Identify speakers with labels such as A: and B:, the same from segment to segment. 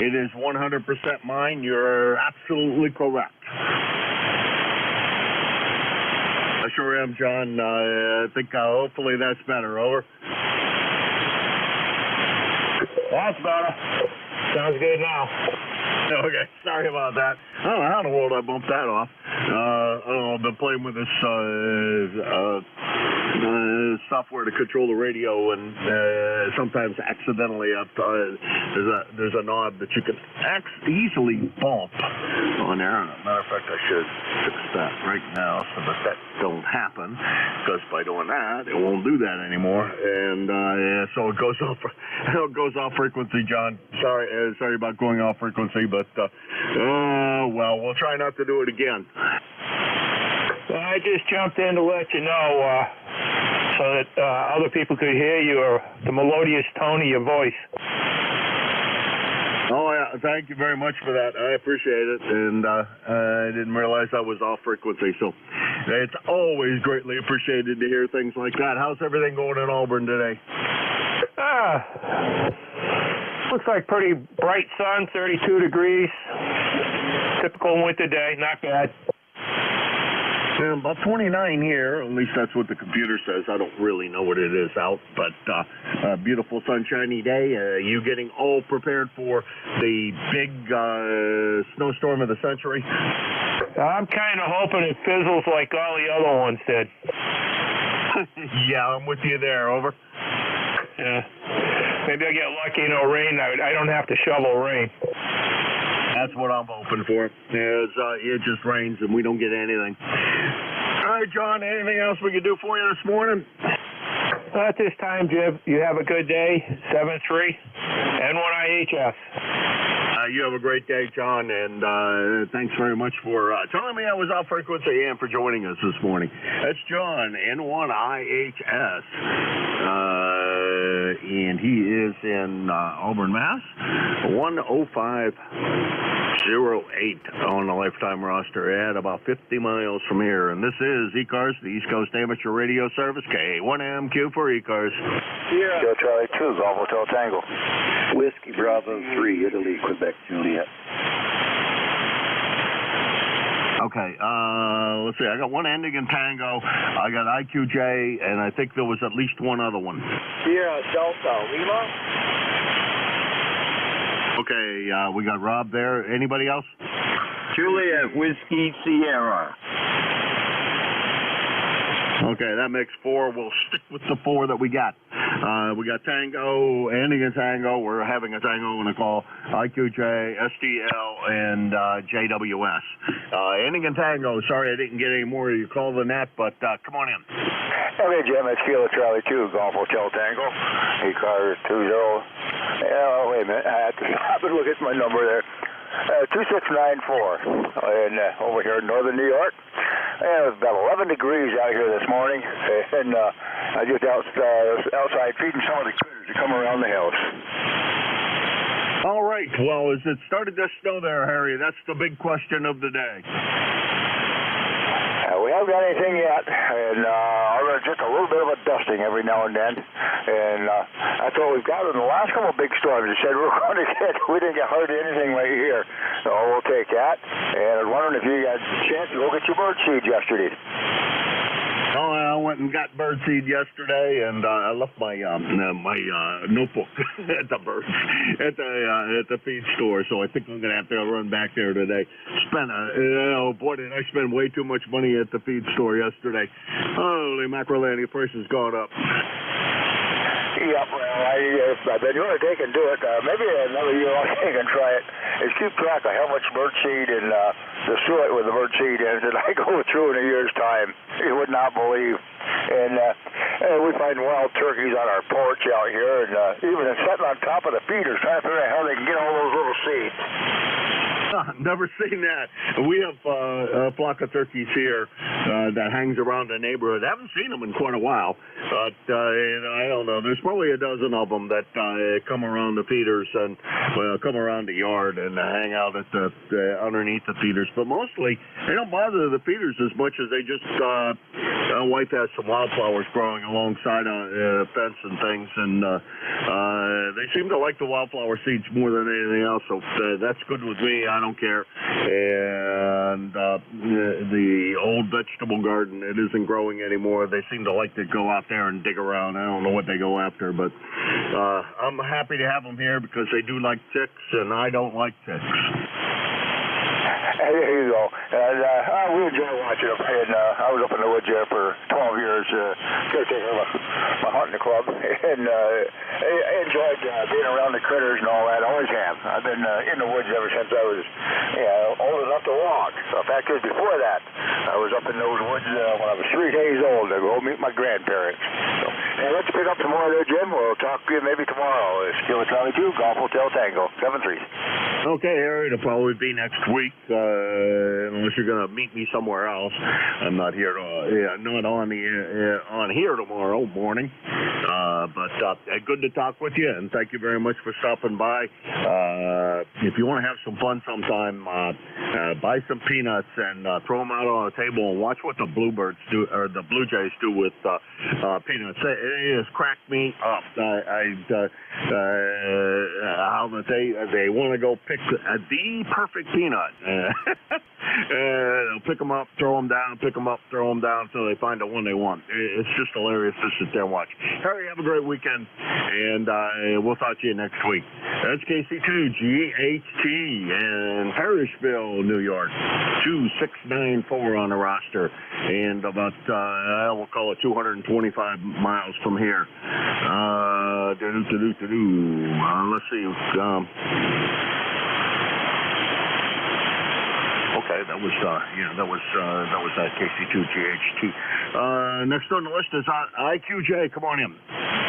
A: It is 100% mine. You're absolutely correct. I sure am, John. I think hopefully that's better. Over.
B: That's better. Sounds good now.
A: Okay, sorry about that. I don't know how in the world I bumped that off. I don't know, I've been playing with this software to control the radio, and sometimes accidentally there's a knob that you can easily bump on there. Matter of fact, I should fix that right now so that don't happen, because by doing that, it won't do that anymore. And so it goes off frequency, John. Sorry about going off frequency, but well, we'll try not to do it again.
B: I just jumped in to let you know so that other people could hear the melodious tone of your voice.
A: Oh, yeah, thank you very much for that. I appreciate it, and I didn't realize I was off frequency, so it's always greatly appreciated to hear things like that. How's everything going in Auburn today?
B: Looks like pretty bright sun, 32 degrees. Typical winter day, not bad.
A: Yeah, about 29 here, at least that's what the computer says. I don't really know what it is out, but beautiful sunshiny day. You getting all prepared for the big snowstorm of the century?
B: I'm kind of hoping it fizzles like all the other ones did.
A: Yeah, I'm with you there. Over.
B: Yeah. Maybe I get lucky, no rain. I don't have to shovel rain.
A: That's what I'm hoping for. It just rains and we don't get anything. All right, John, anything else we can do for you this morning?
B: At this time, Jim, you have a good day. 7-3, N1IHS.
A: You have a great day, John, and thanks very much for telling me I was off frequency and for joining us this morning. That's John, N1IHS, and he is in Auburn, Mass. 10508 on the lifetime roster at about 50 miles from here. And this is ECARS, the East Coast Amateur Radio Service, K1MQ for ECARS.
C: Yeah. Charlie 2, Golf Hotel Tango. Whiskey Bravo 3, Italy, Quebec, Juliet.
A: Okay, let's see. I got one ending in Tango. I got IQJ, and I think there was at least one other one.
C: Sierra Delta, Lima.
A: Okay, we got Rob there. Anybody else?
C: Juliet, Whiskey Sierra.
A: Okay, that makes 4. We'll stick with the 4 that we got. We got Tango, ending in Tango. We're having a Tango on a call. IQJ, STL, and JWS. Ending in Tango. Sorry I didn't get any more of your call than that, but come on in.
C: Okay, Jim, it's Kilo Charlie 2, Golf Hotel Tango. ECARS 20. Wait a minute. I have to stop and look at my number there. 2694, and over here in northern New York. It was about 11 degrees out here this morning, and I just outside feeding some of the critters that come around the house.
A: All right. Well, as it started to snow there, Harry, that's the big question of the day.
C: We haven't got anything yet, and just a little bit of a dusting every now and then, and that's what we've got in the last couple of big storms. They said we didn't get hardly anything right here, so we'll take that. And I was wondering if you had a chance to go get your bird seed yesterday.
A: Oh, I went and got birdseed yesterday, and I left my notebook at the feed store. So I think I'm gonna have to run back there today. Boy, did I spend way too much money at the feed store yesterday. Holy mackerel, the price has gone up.
C: Yep, well, I've been going to take and do it. Maybe another year I can try it. Is keep track of how much birdseed and the soil with the birdseed is that I go through in a year's time. You would not believe. And we find wild turkeys on our porch out here, and even sitting on top of the feeders trying to figure out how they can get all those little seeds.
A: Never seen that. We have a flock of turkeys here that hangs around the neighborhood. I haven't seen them in quite a while, but I don't know. There's probably a dozen of them that come around the feeders and come around the yard and hang out at underneath the feeders. But mostly, they don't bother the feeders as much as they just. My wife has some wildflowers growing alongside a fence and things, and they seem to like the wildflower seeds more than anything else. So that's good with me. I don't care. And the old vegetable garden, it isn't growing anymore. They seem to like to go out there and dig around. I don't know what they go after, but I'm happy to have them here because they do like ticks, and I don't like ticks.
C: There you go. And we enjoy watching them. And I was up in the woods there for 12 years, caretaker of my hunting club, and I enjoyed being around the critters and all that. I always have. I've been in the woods ever since I was old enough to walk. So the fact is, before that, I was up in those woods when I was 3 days old to go meet my grandparents. So, let's pick up some more there, Jim. We'll talk to you maybe tomorrow. It's Kilo Charlie 2, Golf Hotel Tango, 7-3.
A: Okay, Harry, it'll probably be next week, unless you're going to meet me somewhere else. I'm not here not on here tomorrow morning. But good to talk with you, and thank you very much for stopping by. If you want to have some fun sometime, buy some peanuts and throw them out on a table and watch what the bluebirds do, or the blue jays do with peanuts. It has cracked me up. How they want to go pick the perfect peanut. They'll pick them up, throw them down, pick them up, throw them down until they find the one they want. It's just hilarious to sit there and watch. Harry, have a great weekend, and we'll talk to you next week. That's KC2GHT in Parrishville, New York. 2694 on the roster, and about we'll call it 225 miles from here. Let's see. Okay, that was KC2GHT. Next on the list is IQJ. Come on in.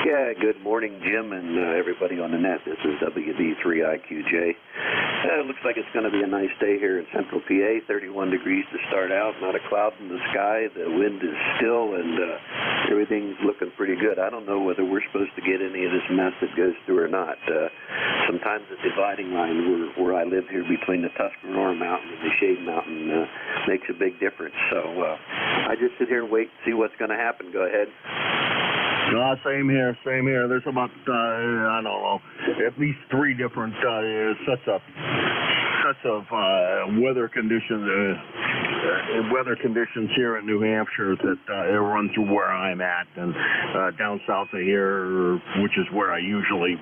D: Yeah, good morning, Jim, and everybody on the net. This is WB3IQJ. It looks like it's going to be a nice day here in Central PA. 31 degrees to start out, not a cloud in the sky. The wind is still, and everything's looking pretty good. I don't know whether we're supposed to get any of this mess that goes through or not. Sometimes the dividing line where I live here between the Tuscarora Mountain and the Shade Mountain makes a big difference. So I just sit here and wait and see what's going to happen. Go ahead.
A: Same here. There's about, I don't know, at least 3 different sets of weather conditions here in New Hampshire that run through where I'm at, and down south of here, which is where I usually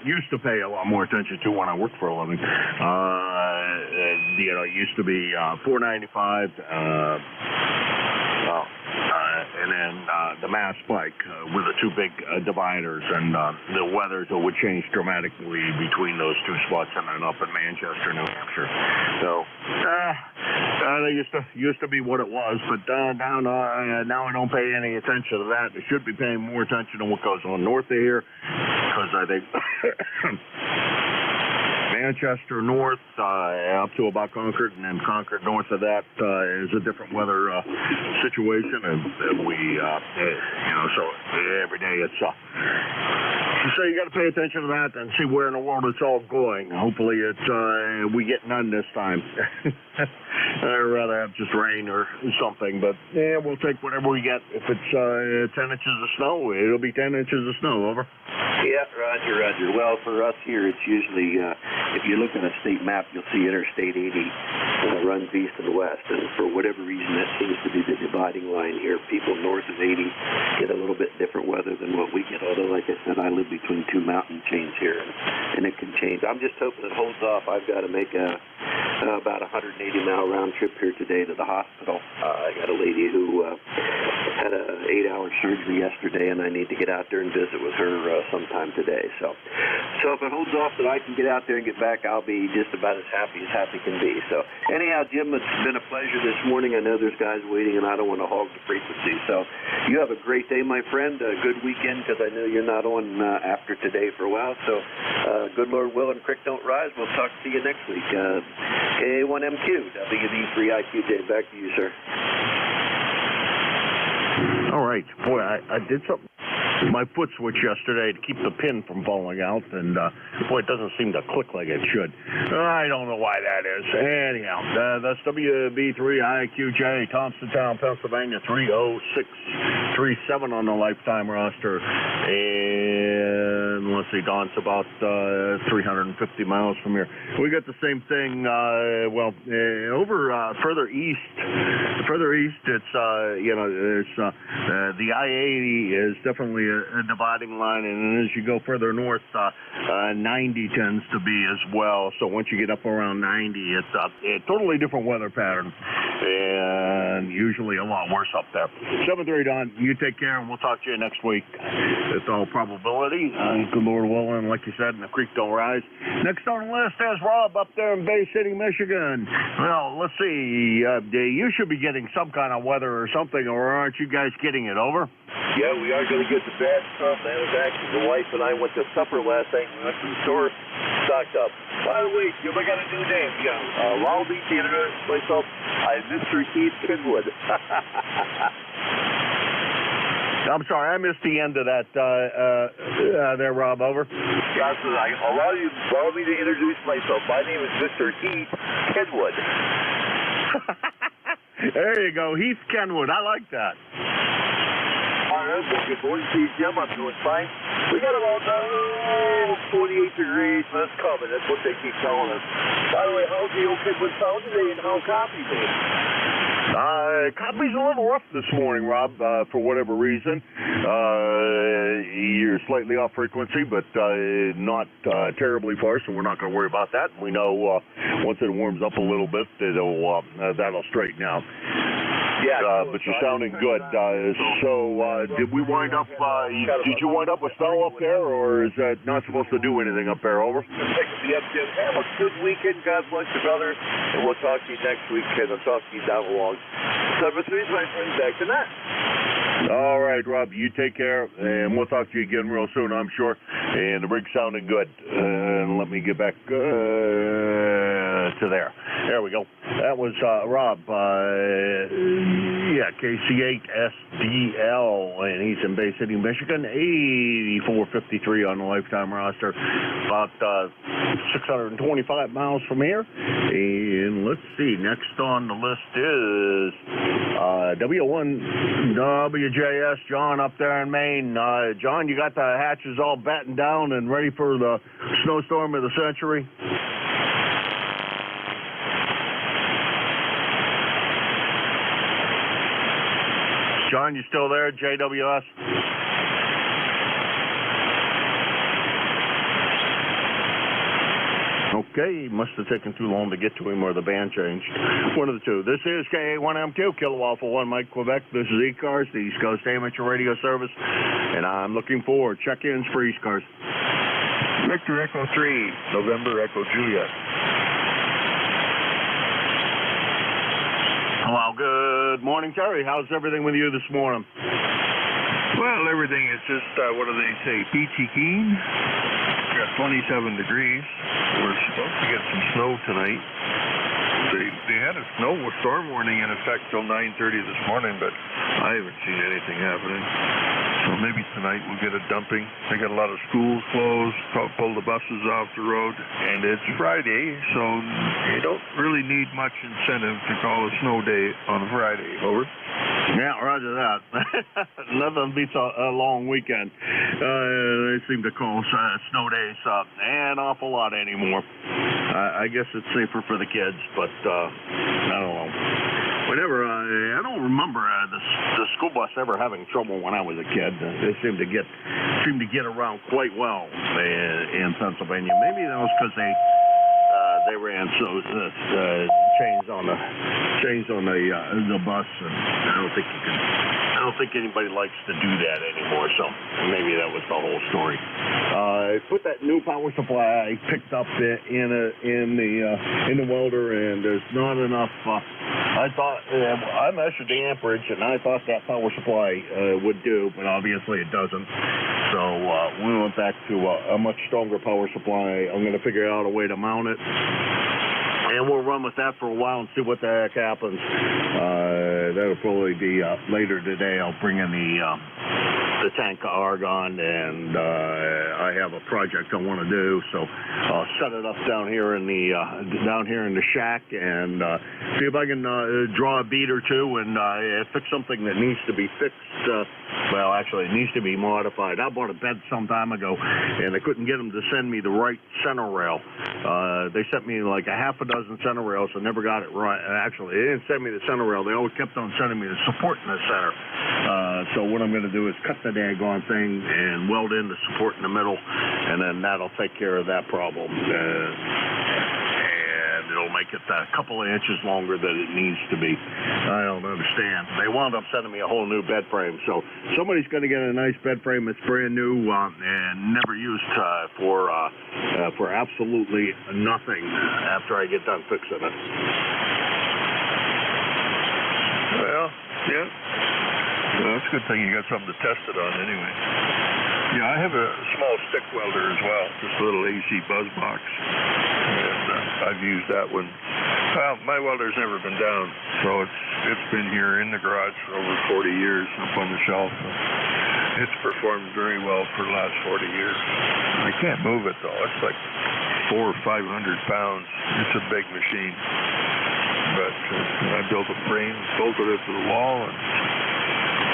A: used to pay a lot more attention to when I worked for a living. It used to be 495. And then the Mass Pike with the 2 big dividers, and the weather would change dramatically between those 2 spots and then up in Manchester, New Hampshire. So that used to be what it was, but now I don't pay any attention to that. I should be paying more attention to what goes on north of here, because I think Manchester north up to about Concord, and then Concord north of that is a different weather situation, and we, so every day it's so you got to pay attention to that and see where in the world it's all going. Hopefully we get none this time. I'd rather have just rain or something, but yeah, we'll take whatever we get. If it's 10 inches of snow, it'll be 10 inches of snow. Over.
D: Yeah, Roger. Well, for us here, it's usually, if you look at a state map, you'll see Interstate 80 runs east and west, and for whatever reason, that seems to be the dividing line here. People north of 80 get a little bit different weather than what we get, although, like I said, I live between 2 mountain chains here, and it can change. I'm just hoping it holds off. I've got to make about a 180-mile round trip here today to the hospital. I got a lady who had an 8-hour surgery yesterday, and I need to get out there and visit with her sometime today. So if it holds off that I can get out there and get back, I'll be just about as happy can be. So anyhow, Jim, it's been a pleasure this morning. I know there's guys waiting, and I don't want to hog the frequency. So you have a great day, my friend. A good weekend, because I know you're not on after today for a while. So good Lord willing, creek don't rise. We'll talk to you next week. A1MQ, WB3IQJ. Back to you, sir.
A: All right. Boy, I did something. My foot switch yesterday to keep the pin from falling out, and boy, it doesn't seem to click like it should. I don't know why that is. Anyhow, that's WB3IQJ, Thompsontown, Pennsylvania, 30637 on the lifetime roster. And let's see, Don's about 350 miles from here. We got the same thing, over further east. It's, the I-80 is definitely a dividing line, and as you go further north, 90 tends to be as well. So once you get up around 90, it's a totally different weather pattern, and usually a lot worse up there. 7:30, Don. You take care, and we'll talk to you next week. It's all probability. Good Lord willing, like you said, and the creek don't rise. Next on the list is Rob up there in Bay City, Michigan. Well, let's see. You should be getting some kind of weather or something, or aren't you guys getting it? Over?
E: Yeah, we are going to get the bad stuff. That was actually the wife and I went to supper last night. We went to the store, stocked up. By the way, Jim, I got a new name. Yeah, Lowell Beach Theater, myself. I'm Mr. Keith Kinwood.
A: I'm sorry, I missed the end of that there, Rob. Over.
E: Yeah, so allow me to introduce myself. My name is Mr. Heath Kenwood.
A: There you go, Heath Kenwood. I like that.
E: Good morning to you, Jim. I'm doing fine. We got about 48 degrees, but it's coming. That's what they keep telling us. By the way, how's the old Kenwood sound today, and how's coffee today?
A: Copy's a little rough this morning, Rob, for whatever reason. You're slightly off frequency, but not terribly far, so we're not going to worry about that. We know once it warms up a little bit, that'll straighten out.
E: Yeah,
A: but you're sounding good. Did we wind up? Did you wind up with snow up there, or is that not supposed to do anything up there? Over.
E: Have a good weekend. God bless you, brother. And we'll talk to you next weekend. I'll talk to you down along 7-3's my friend back to that.
A: All right, Rob. You take care, and we'll talk to you again real soon, I'm sure. And the rig's sounding good. Let me get back to there. There we go. That was Rob. KC8SDL, and he's in Bay City, Michigan. 8453 on the lifetime roster. About 625 miles from here. And let's see, next on the list is W1WJS, John up there in Maine. John, you got the hatches all battened down and ready for the snowstorm of the century? John, you still there, JWS? Okay, must have taken too long to get to him or the band changed. One of the two. This is KA1M2, Kilo Alpha 1 Mike, Quebec. This is ECARS, the East Coast Amateur Radio Service, and I'm looking for check-ins for ECARS.
B: Victor Echo 3, November Echo Juliet.
A: Well, good morning, Terry. How's everything with you this morning?
B: Well, everything is just, what do they say, peachy keen. We got 27 degrees. We're supposed to get some snow tonight. They had a storm warning in effect till 9:30 this morning, but I haven't seen anything happening. So maybe tonight we'll get a dumping. They got a lot of schools closed, pull the buses off the road, and it's Friday, so you don't really need much incentive to call a snow day on a Friday. Over.
A: Yeah, roger that. Nothing beats a long weekend. They seem to call snow days an awful lot anymore. I guess it's safer for the kids, but I don't know. Whenever I don't remember the school bus ever having trouble when I was a kid. They seemed to get around quite well in Pennsylvania. Maybe that was because they ran chains on the bus, and I don't think anybody likes to do that anymore. So maybe that was the whole story. I put that new power supply I picked up in the welder, and there's not enough. I thought I measured the amperage, and I thought that power supply would do, but obviously it doesn't. So we went back to a much stronger power supply. I'm going to figure out a way to mount it, and we'll run with that for a while and see what the heck happens. That'll probably be later today. I'll bring in the tank of argon, and I have a project I want to do, so I'll set it up down here in the shack and see if I can draw a bead or two and fix something that needs to be fixed. Well, actually, it needs to be modified. I bought a bed some time ago, and I couldn't get them to send me the right center rail. They sent me like a half a dozen center rails. I never got it right. Actually, they didn't send me the center rail. They always kept on sending me the support in the center. So what I'm going to do is cut the daggone thing and weld in the support in the middle, and then that'll take care of that problem. And it'll make it a couple of inches longer than it needs to be. I don't understand. They wound up sending me a whole new bed frame. So somebody's going to get a nice bed frame that's brand new and never used for absolutely nothing after I get done fixing it.
B: Well, yeah. Well, that's a good thing you got something to test it on anyway. Yeah, I have a small stick welder as well, just a little AC buzz box, and I've used that one. Well, my welder's never been down, so it's been here in the garage for over 40 years up on the shelf. It's performed very well for the last 40 years. I can't move it though. It's like 400 or 500 pounds. It's a big machine. But I built a frame, bolted it to the wall, and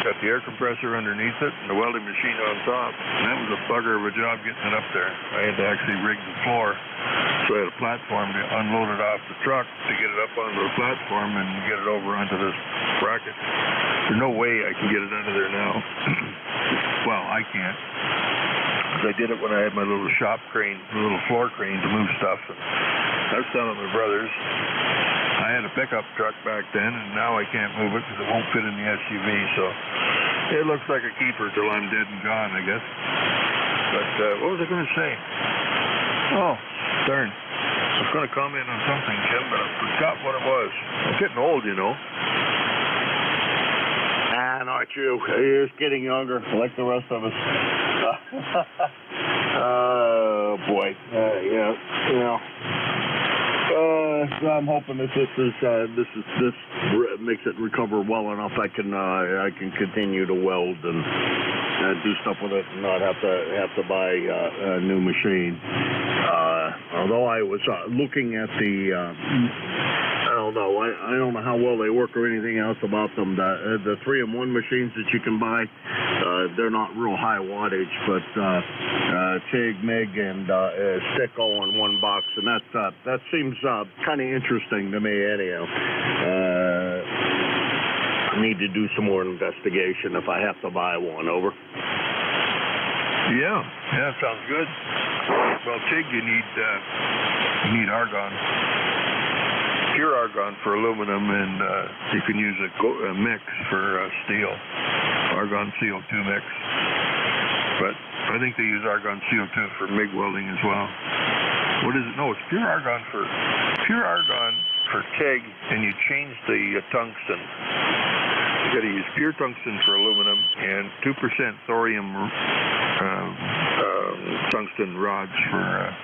B: got the air compressor underneath it and the welding machine on top. And that was a bugger of a job getting it up there. I had to actually rig the floor So I had a platform to unload it off the truck to get it up onto the platform and get it over onto this bracket. There's no way I can get it under there now. Well, I can't. I did it when I had my little shop crane, the little floor crane to move stuff. I was down at my brother's. I had a pickup truck back then, and now I can't move it because it won't fit in the SUV. So it looks like a keeper till I'm dead and gone, I guess. But what was I going to say? Oh, darn. I was going to comment on something, Jim, but I forgot what it was. I'm getting old, you know.
A: Not you. You're just getting younger, like the rest of us. Oh boy. I'm hoping that this makes it recover well enough. I can continue to weld and do stuff with it, and not have to buy a new machine. Although I was looking at the. I don't know. I don't know how well they work or anything else about them. The 3-in-1 machines that you can buy, they're not real high wattage, but TIG, MIG, and stick all in one box, and that seems kind of interesting to me anyhow. I need to do some more investigation if I have to buy one. Over.
B: Yeah, sounds good. Well, TIG, you need argon. Pure argon for aluminum, and you can use a mix for steel, argon CO2 mix. But I think they use argon CO2 for MIG welding as well. What is it? No, it's pure argon for TIG, and you change the tungsten. You got to use pure tungsten for aluminum and 2% thorium tungsten rods for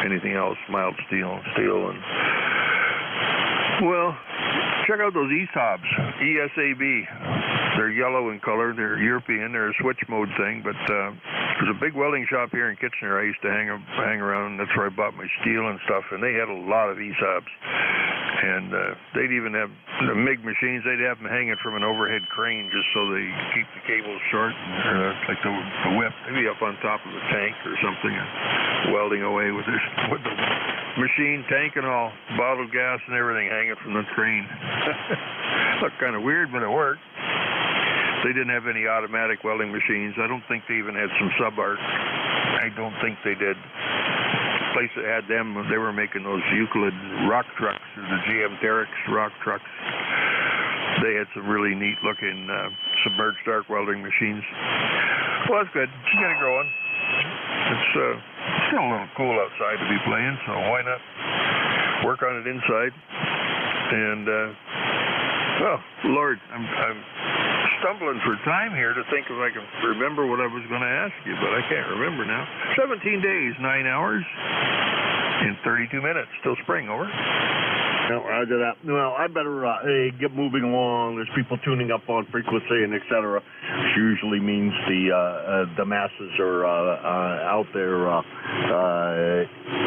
B: anything else, mild steel, and. Well, check out those ESABs, ESAB. They're yellow in color. They're European. They're a switch mode thing. But there's a big welding shop here in Kitchener. I used to hang around. That's where I bought my steel and stuff. And they had a lot of ESABs. And they'd even have the MIG machines. They'd have them hanging from an overhead crane just so they keep the cables short. Like the whip. Maybe up on top of a tank or something. Welding away with the machine, tank and all, bottled gas and everything hanging from the crane. Looked kind of weird, but it worked. They didn't have any automatic welding machines. I don't think they even had some sub-art. I don't think they did. The place that had them, they were making those Euclid rock trucks, or the GM Terex rock trucks. They had some really neat-looking submerged arc welding machines. Well, that's good. You got it growing. It's still a little cool outside to be playing, so why not work on it inside? And well, Lord, I'm stumbling for time here to think if I can remember what I was going to ask you, but I can't remember now. 17 days, 9 hours, and 32 minutes. Still spring, over.
A: No, roger that. Well, I better get moving along. There's people tuning up on frequency and et cetera, which usually means the masses are out there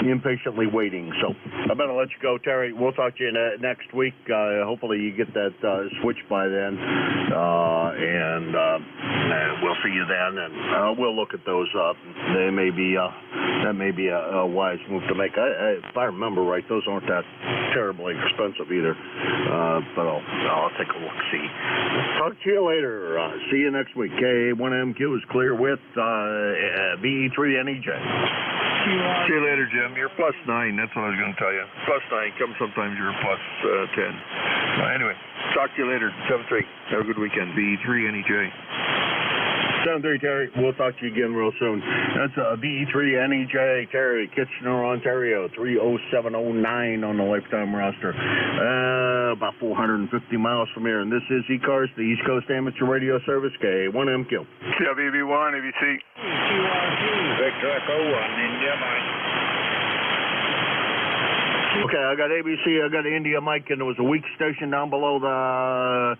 A: impatiently waiting. So I better let you go, Terry. We'll talk to you next week. Hopefully you get that switch by then, and we'll see you then, and we'll look at those up. That may be a wise move to make. If I remember right, those aren't that terribly expensive either, but I'll take a look. See. Talk to you later. See you next week. K1MQ is clear with BE3NEJ.
B: See you later, Jim. You're +9. That's what I was going to tell you. +9. Sometimes you're +10. Anyway, talk to you later. 7-3. Have a good weekend. BE3NEJ.
A: 7-3, Terry. We'll talk to you again real soon. That's BE3NEJ, Terry, Kitchener, Ontario, 30709 on the lifetime roster. About 450 miles from here. And this is ECARS, the East Coast Amateur Radio Service, K1MQ.
C: WB1, ABC. Victor Echo 1, India Mike.
A: Okay, I got ABC, I got India Mike, and there was a weak station down below that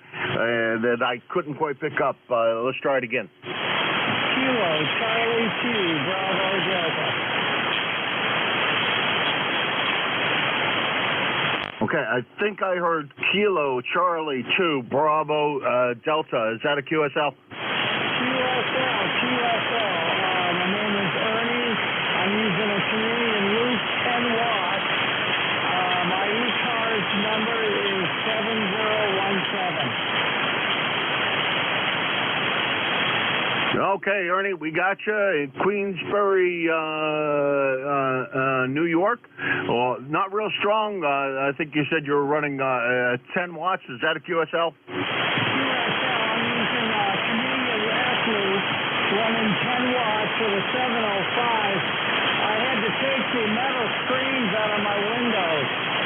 A: I couldn't quite pick up. Let's try it again.
F: Kilo, Charlie 2, Bravo Delta.
A: Okay, I think I heard Kilo, Charlie 2, Bravo Delta. Is that a QSL?
F: QSL. My name is Ernie. I'm using a Canadian Route 10Y.
A: Okay, Ernie, we got you in Queensbury, New York. Well, not real strong. I think you said you were running 10 watts. Is that a QSL?
F: QSL, I'm using Canadian Rescue, running 10 watts with a 705. I had to take the metal screens out of my windows.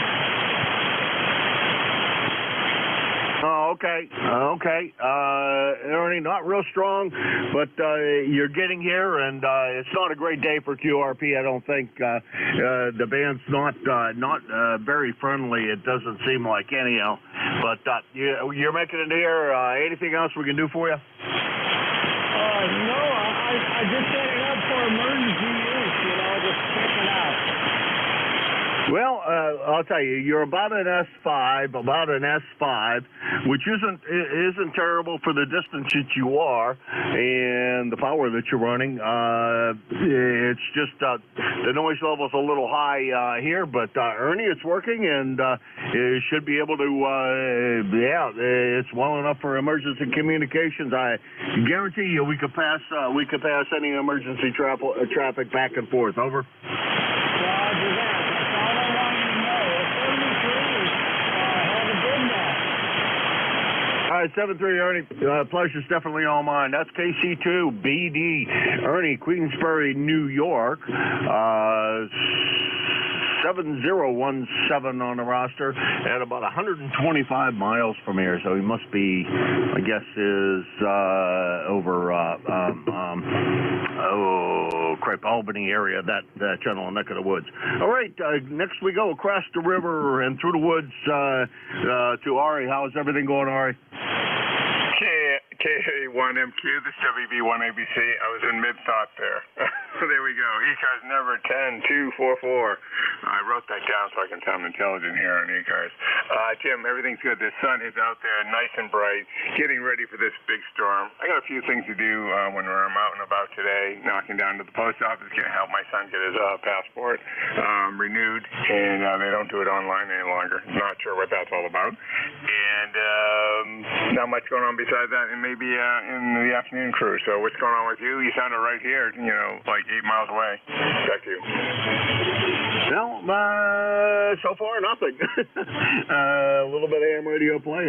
A: Oh, okay. Okay. Ernie, not real strong, but you're getting here, and it's not a great day for QRP, I don't think. The band's not very friendly, it doesn't seem like, anyhow. But you're making it here. Anything else we can do for you?
F: No, I just set it up for emergency use, just check it out.
A: Well, I'll tell you, you're about an S5, which isn't terrible for the distance that you are and the power that you're running. It's just the noise level's a little high here, but Ernie, it's working, and it should be able to. It's well enough for emergency communications. I guarantee you, we could pass any emergency traffic back and forth. Over.
F: Roger that.
A: All right, 7-3, Ernie. Pleasure's definitely all mine. That's KC2BD, Ernie, Queensbury, New York. 7017 on the roster at about 125 miles from here, so he must be, my guess is over Albany area, that general neck of the woods. All right, next we go across the river and through the woods to Ari. How's everything going, Ari?
G: K1MQ, this is WB1ABC. I was in mid-thought there. There we go. ECARS number 10244. I wrote that down so I can sound intelligent here on ECARS. Jim, everything's good. The sun is out there, nice and bright, getting ready for this big storm. I got a few things to do when I'm out and about today, knocking down to the post office, going to help my son get his passport renewed, and they don't do it online any longer. Not sure what that's all about. And not much going on besides that, and maybe in the afternoon crew. So what's going on with you? You sounded right here, like 8 miles away. Back to you.
A: Well, so far, nothing. A little bit of ham radio play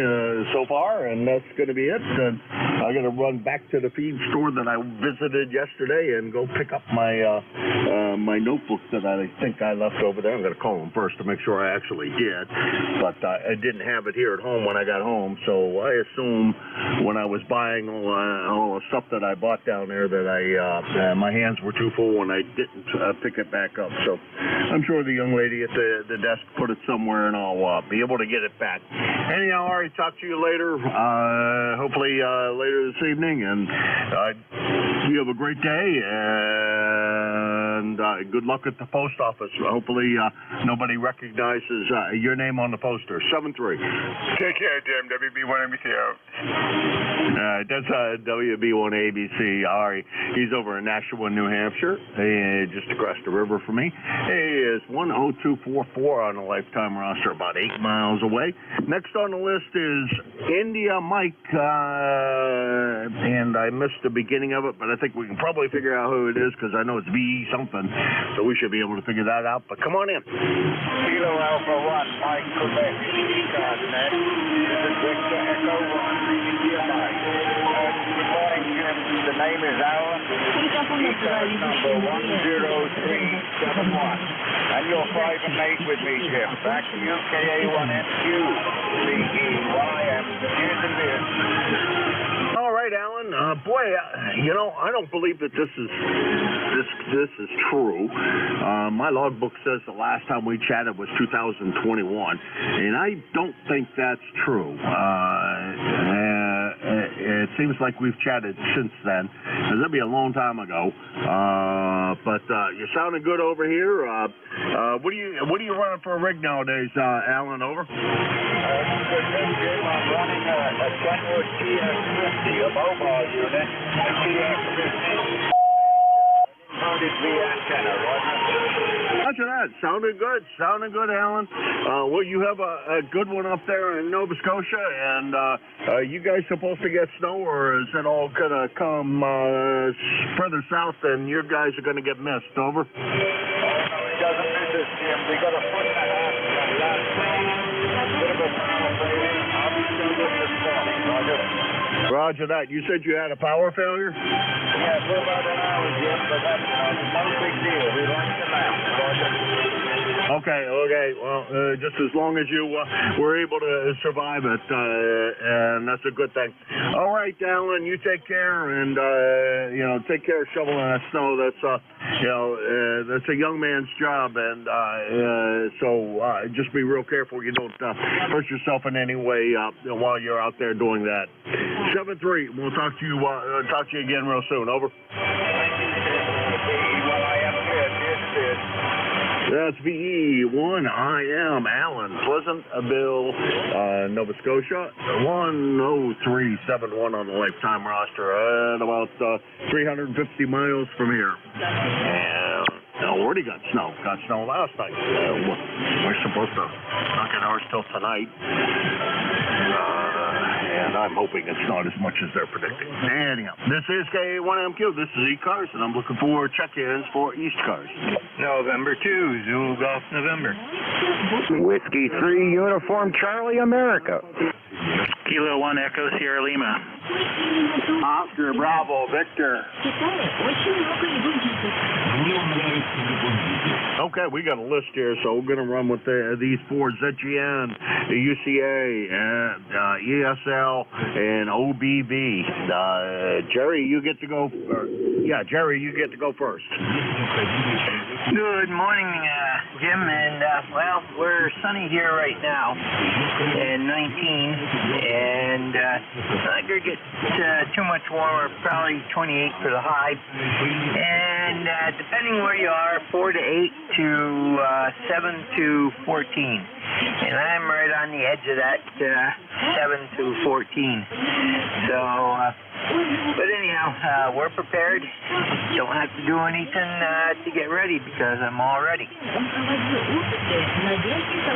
A: so far, and that's going to be it. I'm going to run back to the feed store that I visited yesterday and go pick up my my notebook that I think I left over there. I'm going to call them first to make sure I actually did, but I didn't have it here at home when I got home, so I assume when I was buying all the stuff that I bought down there that my hands were too full and I didn't pick it back up. So I'm sure the young lady at the desk put it somewhere, and I'll be able to get it back. Anyhow, Ari, talk to you later, hopefully later this evening, and you have a great day, and good luck at the post office. Hopefully nobody recognizes your name on the poster. 7-3.
G: Take care, Jim. WB1ABC out.
A: That's WB1ABC. Ari, he's over in Nashua, New Hampshire, just across the river from me. He is 10244 on the lifetime roster, about 8 miles away. Next on the list is India Mike, and I missed the beginning of it, but I think we can probably figure out who it is because I know it's VE something, so we should be able to figure that out. But come on in.
C: Kilo Alpha 1, Mike, Quebec, ECARS net. This is Victor Echo 1, India Mike. Good morning, Jim. The name is Alan. ECARS number 10371. And you're 5 and 8 with me, Jim. Back to you, KA1MQ, BEYM. Cheers and beer.
A: All right, Alan. Boy, I don't believe that this is true. My logbook says the last time we chatted was 2021, and I don't think that's true. It seems like we've chatted since then. That'd be a long time ago. But you're sounding good over here. What are you running for a rig nowadays, Alan? Over.
C: Jim, I'm running a Kenwood TS50, a mobile unit, TS50. mounted V antenna, Roger.
A: Roger that. Sounding good, Alan. Well, you have a good one up there in Nova Scotia, and you guys supposed to get snow, or is it all gonna come further south, and you guys are gonna get missed? Over.
C: Oh, no, it doesn't miss us, Jim. We got a foot and a half last night. Bit of a power failure. I'll be done with this morning, Roger.
A: Roger that. You said you had a power failure?
C: Yeah, for about an hour, Jim, but that's no big deal. We learned to laugh, Roger.
A: Okay. Well, just as long as you were able to survive it, and that's a good thing. All right, Alan, you take care, and take care of shoveling that snow. That's that's a young man's job, and so just be real careful you don't hurt yourself in any way while you're out there doing that. 7-3. We'll talk to you again real soon. Over.
C: Well, I am good.
A: That's VE1. I am Alan Pleasantville, Nova Scotia. 10371 on the lifetime roster, and about 350 miles from here. And already got snow. Got snow last night. We're supposed to knock it ours till tonight. And I'm hoping it's not as much as they're predicting. Anyhow, this is K1MQ. This is ECARS, and I'm looking for check-ins for ECARS.
H: November 2, Zulu Golf November.
C: Whiskey 3, Uniform Charlie, America.
H: Kilo 1 Echo Sierra Lima.
C: Oscar Bravo Victor.
A: Okay, we got a list here, so we're going to run with these four: ZGN, UCA, and ESL, and OBB. Jerry, you get to go. Jerry, you get to go first.
I: Good morning, Jim, and well, we're sunny here right now, and 19, and not gonna get too much warmer, probably 28 for the high, and depending where you are, 4 to 8 to 7 to 14, and I'm right on the edge of that 7 to 14. So, but anyhow, we're prepared. Don't have to do anything to get ready because I'm all ready.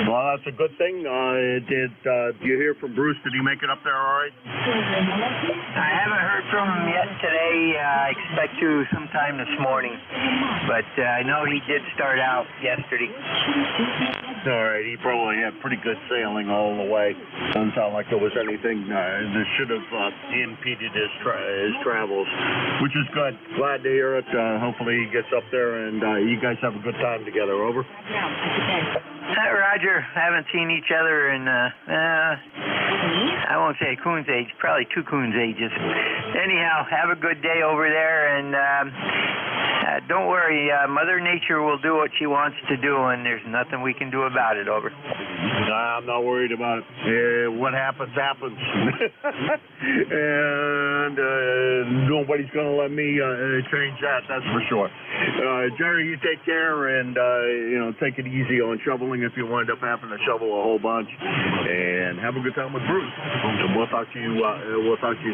A: Well, that's a good thing. Did you hear from Bruce? Did he make it up there all right?
I: I haven't heard from him yet today. I expect to sometime this morning, but I know he did start out yesterday.
A: All right, he probably had pretty good sailing all the way. Doesn't sound like there was anything that should have impeded his travels, which is good. Glad to hear it. Hopefully he gets up there and you guys have a good time together. Over.
I: Roger, haven't seen each other in, I won't say a coon's age, probably 2 coon's ages. Anyhow, have a good day over there, and don't worry, Mother Nature will do what she wants to do, and there's nothing we can do about it. Over.
A: I'm not worried about it. What happens, happens. And nobody's going to let me change that's for sure. Jerry, you take care, and take it easy on shoveling if you wind up having to shovel a whole bunch, and have a good time with Bruce. And we'll talk to you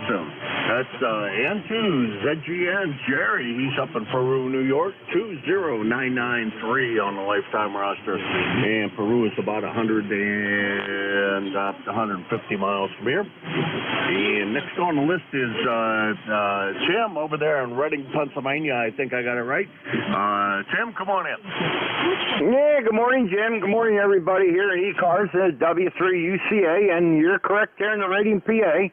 A: soon. That's N2 ZGN Jerry. He's up in Peru, New York. 20993 on the lifetime roster, and Peru is about 150 miles from here. And next on the list is Tim over there in Reading, Pennsylvania. I think I got it right. Tim, come on in.
C: Yeah, good morning, Jim. Good morning, everybody here in ECARS, W3UCA, and you're correct there in the Reading, PA.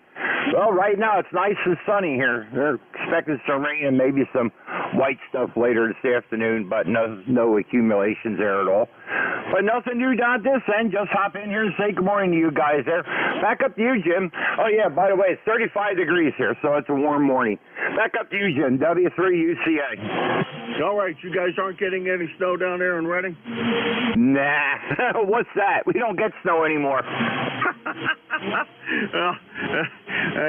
C: Well, right now it's nice and sunny here. They're expecting some rain and maybe some white stuff later this afternoon, but no accumulations there at all. But nothing new down at this end. Just hop in here and say good morning to you guys there. Back up to you, Jim. Oh, yeah, by the way, it's 35 degrees here, so it's a warm morning. Back up to you, Jim, W3UCA.
A: All right, you guys aren't getting any snow down there in Reading?
C: Nah, what's that? We don't get snow anymore.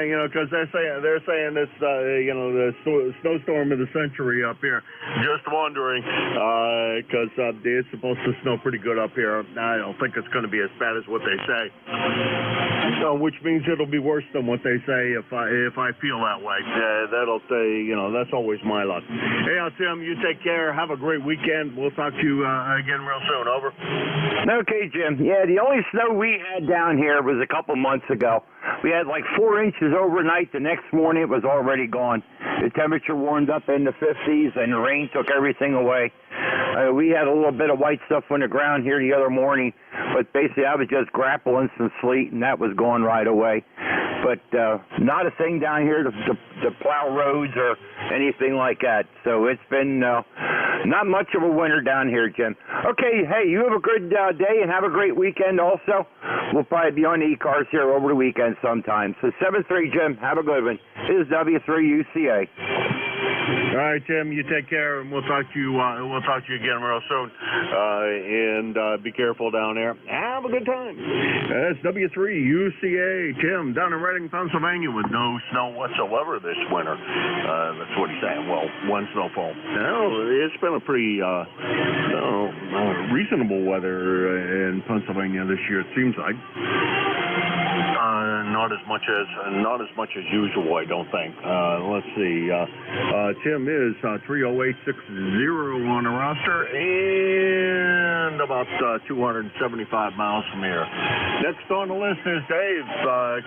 A: You know, because they're saying it's you know, the snowstorm of the century up here. Just wondering, because it's supposed to snow pretty good up here. I don't think it's going to be as bad as what they say. Which means it'll be worse than what they say if I feel that way. That'll say, you know, that's always my luck. Hey, Tim, you take care. Have a great weekend. We'll talk to you again real soon. Over.
C: Okay, Jim. Yeah, the only snow we had down here was a couple months ago. We had like 4 inches overnight. The next morning it was already gone. The temperature warmed up in the 50s and the rain took everything away. We had a little bit of white stuff on the ground here the other morning, but basically I was just grappling some sleet and that was gone right away. But not a thing down here to plow roads or anything like that. So it's been not much of a winter down here, Jim. Okay, hey, you have a good day and have a great weekend also. We'll probably be on the ECARS here over the weekend sometime. So 7-3, Jim. Have a good one. This is W3UCA.
A: All right, Tim. You take care, and we'll talk to you. We'll talk to you again real soon. And be careful down there. Have a good time. That's W3UCA. Tim down in Reading, Pennsylvania, with no snow whatsoever this winter. That's what he's saying. Well, one snowfall. Well, it's been a pretty reasonable weather in Pennsylvania this year. It seems like. Not as much as usual, I don't think. Let's see. Tim is 30860 on the roster and about 275 miles from here. Next on the list is Dave,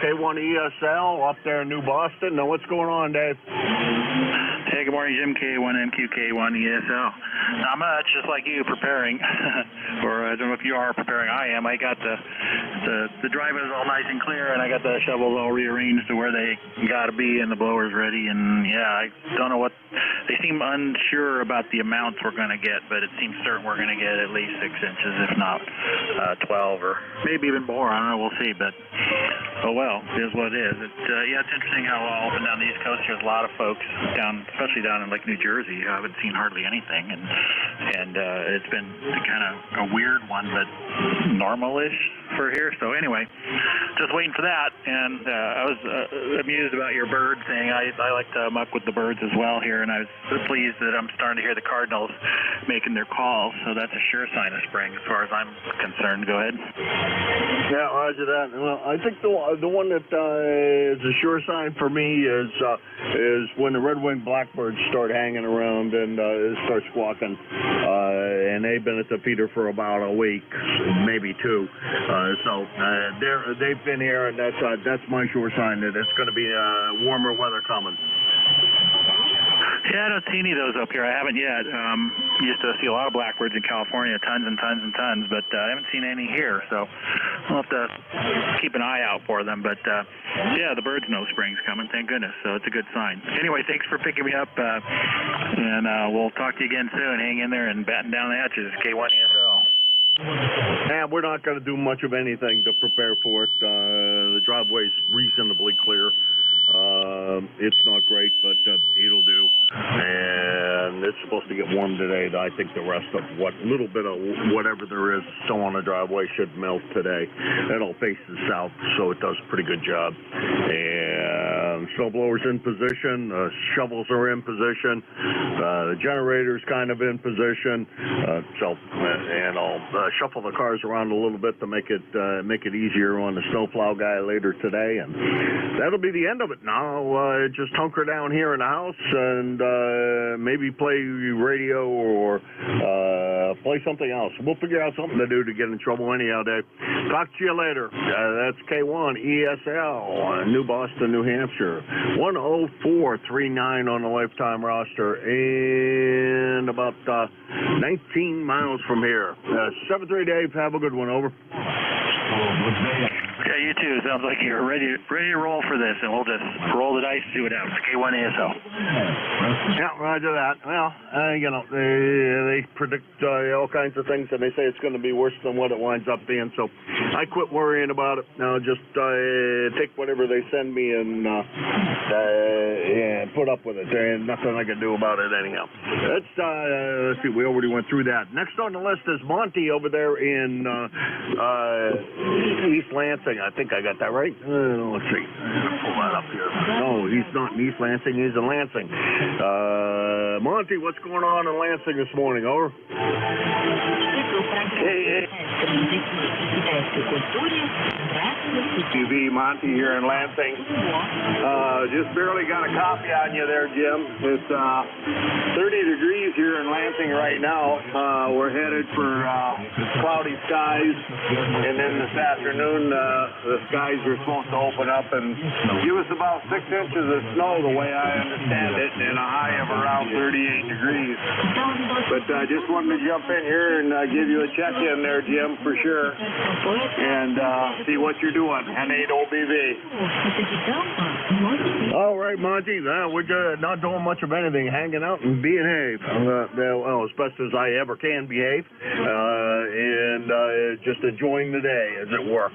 A: K1ESL up there in New Boston. Now, what's going on, Dave?
H: Hey, good morning, Jim. K1MQ, K1ESL. I'm just like you, preparing, or I don't know if you are preparing. I am. I got the drivers all nice and clear, and I got the shovels all rearranged to where they got to be, and the blowers ready. And yeah, I don't know what they seem unsure about the amounts we're going to get, but it seems certain we're going to get at least 6 inches, if not 12, or maybe even more. I don't know. We'll see. But oh well, it is what it is. It's interesting how all up and down the East Coast there's a lot of folks down, especially down in like New Jersey, who haven't seen hardly anything, and it's been kind of a weird one, but normal-ish for here. So anyway, just waiting for that. And I was amused about your bird thing. I like to muck with the birds as well here, and I was pleased that I'm starting to hear the cardinals making their calls. So that's a sure sign of spring as far as I'm concerned. Go ahead.
A: Yeah, roger that. Well, I think the one that is a sure sign for me is when the red-winged blackbirds start hanging around and start squawking. And they've been at the feeder for about a week, maybe 2. So they've been here, and that's my sure sign that it's going to be warmer weather coming.
H: Yeah, I don't see any of those up here. I haven't yet. Used to see a lot of blackbirds in California, tons and tons and tons, but I haven't seen any here. So I'll have to keep an eye out for them. But yeah, the birds know spring's coming, thank goodness. So it's a good sign. Anyway, thanks for picking me up, and we'll talk to you again soon. Hang in there and batten down the hatches. K1ESL.
A: And we're not going to do much of anything to prepare for it. The driveway's reasonably clear. It's not great, but it'll do. And it's supposed to get warm today. I think the rest of what little bit of whatever there is still on the driveway should melt today. It'll face the south, so it does a pretty good job. And snow blowers in position, shovels are in position, the generator's kind of in position. And I'll shuffle the cars around a little bit to make it easier on the snowplow guy later today, and that'll be the end of it. Now just hunker down here in the house and maybe play radio or play something else. We'll figure out something to do to get in trouble anyhow, Dave. Talk to you later. That's K1 ESL, New Boston, New Hampshire. 10439 on the lifetime roster and about 19 miles from here. 7-3 Dave, have a good one. Over.
H: Yeah, you too. Sounds like you're ready to roll for this, and we'll just roll the dice, see what happens. K1ESL.
A: Yeah, roger that. Well, they predict all kinds of things, and they say it's going to be worse than what it winds up being. So I quit worrying about it. Now just take whatever they send me and put up with it. There ain't nothing I can do about it anyhow. Let's see. We already went through that. Next on the list is Monty over there in East Lansing. Lansing. I think I got that right. Let's see. I'm gonna pull that up here. No, he's not in East Lansing. He's in Lansing. Monty, what's going on in Lansing this morning? Over.
E: TV Monty here in Lansing. Just barely got a copy on you there, Jim. It's 30 degrees here in Lansing right now. We're headed for cloudy skies, and then this afternoon the skies are supposed to open up and give us about 6 inches of snow, the way I understand it, and a high of around 38 degrees. But I just wanted to jump in here and give you a check-in there, Jim, for sure, and see what you're doing. N8OBV.
A: All right, Monty. We're not doing much of anything, hanging out and behave. Well, as best as I ever can behave, and just enjoying the day, as it were.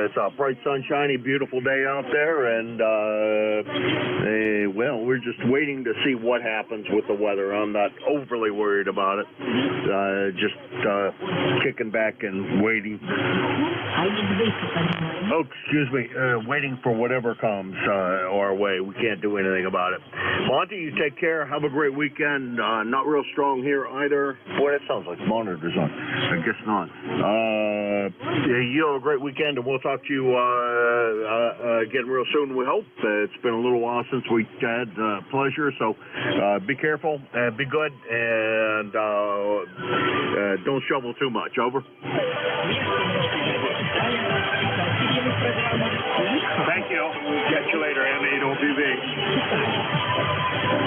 A: It's a bright, sunshiny, beautiful day out there, and well, we're just waiting to see what happens with the weather. I'm not overly worried about it. Just kicking back and waiting. Oh, excuse me. Waiting for whatever comes our way. We can't do anything about it. Monty, you take care. Have a great weekend. Not real strong here either. Boy, that sounds like the monitor's on. I guess not. You have a great weekend, and we'll talk to you again real soon, we hope. It's been a little while since we had pleasure, so be careful, be good, and don't shovel too much. Over.
E: Thank you. Catch you later, N8OBV.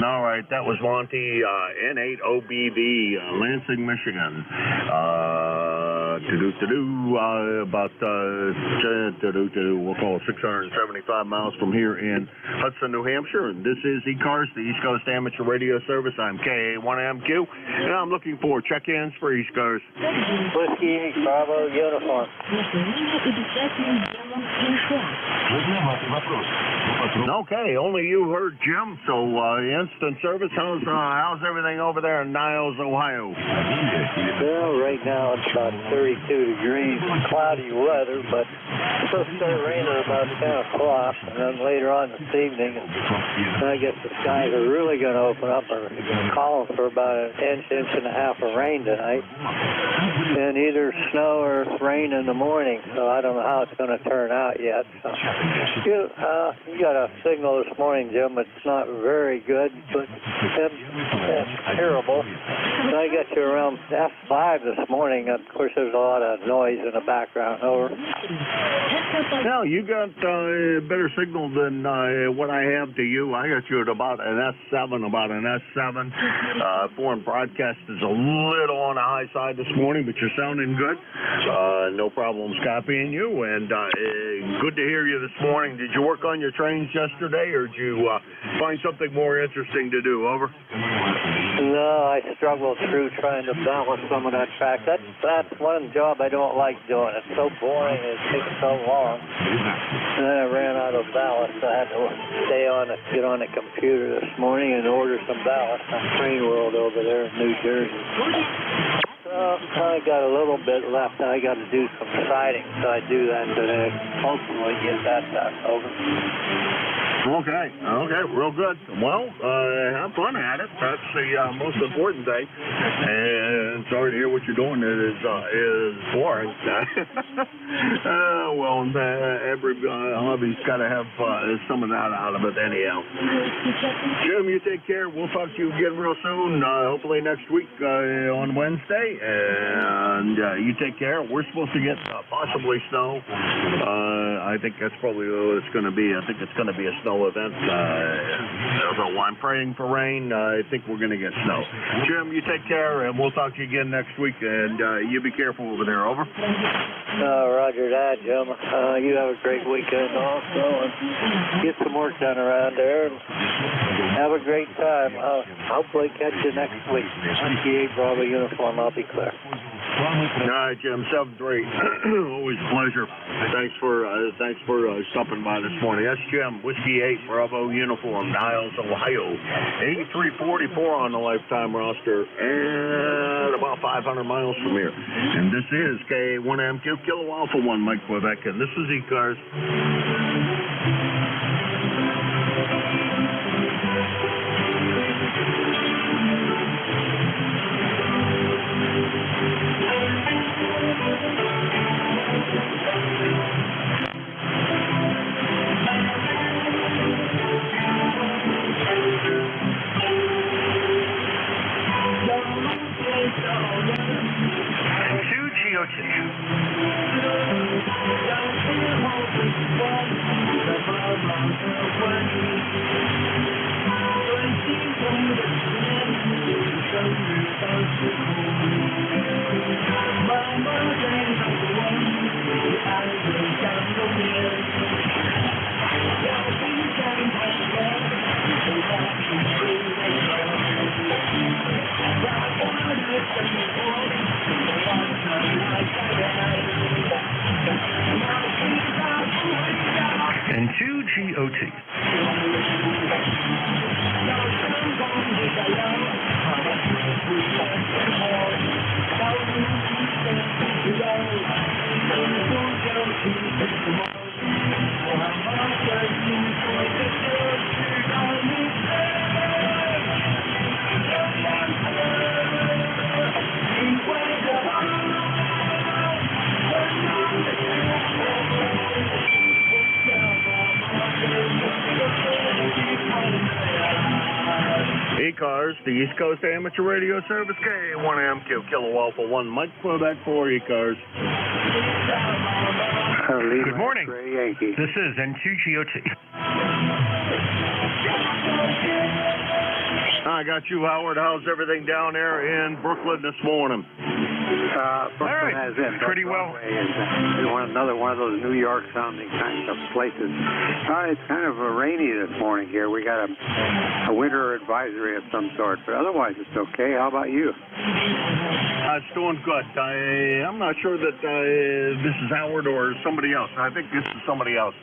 A: All right, that was Monty, N8OBV, Lansing, Michigan. We'll call it 675 miles from here in Hudson, New Hampshire. And this is ECARS, the East Coast Amateur Radio Service. I'm KA1MQ, and I'm looking for check-ins for East Coast.
I: Whiskey, Bravo, uniform.
A: Okay, only you heard Jim, so instant service. How's everything over there in Niles, Ohio?
I: Well, right now it's about 32 degrees, cloudy weather, but it's supposed to start raining about 10 o'clock, and then later on this evening, I guess the skies are really going to open up. We're calling for about an inch and a half of rain tonight, and either snow or rain in the morning, so I don't know how it's going to turn out yet. So, you got a signal this morning, Jim. It's not very good, but it's terrible. And I got you around F5 this morning. Of course, there's a lot of noise in the background. Over.
A: No, you got a better signal than what I have to you. I got you at about an S7, Foreign broadcast is a little on the high side this morning, but you're sounding good. No problems copying you, and good to hear you this morning. Did you work on your trains yesterday, or did you find something more interesting to do? Over.
I: No, I struggled through trying to balance some of that track. That's one job I don't like doing. It's so boring and it takes so long. And then I ran out of ballast. I had to get on the computer this morning and order some ballast on Train World over there in New Jersey. So I got a little bit left. I got to do some siding, so I do that today. Hopefully get that done. Over.
A: Okay, real good. Well, have fun at it. That's the most important thing. And sorry to hear what you're doing. It is boring. Every hobby's got to have some of that out of it anyhow. Jim, you take care. We'll talk to you again real soon, hopefully next week on Wednesday. And you take care. We're supposed to get possibly snow. I think that's probably what it's going to be. I think it's going to be a snow event. So I'm praying for rain. I think we're going to get snow. Jim, you take care, and we'll talk to you again next week. And you be careful over there. Over.
I: Roger that, Jim. You have a great weekend also, and get some work done around there. And have a great time. I'll hopefully catch you next week. 28 Bravo uniform. I'll be clear.
A: All right, Jim, 7-3. Always a pleasure. Thanks for stopping by this morning. That's Jim, Whiskey 8, Bravo Uniform, Niles, Ohio. 8344 on the lifetime roster, and about 500 miles from here. And this is K1MQ, Kilo Alpha 1, Mike Quebec, and this is ECARS. NJ2GOT. ECARS, the East Coast Amateur Radio Service, K1MQ, Kilo Alpha 1, Mike Quebec for ECARS.
J: Good morning. This is N2GOT.
A: I got you, Howard. How's everything down there in Brooklyn this morning?
J: Brooklyn has it pretty well. Another one of those New York sounding kinds of places. It's kind of rainy this morning here. We got a winter advisory of some sort, but otherwise it's okay. How about you?
A: It's doing good. I'm not sure that this is Howard or somebody else. I think this is somebody else.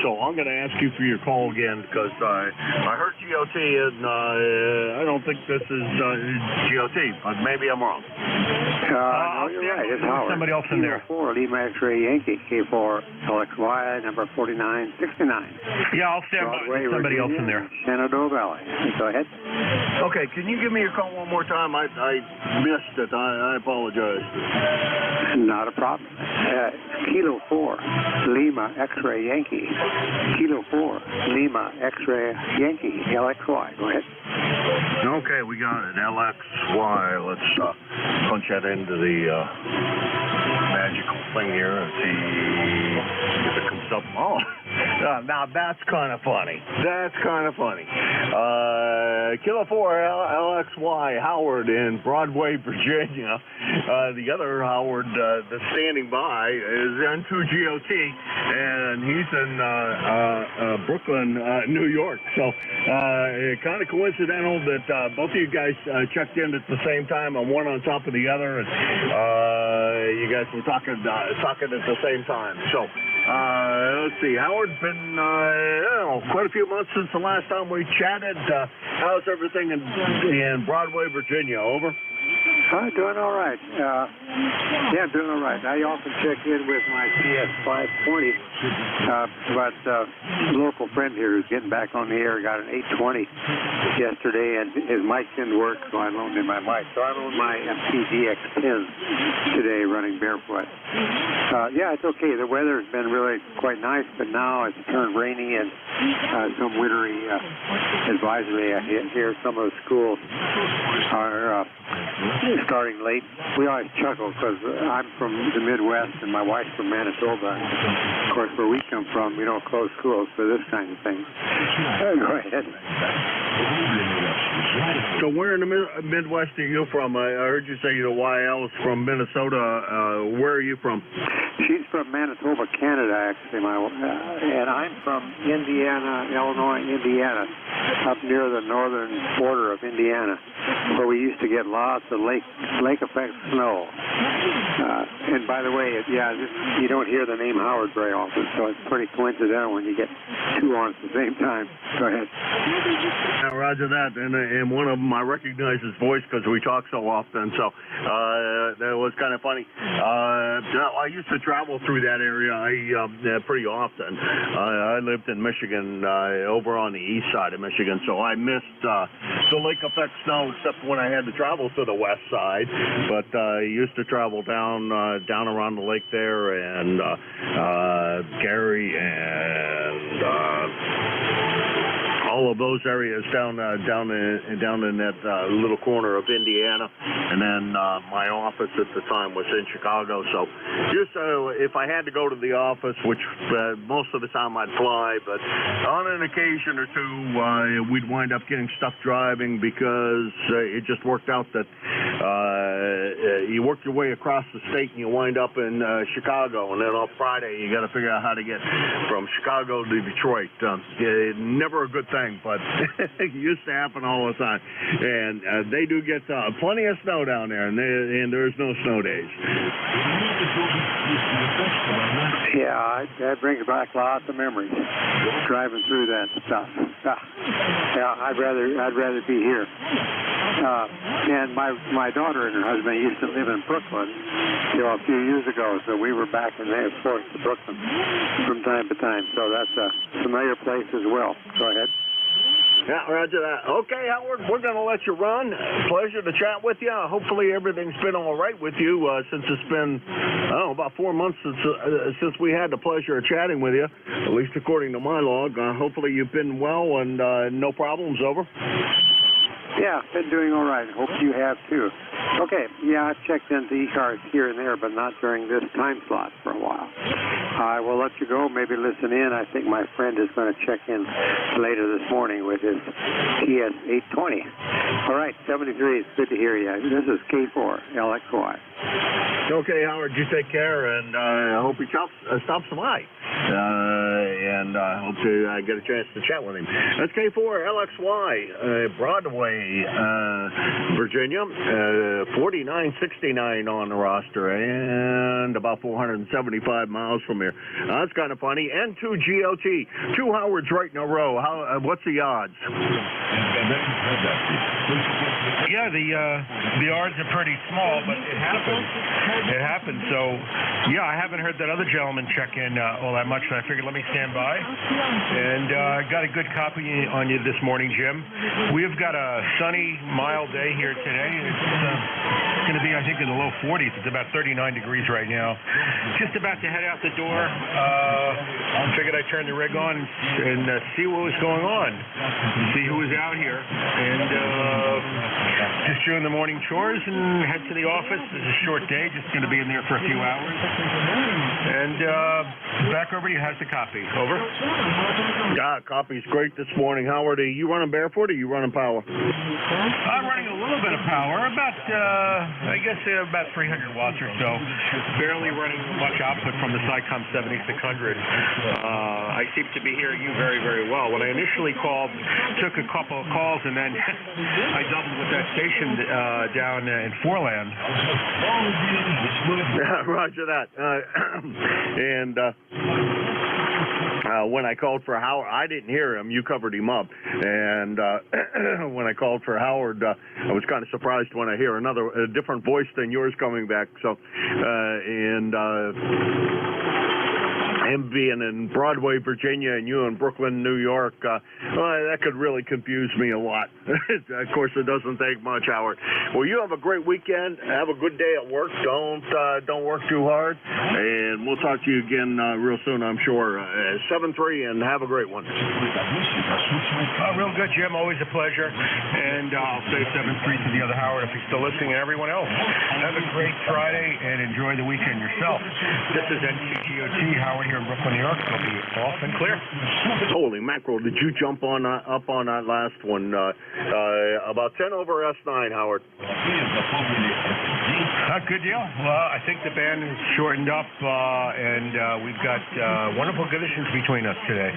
A: So I'm going to ask you for your call again because I heard GOT and I don't think this is GOT, but maybe I'm wrong.
J: No, you're right. It's Howard.
H: Somebody else in there.
J: K4 Lima X-ray Yankee, K4 LXY, number 4969.
H: Yeah, I'll stand by. Somebody else in there.
J: Shenandoah Valley. Go ahead.
A: Okay, can you give me your call one more time? I missed it. I apologize.
J: Not a problem. Kilo 4 Lima X-ray Yankee. Kilo 4 Lima X-ray Yankee, LXY. Go ahead.
A: Okay, we got it. LXY. Let's punch that into the magical thing here and see if it comes up. Oh, now that's kind of funny. That's kind of funny. Kilo 4 LXY Howard in Broadway, Virginia. The other Howard that's standing by is N2GOT, and he's in Brooklyn, New York. So kind of coincidental that both of you guys checked in at the same time, on one on top of the other, and you guys were talking at the same time. So let's see. Howard's been quite a few months since the last time we chatted. How's everything in Broadway, Virginia? Over.
J: Doing all right. Doing all right. I often check in with my CS 520, but local friend here who's getting back on the air got an 820 yesterday, and his mic didn't work, so I loaned him my mic. So I loaned my MTGX10 today running barefoot. It's okay. The weather's been really quite nice, but now it's turned rainy and some wintry advisory here. Some of the schools are starting late. We always chuckle because I'm from the Midwest and my wife's from Manitoba. Of course, where we come from, we don't close schools for this kind of thing. Go ahead.
A: So where in the Midwest are you from? I heard you say your YL's from Minnesota. Where are you from?
J: She's from Manitoba, Canada, actually, and I'm from Illinois, Indiana, up near the northern border of Indiana, where we used to get lots the lake effect snow. And by the way, you don't hear the name Howard very often, so it's pretty coincidental when you get two on at the same time. Go ahead.
A: Yeah, roger that. And one of them, I recognize his voice because we talk so often. So that was kind of funny. I used to travel through that area pretty often. I lived in Michigan, over on the east side of Michigan, so I missed the lake effect snow except when I had to travel to the west side. But I used to travel down around the lake there, and Gary and all of those areas down in that little corner of Indiana, and then my office at the time was in Chicago. So just if I had to go to the office, which most of the time I'd fly, but on an occasion or two we'd wind up getting stuck driving because it just worked out that you work your way across the state and you wind up in Chicago, and then on Friday you got to figure out how to get from Chicago to Detroit. Never a good thing, but it used to happen all the time. And they do get plenty of snow down there, and there's no snow days.
J: Yeah, that brings back lots of memories, driving through that stuff. Yeah, I'd rather be here. And my daughter and her husband used to live in Brooklyn a few years ago, so we were back and forth to Brooklyn from time to time. So that's a familiar place as well. Go ahead.
A: Yeah, roger that. Okay, Howard, we're going to let you run. Pleasure to chat with you. Hopefully everything's been all right with you since it's been, about 4 months since we had the pleasure of chatting with you, at least according to my log. Hopefully you've been well and no problems. Over.
J: Yeah, been doing all right. Hope you have too. Okay, yeah, I've checked into ECARS here and there, but not during this time slot for a while. I will let you go, maybe listen in. I think my friend is going to check in later this morning with his TS 820. All right, 73, it's good to hear you. This is K4, LXY.
A: Okay, Howard, you take care, and I hope he stops by. And I hope to get a chance to chat with him. That's K4 LXY, Broadway, Virginia, 4969 on the roster, and about 475 miles from here. That's kind of funny. And 2 GOT, 2 Howards right in a row. What's the odds?
K: Yeah, the odds are pretty small, but it happens. It happens. So, yeah, I haven't heard that other gentleman check in all that much, so I figured let me stand by. And got a good copy on you this morning, Jim. We've got a sunny, mild day here today. It's going to be, I think, in the low 40s. It's about 39 degrees right now. Just about to head out the door. Figured I'd turn the rig on and see what was going on, see who was out here, and just doing the morning chores and head to the office. It's a short day, just going to be in there for a few hours. And back over to you. How's the copy? Over.
A: Yeah, copy's great this morning. Howard, are you running barefoot or are you running power?
K: I'm running a little bit of power, about 300 watts or so. Barely running much output from the SciComm 7600. I seem to be hearing you very, very well. When I initially called, took a couple of calls, and then I doubled with that station down in Foreland.
A: Roger that. When I called for Howard, I didn't hear him. You covered him up. And when I called for Howard, I was kind of surprised when I hear a different voice than yours coming back. So, him being in Broadway, Virginia, and you in Brooklyn, New York, that could really confuse me a lot. Of course, it doesn't take much, Howard. Well, you have a great weekend. Have a good day at work. Don't work too hard. And we'll talk to you again real soon, I'm sure. 7-3, and have a great one.
K: Real good, Jim. Always a pleasure. And I'll say 7-3 to the other Howard if he's still listening, and everyone else. Have a great Friday and enjoy the weekend yourself. This is NJ2US Howard here here in Brooklyn, New York, it'll be off and clear.
A: Holy mackerel, did you jump on up on that last one? About 10 over S9, Howard.
K: Good deal. Well, I think the band is shortened up, and we've got wonderful conditions between us today.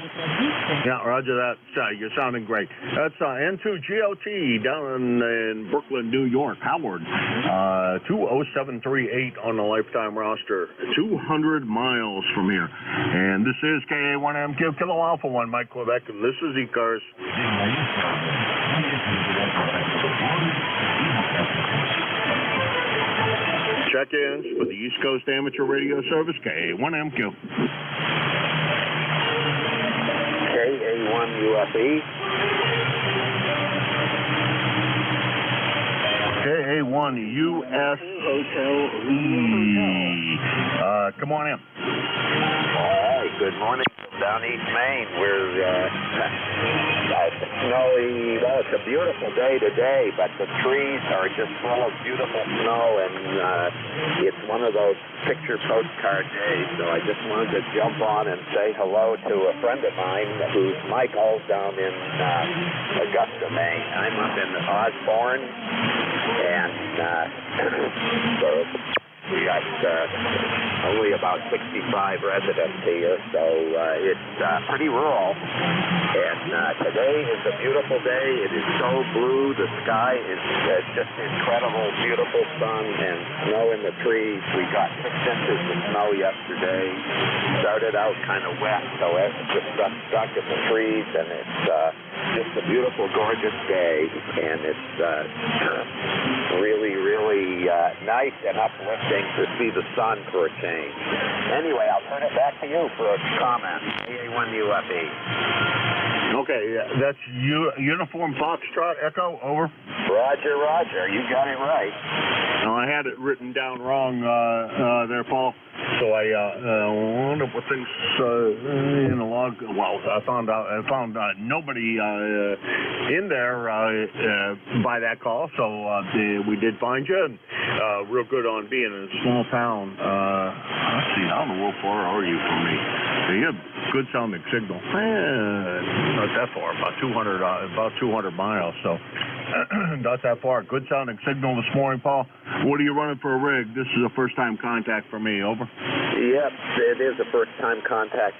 A: Yeah, roger that. You're sounding great. That's N2GOT down in Brooklyn, New York. Howard, 20738 on the lifetime roster, 200 miles from here. And this is KA1MQ, Kilo Alpha 1, Mike Quebec, and this is ECARS. Check-ins for the East Coast Amateur Radio Service, KA1MQ.
C: KA1UFE.
A: KA1US Hotel E. Come on in.
C: All right, good morning down East Maine. We're snowy. Well, it's a beautiful day today, but the trees are just full of beautiful snow, and it's one of those picture postcard days. So I just wanted to jump on and say hello to a friend of mine who's Michael down in Augusta, Maine. I'm up in Osborne, and so we got only about 65 residents here, so it's pretty rural. And today is a beautiful day. It is so blue. The sky is just incredible, beautiful sun and snow in the trees. We got 6 inches of snow yesterday. Started out kind of wet, so it's just stuck in the trees, and it's just a beautiful, gorgeous day. And it's really, really nice and uplifting to see the sun for a change. Anyway, I'll turn it back to you for a comment. KA1UFE.
A: Okay, that's Uniform Foxtrot Echo, over.
C: Roger, roger. You got it right.
A: No, I had it written down wrong there, Paul. So I wound up with things in the log. Well, I found nobody in there by that call. So we did find you. And, real good on being in a small town. Let's see, how in the world far are you from me? You have good sounding signal. Not that far, about 200 miles. So not that far. Good sounding signal this morning, Paul. What are you running for a rig? This is a first time contact for me. Over.
C: Yep, it is a first time contact.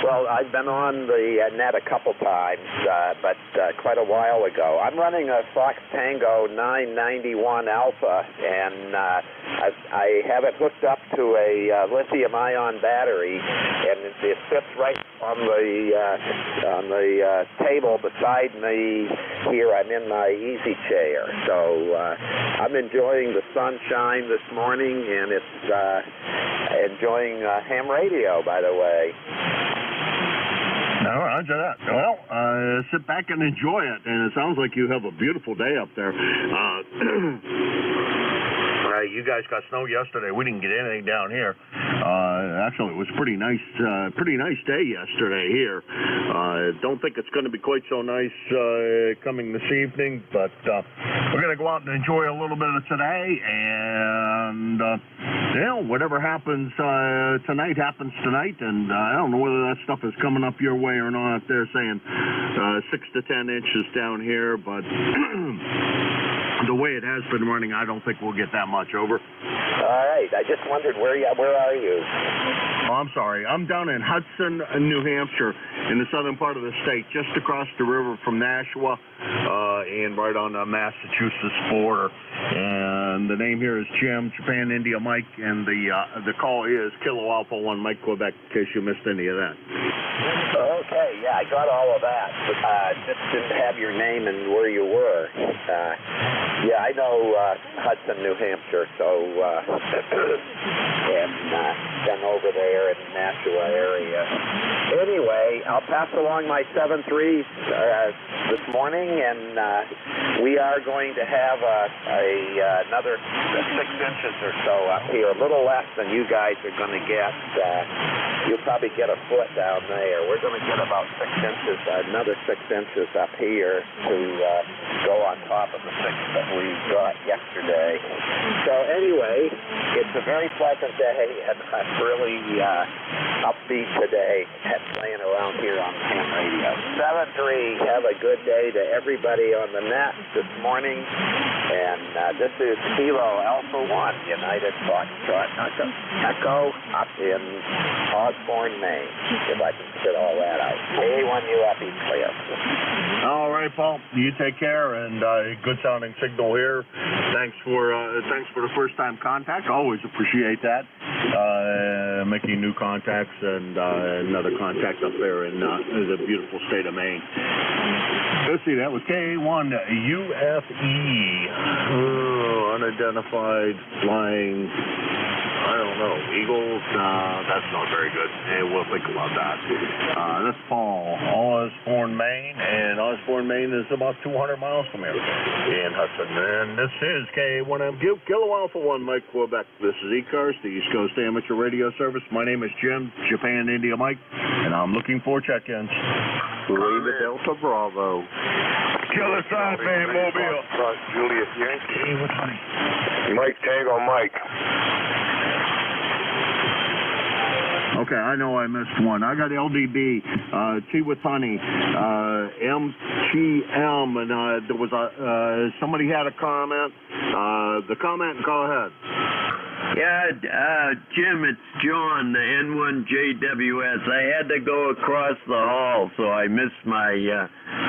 C: Well, I've been on the net a couple times, but quite a while ago. I'm running a Fox Tango 991 Alpha, and I have it hooked up to a lithium-ion battery, and it sits right on the table beside me here. I'm in my easy chair, so I'm enjoying the sunshine this morning, and it's enjoying ham radio, by the way.
A: No, roger that. Well, sit back and enjoy it, and it sounds like you have a beautiful day up there. You guys got snow yesterday. We didn't get anything down here. Actually, it was pretty nice day yesterday here. Don't think it's going to be quite so nice coming this evening, but we're going to go out and enjoy a little bit of today, and whatever happens tonight happens tonight, and I don't know whether that stuff is coming up your way or not. They're saying 6 to 10 inches down here, but the way it has been running, I don't think we'll get that much. Over.
C: All right. I just wondered where are you?
A: Oh, I'm sorry. I'm down in Hudson, New Hampshire, in the southern part of the state, just across the river from Nashua, and right on the Massachusetts border. And the name here is Jim, Japan India Mike, and the call is Kilo Alpha 1 Mike Quebec, in case you missed any of that.
C: Okay, yeah, I got all of that. Just didn't have your name and where you were. Yeah, I know Hudson, New Hampshire, so and been over there in the Nashua area. Anyway, I'll pass along my 7.3s this morning, and we are going to have another 6 inches or so up here, a little less than you guys are going to get.
D: you'll probably get a foot down there. We're going to get about 6 inches, another 6 inches up here to go on top of the 6 that we got yesterday. So anyway, it's a very pleasant day, and I'm really upbeat today at playing around here on the ham radio. 7-3, have a good day to everybody on the net this morning. And this is Kilo Alpha 1, United Foxtrot Echo up in Osborne, Maine, if I can spit all that out. K1UF clear.
A: All right, Paul. You take care, and good sounding signal here. Thanks for the first time contact. Always appreciate that. Making new contacts and another contact up there in the beautiful state of Maine. Let's see, that was K1UFE. Unidentified flying, I don't know, eagles? That's not very good. We'll think about that. That's Paul, Osborne, Maine, and Osborne, Maine is about 200 miles from here in Hudson. And this is K1MQ, Kilo Alpha 1, Mike, Quebec. This is ECARS, the East Coast Amateur Radio Service. My name is Jim, Japan, India, Mike, and I'm looking for check-ins.
C: Lima Delta Bravo.
K: Killer sign, man, Mobile.
C: Julius Yankee.
A: Hey, what's funny?
C: Mike Tango Mike.
A: Okay, I know I missed one. I got LDB, T with honey, MTM, and there was somebody had a comment. The comment, go ahead.
L: Yeah, Jim, it's John, the N1JWS. I had to go across the hall, so I missed my,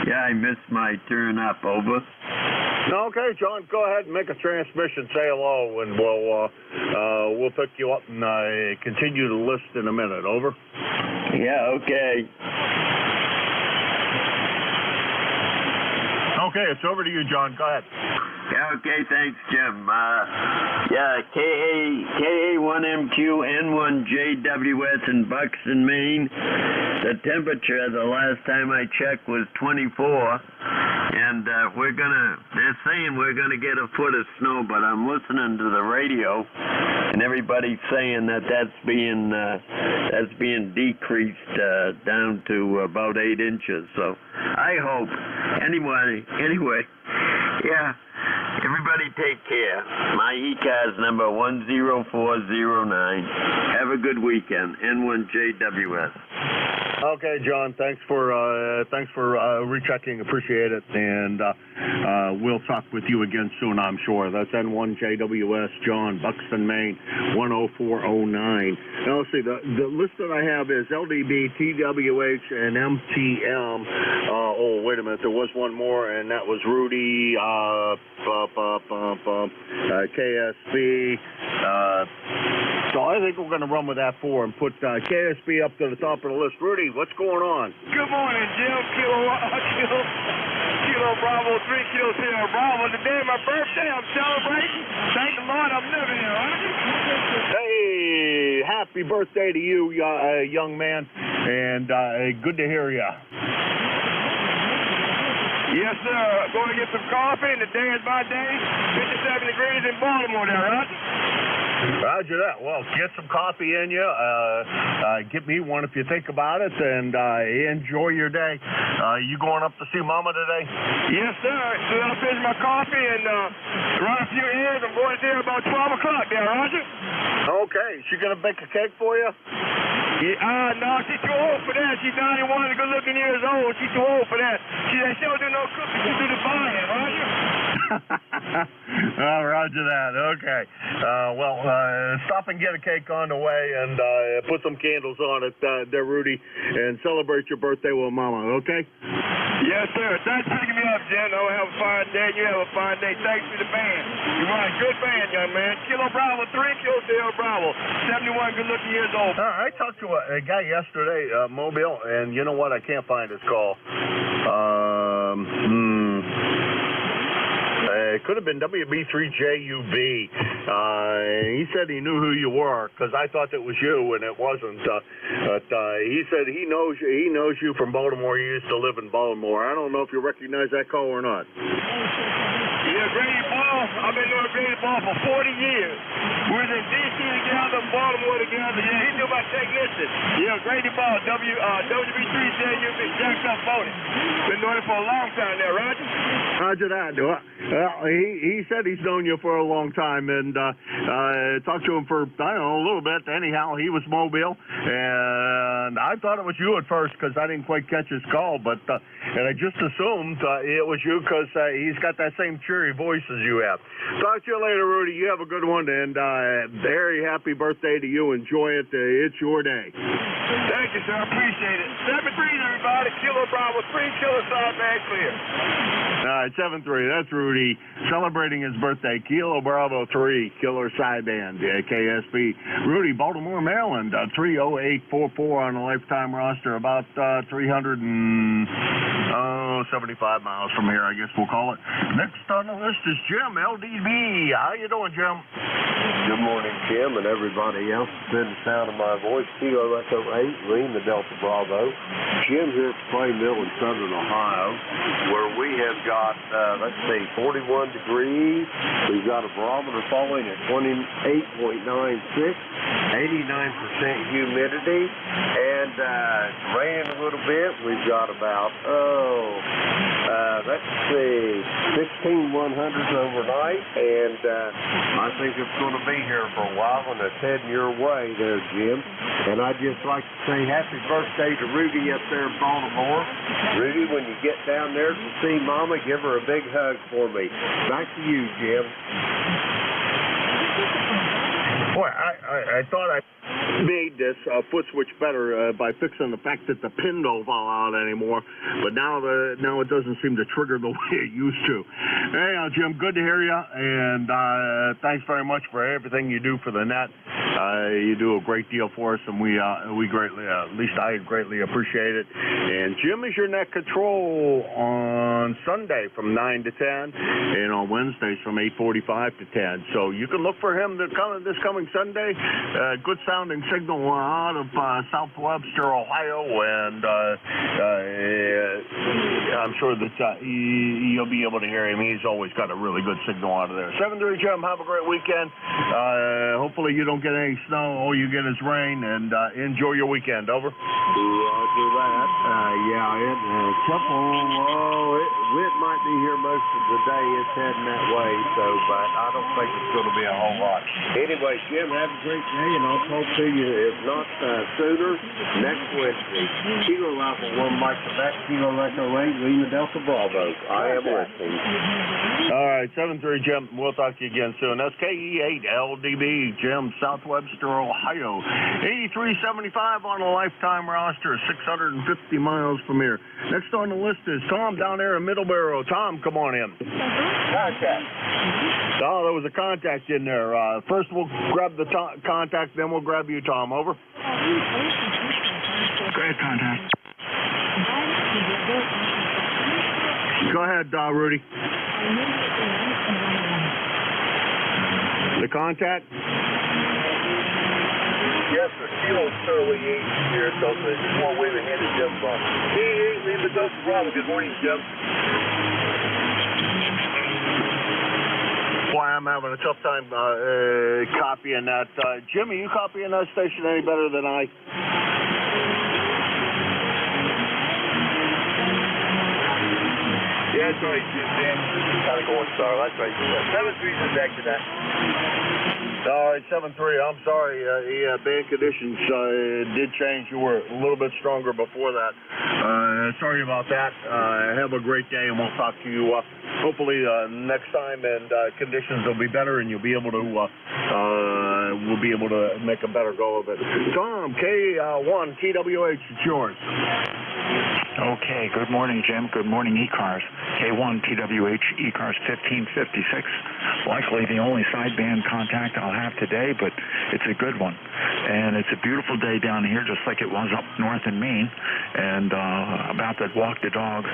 L: I missed my turn up. Over.
A: Okay, John, go ahead and make a transmission. Say hello, and we'll pick you up and continue the list in a minute. Over.
L: Yeah, okay.
A: Okay, it's over to you, John. Go ahead.
L: Yeah, okay, thanks, Jim. KA1MQ N1JWS in Buxton, Maine. The temperature the last time I checked was 24, and they're saying we're gonna get a foot of snow, but I'm listening to the radio, and everybody's saying that's being decreased down to about 8 inches. So I hope. Anyway, yeah. Everybody take care. My ECARS number 10409. Have a good weekend. N1JWS.
A: Okay, John. Thanks for rechecking. Appreciate it, and we'll talk with you again soon, I'm sure. That's N1JWS, John, Buxton, Maine, 10409. Now let's see. The list that I have is LDB, TWH, and MTM. Oh, wait a minute. There was one more, and that was Rudy. KSB. So I think we're going to run with that 4 and put KSB up to the top of the list. Rudy, what's going on?
M: Good morning, Jim. Kilo Bravo, 3 Kilo Sierra Bravo. Today my birthday. I'm celebrating. Thank the Lord I'm living here, right?
A: Hey, happy birthday to you, young man, and good to hear you.
M: Yes, sir. Going to get some coffee, and today is my day. 57 degrees in Baltimore there, right?
A: Roger that. Well, get some coffee in you. Get me one if you think about it, and enjoy your day. You going up to see Mama today?
M: Yes, sir. So I'll finish my coffee and run a few errands. I'm going to see her about 12 o'clock there, Roger.
A: Okay. She going to bake a cake for you?
M: Yeah, no, she's too old for that. She's 91 and good-looking years old. She's too old for that. She don't do no cooking. She do the buying, Roger.
A: Oh, roger that. Okay. Stop and get a cake on the way and put some candles on it there, Rudy, and celebrate your birthday with Mama, okay?
M: Yes, sir. Thanks for picking me up, Jen. Oh, have a fine day. You have a fine day. Thanks for the band. You run a good band, young man. Kilo Bravo, 3 Kilo Sierra Bravo, 71 good-looking years old.
A: I talked to a guy yesterday, Mobile, and you know what? I can't find his call. It could have been WB3JUB. He said he knew who you were because I thought that was you and it wasn't. But he said he knows you from Baltimore. You used to live in Baltimore. I don't know if you recognize that call or not.
M: Yeah, Grady Ball. I've been doing Grady Ball for 40 years. We was in D.C. together, Baltimore together. Yeah, he knew my technician. listen, Grady Ball, WB3 said you've been jacked up phony. Been doing it for a long time now, Roger.
A: Roger that. Well, he said he's known you for a long time, and talked to him for, I don't know, a little bit. Anyhow, he was Mobile, and I thought it was you at first because I didn't quite catch his call, but and I just assumed it was you because he's got that same cheery voice as you have. Talk to you later, Rudy. You have a good one, and very happy birthday to you. Enjoy it. It's your day.
M: Thank you, sir. I appreciate it. 7-3, everybody. Kilo Bravo 3, Kilo Sideband clear.
A: All right, 7-3. That's Rudy celebrating his birthday. Kilo Bravo 3, Killer Sideband, KSB. Rudy, Baltimore, Maryland, 30844 on a lifetime roster, about 375 miles from here, I guess we'll call it. Next on the list is Jim, LDB. How you doing, Jim?
N: Good morning, Jim, and everybody else within the sound of my voice. Kilo Echo 8, Lima Delta Bravo. Jim here at Clay Mill in Southern Ohio, where we have got, 41 degrees. We've got a barometer falling at 28.96, 89% humidity, and rain a little bit. We've got about, 16 100s overnight, and I think it's going to be here for a while, and it's heading your way there, Jim. And I'd just like to say happy birthday to Rudy up there in Baltimore. Rudy, when you get down there to see Mama, give her a big hug for me. Back to you, Jim.
A: Boy, I thought I made this foot switch better by fixing the fact that the pin don't fall out anymore, but now it doesn't seem to trigger the way it used to. Hey, Jim, good to hear you, and thanks very much for everything you do for the net. You do a great deal for us, and we greatly, at least I greatly appreciate it. And Jim is your net control on Sunday from 9 to 10, and on Wednesdays from 8:45 to 10. So you can look for him this coming Sunday. Good sounding signal out of South Webster, Ohio, and I'm sure that you'll be able to hear him. He's always got a really good signal out of there. 7-3, Jim. Have a great weekend. Hopefully you don't get any snow. All you get is rain, and enjoy your weekend. Over.
N: Roger that. It might be here most of the day. It's heading that way, but I don't think it's going to be a whole lot. Anyway, Jim, have a great day, and I'll talk to you, if not sooner, next Wednesday. Kilo Alpha 1 Mike Quebec, Kilo Echo 8, Lima Delta Bravo. I am listening.
A: All right, 7-3, Jim. We'll talk to you again soon. That's KE8 LDB, Jim, South Webster, Ohio. 8375 on a lifetime roster, 650 miles from here. Next on the list is Tom down there in Middleborough. Tom, come on in.
M: Contact.
A: Oh, there was a contact in there. First we'll grab the contact, then we'll grab you, Tom. Over.
H: Go ahead, contact.
A: Go ahead, Rudy. The contact?
M: Yes, sir. Kilo Sterling 8 here, so there's just one way to hand it, Jim. KE8, Lima Delta Bravo. Good morning, Jim.
A: Boy, I'm having a tough time copying that. Jimmy, you copying that station any better than I?
M: Yeah, that's right, Jim. Dan, kind of going star. That's right. 7-3 is back to that.
A: All right, 7-3. I'm sorry. Band conditions did change. You were a little bit stronger before that. Sorry about that. Have a great day, and we'll talk to you hopefully next time, and conditions will be better, and you'll be able to we'll be able to make a better go of it. Tom, K1 TWH, it's yours.
O: Okay, good morning, Jim. Good morning, ECARS. K1 TWH, ECARS 1556. Likely the only sideband contact I'll have today, but it's a good one. And it's a beautiful day down here, just like it was up north in Maine. And about to walk the dog,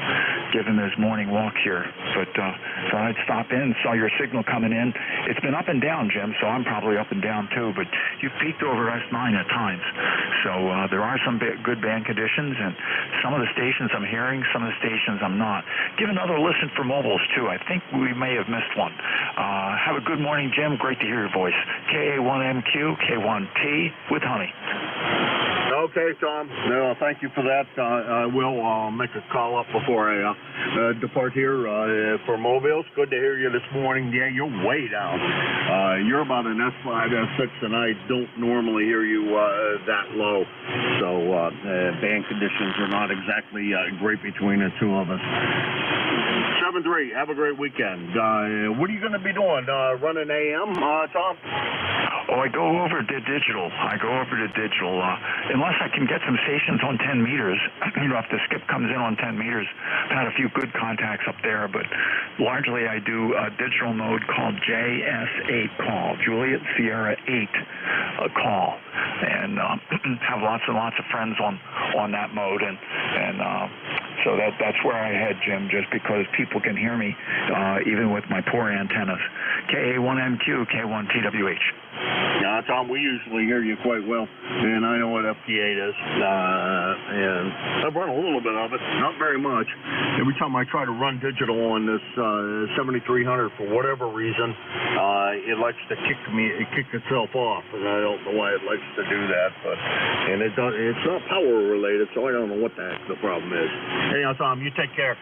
O: give him his morning walk here. But so I'd stop in, saw your signal coming in. It's been up and down, Jim, so I'm probably up and down too. But you peaked over S9 at times. So there are some good band conditions, and some of the stations I'm hearing, some of the stations I'm not. Give another listen for mobiles, too. I think we may have missed one. Have a good morning, Jim. Great to hear your voice. KA1MQ, K1T with Honey.
A: Okay, Tom. No, thank you for that. I will make a call up before I depart here for Mobile. It's good to hear you this morning. Yeah, you're way down. You're about an S5, S6, and I don't normally hear you that low. So band conditions are not exactly great between the two of us. 7-3, have a great weekend. What are you going to be doing? Running AM, Tom?
O: Oh, I go over to digital. Unless I can get some stations on 10 meters. You know, if the skip comes in on 10 meters, I've had a few good contacts up there, but largely I do a digital mode called JS8 call, Juliet Sierra 8 call, and have lots and lots of friends on that mode, and so that's where I head, Jim, just because people can hear me even with my poor antennas. KA1MQ, K1TWH.
A: Yeah, Tom, we usually hear you quite well, and I know what FT8 is, and I've run a little bit of it, not very much. Every time I try to run digital on this 7300, for whatever reason, it likes to kick itself off, and I don't know why it likes to do that, and it's not power related, so I don't know what the heck the problem is. Anyhow, Tom, you take care.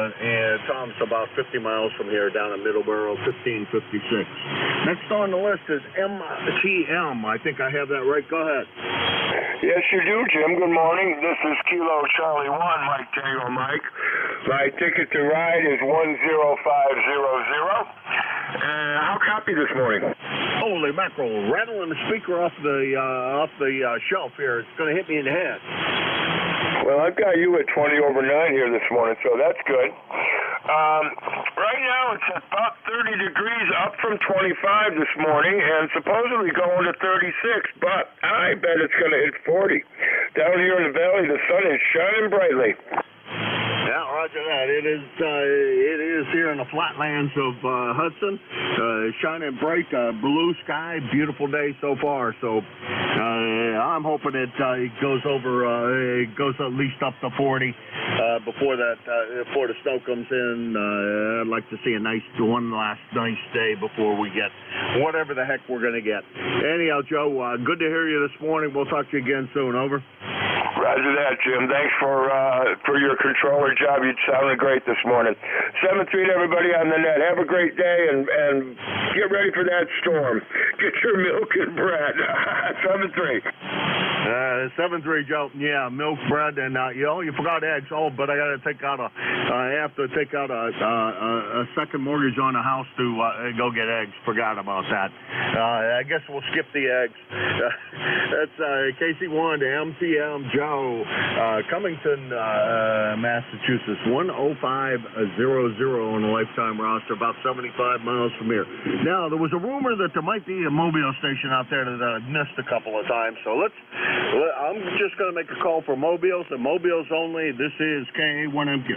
A: And Tom's about 50 miles from here down in Middleborough, 1556. Next on the list is MTM. I think I have that right. Go ahead.
C: Yes, you do, Jim. Good morning. This is Kilo Charlie 1, Mike Tango Mike. My ticket to ride is 10500. How copy this morning?
A: Holy mackerel! Rattling the speaker off the shelf here. It's going to hit me in the head.
C: Well, I've got you at 20 over 9 here this morning, so that's good. Right now it's about 30 degrees, up from 25 this morning, and supposedly going to 36, but I bet it's going to hit 40. Down here in the valley, the sun is shining brightly.
A: Yeah, roger that. It is here in the flatlands of Hudson, shining bright, blue sky, beautiful day so far. So I'm hoping it goes at least up to 40 before the snow comes in. I'd like to see one last nice day before we get whatever the heck we're going to get. Anyhow, Joe, good to hear you this morning. We'll talk to you again soon. Over.
C: Roger that, Jim. Thanks for your controller job. You sounded great this morning. 7-3 to everybody on the net. Have a great day and get ready for that storm. Get your milk and bread. 7-3.
A: 7-3, Joe. Yeah, milk, bread, and you forgot eggs. Oh, but I got to take out I have to take out a second mortgage on a house to go get eggs. Forgot about that. I guess we'll skip the eggs. That's KC1 to MTM Joe, Cummington, Massachusetts, 10500 on the lifetime roster, about 75 miles from here. Now, there was a rumor that there might be a Mobile station out there that I missed a couple of times, so I'm just going to make a call for Mobiles and Mobiles only. This is KA1MQ.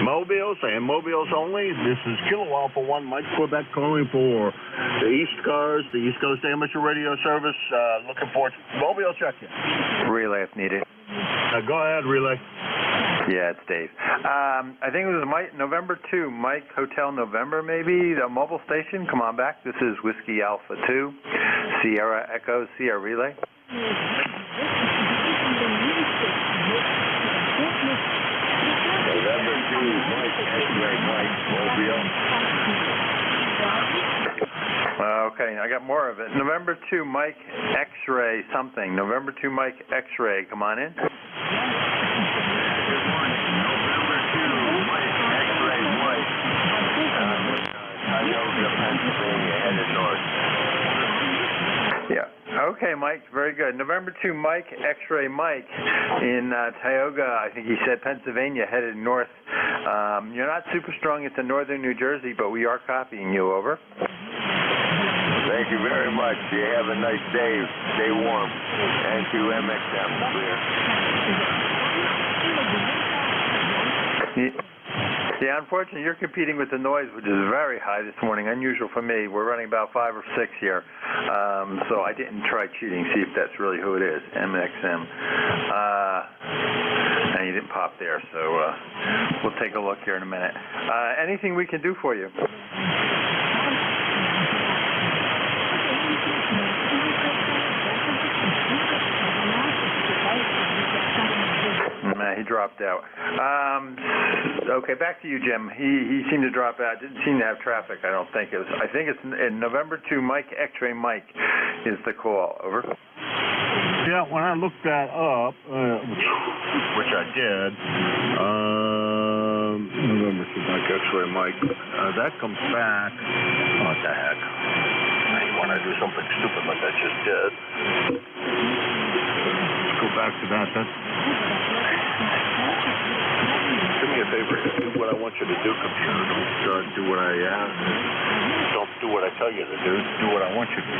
A: Mobiles and Mobiles only. This is Kilo Alpha 1, Mike Quebec, calling for the ECARS, the East Coast Amateur Radio Service. Looking for Mobile check-in.
P: Relay if needed.
A: Go ahead, Relay.
P: Yeah, it's Dave. I think it was November 2, Mike Hotel November, maybe, the mobile station. Come on back. This is Whiskey Alpha 2, Sierra Echo, Sierra Relay.
C: November 2, Mike, X-ray, Mike, Mobile.
P: Okay, I got more of it. November 2, Mike X-ray something. November 2, Mike X-ray. Come on in. Yeah. Okay, Mike. Very good. November 2, Mike X-ray Mike in Tioga. I think he said Pennsylvania, headed north. You're not super strong into northern New Jersey, but we are copying you. Over.
C: Thank you very much. You have a nice day. Stay warm. Thank you, MXM. Clear.
P: Yeah, unfortunately, you're competing with the noise, which is very high this morning. Unusual for me. We're running about 5 or 6 here. So I didn't try cheating, see if that's really who it is, MXM. And you didn't pop there, so we'll take a look here in a minute. Anything we can do for you? he dropped out. Okay, back to you, Jim. He seemed to drop out. Didn't seem to have traffic, I don't think. I think it's in November 2, Mike, X-ray Mike is the call. Over.
A: Yeah, when I looked that up, which I did, November 2 Mike, X-ray Mike, that comes back. What the heck? Now you want to do something stupid like I just did. Let's go back to that. Do me a favor. Do what I want you to do, computer. Don't do what I don't do what I tell you to do. Do what I want you to do.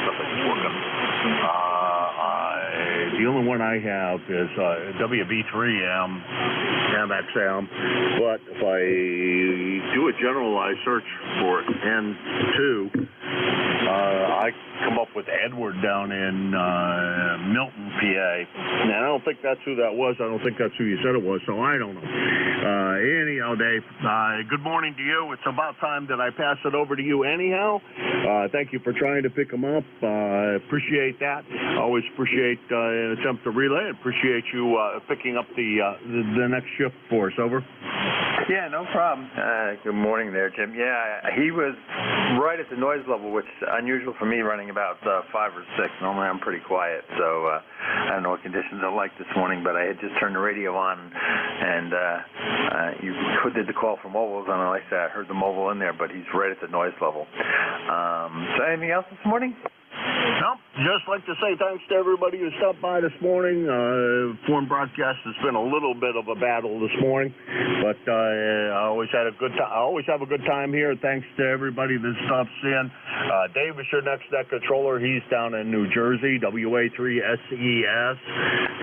A: Nothing's working. The only one I have is WB3M, MXM, but if I do a generalized search for N2, I come up with Edward down in Milton, PA. Now, I don't think that's who that was. I don't think that's who you said it was, so I don't know. Anyhow, Dave, good morning to you. It's about time that I pass it over to you anyhow. Thank you for trying to pick them up. Appreciate that. Always appreciate an attempt to relay. Appreciate you picking up the next shift for us. Over.
P: Yeah, no problem. Good morning there, Jim. Yeah, he was right at the noise level, which is unusual for me running about 5 or 6. Normally I'm pretty quiet, so I don't know what conditions are like this morning, but I had just turned the radio on, and you did the call for mobiles, and like I said, I heard the mobile in there, but he's right at the noise level. So anything else this morning?
A: Nope. Just like to say thanks to everybody who stopped by this morning. Foreign broadcast has been a little bit of a battle this morning, but I always had a good time. I always have a good time here. Thanks to everybody that stops in. Dave is your next net controller. He's down in New Jersey, WA3SES,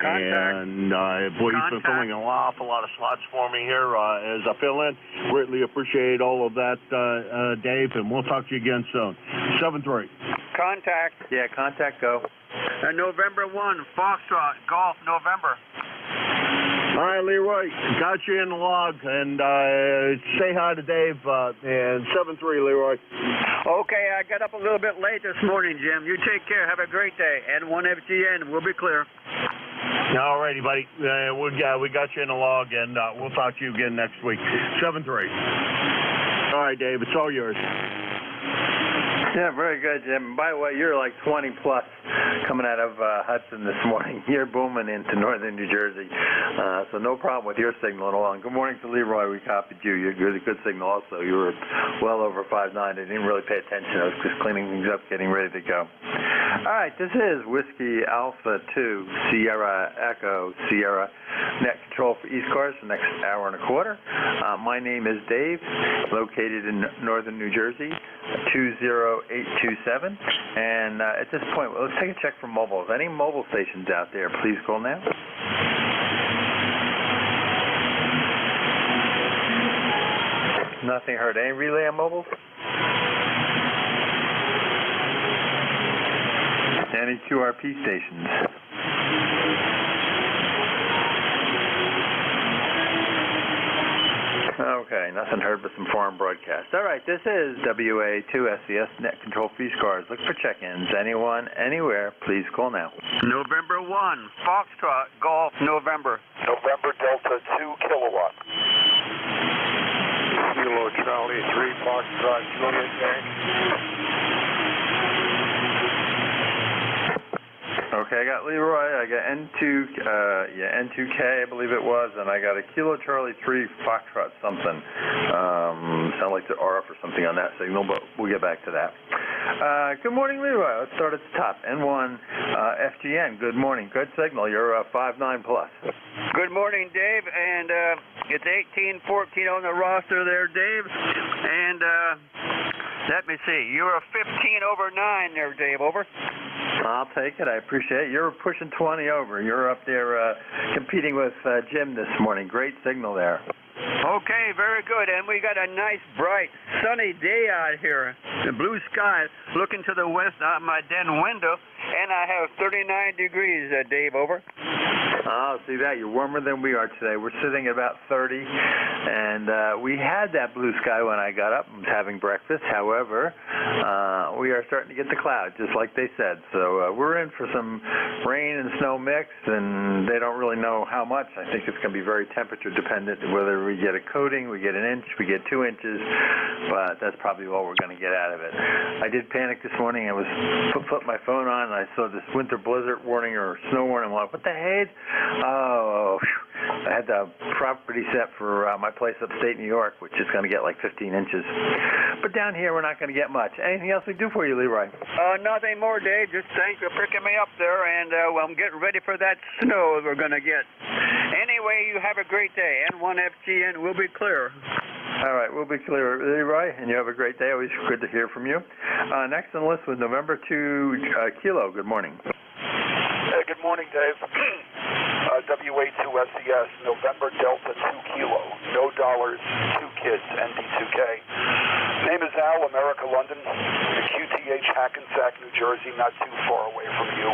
A: and boy, he's been filling an awful lot of slots for me here as I fill in. Greatly appreciate all of that, Dave, and we'll talk to you again soon. 7-3.
I: Contact.
P: Yeah, contact go.
I: November 1, Foxtrot, Golf, November.
A: Hi, Leroy. Got you in the log, and say hi to Dave, and 7-3, Leroy.
I: Okay, I got up a little bit late this morning, Jim. You take care. Have a great day. N1FGN, we'll be clear.
A: All righty, buddy. We got you in the log, and we'll talk to you again next week. 7-3. All right, Dave, it's all yours.
P: Yeah, very good, Jim. By the way, you're like 20 plus coming out of Hudson this morning. You're booming into northern New Jersey, so no problem with your signal at all. And good morning to Leroy. We copied you. You're a good signal also. You were well over 5.9. I didn't really pay attention. I was just cleaning things up, getting ready to go. All right, this is Whiskey Alpha 2, Sierra Echo, Sierra net control for ECARS for the next hour and a quarter. My name is Dave, located in northern New Jersey, 20827. And at this point, let's take a check for mobiles. Any mobile stations out there, please call now. Nothing heard. Any relay on mobiles? Any QRP stations? Okay, nothing heard but some foreign broadcast. All right, this is WA2SES Net Control for ECARS. Look for check-ins. Anyone, anywhere, please call now.
I: November 1, Foxtrot, Golf, November.
C: November Delta 2 kilowatt. Kilo Charlie 3, Foxtrot, Juliet Yankee.
P: Okay, I got Leroy, I got N2K, I believe it was, and I got a Kilo Charlie 3 Foxtrot something. Sound like the RF or something on that signal, but we'll get back to that. Good morning, Leroy. Let's start at the top. N1 FGN, good morning. Good signal. You're 5.9 plus.
I: Good morning, Dave, and it's 1814 on the roster there, Dave, and let me see. You're a 15 over 9 there, Dave, over.
P: I'll take it. I appreciate it. You're pushing 20 over. You're up there competing with Jim this morning. Great signal there.
I: Okay, very good. And we got a nice, bright, sunny day out here. The blue sky looking to the west out my den window, and I have 39 degrees, Dave, over.
P: Oh, see that? You're warmer than we are today. We're sitting at about 30, and we had that blue sky when I got up and was having breakfast. However, we are starting to get the clouds, just like they said. So we're in for some rain and snow mix, and they don't really know how much. I think it's going to be very temperature dependent, whether we get a coating, we get an inch, we get 2 inches, but that's probably all we're going to get out of it. I did panic this morning. I was put my phone on, and I saw this winter blizzard warning or snow warning. I'm like, what the heck? Oh, I had the property set for my place upstate New York, which is going to get like 15 inches. But down here, we're not going to get much. Anything else we do for you, Leroy?
Q: Nothing more, Dave. Just thanks for picking me up there, and well, I'm getting ready for that snow we're going to get. Anyway, you have a great day. N1FGN will be clear.
P: All right, we'll be clear, Leroy, and you have a great day. Always good to hear from you. Next on the list was November 2 Kilo. Good morning.
R: Hey, good morning, Dave. WA2SES, November Delta 2 Kilo, no dollars, 2 kids, ND2K. Name is Al, America, London, QTH, Hackensack, New Jersey, not too far away from you.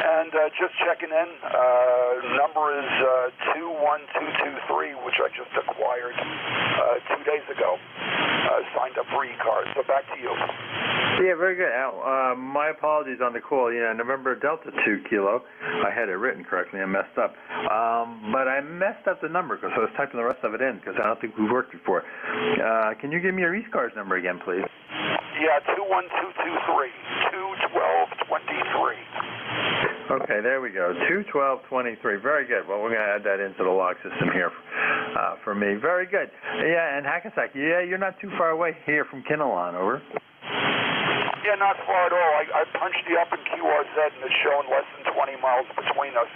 R: And just checking in, number is 21223, which I just acquired 2 days ago. Signed up for ECARS. So back to you.
P: Yeah, very good, Al. My apologies on the call. Yeah, November Delta 2 Kilo. I had it written correctly. I messed up. But I messed up the number because I was typing the rest of it in because I don't think we've worked before. Can you give me your ECARS number again, please?
R: Yeah, 21223. 21223.
P: Okay, there we go. 21223. Very good. Well, we're going to add that into the log system here for me. Very good. Yeah, and Hackensack, yeah, you're not too far away here from Kinnelon, over.
R: Yeah, not far at all. I punched you up in QRZ, and it's showing less than 20 miles between us.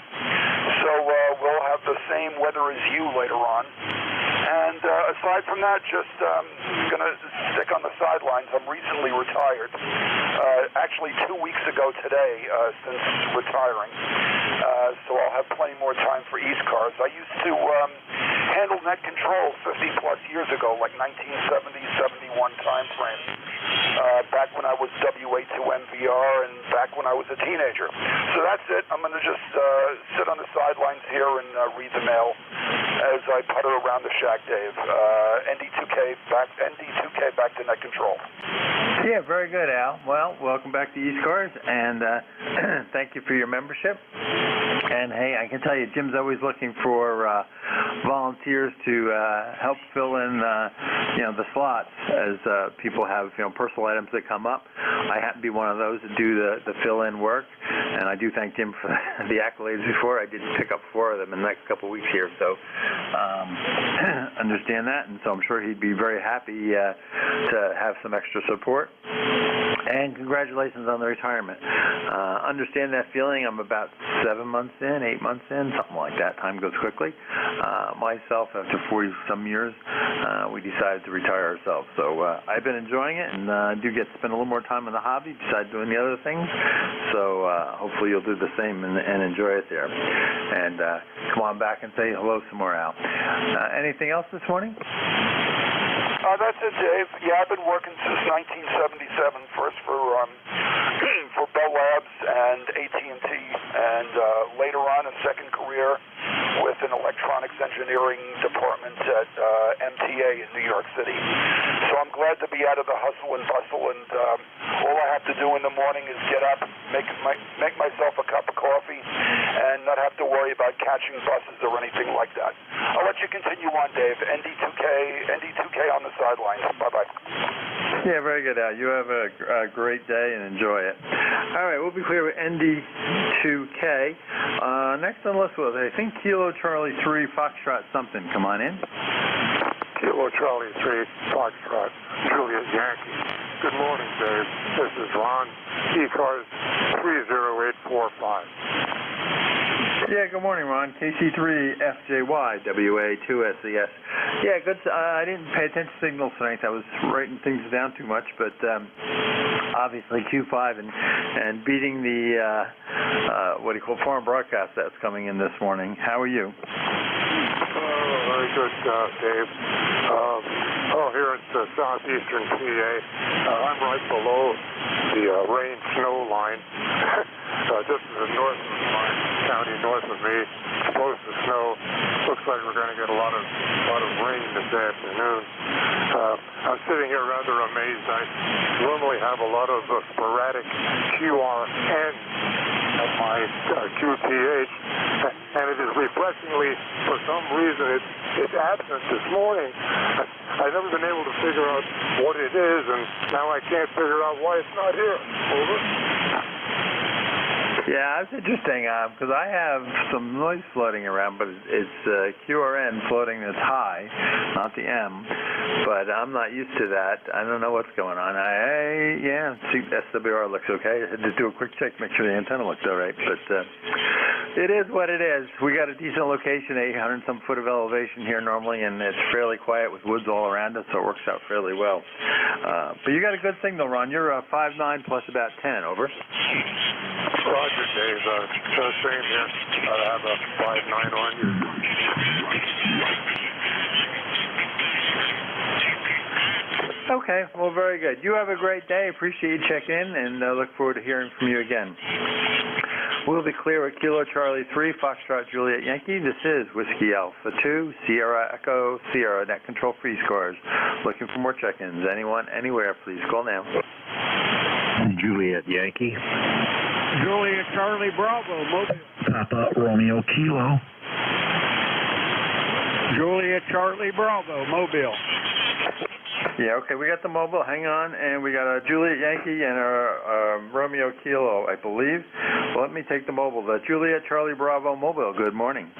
R: So we'll have the same weather as you later on. And aside from that, just going to stick on the sidelines. I'm recently retired. Actually, 2 weeks ago today since retiring. So I'll have plenty more time for ECARS. I used to handle net control 50-plus years ago, like 1970, 71 time frame. Back when I was WA2MVR and back when I was a teenager. So that's it. I'm going to just sit on the sidelines here and read the mail as I putter around the shack, Dave. ND2K back to net control.
P: Yeah, very good, Al. Well, welcome back to ECARS, and thank you for your membership. And hey, I can tell you, Jim's always looking for volunteers to help fill in, the slots as people have, personal items that come up. I happen to be one of those that do the fill-in work, and I do thank Jim for the accolades before. I did pick up 4 of them in the next couple of weeks here, so understand that, and so I'm sure he'd be very happy to have some extra support. And congratulations on the retirement. Understand that feeling. I'm about 7 months in, 8 months in, something like that. Time goes quickly. Myself, after 40-some years, we decided to retire ourselves. So I've been enjoying it, and do get to spend a little more time in the hobby besides doing the other things. So hopefully you'll do the same and enjoy it there. And come on back and say hello some more, Al. Anything else this morning?
R: That's it, Dave. Yeah, I've been working since 1977, first for Bell Labs and AT&T, and later on a second career with an electronics engineering department at MTA in New York City. So I'm glad to be out of the hustle and bustle, and all I have to do in the morning is get up, make myself a cup of coffee, and not have to worry about catching buses or anything like that. I'll let you continue on, Dave. ND2K on the sidelines. Bye-bye.
P: Yeah, very good, Al. You have a great day and enjoy it. All right, we'll be clear with ND2K. Next on the list was, I think, Kilo Charlie 3 Foxtrot something. Come on in.
S: Kilo Charlie 3 Foxtrot Juliet Yankee. Good morning, Dave. This is Ron, ECARS 30845.
P: Yeah, good morning, Ron. KC3FJY, WA2SES. Yeah, good. I didn't pay attention to signal strength. I was writing things down too much, but obviously Q5 and beating the, foreign broadcast that's coming in this morning. How are you?
S: Very good, Dave. Here in southeastern PA, I'm right below the rain-snow line. just to the north of my county, north of me, supposed to snow. Looks like we're going to get a lot of rain this afternoon. I'm sitting here rather amazed. I normally have a lot of sporadic QRN at my QTH, and it is refreshingly, for some reason, it's absent this morning. I've never been able to figure out what it is, and now I can't figure out why it's not here. Over.
P: Yeah, that's interesting, because I have some noise floating around, but it's QRN floating that's high, not the M, but I'm not used to that. I don't know what's going on. Yeah, SWR looks okay. I had to do a quick check, make sure the antenna looks all right, but it is what it is. We got a decent location, 800-some foot of elevation here normally, and it's fairly quiet with woods all around us, so it works out fairly well. But you got a good signal, Ron. You're 5'9" plus about 10, over.
S: Roger, Dave. Same here. I have a 5'9" on you.
P: Okay, well, very good. You have a great day. Appreciate you checking in, and look forward to hearing from you again. We'll be clear at Kilo Charlie 3, Foxtrot Juliet Yankee. This is Whiskey Alpha 2, Sierra Echo Sierra, net control free scores. Looking for more check-ins. Anyone, anywhere, please call now.
T: Juliet Yankee.
F: Juliet Charlie Bravo, Mobile.
O: Papa Romeo Kilo.
F: Juliet Charlie Bravo, Mobile.
P: Yeah, okay, we got the mobile. Hang on, and we got a Juliet Yankee and a Romeo Kilo, I believe. Well, let me take the mobile. The Juliet Charlie Bravo Mobile. Good morning.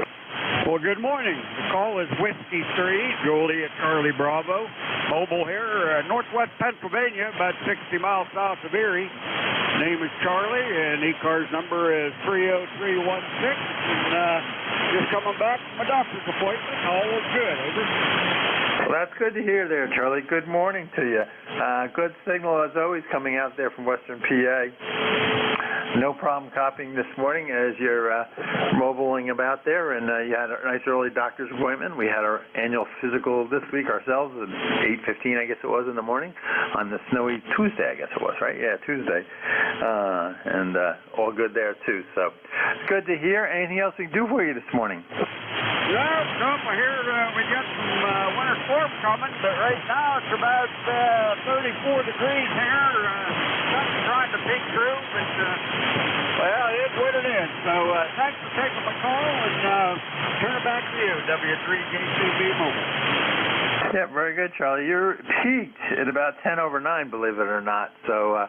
F: Well, good morning. The call is Whiskey 3, Juliet Charlie Bravo. Mobile here, northwest Pennsylvania, about 60 miles south of Erie. Name is Charlie, and ECARS number is 30316. And just coming back from a doctor's appointment. All is good. Over.
P: Well, that's good to hear there, Charlie. Good morning to you. Good signal, as always, coming out there from Western PA. No problem copying this morning as you're mobiling about there, and you had a nice early doctor's appointment. We had our annual physical this week ourselves at 8:15, I guess it was, in the morning on the snowy Tuesday, I guess it was, right? Yeah, Tuesday. And all good there, too. So it's good to hear. Anything else we can do for you this morning?
F: No, I hear we got some winter storm coming, but right now it's about 34 degrees here. Sun's trying to peek through, but well, it's what it is. So thanks for taking my call, and turn it back to you, W3J2B Mobile.
P: Yeah, very good, Charlie. You're peaked at about 10 over 9, believe it or not. So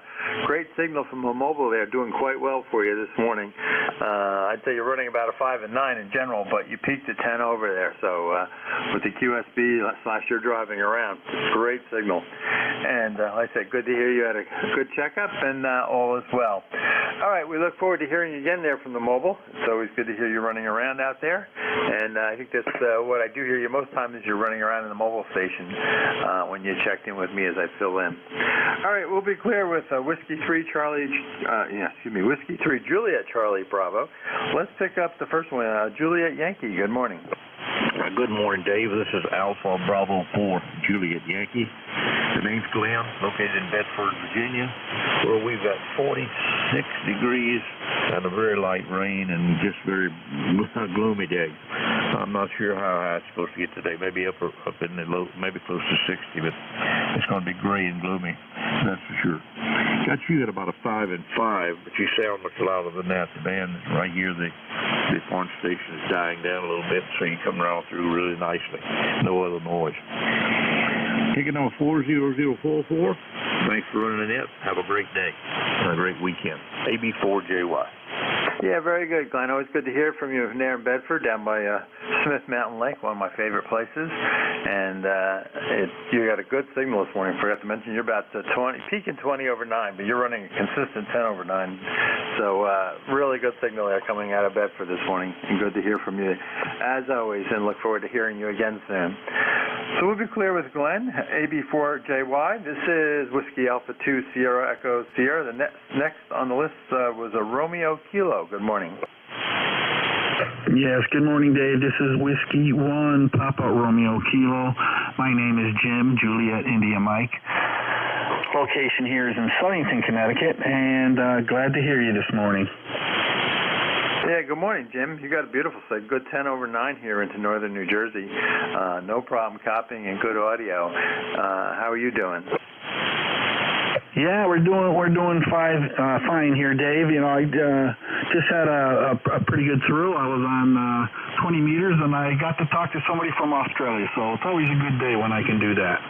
P: great signal from the mobile there, doing quite well for you this morning. I'd say you're running about a 5 and 9 in general, but you peaked at 10 over there. So with the QSB / you're driving around, great signal. And like I said, good to hear you had a good checkup, and all is well. All right, we look forward to hearing you again there from the mobile. It's always good to hear you running around out there. And I think that's what I do hear you most times is you're running around in the mobile station when you checked in with me as I fill in. All right, we'll be clear with Whiskey 3 Charlie, Whiskey 3 Juliet Charlie Bravo. Let's pick up the first one, Juliet Yankee. Good morning.
T: Good morning, Dave. This is Alpha Bravo 4 Juliet Yankee. The name's Glenn, located in Bedford, Virginia, where we've got 46 degrees and a very light rain and just very gloomy day. I'm not sure how high it's supposed to get today. Maybe up in the low, maybe close to 60, but it's going to be gray and gloomy. That's for sure. Got you at about a 5 and 5, but you sound much louder than that. The band right here, the horn station is dying down a little bit, so you come around through really nicely. No other noise. Taking on 40044. Thanks for running the net. Have a great day and a great weekend. AB4JY.
P: Yeah, very good, Glenn. Always good to hear from you there in Bedford, down by Smith Mountain Lake, one of my favorite places. And you got a good signal this morning. Forgot to mention you're about 20, peaking 20 over 9, but you're running a consistent 10 over 9. So really good signal there coming out of Bedford this morning, and good to hear from you as always, and look forward to hearing you again soon. So we'll be clear with Glenn, AB4JY. This is Whiskey Alpha 2 Sierra Echo Sierra. The next on the list was a Romeo Kilo. Good morning.
O: Yes, good morning, Dave. This is Whiskey 1 Papa Romeo Kilo. My name is Jim, Juliet India Mike. Location here is in Southington, Connecticut, and glad to hear you this morning.
P: Yeah, good morning, Jim. You got a beautiful signal. Good 10 over 9 here into northern New Jersey. No problem copying and good audio. How are you doing?
H: Yeah, we're doing fine here, Dave. You know, I just had a pretty good thrill. I was on 20 meters, and I got to talk to somebody from Australia. So it's always a good day when I can do that.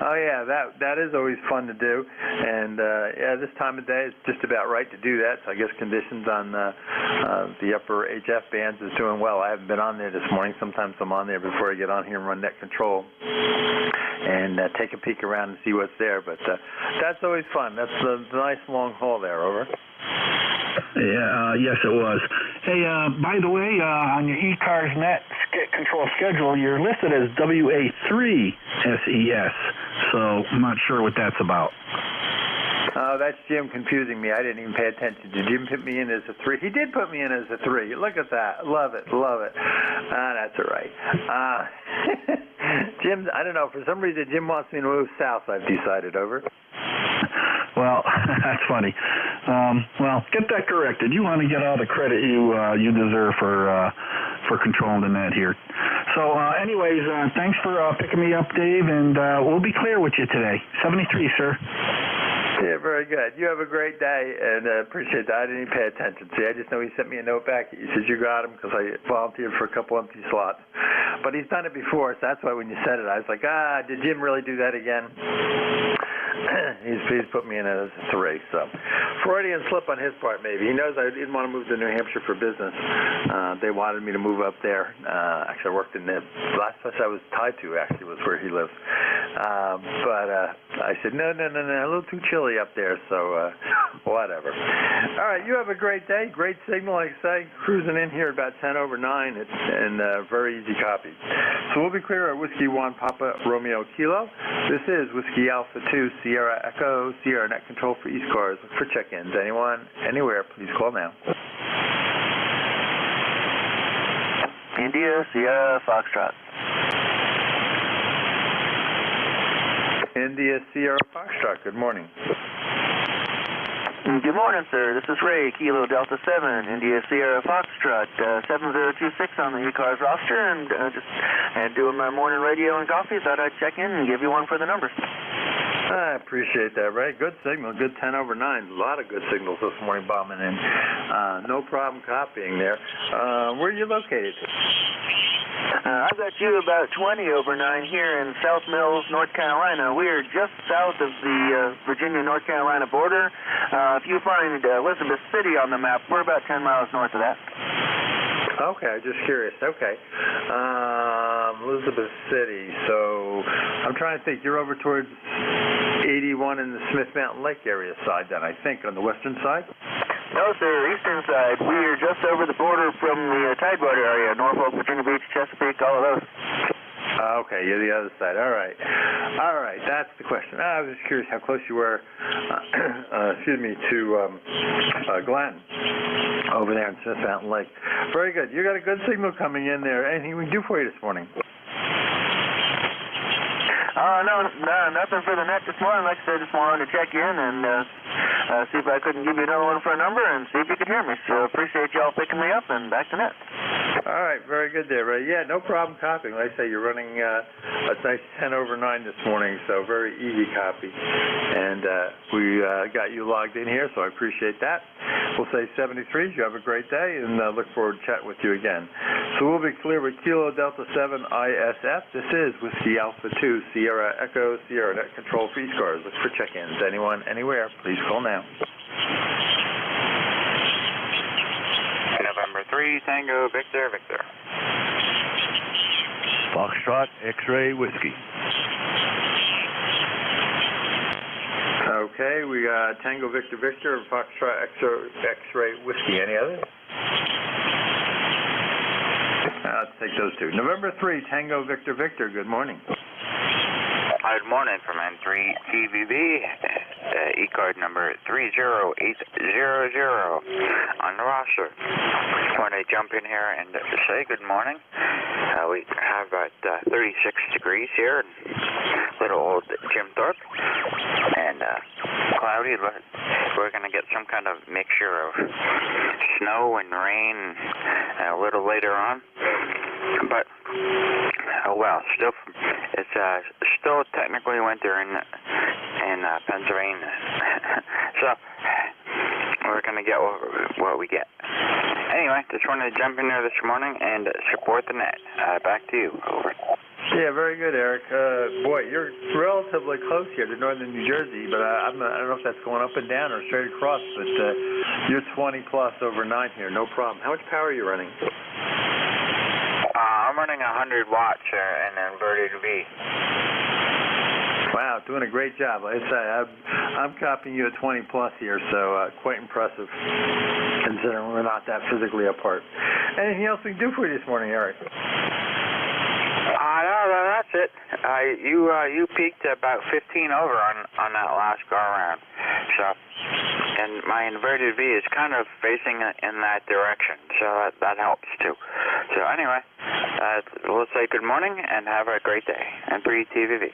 P: Oh yeah, that is always fun to do, and yeah, this time of day it's just about right to do that. So I guess conditions on the upper HF bands is doing well. I haven't been on there this morning. Sometimes I'm on there before I get on here and run net control and take a peek around and see what's there. But that's always fun. That's the nice long haul there. Over.
H: Yeah, yes, it was. Hey, by the way, on your ECARS net control schedule, you're listed as WA3SES, so I'm not sure what that's about.
P: Oh, that's Jim confusing me. I didn't even pay attention. Did Jim put me in as a 3? He did put me in as a 3. Look at that. Love it. Love it. That's all right. Jim, I don't know. For some reason, Jim wants me to move south, I've decided. Over.
H: Well, that's funny. Well, get that corrected. You want to get all the credit you deserve for controlling the net here. So, anyways, thanks for picking me up, Dave, and we'll be clear with you today. 73, sir.
P: Yeah, very good. You have a great day, and appreciate that. I didn't even pay attention. See, I just know he sent me a note back. He says you got him because I volunteered for a couple empty slots. But he's done it before, so that's why when you said it, I was like, did Jim really do that again? He's put me in as a 3. So Freudian slip on his part, maybe. He knows I didn't want to move to New Hampshire for business. They wanted me to move up there. Actually, I worked in the last place I was tied to, actually, was where he lives. But I said, no, a little too chilly up there, so whatever. All right, you have a great day. Great signal, like I say. Cruising in here about 10 over 9, and very easy copy. So we'll be clear at Whiskey 1 Papa Romeo Kilo. This is Whiskey Alpha 2 Sierra Echo Sierra Net Control for ECARS. Look for check-ins. Anyone, anywhere, please call now.
U: India Sierra Foxtrot.
P: India Sierra Foxtrot. Good morning.
U: Good morning, sir. This is Ray, Kilo Delta 7, India Sierra Foxtrot, 7026 on the ECARS roster, and just doing my morning radio and coffee. Thought I'd check in and give you one for the numbers.
P: I appreciate that, Ray. Good signal. Good 10 over 9. A lot of good signals this morning bombing in. No problem copying there. Where are you located?
U: I've got you about 20 over 9 here in South Mills, North Carolina. We are just south of the Virginia-North Carolina border. If you find Elizabeth City on the map, we're about 10 miles north of that.
P: Okay, just curious. Okay. Elizabeth City. So I'm trying to think. You're over towards 81 in the Smith Mountain Lake area side then, I think, on the western side?
U: No, sir. Eastern side. We are just over the border from the Tidewater area, Norfolk, Virginia Beach, Chesapeake, all of those.
P: Okay, you're the other side. All right. That's the question. I was just curious how close you were, to Glen over there in Smith Mountain Lake. Very good. You got a good signal coming in there. Anything we can do for you this morning?
U: No, nothing for the net this morning. Like I said, just wanted to check in and see if I couldn't give you another one for a number and see if you could hear me. So appreciate y'all picking me up and back to net.
P: All right, very good there, Ray. Yeah, no problem copying. Like I say, you're running a nice 10 over 9 this morning, so very easy copy. And we got you logged in here, so I appreciate that. We'll say 73. You have a great day, and look forward to chatting with you again. So we'll be clear with Kilo Delta 7 ISF. This is Whiskey Alpha 2 Sierra Echo Sierra Net Control for ECARS. Look for check-ins. Anyone, anywhere, please call now.
V: November 3, Tango, Victor.
B: Foxtrot, X-Ray, Whiskey.
P: Okay, we got Tango, Victor, and Foxtrot, X-Ray, Whiskey. Any others? Let's take those two. November 3, Tango, Victor. Good morning.
V: Good morning from N3 TVB, E-card number 30800 on the roster. Just want to jump in here and say good morning. We have about 36 degrees here in little old Jim Thorpe, and cloudy, we're going to get some kind of mixture of snow and rain a little later on. But, oh well, it's still technically winter in Pennsylvania. So, we're going to get what we get. Anyway, just wanted to jump in there this morning and support the net. Back to you. Over.
P: Yeah, very good, Eric. Boy, you're relatively close here to northern New Jersey, but I don't know if that's going up and down or straight across, but you're 20 plus over 9 here, no problem. How much power are you running?
V: I'm running 100 watts and inverted V.
P: Wow, doing a great job. Like I say, I'm copying you at 20 plus here, so quite impressive, considering we're not that physically apart. Anything else we can do for you this morning, Eric?
V: No, that's it. You peaked about 15 over on that last go around. So, and my inverted V is kind of facing in that direction, so that helps too. So anyway, we'll say good morning and have a great day. And pre TVV.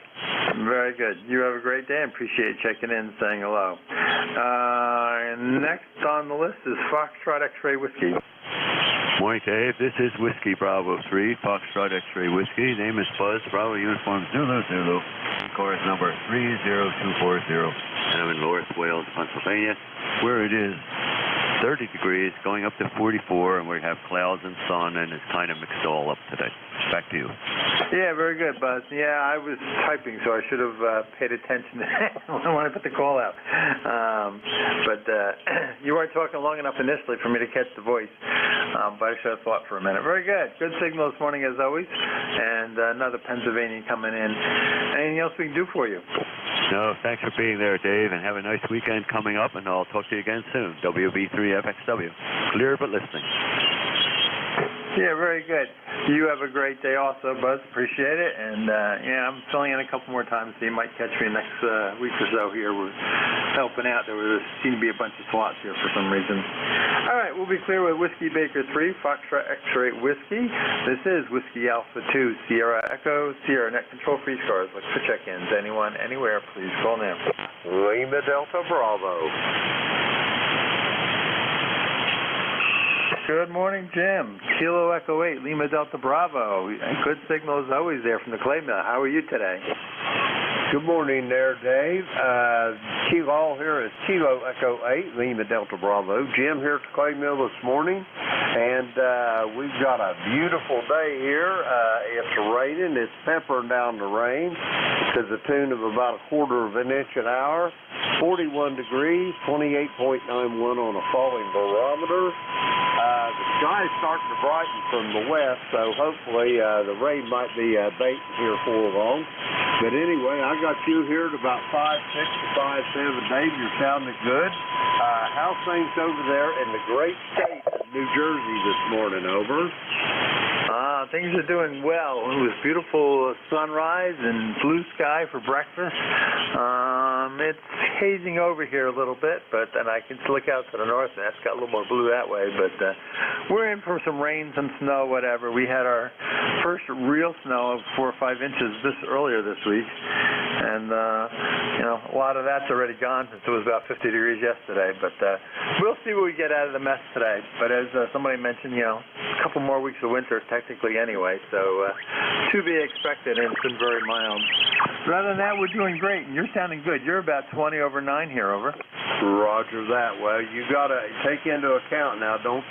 P: Very good. You have a great day and appreciate checking in and saying hello. And next on the list is Foxtrot X-Ray Whiskey.
E: Morning, Dave. This is Whiskey Bravo 3, Foxtrot X-Ray Whiskey. Name is Buzz, Bravo Uniform Zulu Zulu. Chorus number 30240. And I'm in North Wales, Pennsylvania, where it is 30 degrees, going up to 44, and we have clouds and sun, and it's kind of mixed all up today. Back to you.
P: Yeah, very good, Buzz. Yeah, I was typing, so I should have paid attention when I put the call out. But you weren't talking long enough initially for me to catch the voice, but I should have thought for a minute. Very good. Good signal this morning, as always, and another Pennsylvania coming in. Anything else we can do for you?
E: No, thanks for being there, Dave, and have a nice weekend coming up, and I'll talk to you again soon. WB3FXW. Clear but listening.
P: Yeah, very good. You have a great day also, Buzz. Appreciate it. And, yeah, I'm filling in a couple more times, so you might catch me next week or so here. We're helping out. There seem to be a bunch of slots here for some reason. All right, we'll be clear with Whiskey Baker 3, Foxtrot X-Ray Whiskey. This is Whiskey Alpha 2, Sierra Echo, Sierra Net Control Free Scars. Look for check-ins. Anyone, anywhere, please call now.
N: Lima Delta Bravo.
P: Good morning, Jim. Kilo Echo 8, Lima Delta Bravo. Good signal as always there from the clay mill. How are you today?
N: Good morning there, Dave. All here is Kilo Echo 8, Lima Delta Bravo. Jim here at the clay mill this morning, and we've got a beautiful day here. It's raining. It's peppering down the rain to the tune of about a quarter of an inch an hour. 41 degrees, 28.91 on a falling barometer. The sky's starting to brighten from the west, so hopefully the rain might be abating here for long. But anyway, I got you here at about 5'6" to 5'7". Dave, you're sounding good. How's things over there in the great state of New Jersey this morning? Over.
P: Things are doing well. It was beautiful sunrise and blue sky for breakfast. It's hazing over here a little bit, but then I can look out to the north, and that's got a little more blue that way. But we're in for some rain, some snow, whatever. We had our first real snow of 4 or 5 inches earlier this week, and you know, a lot of that's already gone since it was about 50 degrees yesterday. But we'll see what we get out of the mess today. But as somebody mentioned, you know, a couple more weeks of winter technically anyway, so to be expected, and it's been very mild. But other than that, we're doing great, and you're sounding good. You're about 20 over 9 here, over.
N: Roger that. Well, you got to take into account now, don't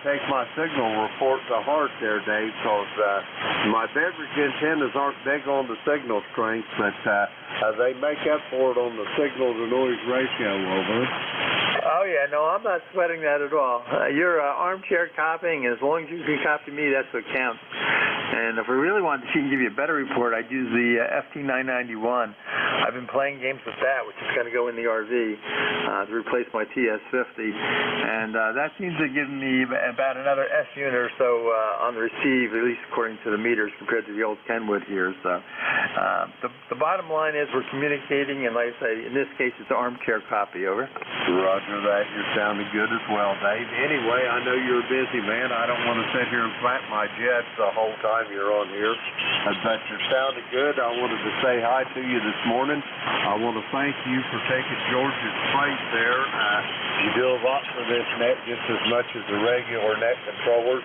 N: take my signal report to heart there, Dave, because my beverage antennas aren't big on the signal strength, but they make up for it on the signal-to-noise ratio, over.
P: Oh, yeah, no, I'm not sweating that at all. You're armchair copying, and as long as you can copy me, that's what counts. And if we really wanted to see and give you a better report, I'd use the FT991. I've been playing games with that, which is going to go in the RV to replace my TS50. And that seems to give me about another S unit or so on the receive, at least according to the meters, compared to the old Kenwood here. So the bottom line is we're communicating, and like I say, in this case, it's an armchair copy, over.
N: Roger of that. You're sounding good as well, Dave. Anyway, I know you're a busy man. I don't want to sit here and flap my jets the whole time you're on here, but you're sounding good. I wanted to say hi to you this morning. I want to thank you for taking George's place there. You do a lot for this net, just as much as the regular net controllers.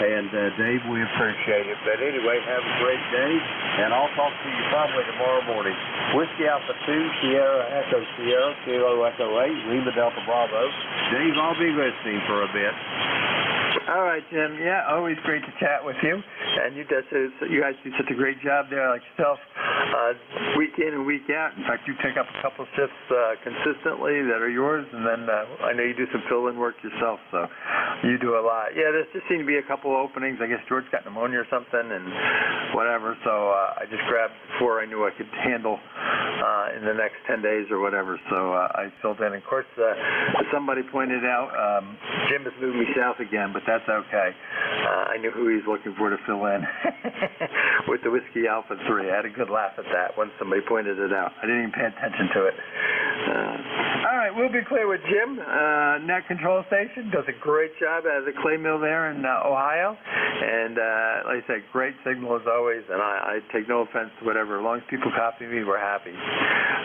N: And Dave, we appreciate it. But anyway, have a great day, and I'll talk to you probably tomorrow morning. Whiskey Alpha 2, Sierra Echo Sierra, Kilo Echo 8, Lima Delta Bravo. Dave, I'll be listening for a bit.
P: All right, Jim. Yeah, always great to chat with you. And you guys do such a great job there, like yourself, week in and week out. In fact, you pick up a couple shifts consistently that are yours, and then I know you do some fill-in work yourself, so you do a lot. Yeah, there just seemed to be a couple openings. I guess George got pneumonia or something and whatever, so I just grabbed before I knew I could handle in the next 10 days or whatever, so I filled in. Of course, as somebody pointed out, Jim has moved me south again, but that's okay. I knew who he's looking for to fill in with the Whiskey Alpha 3. I had a good laugh at that when somebody pointed it out. I didn't even pay attention to it. All right, we'll be clear with Jim. Net Control Station does a great job at the clay mill there in Ohio. And like I said, great signal as always. And I take no offense to whatever. As long as people copy me, we're happy.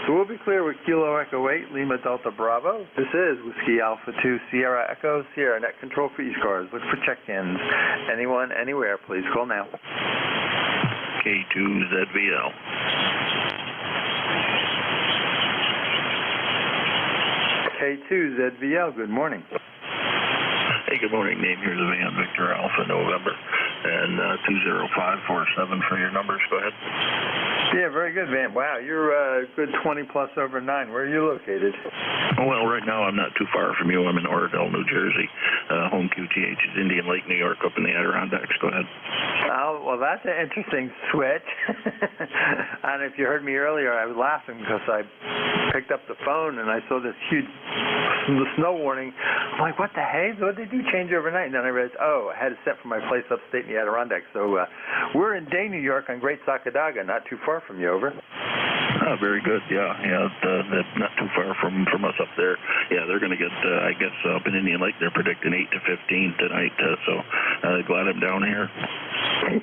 P: So we'll be clear with Kilo Echo 8, Lima Delta Bravo. This is Whiskey Alpha 2, Sierra Echo, Sierra Net Control for ECARS. Look for check-ins. Anyone, anywhere, please call now.
T: K2ZVL.
P: K2ZVL, good morning.
T: Hey, good morning. Name here's Van Victor Alpha November, and 20547 for your numbers. Go ahead.
P: Yeah, very good, Van. Wow, you're a good 20 plus over 9. Where are you located?
T: Well, right now I'm not too far from you. I'm in Oradell, New Jersey. Home QTH is Indian Lake, New York, up in the Adirondacks. Go ahead.
P: Oh, well, that's an interesting switch. And if you heard me earlier, I was laughing because I picked up the phone and I saw this huge snow warning. I'm like, what the heck? What did they do? Change overnight? And then I realized, I had it set for my place upstate in the Adirondacks. So we're in Day, New York on Great Sacodaga, not too far from you. Over.
T: Oh, very good. Yeah, not too far from us up there. Yeah, they're going to get, I guess, up in Indian Lake, they're predicting 8 to 15 tonight. So glad I'm down here.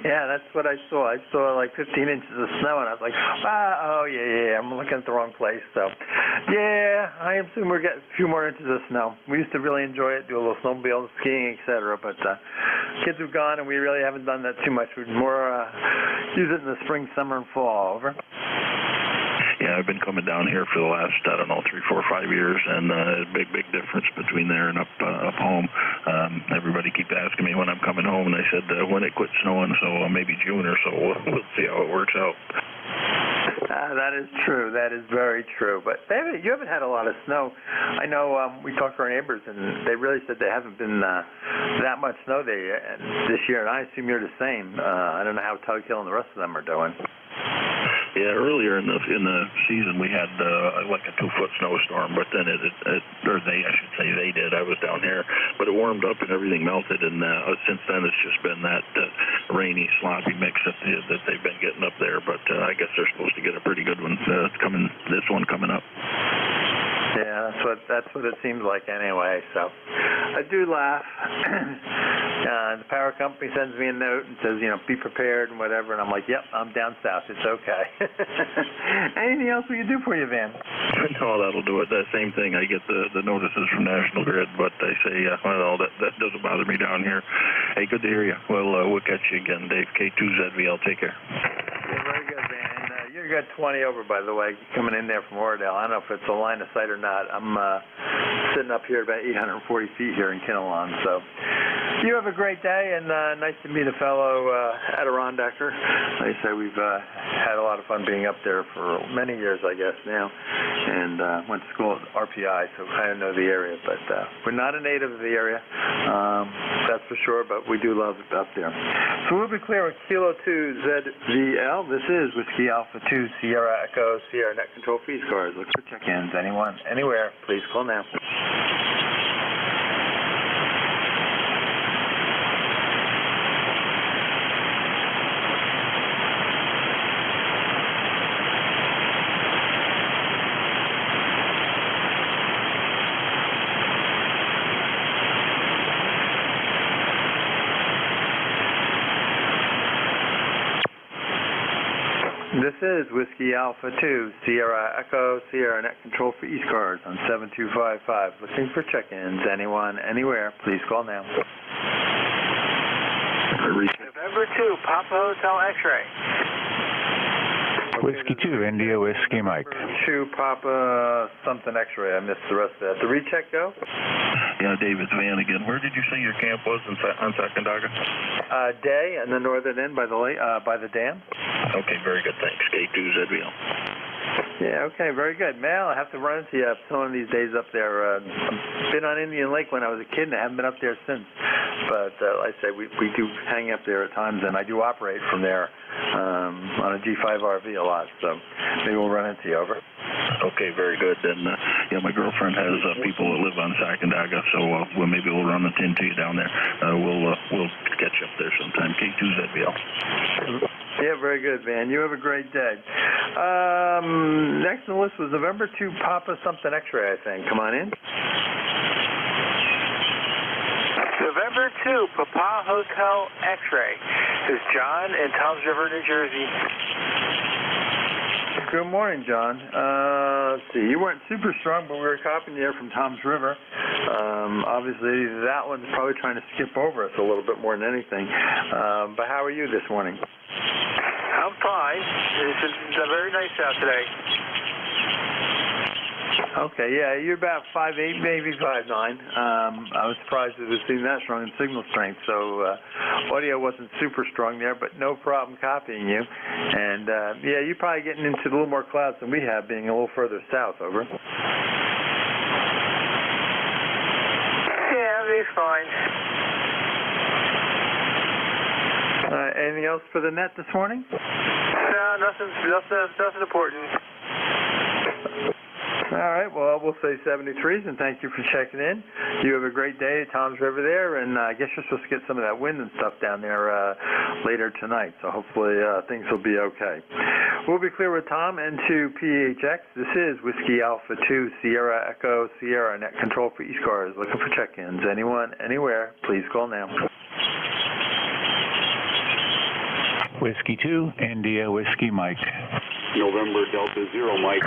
P: Yeah, that's what I saw. I saw like 15 inches of snow, and I was like, yeah, I'm looking at the wrong place. So, yeah, I assume we're getting a few more inches of snow. We used to really enjoy it, do a little snowmobile, skiing, etc. But kids have gone, and we really haven't done that too much. We're more use it in the spring, summer, and fall. Over.
T: Yeah, I've been coming down here for the last, 3, 4, 5 years, and big difference between there and up home. Everybody keeps asking me when I'm coming home, and I said when it quits snowing, so maybe June or so. We'll see how it works out.
P: That is true. That is very true. But you haven't had a lot of snow. I know we talked to our neighbors, and they really said there hasn't been that much snow there this year, and I assume you're the same. I don't know how Tug Hill and the rest of them are doing.
T: Yeah, earlier in the season we had like a 2-foot snowstorm, but then they did. I was down here, but it warmed up and everything melted, and since then it's just been that rainy, sloppy mix that they've been getting up there. But I guess they're supposed to get a pretty good one coming. This one coming up.
P: Yeah, that's what it seems like anyway. So I do laugh. The power company sends me a note and says, be prepared and whatever, and I'm like, yep, I'm down south. It's okay. Anything else we can do for you, Van?
T: No, that'll do it. That same thing. I get the notices from National Grid, but I say, that doesn't bother me down here. Hey, good to hear you. Well, we'll catch you again, Dave. K2ZVL. Take care.
P: Yeah, very good, Van. You got 20 over, by the way, coming in there from Oradell. I don't know if it's a line of sight or not. I'm sitting up here about 840 feet here in Kinnelon. So you have a great day, and nice to meet a fellow Adirondacker. Like I say, we've had a lot of fun being up there for many years, I guess, now. And went to school at RPI, so kind of know the area. But we're not a native of the area, that's for sure, but we do love it up there. So we'll be clear with Kilo 2 ZVL. This is Whiskey Alpha 2 Sierra Echo Sierra Net Control for ECARS. Look for check-ins. Anyone, anywhere, please call now. is Whiskey Alpha 2, Sierra Echo, Sierra Net Control for ECARS on 7255. Looking for check-ins. Anyone, anywhere, please call now.
U: November 2, Papa Hotel X-Ray.
O: Whiskey 2, India Whiskey Mike.
P: 2, Papa something X-ray. I missed the rest of that. The recheck go?
B: Yeah, David Van again. Where did you say your camp was on Sacandaga?
P: Day in the northern end by the dam.
B: Okay, very good. Thanks. K2ZBL.
P: Yeah, okay, very good. Mal, I have to run into you some of these days up there. I've been on Indian Lake when I was a kid, and I haven't been up there since. But like I say, we do hang up there at times, and I do operate from there on a G5 RV a lot. So maybe we'll run into you. Over.
B: Okay, very good. And yeah, my girlfriend has people that live on Sacandaga, so maybe we'll run into you down there. We'll catch up there sometime. K2ZBL.
P: Yeah, very good, man. You have a great day. Next on the list was November 2, Papa something X-ray, I think. Come on in.
U: November 2, Papa Hotel X-ray. This is John in Toms River, New Jersey.
P: Good morning, John. Let's see. You weren't super strong, but we were copying you from Toms River. Obviously, that one's probably trying to skip over us a little bit more than anything. But how are you this morning?
U: I'm fine. It's very nice out today.
P: Okay, yeah, you're about 5'8", maybe 5'9". I was surprised to have seen that strong in signal strength, so audio wasn't super strong there, but no problem copying you. And, yeah, you're probably getting into a little more clouds than we have, being a little further south, over.
U: Yeah, it's fine.
P: Anything else for the net this morning?
U: No, nothing important.
P: All right, well, we'll say 73s, and thank you for checking in. You have a great day at Toms River there, and I guess you're supposed to get some of that wind and stuff down there later tonight, so hopefully things will be okay. We'll be clear with Tom, N2PHX. This is Whiskey Alpha 2, Sierra Echo, Sierra Net Control for ECARS. Looking for check-ins. Anyone, anywhere, please call now.
O: Whiskey 2, India Whiskey Mike.
G: November Delta 0, Mike.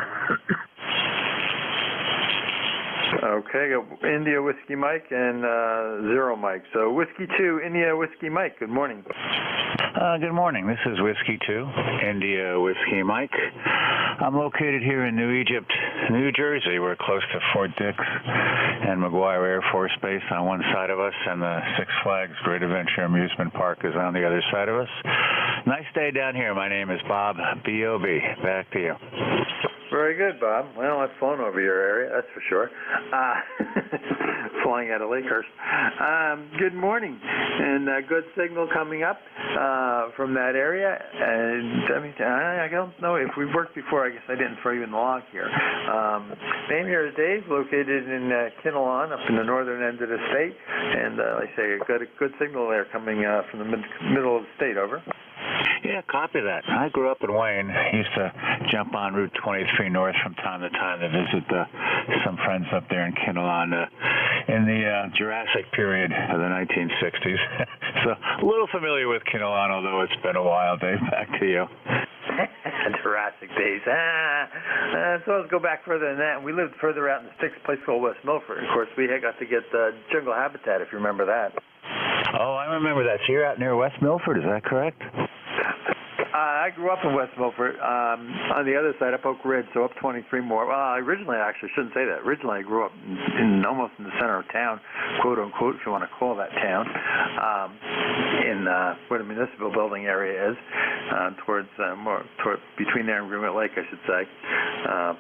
P: Okay, India Whiskey Mike and 0 Mike. So Whiskey 2, India Whiskey Mike. Good morning.
O: Good morning. This is Whiskey 2, India Whiskey Mike. I'm located here in New Egypt, New Jersey. We're close to Fort Dix and McGuire Air Force Base on one side of us, and the Six Flags Great Adventure Amusement Park is on the other side of us. Nice day down here. My name is Bob, B-O-B. Back to you.
P: Very good, Bob. Well, I've flown over your area, that's for sure. Flying out of Lakehurst. Good morning, and good signal coming up from that area. And I don't know if we've worked before. I guess I didn't throw you in the log here. Name here is Dave, located in Kinnelon, up in the northern end of the state. And like I say, a good signal there coming from the middle of the state. Over.
O: Yeah, copy that. I grew up in Wayne. Used to jump on Route 23 north from time to time to visit some friends up there in Kinnelon in the Jurassic period of the 1960s. So a little familiar with Kinnelon, although it's been a while, Dave. Back to you.
P: Jurassic days. So let's go back further than that. We lived further out in the sticks, a place called West Milford. Of course, we had got to get jungle habitat, if you remember that.
O: Oh, I remember that. So you're out near West Milford, is that correct?
P: I grew up in West Milford, on the other side, up Oak Ridge, so up 23 more. Well, originally, I actually shouldn't say that. Originally, I grew up almost in the center of town, quote unquote, if you want to call that town, in where the municipal building area is, towards between there and Greenwood Lake, I should say.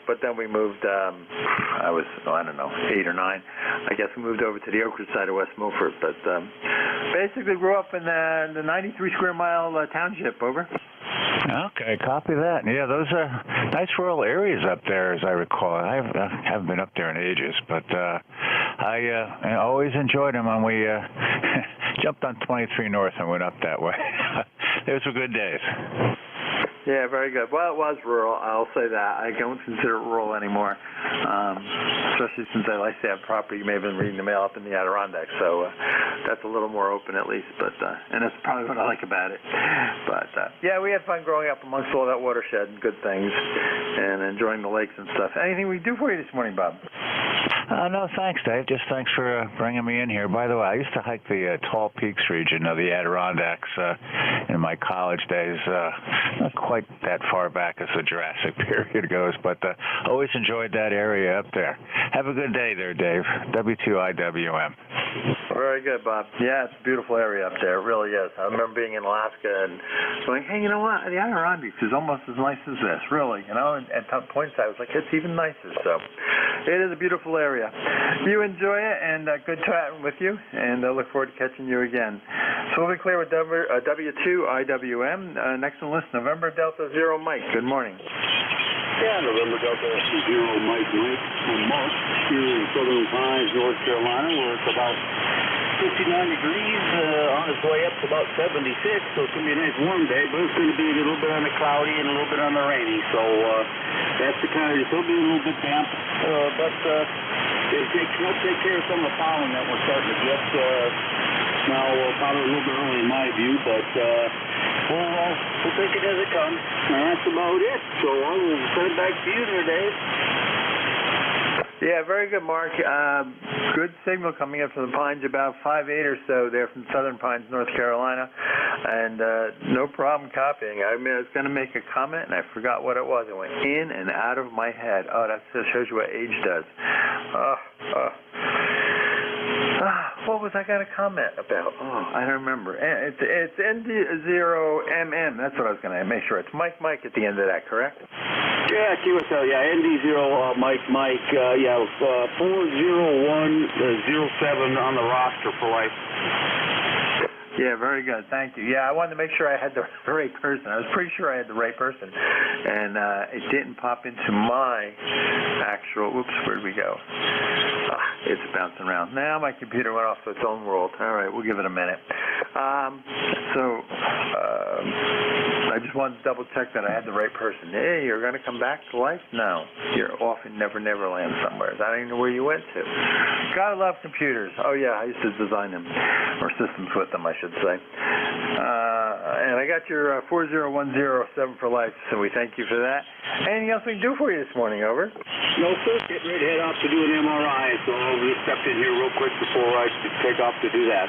P: But then we moved. I don't know, 8 or 9. I guess we moved over to the Oak Ridge side of West Milford. But basically, grew up in the 93 square mile township. Over.
O: Okay, copy that. Yeah, those are nice rural areas up there, as I recall. I haven't been up there in ages, but I always enjoyed them when we jumped on 23 North and went up that way. Those were good days.
P: Yeah, very good. Well, it was rural. I'll say that. I don't consider it rural anymore, especially since I like to have property. You may have been reading the mail up in the Adirondacks, so that's a little more open at least. But and that's probably what I like about it. But yeah, we had fun growing up amongst all that watershed and good things, and enjoying the lakes and stuff. Anything we do for you this morning, Bob?
O: No, thanks, Dave. Just thanks for bringing me in here. By the way, I used to hike the Tall Peaks region of the Adirondacks in my college days. Not quite that far back as the Jurassic period goes, but always enjoyed that area up there. Have a good day there, Dave. W2IWM.
P: Very good, Bob. Yeah, it's a beautiful area up there. It really is. I remember being in Alaska and going, hey, you know what? The Adirondacks is almost as nice as this, really. You know, and at points I was like, it's even nicer. So it is a beautiful area. You enjoy it, and good chatting with you, and I look forward to catching you again. So we'll be clear with W2IWM. Next on the list, November Delta Zero Mike. Good morning.
G: Yeah, November Delta Zero Mike from Mark here in Southern Pines, North Carolina, where it's about 59 degrees on its way up to about 76, so it's going to be a nice warm day, but it's going to be a little bit on the cloudy and a little bit on the rainy, so that's the kind of, it'll be a little bit damp, but it'll take care of some of the pollen that we're starting to get now, probably a little bit early in my view, but we'll take it as it comes, and that's about it, so I will send it back to you there, Dave.
P: Yeah, very good, Mark. Good signal coming in from the Pines, about 5'8" or so there from Southern Pines, North Carolina, and no problem copying. I mean, I was going to make a comment, and I forgot what it was. It went in and out of my head. Oh, that shows you what age does. What was I going to comment about? Oh, I don't remember. It's ND0MM. That's what I was going to make sure. It's Mike at the end of that, correct?
G: Yeah, QSL, yeah, ND0 Mike, 40107 on the roster for life.
P: Yeah, very good. Thank you. Yeah, I wanted to make sure I had the right person. I was pretty sure I had the right person, and it didn't pop into my actual. Oops, where'd we go? It's bouncing around. Now my computer went off to its own world. All right, we'll give it a minute. I just wanted to double check that I had the right person. Hey, you're going to come back to life? No, you're off in Neverland somewhere. I don't even know where you went to. Gotta love computers. Oh yeah, I used to design them, or systems with them, I should say. And I got your 40107 for life, so we thank you for that. Anything else we can do for you this morning? Over.
G: No, sir. Getting ready to head off to do an MRI, so I'll just step in here real quick before I take off to do that.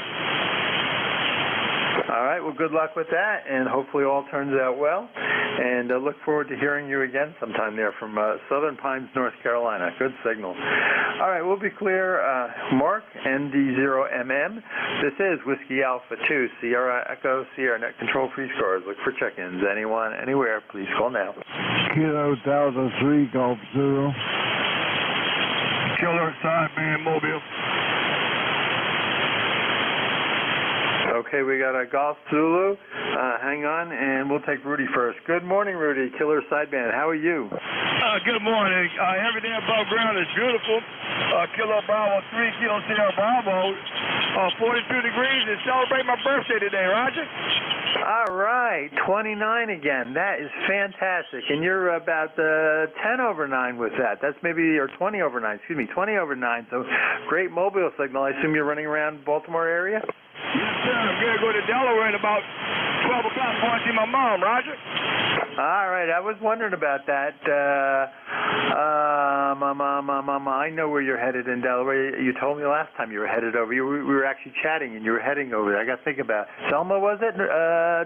P: All right, well, good luck with that, and hopefully all turns out well. And I look forward to hearing you again sometime there from Southern Pines, North Carolina. Good signal. All right, we'll be clear. Mark, ND0MM. This is Whiskey Alpha 2, Sierra Echo, Sierra Net Control Free Scores. Look for check-ins. Anyone, anywhere, please call now.
D: Kilo Delta 3, Golf Zulu.
M: Killer Sideband Mobile.
P: Okay, we got a Golf Zulu. Hang on, and we'll take Rudy first. Good morning, Rudy. Killer Sideband. How are you?
M: Good morning. Everything above ground is beautiful. Kilo Bravo 3, Kilo Sierra Bravo. 42 degrees to celebrate my birthday today, Roger.
P: All right, 29 again. That is fantastic. And you're about 10 over 9 with that. That's maybe, or 20 over 9, excuse me, 20 over 9. So great mobile signal. I assume you're running around Baltimore area?
M: Yes, sir. I'm going to go to Delaware at about 12 o'clock before I see my mom, Roger.
P: All right, I was wondering about that. I know where you're headed in Delaware. You told me last time you were headed over. We were actually chatting, and you were heading over there. I got to think about it. Selma, was it?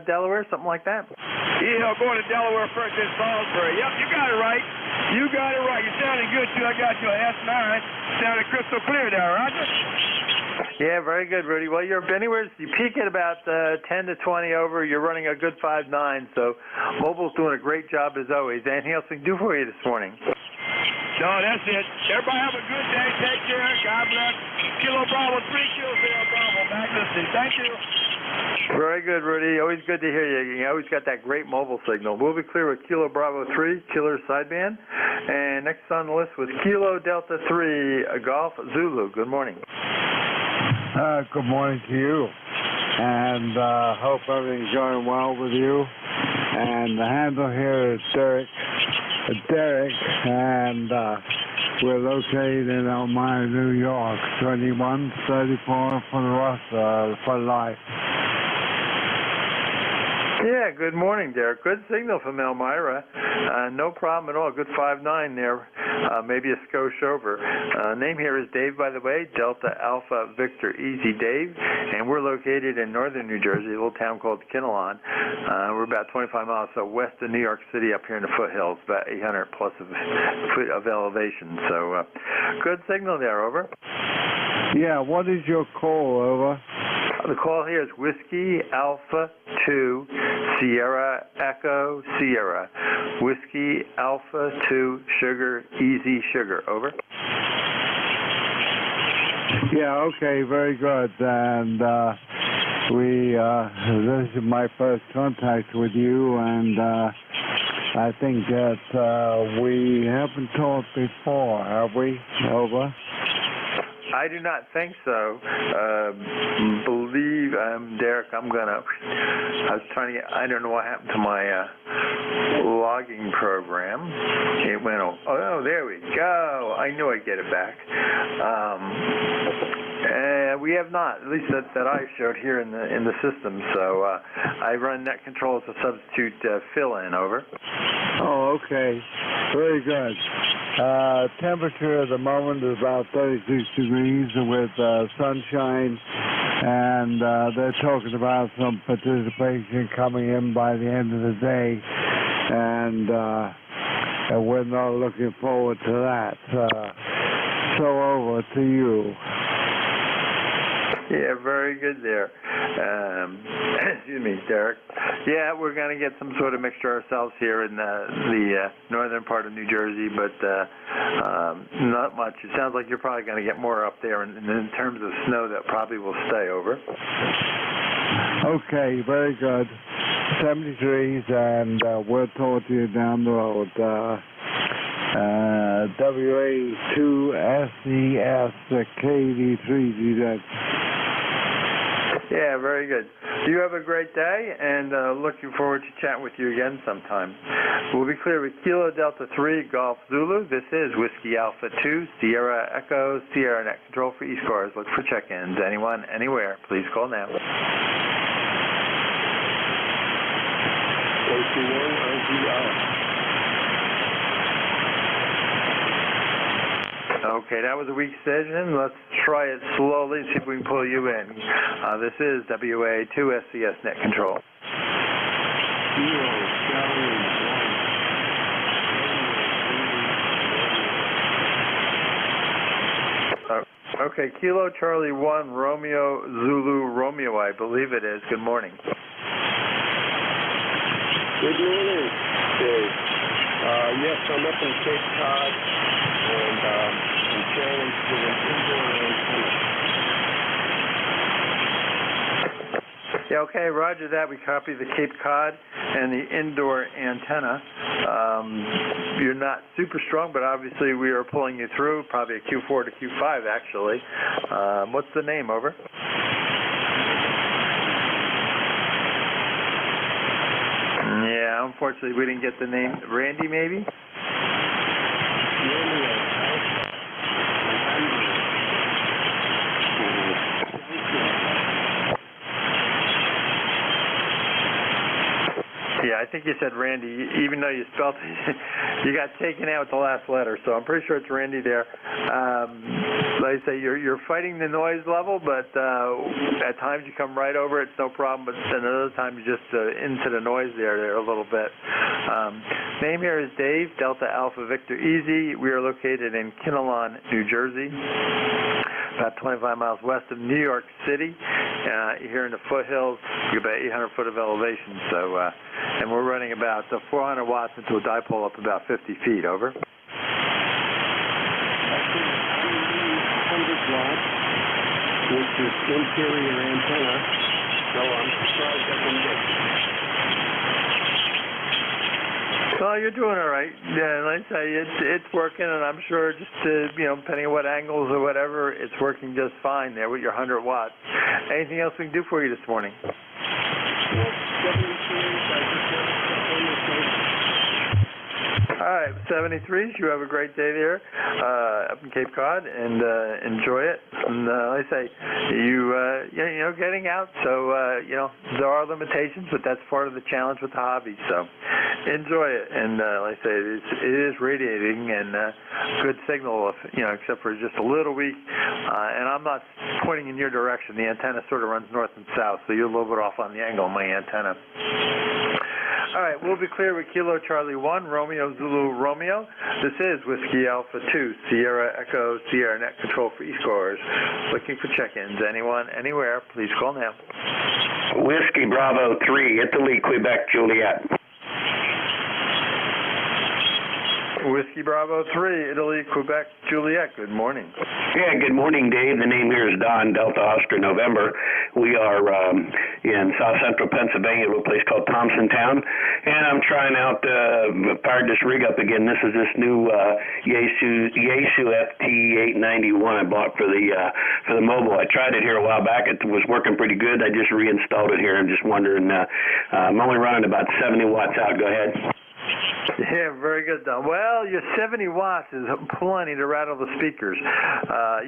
P: Delaware, something like that?
M: Yeah, I'm going to Delaware first in Salisbury. Yep, you got it right. You got it right. You're sounding good, too. I got you an S9. Sounding crystal clear there, Roger.
P: Yeah, very good, Rudy. Well, you're anywhere. You peak at about 10 to 20 over. You're running a good 5.9, so mobile's doing a great job as always. Anything else we can do for you this morning?
M: No, that's it. Everybody have a good day. Take care. God bless. Kilo Bravo 3, Kilo Sierra Bravo. Back listening. Thank you.
P: Very good, Rudy. Always good to hear you. You always got that great mobile signal. We'll be clear with Kilo Bravo 3, Killer Sideband. And next on the list was Kilo Delta 3, Golf Zulu. Good morning.
D: Good morning to you, and hope everything's going well with you. and the handle here is Derek, and we're located in Elmira, New York, 2134 for life.
P: Yeah, good morning, Derek. Good signal from Elmira. No problem at all. Good 5.9 there. Maybe a skosh over. Name here is Dave, by the way. Delta Alpha Victor Easy Dave. And we're located in northern New Jersey, a little town called Kinnelon. We're about 25 miles west of New York City up here in the foothills, about 800 plus foot of elevation. So good signal there, over.
D: Yeah, what is your call, over?
P: The call here is Whiskey Alpha 2 Sierra Echo Sierra. Whiskey Alpha 2 Sugar Easy Sugar. Over.
D: Yeah, okay, very good. And this is my first contact with you, and I think that we haven't talked before, have we? Over.
P: I do not think so. Derek, I was trying to get, I don't know what happened to my logging program. It went, oh, there we go. I knew I'd get it back. We have not, at least that I showed here in the system. So I run net control as a substitute fill-in. Over.
D: Oh, okay. Very good. Temperature at the moment is about 36 degrees with sunshine, and they're talking about some participation coming in by the end of the day, and we're not looking forward to that. So over to you.
P: Yeah, very good there. Excuse me, Derek. Yeah, we're going to get some sort of mixture ourselves here in the northern part of New Jersey, but not much. It sounds like you're probably going to get more up there, and in terms of snow, that probably will stay. Over.
D: Okay, very good. 70 degrees, and we'll talk to you down the road. WA2SES KD3GZ.
P: Yeah, very good. You have a great day, and looking forward to chatting with you again sometime. We'll be clear with Kilo Delta 3 Golf Zulu. This is Whiskey Alpha 2 Sierra Echo Sierra Net Control for ECARS. Look for check-ins. Anyone, anywhere, please call now. Okay, that was a weak decision. Let's try it slowly and see if we can pull you in. This is WA2SCS Net Control. Okay, Kilo Charlie 1 Romeo Zulu Romeo, I believe it is. Good morning.
J: Good morning, Dave. Yes, I'm up in Cape Cod, and I'm challenged with an indoor antenna.
P: Yeah, okay, roger that. We copy the Cape Cod and the indoor antenna. You're not super strong, but obviously we are pulling you through, probably a Q4 to Q5, actually. What's the name, over? Yeah, unfortunately we didn't get the name. Randy, maybe? Yeah, I think you said Randy, even though you spelled it, you got taken out with the last letter, so I'm pretty sure it's Randy there. Like I say, you're fighting the noise level, but at times you come right over it, it's no problem, but then other times you just into the noise there a little bit. Name here is Dave, Delta Alpha Victor Easy. We are located in Kinnelon, New Jersey, about 25 miles west of New York City. Here in the foothills, you're about 800 foot of elevation. So, and we're running about 400 watts into a dipole up about 50 feet. Over.
J: 100 watts, which is interior antenna. So I'm surprised I can get.
P: Well, you're doing all right. Yeah, like I say, it's working, and I'm sure just depending on what angles or whatever, it's working just fine there with your 100 watts. Anything else we can do for you this morning?
J: Well, 73, I just got a
P: right, 73s. You have a great day there up in Cape Cod, and enjoy it. And like I say, you know, getting out. So you know, there are limitations, but that's part of the challenge with the hobby. So enjoy it. And like I say, it is radiating and good signal. If, you know, except for just a little weak. And I'm not pointing in your direction. The antenna sort of runs north and south, so you're a little bit off on the angle of my antenna. All right, we'll be clear with Kilo Charlie 1, Romeo Zulu Romeo. This is Whiskey Alpha 2, Sierra Echo, Sierra Net Control for ECARS. Looking for check-ins. Anyone, anywhere, please call now.
K: Whiskey Bravo 3, Italy, Quebec, Juliet.
P: Whiskey Bravo 3, Italy, Quebec, Juliet. Good morning.
K: Yeah, good morning, Dave. The name here is Don, Delta Oscar, November. We are in south central Pennsylvania, a place called Thompsontown, and I'm trying out, fired this rig up again. This is this new Yaesu FT891 I bought for the mobile. I tried it here a while back. It was working pretty good. I just reinstalled it here. I'm just wondering, I'm only running about 70 watts out. Go ahead.
P: Yeah, very good, Don. Well, your 70 watts is plenty to rattle the speakers.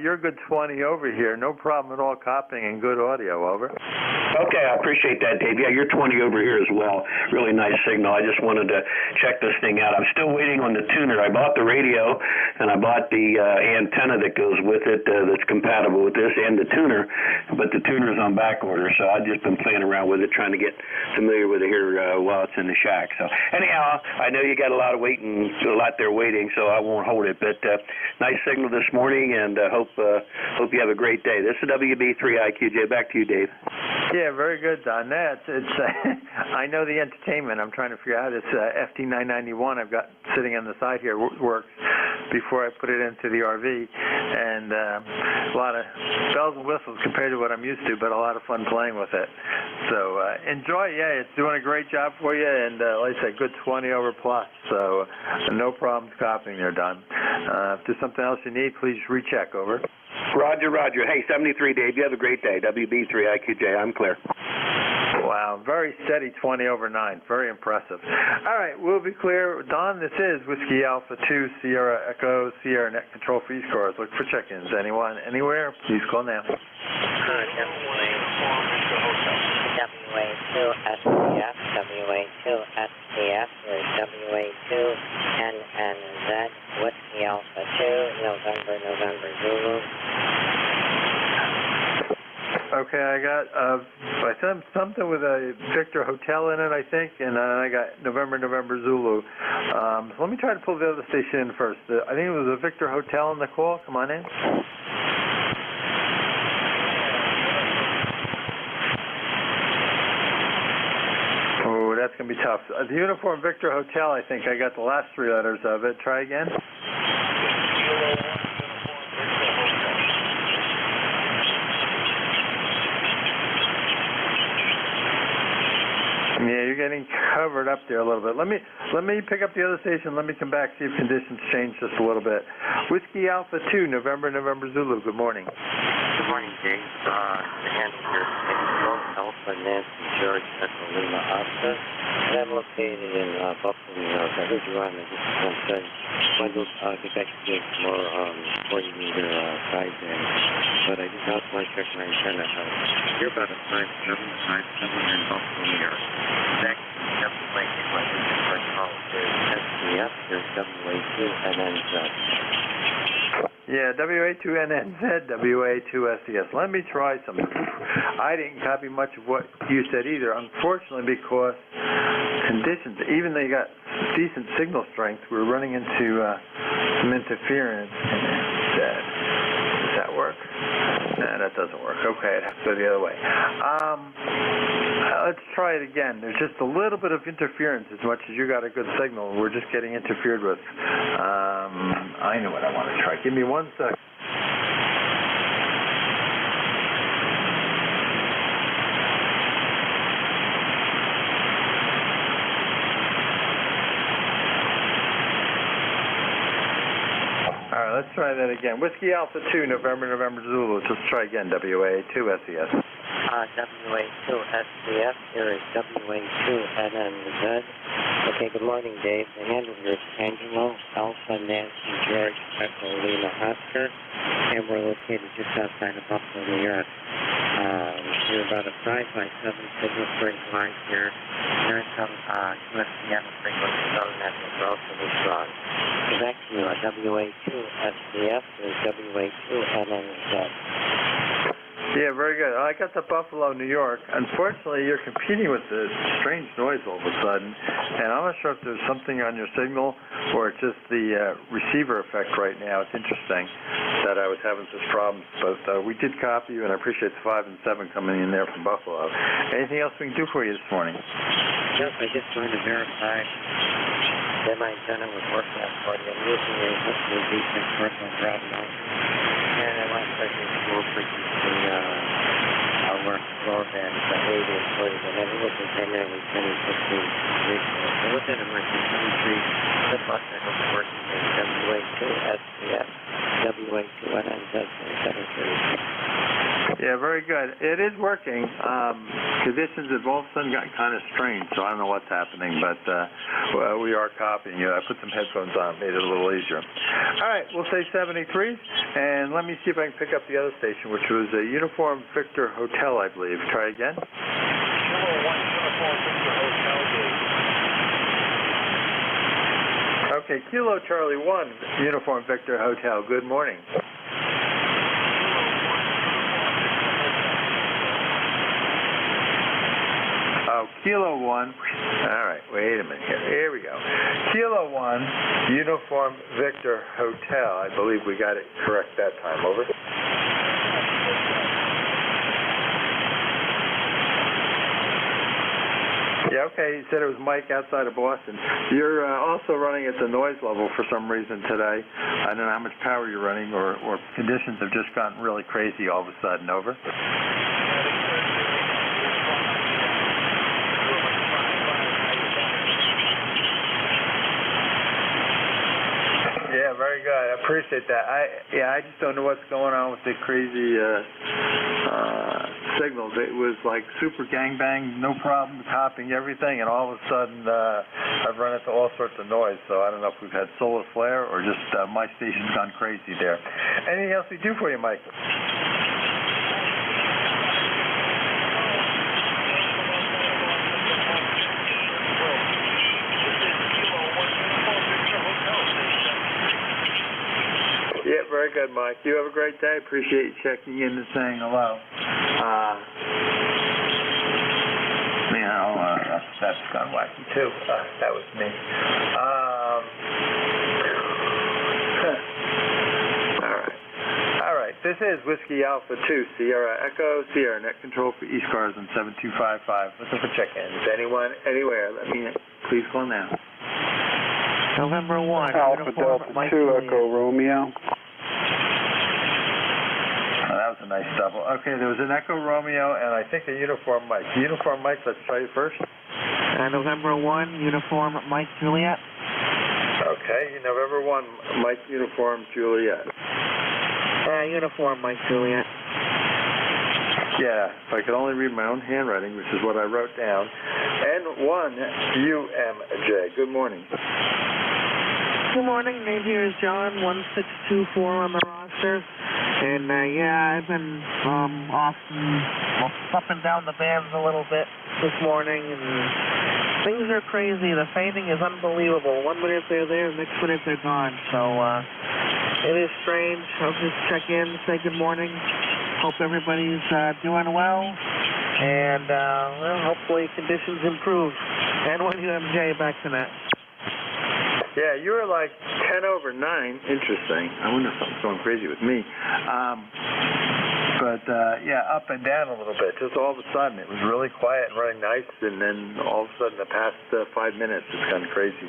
P: You're a good 20 over here. No problem at all copying and good audio, over.
K: Okay, I appreciate that, Dave. Yeah, you're 20 over here as well. Really nice signal. I just wanted to check this thing out. I'm still waiting on the tuner. I bought the radio, and I bought the antenna that goes with it that's compatible with this and the tuner, but the tuner's on back order, so I've just been playing around with it, trying to get familiar with it here while it's in the shack. So anyhow, I know you got a lot there waiting, so I won't hold it. But nice signal this morning, and hope you have a great day. This is WB3IQJ. Back to you, Dave.
P: Yeah, very good, Don. It's I know the entertainment. I'm trying to figure out. It's FT991 I've got sitting on the side here. Works before I put it into the RV, and a lot of bells and whistles compared to what I'm used to, but a lot of fun playing with it. So enjoy. Yeah, it's doing a great job for you, and like I said, good 20 over plus. So no problems copying there, Don. If there's something else you need, please recheck, over.
K: Roger, Roger. Hey, 73, Dave. You have a great day. WB3IQJ. I'm clear.
P: Wow, very steady 20 over 9. Very impressive. All right, we'll be clear. Don, this is Whiskey Alpha 2, Sierra Echo, Sierra Net Control for ECARS. Look for check-ins. Anyone, anywhere, please call now.
L: WA2SCF, WA2SCF, WA2NNZ, Whiskey Alpha 2, November Zulu.
P: Okay, I got something with a Victor Hotel in it, I think, and then I got November Zulu. So let me try to pull the other station in first. I think it was a Victor Hotel in the call. Come on in. Oh, that's going to be tough. The Uniform Victor Hotel, I think I got the last 3 letters of it. Try again. Yeah, you're getting covered up there a little bit. Let me pick up the other station. Let me come back, see if conditions change just a little bit. Whiskey Alpha 2, November Zulu. Good morning.
L: Good morning, Dave. Again, here Alpha Nancy George Echo Lima Oscar. And I'm located in Buffalo, New York. I heard you on the distance. I will get back to you more 40-meter sideband. But I just also want to check my antenna. You're about a 5'7" in Buffalo, New York. Next, SCF, there's WA2 NNZ.
P: Yeah, WA2NNZ, WA2SCS. Let me try some. I didn't copy much of what you said either, unfortunately, because conditions, even though you got decent signal strength, we're running into some interference. Does that work? No, that doesn't work. Okay, it has to go the other way. Let's try it again. There's just a little bit of interference as much as you got a good signal. We're just getting interfered with. I know what I want to try. Give me 1 sec. All right, let's try that again. Whiskey Alpha 2, November Zulu. Let's try again. WA2SES.
L: WA2SCF, here is WA2NNZ. Okay, good morning, Dave. The handle here is Angelo, Alpha, Nancy, George, Echo, Lima, Oscar, and we're located just outside of Buffalo, New York. We're about a 5x7 signal strength line here. There is some USDM frequency on that is relatively strong. It's actually WA2SCF, there's WA2NNZ.
P: Yeah, very good. I got to Buffalo, New York. Unfortunately, you're competing with the strange noise all of a sudden, and I'm not sure if there's something on your signal or it's just the receiver effect right now. It's interesting that I was having such problems, but we did copy you, and I appreciate the 5 and 7 coming in there from Buffalo. Anything else we can do for you this morning?
L: Yes, I just wanted to verify that my antenna was working out for you. I'm using a decent personal drop now. And I want to check the school frequency work lower than the 80 and 40, and then it was primarily 10 and 15 recently. So within a merchant 23, the bus that was working is WA2SCF, WA2NNZ 736.
P: Yeah, very good. It is working. Conditions have all of a sudden gotten kind of strange, so I don't know what's happening, but we are copying you. I put some headphones on, made it a little easier. All right, we'll say 73, and let me see if I can pick up the other station, which was a Uniform Victor Hotel, I believe. Try again.
B: Kilo 1 Uniform Victor Hotel, Dave.
P: Okay, Kilo Charlie 1 Uniform Victor Hotel. Good morning. Oh, Kilo 1. All right, wait a minute here. Here we go. Kilo 1, Uniform Victor Hotel. I believe we got it correct that time. Over. Yeah, okay. You said it was Mike outside of Boston. You're also running at the noise level for some reason today. I don't know how much power you're running, or conditions have just gotten really crazy all of a sudden. Over. Yeah, very good. I appreciate that. I just don't know what's going on with the crazy signals. It was like super gangbang, no problem, copying everything, and all of a sudden I've run into all sorts of noise. So I don't know if we've had solar flare or just my station's gone crazy there. Anything else we do for you, Mike? Yeah, very good, Mike. You have a great day. Appreciate you checking in and saying hello. That's gone wacky too. That was me. All right. This is Whiskey Alpha 2, Sierra Echo, Sierra Net Control for ECARS on 7255. Looking for check-ins. Anyone, anywhere, let me please call now.
U: November 1,
A: Alpha Delta 2 Echo Romeo.
P: That was a nice double. Okay, there was an Echo Romeo and I think a Uniform Mike. Uniform Mike, let's try you first.
U: November 1, Uniform Mike Juliet.
P: Okay, November 1, Mike Uniform Juliet.
U: Uniform Mike Juliet.
P: Yeah, if I could only read my own handwriting, which is what I wrote down. N1UMJ. Good morning.
U: Good morning. Name here is John, 1624 on the roster. And I've been up and down the bands a little bit this morning, and things are crazy. The fading is unbelievable. 1 minute they're there, next minute they're gone. So it is strange. I'll just check in, say good morning. Hope everybody's doing well, and hopefully conditions improve. N1UMJ, back to that.
P: Yeah, you were like 10 over 9. Interesting. I wonder if something's going crazy with me. But up and down a little bit. Just all of a sudden, it was really quiet and running nice, and then all of a sudden, the past 5 minutes, it's kind of crazy.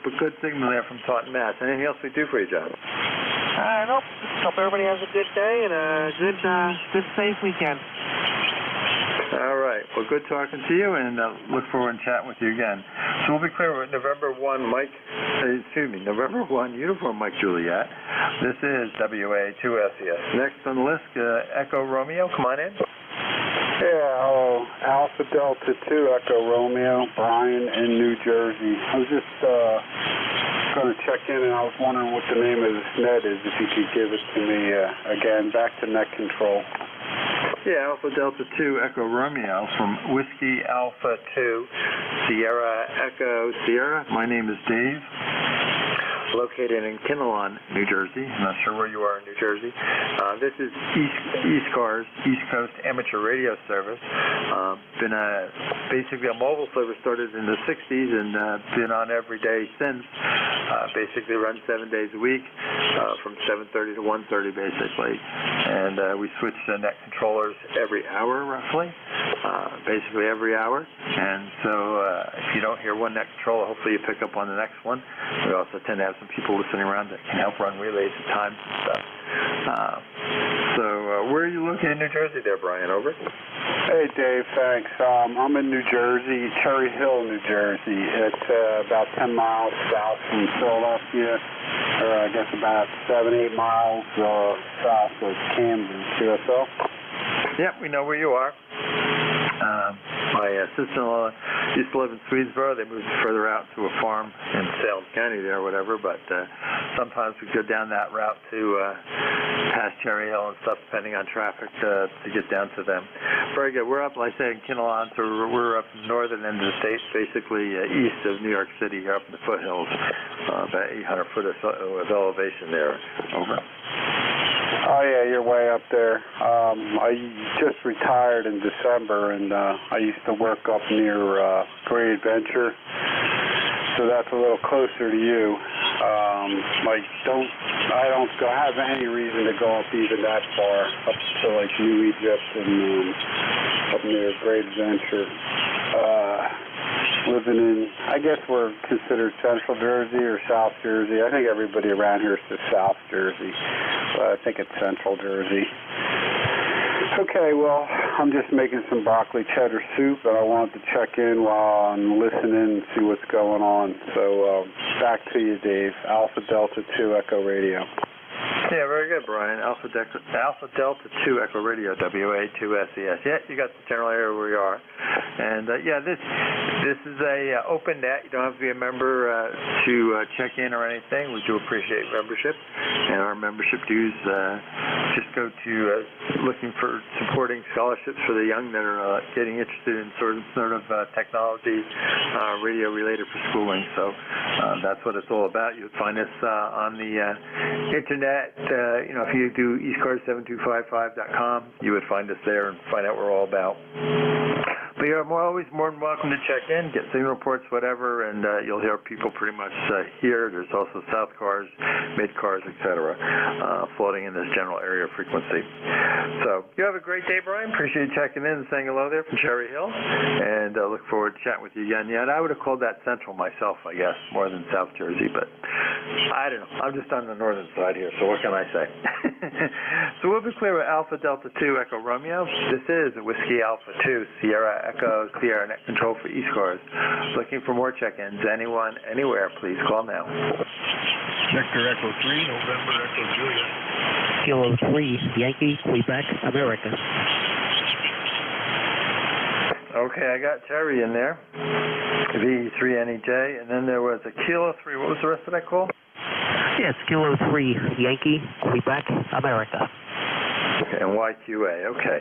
P: But good signal there from Taunton, Mass. Anything else we do for you, John?
U: Nope. Just hope everybody has a good day and a good safe weekend.
P: All right. Well, good talking to you, and look forward to chatting with you again. So we'll be clear with November 1, November 1, Uniform Mike Juliet. This is WA2SES. Next on the list, Echo Romeo. Come on in.
A: Yeah, hello. Alpha Delta 2 Echo Romeo, Brian in New Jersey. I was just going to check in, and I was wondering what the name of this net is, if you could give it to me again. Back to net control.
P: Yeah, Alpha Delta 2 Echo Romeo from Whiskey Alpha 2 Sierra Echo Sierra. My name is Dave, located in Kinnelon, New Jersey. I'm not sure where you are in New Jersey. This is ECARS, East Coast Amateur Radio Service. Been basically a mobile service, started in the 60s and been on every day since. Basically run 7 days a week from 7:30 to 1:30 basically. And we switch to net controllers every hour roughly, basically every hour. And so if you don't hear one net controller, hopefully you pick up on the next one. We also tend to have some people listening around that can help run relays at times and stuff. So where are you located in New Jersey there, Brian? Over.
A: Hey, Dave, thanks. I'm in New Jersey, Cherry Hill, New Jersey. It's about 10 miles south from Philadelphia, or I guess about 7-8 miles south of Camden, QSL.
P: Yep, we know where you are. My sister-in-law used to live in Swedesboro. They moved further out to a farm in Salem County there or whatever, but sometimes we go down that route to past Cherry Hill and stuff, depending on traffic, to get down to them. Very good. We're up, like I say, in Kinnelon, so we're up in the northern end of the state, basically east of New York City, here up in the foothills, about 800 foot of elevation there. Over.
A: Oh, yeah, you're way up there. I just retired in December, and I used to work up near Great Adventure, so that's a little closer to you. I don't have any reason to go up even that far, up to like New Egypt and up near Great Adventure. Living in, I guess we're considered Central Jersey or South Jersey. I think everybody around here says South Jersey, but I think it's Central Jersey. Okay, well, I'm just making some broccoli cheddar soup, and I wanted to check in while I'm listening and see what's going on. So back to you, Dave. Alpha Delta 2 Echo Radio.
P: Yeah, very good, Brian. Alpha Delta 2 Echo Radio, WA2SES. Yeah, you got the general area where you are. And yeah, this is a open net. You don't have to be a member to check in or anything. We do appreciate membership, and our membership dues just go to looking for supporting scholarships for the young that are getting interested in sort of technology, radio related for schooling. So that's what it's all about. You'll find us on the internet. If you do ECARS7255.com, you would find us there and find out what we're all about. But you're always more than welcome to check in, get signal reports, whatever, and you'll hear people pretty much here. There's also South Cars, Mid Cars, etc., floating in this general area frequency. So you have a great day, Brian. Appreciate you checking in and saying hello there from Cherry Hill, and look forward to chatting with you again. Yeah, and I would have called that Central myself, I guess, more than South Jersey, but I don't know. I'm just on the northern side here, so what can I say? So we'll be clear with Alpha Delta 2 Echo Romeo. This is Whiskey Alpha 2 Sierra Echo Sierra Net Control for ECARS. Looking for more check-ins. Anyone, anywhere, please call now.
B: Victor Echo 3, November Echo Juliet.
C: Kilo 3, Yankee, Quebec, America.
P: Okay, I got Terry in there. V3NEJ, and then there was a Kilo 3. What was the rest of that call?
C: Yes, Kilo 3, Yankee, Quebec, America.
P: Okay, and YQA, okay.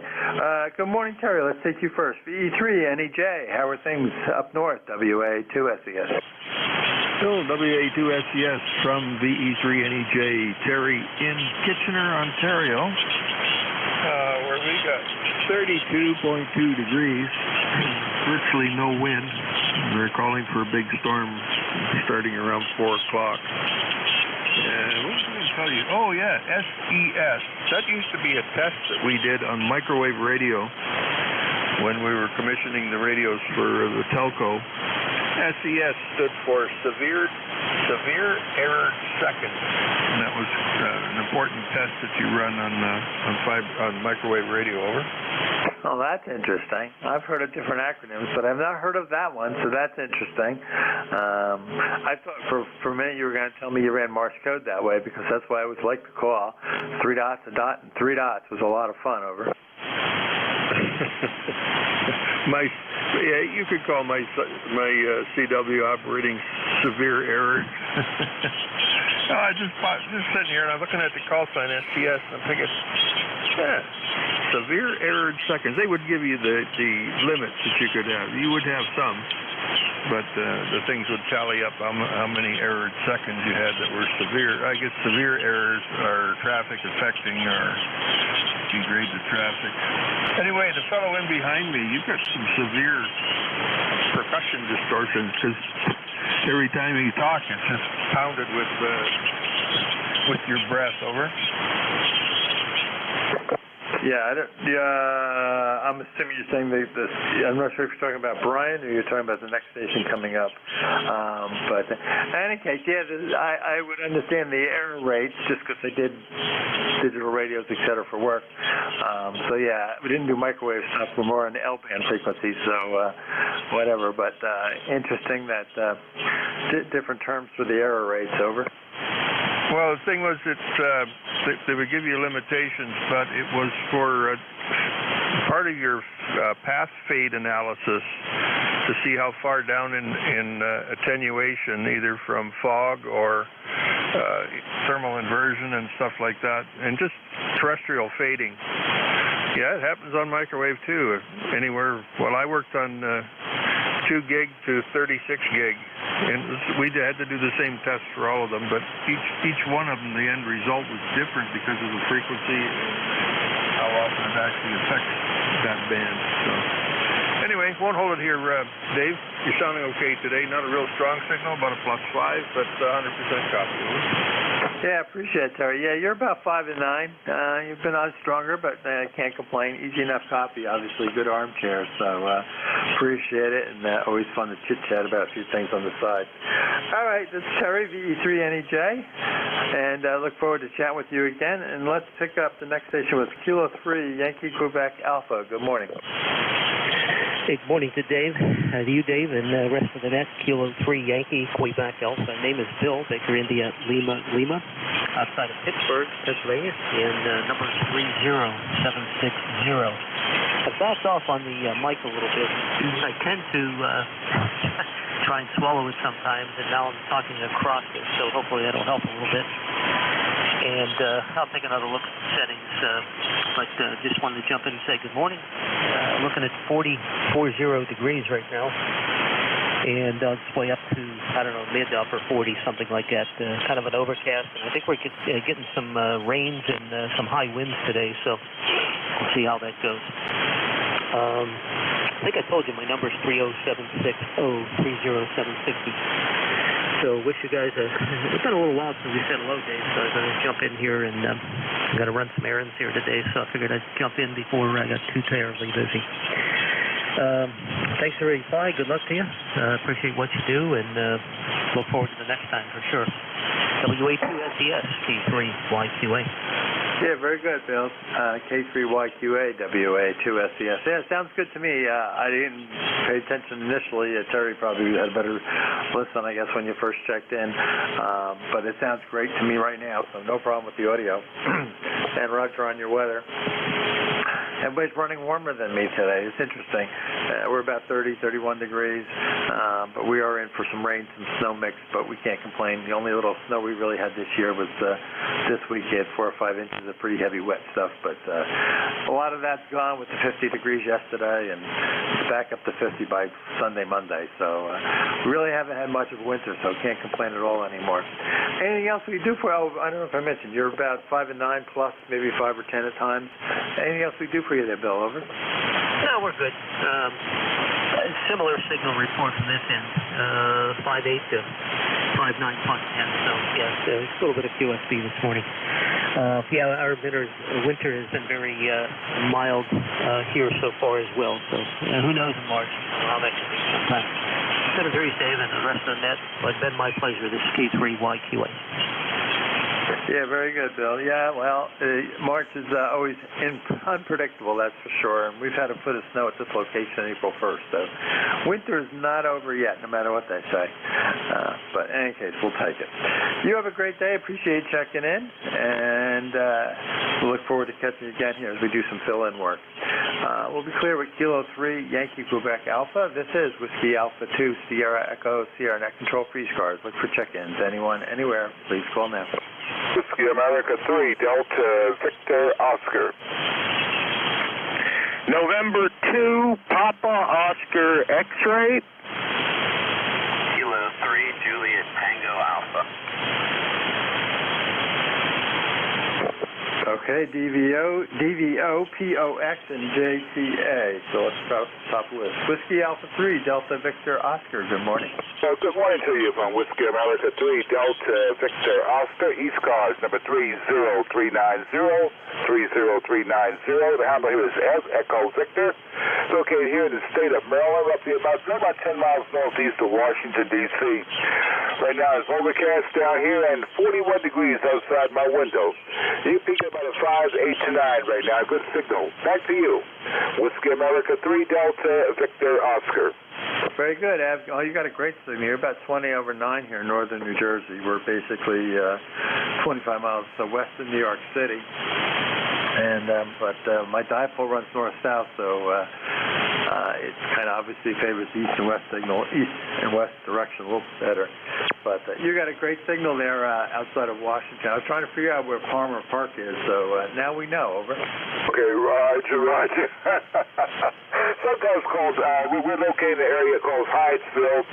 P: Good morning, Terry. Let's take you first. V3NEJ, how are things up north, WA2SES?
B: Still WA2SES from VE3NEJ, Terry in Kitchener, Ontario, where we got 32.2 degrees, virtually no wind. We're calling for a big storm starting around 4 o'clock. What was I going to tell you? Oh, yeah, SES. That used to be a test that we did on microwave radio when we were commissioning the radios for the telco. SES stood for Severe Error Second, and that was an important test that you run on microwave radio. Over.
P: Oh, that's interesting. I've heard of different acronyms, but I've not heard of that one, so that's interesting. I thought for a minute you were going to tell me you ran Morse code that way, because that's why I always liked the call. 3 dots, a dot, and 3 dots was a lot of fun. Over.
B: You could call my CW operating severe error. I just sitting here and I'm looking at the call sign STS and I'm thinking, severe errored seconds. They would give you the limits that you could have. You would have some, but the things would tally up how many errored seconds you had that were severe. I guess severe errors are traffic affecting or degrade the traffic. Anyway, the fellow in behind me, you've got some severe percussion distortions because every time you talk, it's just pounded with your breath. Over.
P: I'm assuming you're saying this. I'm not sure if you're talking about Brian or you're talking about the next station coming up. But in any case, I would understand the error rates just because they did digital radios, etc., for work. We didn't do microwave stuff. We're more on the L-band frequencies, so whatever. But interesting that different terms for the error rates. Over.
B: Well, the thing was that they would give you limitations, but it was for part of your path fade analysis to see how far down in attenuation, either from fog or thermal inversion and stuff like that, and just terrestrial fading. Yeah, it happens on microwave too. Anywhere. Well, I worked on 2 gig to 36 gig. And we had to do the same test for all of them, but each one of them, the end result was different because of the frequency and how often it actually affects that band. So anyway, won't hold it here, Dave. You're sounding okay today. Not a real strong signal, about a +5, but 100% copy.
P: Yeah, appreciate it, Terry. Yeah, you're about 5 and 9. You've been on stronger, but can't complain. Easy enough copy, obviously. Good armchair, so appreciate it, and always fun to chit-chat about a few things on the side. All right, this is Terry, VE3NEJ, and I look forward to chatting with you again. And let's pick up the next station with Kilo 3, Yankee Quebec Alpha. Good morning.
C: Hey, good morning to Dave, to you, Dave, and the rest of the net. Kilo 3 Yankee Quebec Alpha. My name is Bill, Baker India Lima, outside of Pittsburgh, Pennsylvania, and number 30760. I backed off on the mic a little bit. I tend to try and swallow it sometimes, and now I'm talking across it, so hopefully that'll help a little bit. And I'll take another look at the settings, but just wanted to jump in and say good morning. Looking at 40 degrees right now, and display up to, mid to upper 40, something like that. Kind of an overcast, and I think we're getting some rains and some high winds today, so we'll see how that goes. I think I told you my number is 30760, 30760. So wish you guys it's been a little while since we said hello, Dave, so I'm going to jump in here, and I'm going to run some errands here today, so I figured I'd jump in before I got too terribly busy. Thanks for your reply. Good luck to you. Appreciate what you do, and look forward to the next time for sure. WA2SES, T3YQA.
P: Yeah, very good, Bill. K3YQA, WA2SES. Yeah, sounds good to me. I didn't pay attention initially. Terry probably had a better listen, I guess, when you first checked in. But it sounds great to me right now, so no problem with the audio. And Roger, on your weather. Everybody's running warmer than me today. It's interesting. We're about 30, 31 degrees, but we are in for some rain, some snow mix, but we can't complain. The only little snow we really had this year was this week. We had 4 or 5 inches of pretty heavy wet stuff, but a lot of that's gone with the 50 degrees yesterday, and it's back up to 50 by Sunday, Monday. So we really haven't had much of a winter, so can't complain at all anymore. Anything else we do for, I don't know if I mentioned, you're about 5 and 9 plus, maybe 5 or 10 at times. Anything else we do for you there, Bill? Over.
C: No, we're good. Similar signal report from this end, 5.8 to 5.9 plus 10. So yeah, it's a little bit of QSB this morning. Our winter has been very mild here so far as well. So who knows in March how that can be sometime. Senator Dave and the rest of the net. Well, it's been my pleasure. This is K3YQA.
P: Yeah, very good, Bill. Yeah, well, March is always unpredictable, that's for sure. And we've had a foot of snow at this location April 1st. So winter is not over yet, no matter what they say. But in any case, we'll take it. You have a great day. Appreciate checking in. And we'll look forward to catching you again here as we do some fill-in work. We'll be clear with Kilo 3, Yankee Quebec Alpha. This is Whiskey Alpha 2, Sierra Echo, Sierra Net Control Free Scars. Look for check-ins. Anyone, anywhere, please call now.
I: Whiskey America 3, Delta Victor Oscar.
M: November 2, Papa Oscar X-ray.
V: Kilo 3, Juliet Tango Alpha.
P: Okay, DVO, POX, and JTA. So let's start with the top list. Whiskey Alpha 3, Delta Victor Oscar. Good morning.
I: Good morning to you from Whiskey America 3, Delta Victor Oscar, ECARS number 30390, 30390. The handle here is F, Echo Victor. It's located here in the state of Maryland, roughly about 10 miles northeast of Washington, D.C. Right now it's overcast down here and 41 degrees outside my window. You peak at about a 5, 8 to 9 right now. Good signal. Back to you. Whiskey America 3, Delta Victor Oscar.
P: Very good, Av. Oh, you got a great signal. You're about 20 over 9 here in northern New Jersey. We're basically 25 miles west of New York City. And but my dipole runs north-south, so it kind of obviously favors the east and west signal, east and west direction a little bit better. But you got a great signal there outside of Washington. I was trying to figure out where Palmer Park is, so now we know. Over.
I: Okay, Roger. Sometimes called, we're located in an area called Hyattsville,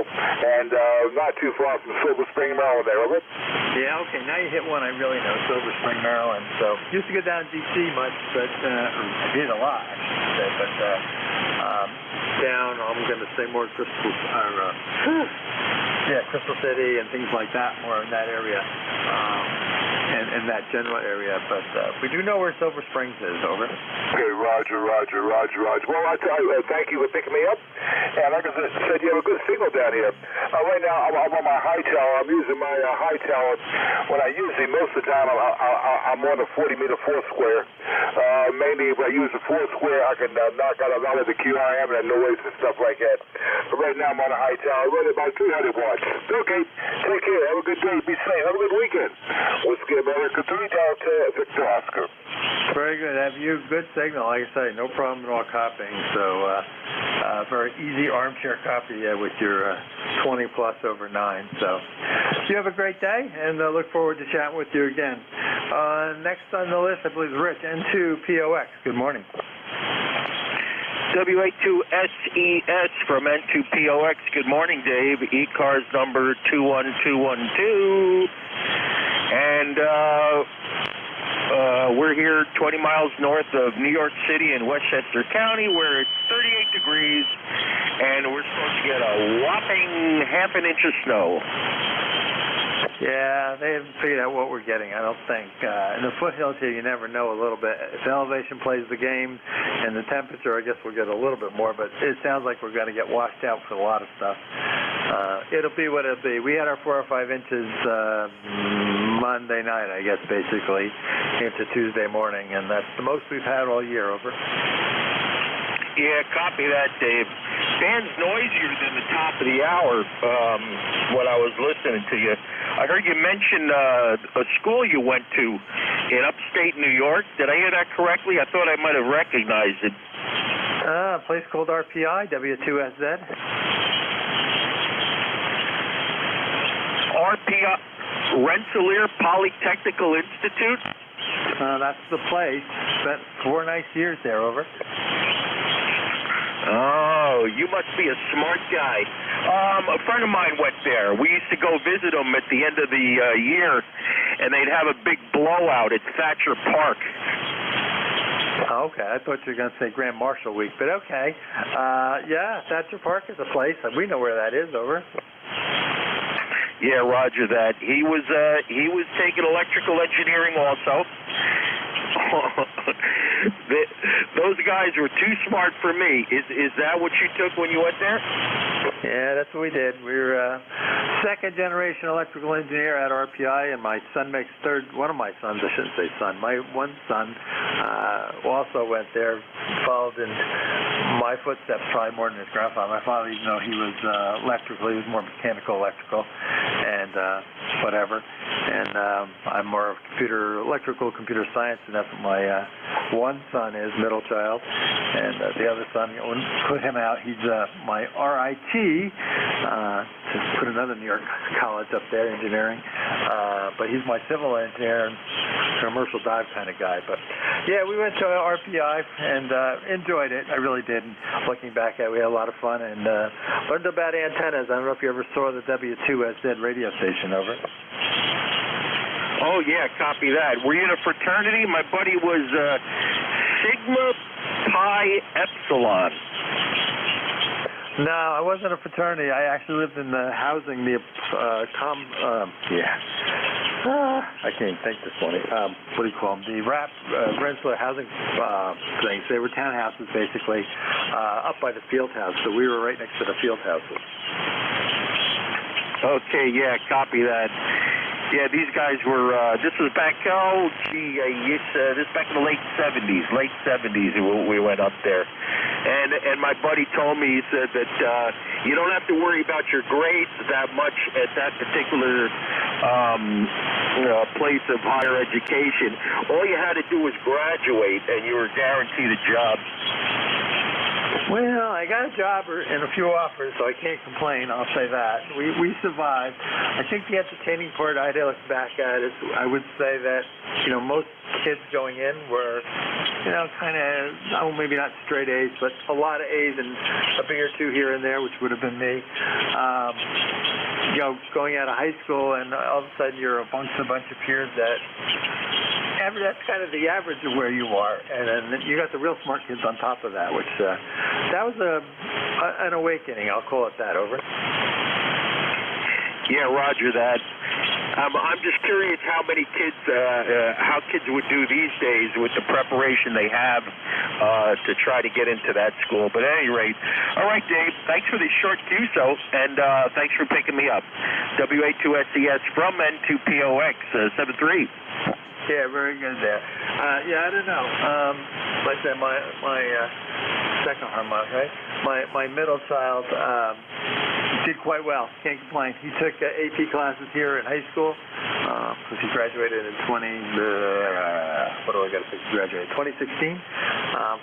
I: and not too far from Silver Spring, Maryland there, over?
P: Yeah, okay, now you hit one I really know, Silver Spring, Maryland. So, used to go down to D.C. much, but I did a lot, I should say, but down, I'm going to say more Crystal City and things like that, more in that area. In that general area, but we do know where Silver Springs is, over.
I: Okay, Roger. Well, I tell you, thank you for picking me up, and like I said, you have a good signal down here. Right now, I'm on my high tower. I'm using my high tower when most of the time, I'm on a 40-meter Foursquare. Mainly, if I use the Foursquare, I can knock out a lot of the QRM and noise and stuff like that. But right now, I'm on a high tower, running about 300 watts. Okay, take care. Have a good day. Be safe. Have a good weekend. Whiskey America 3, Delta Victor Oscar.
P: Very good. Have you good signal? Like I say, no problem at all copying. So very easy armchair copy with your 20 plus over 9. So you have a great day, and look forward to chatting with you again. Next on the list, I believe, is Rich, N2POX. Good morning.
M: WA2SES from N2POX. Good morning, Dave. ECARS number 21212. And we're here 20 miles north of New York City in Westchester County, where it's 38 degrees, and we're supposed to get a whopping half an inch of snow.
P: Yeah, they haven't figured out what we're getting, I don't think. In the foothills here, you never know a little bit. If elevation plays the game and the temperature, I guess we'll get a little bit more, but it sounds like we're going to get washed out for a lot of stuff. It'll be what it'll be. We had our 4 or 5 inches Monday night, I guess, basically, into Tuesday morning, and that's the most we've had all year, over.
M: Yeah, copy that, Dave. Dan's noisier than the top of the hour when I was listening to you. I heard you mention a school you went to in upstate New York. Did I hear that correctly? I thought I might have recognized it.
P: A place called RPI, W2SZ.
M: RPI, Rensselaer Polytechnical Institute?
P: That's the place. Spent 4 nice years there, over.
M: Oh, you must be a smart guy. A friend of mine went there. We used to go visit them at the end of the year, and they'd have a big blowout at Thatcher Park.
P: Okay, I thought you were going to say Grand Marshal Week, but okay. Yeah, Thatcher Park is a place. We know where that is, over.
M: Yeah, roger that. He was taking electrical engineering also. Those guys were too smart for me. Is that what you took when you went there?
P: Yeah, that's what we did. We were second-generation electrical engineer at RPI, and my son makes one of my sons, I shouldn't say son, my one son also went there, followed in my footsteps probably more than his grandfather. My father, even though he was electrical, he was more mechanical electrical and whatever. And I'm more of electrical computer science, and that's what my one son is, middle child. And the other son, I wouldn't put him out. He's my RIT, to put another New York college up there, engineering. But he's my civil engineer and commercial dive kind of guy. But yeah, we went to RPI and enjoyed it. I really did. And looking back at it, we had a lot of fun and learned about antennas. I don't know if you ever saw the NJ2US radio station over.
M: Oh, yeah, copy that. Were you in a fraternity? My buddy was Sigma Pi Epsilon.
P: No, I wasn't a fraternity. I actually lived in the housing, I can't even think this morning. What do you call them? The Rensselaer housing things. They were townhouses, basically, up by the field house. So we were right next to the field houses.
M: Okay, yeah, copy that. Yeah, these guys were, this was back, this back in the late 70s we went up there. And my buddy told me, he said that you don't have to worry about your grades that much at that particular place of higher education. All you had to do was graduate and you were guaranteed a job.
P: Well, I got a job and a few offers, so I can't complain, I'll say that. We survived. I think the entertaining part I'd look back at is I would say that, most kids going in were, kind of, maybe not straight A's, but a lot of A's and a B or two here and there, which would have been me. Going out of high school and all of a sudden you're amongst a bunch of peers that's kind of the average of where you are, and then you got the real smart kids on top of that, which that was an awakening. I'll call it that. Over.
M: Yeah, roger that. I'm just curious how many kids, how kids would do these days with the preparation they have to try to get into that school. But at any rate, all right, Dave, thanks for the short QSO, and thanks for picking me up. WA2SES from N2POX 73.
P: Yeah, very good there. I don't know. Like I said, my second harmonic, right? My middle child did quite well. Can't complain. He took AP classes here in high school because he graduated in 2016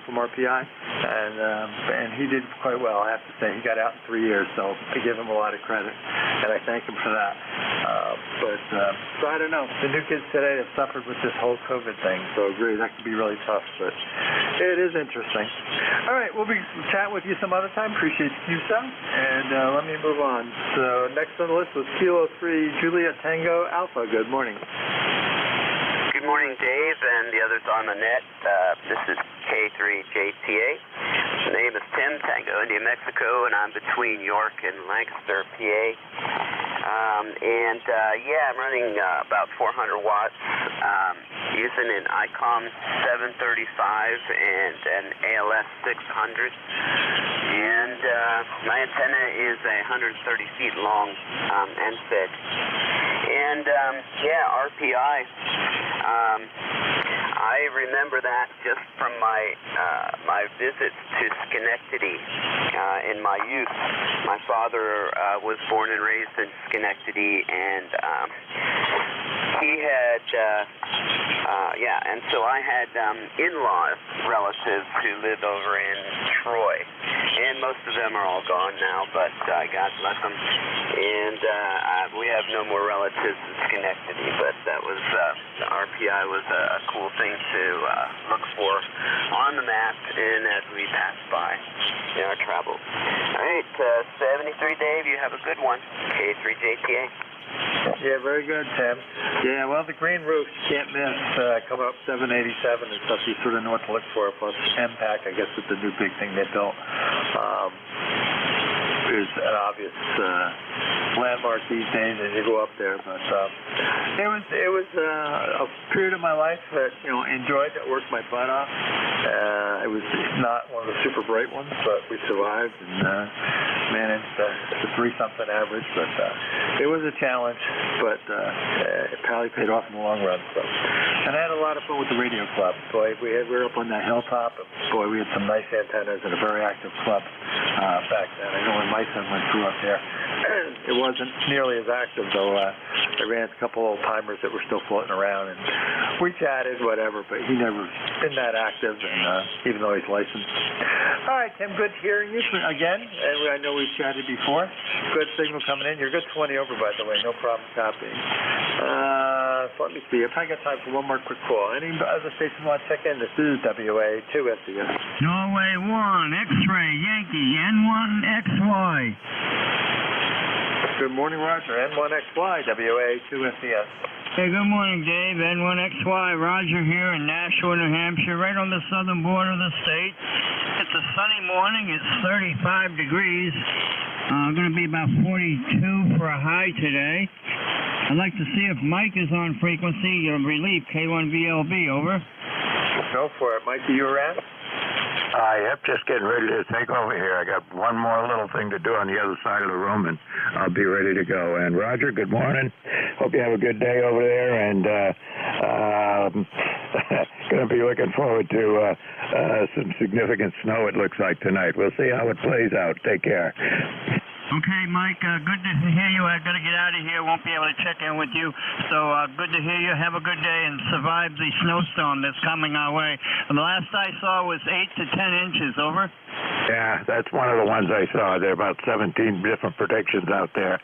P: from RPI, and he did quite well. I have to say, he got out in 3 years, so I give him a lot of credit, and I thank him for that. So I don't know. The new kids today have suffered with this whole COVID thing, so I agree that can be really tough, but it is interesting. All right, we'll be chatting with you some other time. Appreciate you, son. And let me move on. So next on the list was Kilo 3 Juliet Tango Alpha. Good morning.
Q: Good morning, Dave, and the others on the net. This is K3JTA. The name is Tim, Tango, India, Mexico, and I'm between York and Lancaster, PA. I'm running about 400 watts, using an ICOM 735 and an ALS 600. And my antenna is 130 feet long, and fed. And RPI. I remember that just from my visits to Schenectady in my youth. My father was born and raised in Schenectady, and he had, and so I had in-laws, relatives who lived over in Troy, and most of them are all gone now, but God bless them. And we have no more relatives in Schenectady, but that was, RPI was a cool thing to look for on the map and as we pass by in our travels. All right, 73 Dave, you have a good one. K3JTA.
P: Yeah, very good, Tim. Yeah, well, the green roof, you can't miss. Coming up 787 and stuff, you sort of know what to look for. Plus MPAC, I guess, is the new big thing they built. is an obvious landmark these days as you go up there. But it was a period of my life that enjoyed, that worked my butt off. It was not one of the super bright ones, but we survived and managed a 3-something average. But it was a challenge, but it probably paid off in the long run. So, and I had a lot of fun with the radio club. Boy, we were up on that hilltop. And boy, we had some nice antennas and a very active club back then. I know when my son went through up there, it wasn't nearly as active, though. I ran a couple old timers that were still floating around, and we chatted, whatever, but he never been that active, and even though he's licensed. All right, Tim, good hearing you again. And I know we've chatted before. Good signal coming in. You're good 20 over, by the way. No problem copying. So let me see. If I got time for one more quick call. Any other stations want to check in? This is WA2SES.
R: Norway 1, X-ray, Yankee, N1XY.
P: Good morning, Roger. N1XY, WA2SES.
R: Hey, good morning, Dave. N1XY, Roger here in Nashua, New Hampshire, right on the southern border of the state. It's a sunny morning. It's 35 degrees. Going to be about 42 for a high today. I'd like to see if Mike is on frequency. Relief, K1VLB, over.
P: Go for it. Mike, are you around?
S: Yep, just getting ready to take over here. I got one more little thing to do on the other side of the room, and I'll be ready to go. And Roger, good morning. Hope you have a good day over there, and going to be looking forward to some significant snow, it looks like, tonight. We'll see how it plays out. Take care.
R: Okay, Mike, good to hear you. I've got to get out of here. Won't be able to check in with you. So good to hear you. Have a good day and survive the snowstorm that's coming our way. And the last I saw was 8 to 10 inches, over.
S: Yeah, that's one of the ones I saw. There are about 17 different predictions out there,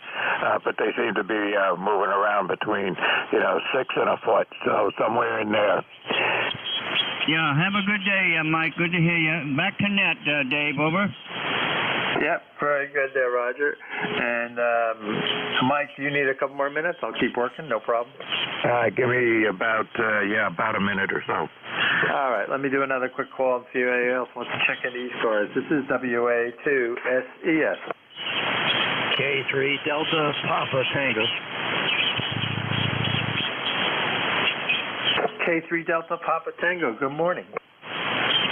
S: but they seem to be moving around between, 6 and a foot, so somewhere in there.
R: Yeah, have a good day, Mike. Good to hear you. Back to net, Dave, over.
P: Yep, very good there, Roger. And Mike, do you need a couple more minutes? I'll keep working, no problem.
S: Give me about a minute or so.
P: All right, let me do another quick call and see if anyone else wants to check into ECARS. This is WA2SES.
W: K3 Delta Papa Tango.
P: K3 Delta Papa Tango, good morning.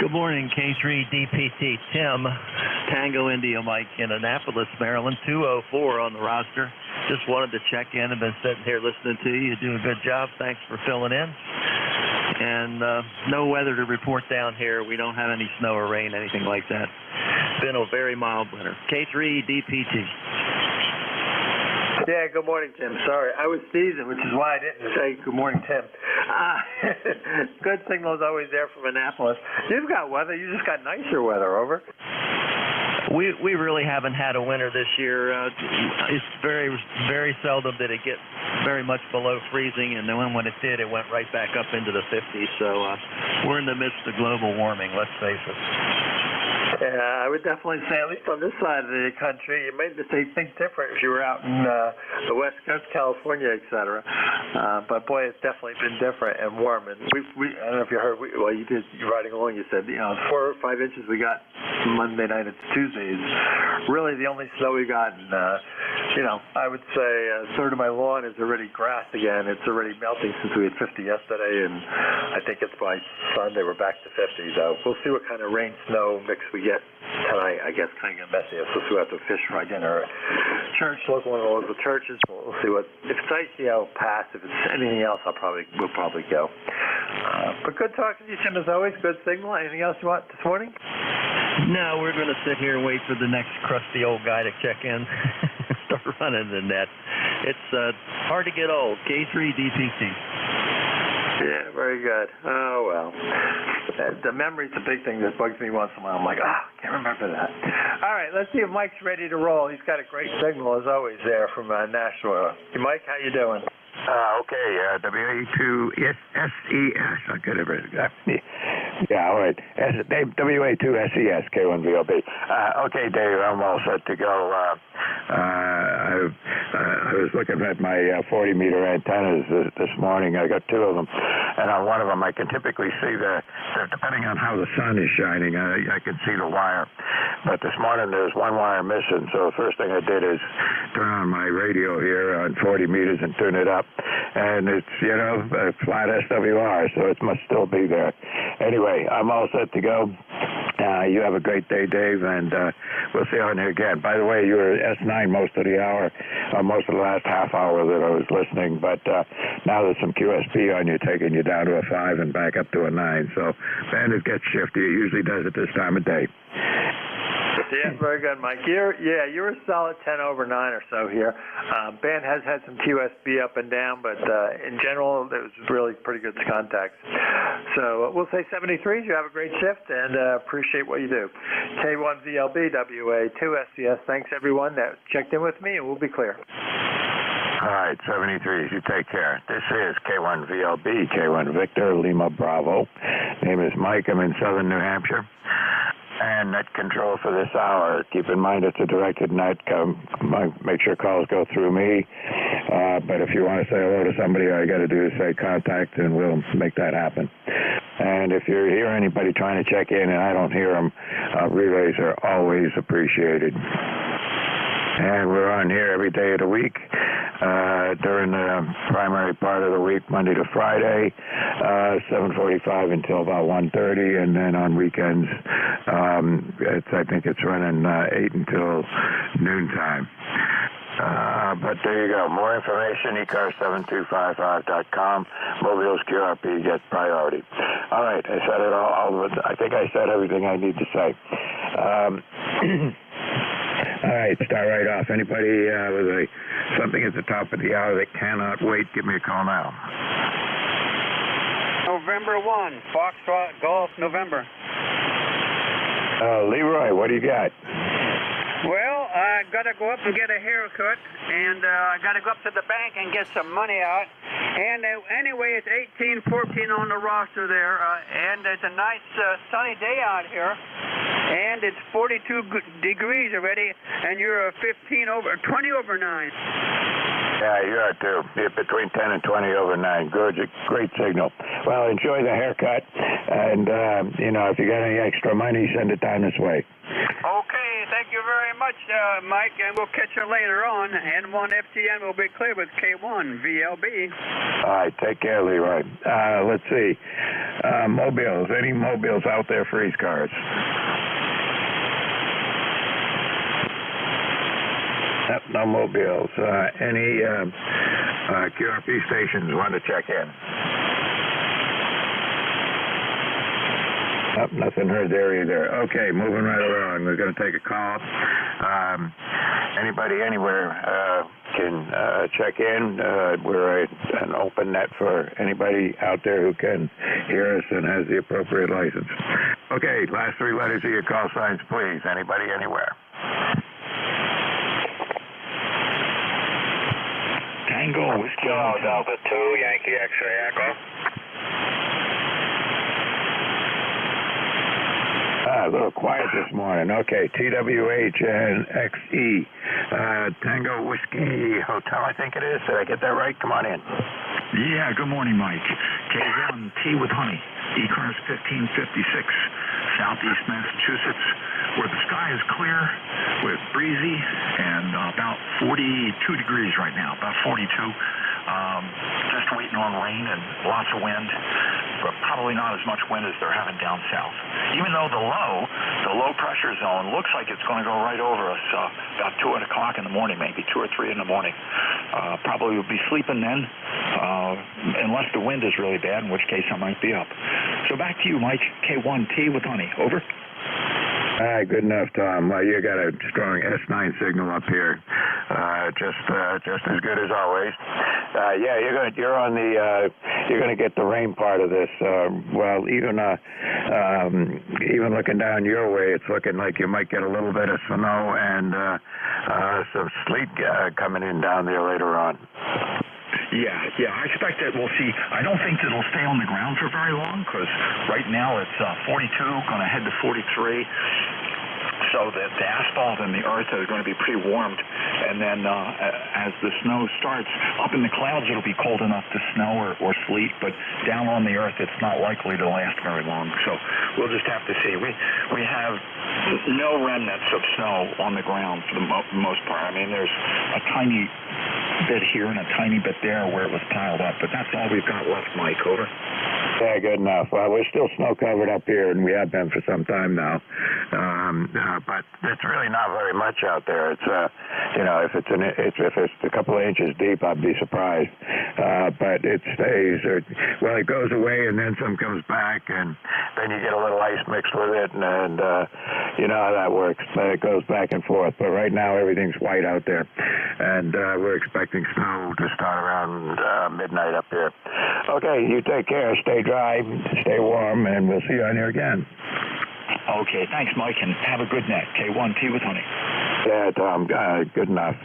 W: Good morning, K3 DPT. Tim, Tango India Mike in Annapolis, Maryland, 204 on the roster. Just wanted to check in. I've been sitting here listening to you. You do a good job. Thanks for filling in. And no weather to report down here. We don't have any snow or rain, anything like that. It's been a very mild winter. K3 DPT.
P: Yeah, good morning, Tim. Sorry, I was teasing, which is why I didn't say good morning, Tim. Good signal is always there from Annapolis. You've got weather. You just got nicer weather, over.
W: We really haven't had a winter this year. It's very, very seldom did it get very much below freezing, and then when it did, it went right back up into the 50s. So we're in the midst of global warming, let's face it.
P: Yeah, I would definitely say, at least on this side of the country, you might think different if you were out in the West Coast, California, etc. But boy, it's definitely been different and warm. And we I don't know if you heard, you're riding along, you said, 4 or 5 inches we got Monday night and Tuesday is really the only snow we got. And, I would say a third of my lawn is already grass again. It's already melting since we had 50 yesterday, and I think it's by Sunday we're back to 50. So we'll see what kind of rain snow mix we get tonight. I guess kind of messy. So we'll have to fish for dinner. Church, local one of the local churches. We'll see what. If it's icy, I'll pass. If it's anything else, we'll probably go. But good talking to you, Tim, as always. Good signal. Anything else you want this morning?
W: No, we're going to sit here and wait for the next crusty old guy to check in. Start running the net. It's hard to get old. K3 DPT.
P: Yeah, very good. Oh, well. The memory's a big thing that bugs me once in a while. I'm like, can't remember that. All right, let's see if Mike's ready to roll. He's got a great signal, as always, there from Nashua. Hey, Mike, how you doing?
S: Okay, WA2SES. I'll get it. Yeah, all right. WA2SES, K1VLB. Okay, Dave, I'm all set to go. I was looking at my 40-meter antennas this morning. I got two of them, and on one of them I can typically see depending on how the sun is shining, I can see the wire. But this morning there's one wire missing, so the first thing I did is turn on my radio here on 40 meters and tune it up. And it's, a flat SWR, so it must still be there. Anyway, I'm all set to go. You have a great day, Dave, and we'll see you on here again. By the way, you were S9 most of the hour, most of the last half hour that I was listening, but now there's some QSP on you, taking you down to a 5 and back up to a 9. So Bandit gets shifty. It usually does it this time of day.
P: Yeah, very good, Mike. You're a solid 10 over 9 or so here. Band has had some QSB up and down, but in general, it was really pretty good contacts. So we'll say 73s. You have a great shift, and appreciate what you do. K1VLB, WA2SES. Thanks, everyone that checked in with me, and we'll be clear.
S: All right, 73s. You take care. This is K1VLB, K1 Victor, Lima Bravo. Name is Mike. I'm in southern New Hampshire. And net control for this hour. Keep in mind it's a directed net. Make sure calls go through me. But if you want to say hello to somebody, all you got to do is say contact, and we'll make that happen. And if you hear anybody trying to check in and I don't hear them, relays are always appreciated. And we're on here every day of the week during the primary part of the week, Monday to Friday, 7:45 until about 1:30, and then on weekends, I think it's running 8 until noontime. But there you go. More information, ECARS7255.com. Mobile's QRP gets priority. All right, I said it all. I think I said everything I need to say. All right, start right off. Anybody with something at the top of the hour that cannot wait, give me a call now.
E: November 1, Foxtrot Golf, November.
S: Leroy, what do you got?
E: Well, I got to go up and get a haircut, and I got to go up to the bank and get some money out. And anyway, it's 18-14 on the roster there, and it's a nice sunny day out here. And it's 42 degrees already, and you're 20 over 9.
S: Yeah, you are too. You're between 10 and 20 over 9. Good, great signal. Well, enjoy the haircut, and if you got any extra money, send it down this way.
E: Okay, thank you very much, Mike, and we'll catch you later on. N1 FTN will be clear with K1 VLB.
S: All right, take care, Leroy. Let's see. Mobiles. Any mobiles out there for ECARS? No mobiles. Any QRP stations want to check in? Nothing heard there either. Okay, moving right along. We're going to take a call. Anybody anywhere can check in. We're an open net for anybody out there who can hear us and has the appropriate license. Okay, last 3 letters of your call signs, please. Anybody anywhere?
O: Tango, Whiskey
I: Delta 2, Yankee X-ray Echo.
S: A little quiet this morning. Okay, TWH and XE. Tango Whiskey Hotel, I think it is. Did I get that right? Come on in.
O: Yeah, good morning, Mike. K1 Tea with Honey, ECARS 1556, Southeast Massachusetts, where the sky is clear with breezy and about 42 degrees right now, about 42. Just waiting on rain and lots of wind, but probably not as much wind as they're having down south. Even though the low pressure zone looks like it's going to go right over us about 2 o'clock in the morning, maybe 2 or 3 in the morning. Probably will be sleeping then, unless the wind is really bad, in which case I might be up. So back to you, Mike. K1 Tea with Honey. Over.
S: All right, good enough, Tom. You got a strong S9 signal up here, just as good as always. Yeah, you're on the you're gonna get the rain part of this. Well, even looking down your way, it's looking like you might get a little bit of snow and some sleet coming in down there later on.
O: Yeah. I expect that we'll see. I don't think that it'll stay on the ground for very long because right now it's 42, going to head to 43. So the asphalt and the earth are going to be pretty warmed, and then as the snow starts, up in the clouds it'll be cold enough to snow or sleet, but down on the earth it's not likely to last very long. So we'll just have to see. We have no remnants of snow on the ground for the most part. I mean, there's a tiny bit here and a tiny bit there where it was piled up, but that's all we've got left, Mike. Over.
S: Yeah, good enough. We're still snow covered up here, and we have been for some time now. But it's really not very much out there. It's if it's a couple of inches deep, I'd be surprised. But it stays. It goes away, and then some comes back, and then you get a little ice mixed with it, and you know how that works. It goes back and forth. But right now, everything's white out there, and we're expecting snow to start around midnight up here. Okay, you take care. Stay dry, stay warm, and we'll see you on here again.
O: Okay, thanks, Mike, and have a good night. K1T with honey.
S: Yeah, Tom, good enough.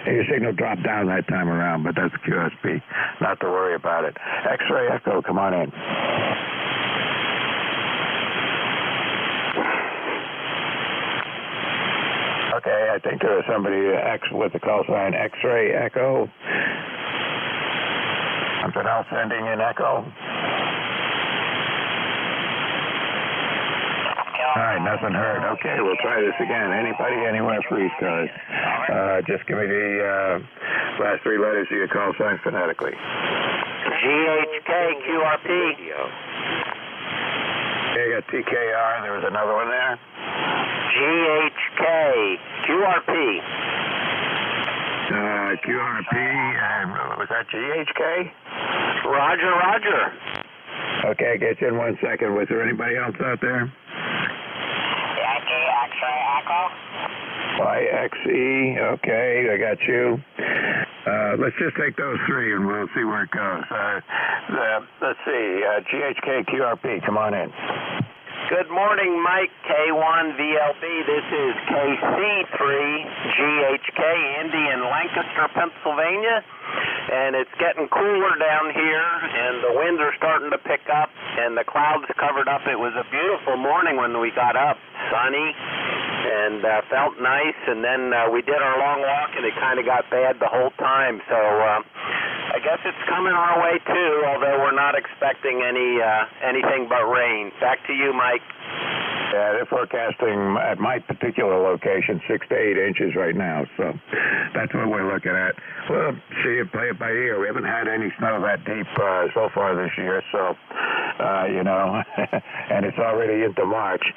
S: Your signal dropped down that time around, but that's QSP. Not to worry about it. X-ray Echo, come on in. Okay, I think there was somebody with the call sign X-ray Echo. Something else ending in Echo. All right, nothing heard. Okay, we'll try this again. Anybody, anywhere, please, guys. Just give me the last three letters of your call sign phonetically.
U: GHK QRP.
S: Okay, you got TKR. There was another one there.
U: GHK QRP.
S: QRP, was that GHK?
U: Roger, Roger.
S: Okay, get you in 1 second. Was there anybody else out there?
U: Yankee X-ray Echo.
S: YXE, okay, I got you. Let's just take those three and we'll see where it goes. Let's see, GHK QRP, come on in.
U: Good morning, Mike, K1VLB. This is KC3GHK, Indy in Lancaster, Pennsylvania. And it's getting cooler down here, and the winds are starting to pick up, and the clouds covered up. It was a beautiful morning when we got up, sunny, and felt nice. And then we did our long walk, and it kind of got bad the whole time. So I guess it's coming our way, too, although we're not expecting anything but rain. Back to you, Mike.
S: Yeah, they're forecasting at my particular location 6 to 8 inches right now, so that's what we're looking at. We'll see it, play it by ear. We haven't had any snow that deep so far this year, so, and it's already into March.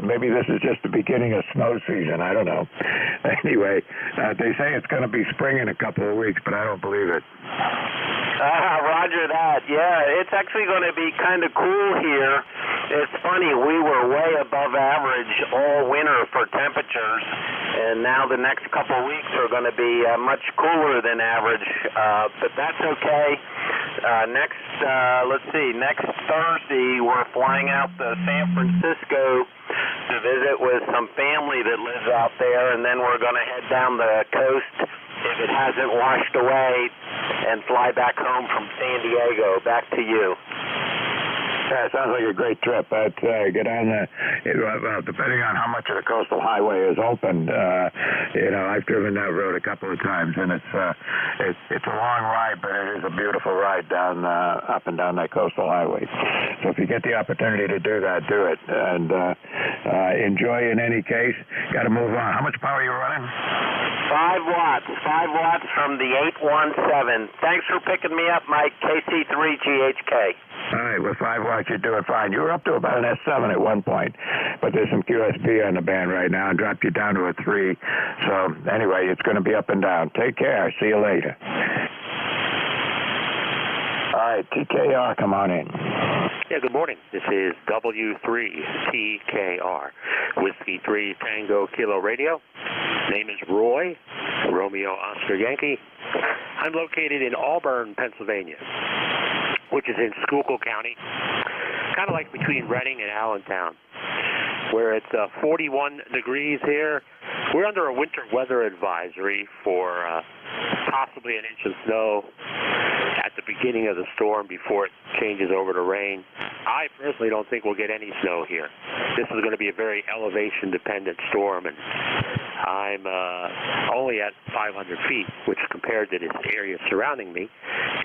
S: Maybe this is just the beginning of snow season. I don't know. Anyway, they say it's going to be spring in a couple of weeks, but I don't believe it.
U: Roger that. Yeah, it's actually going to be kind of cool here. It's funny, we were way above average all winter for temperatures, and now the next couple of weeks are going to be much cooler than average, but that's okay. Next Thursday, we're flying out to San Francisco to visit with some family that lives out there, and then we're going to head down the coast if it hasn't washed away and fly back home from San Diego. Back to you.
S: Yeah, it sounds like a great trip. Get on depending on how much of the coastal highway is opened, I've driven that road a couple of times, and it's a long ride, but it is a beautiful ride down up and down that coastal highway. So if you get the opportunity to do that, do it, and enjoy. In any case, got to move on. How much power are you running?
U: 5 watts. 5 watts from the 817. Thanks for picking me up, Mike. KC3GHK.
S: All right, with 5 watts, you're doing fine. You were up to about an S7 at one point, but there's some QSP on the band right now and dropped you down to a 3. So anyway, it's going to be up and down. Take care. See you later. All right, TKR, come on in.
F: Yeah, good morning. This is W3TKR, Whiskey 3 Tango Kilo Radio. Name is Roy, Romeo Oscar Yankee. I'm located in Auburn, Pennsylvania, which is in Schuylkill County, kind of like between Reading and Allentown, where it's 41 degrees here. we're under a winter weather advisory for possibly an inch of snow at the beginning of the storm before it changes over to rain. I personally don't think we'll get any snow here. This is going to be a very elevation-dependent storm, and I'm only at 500 feet, which compared to this area surrounding me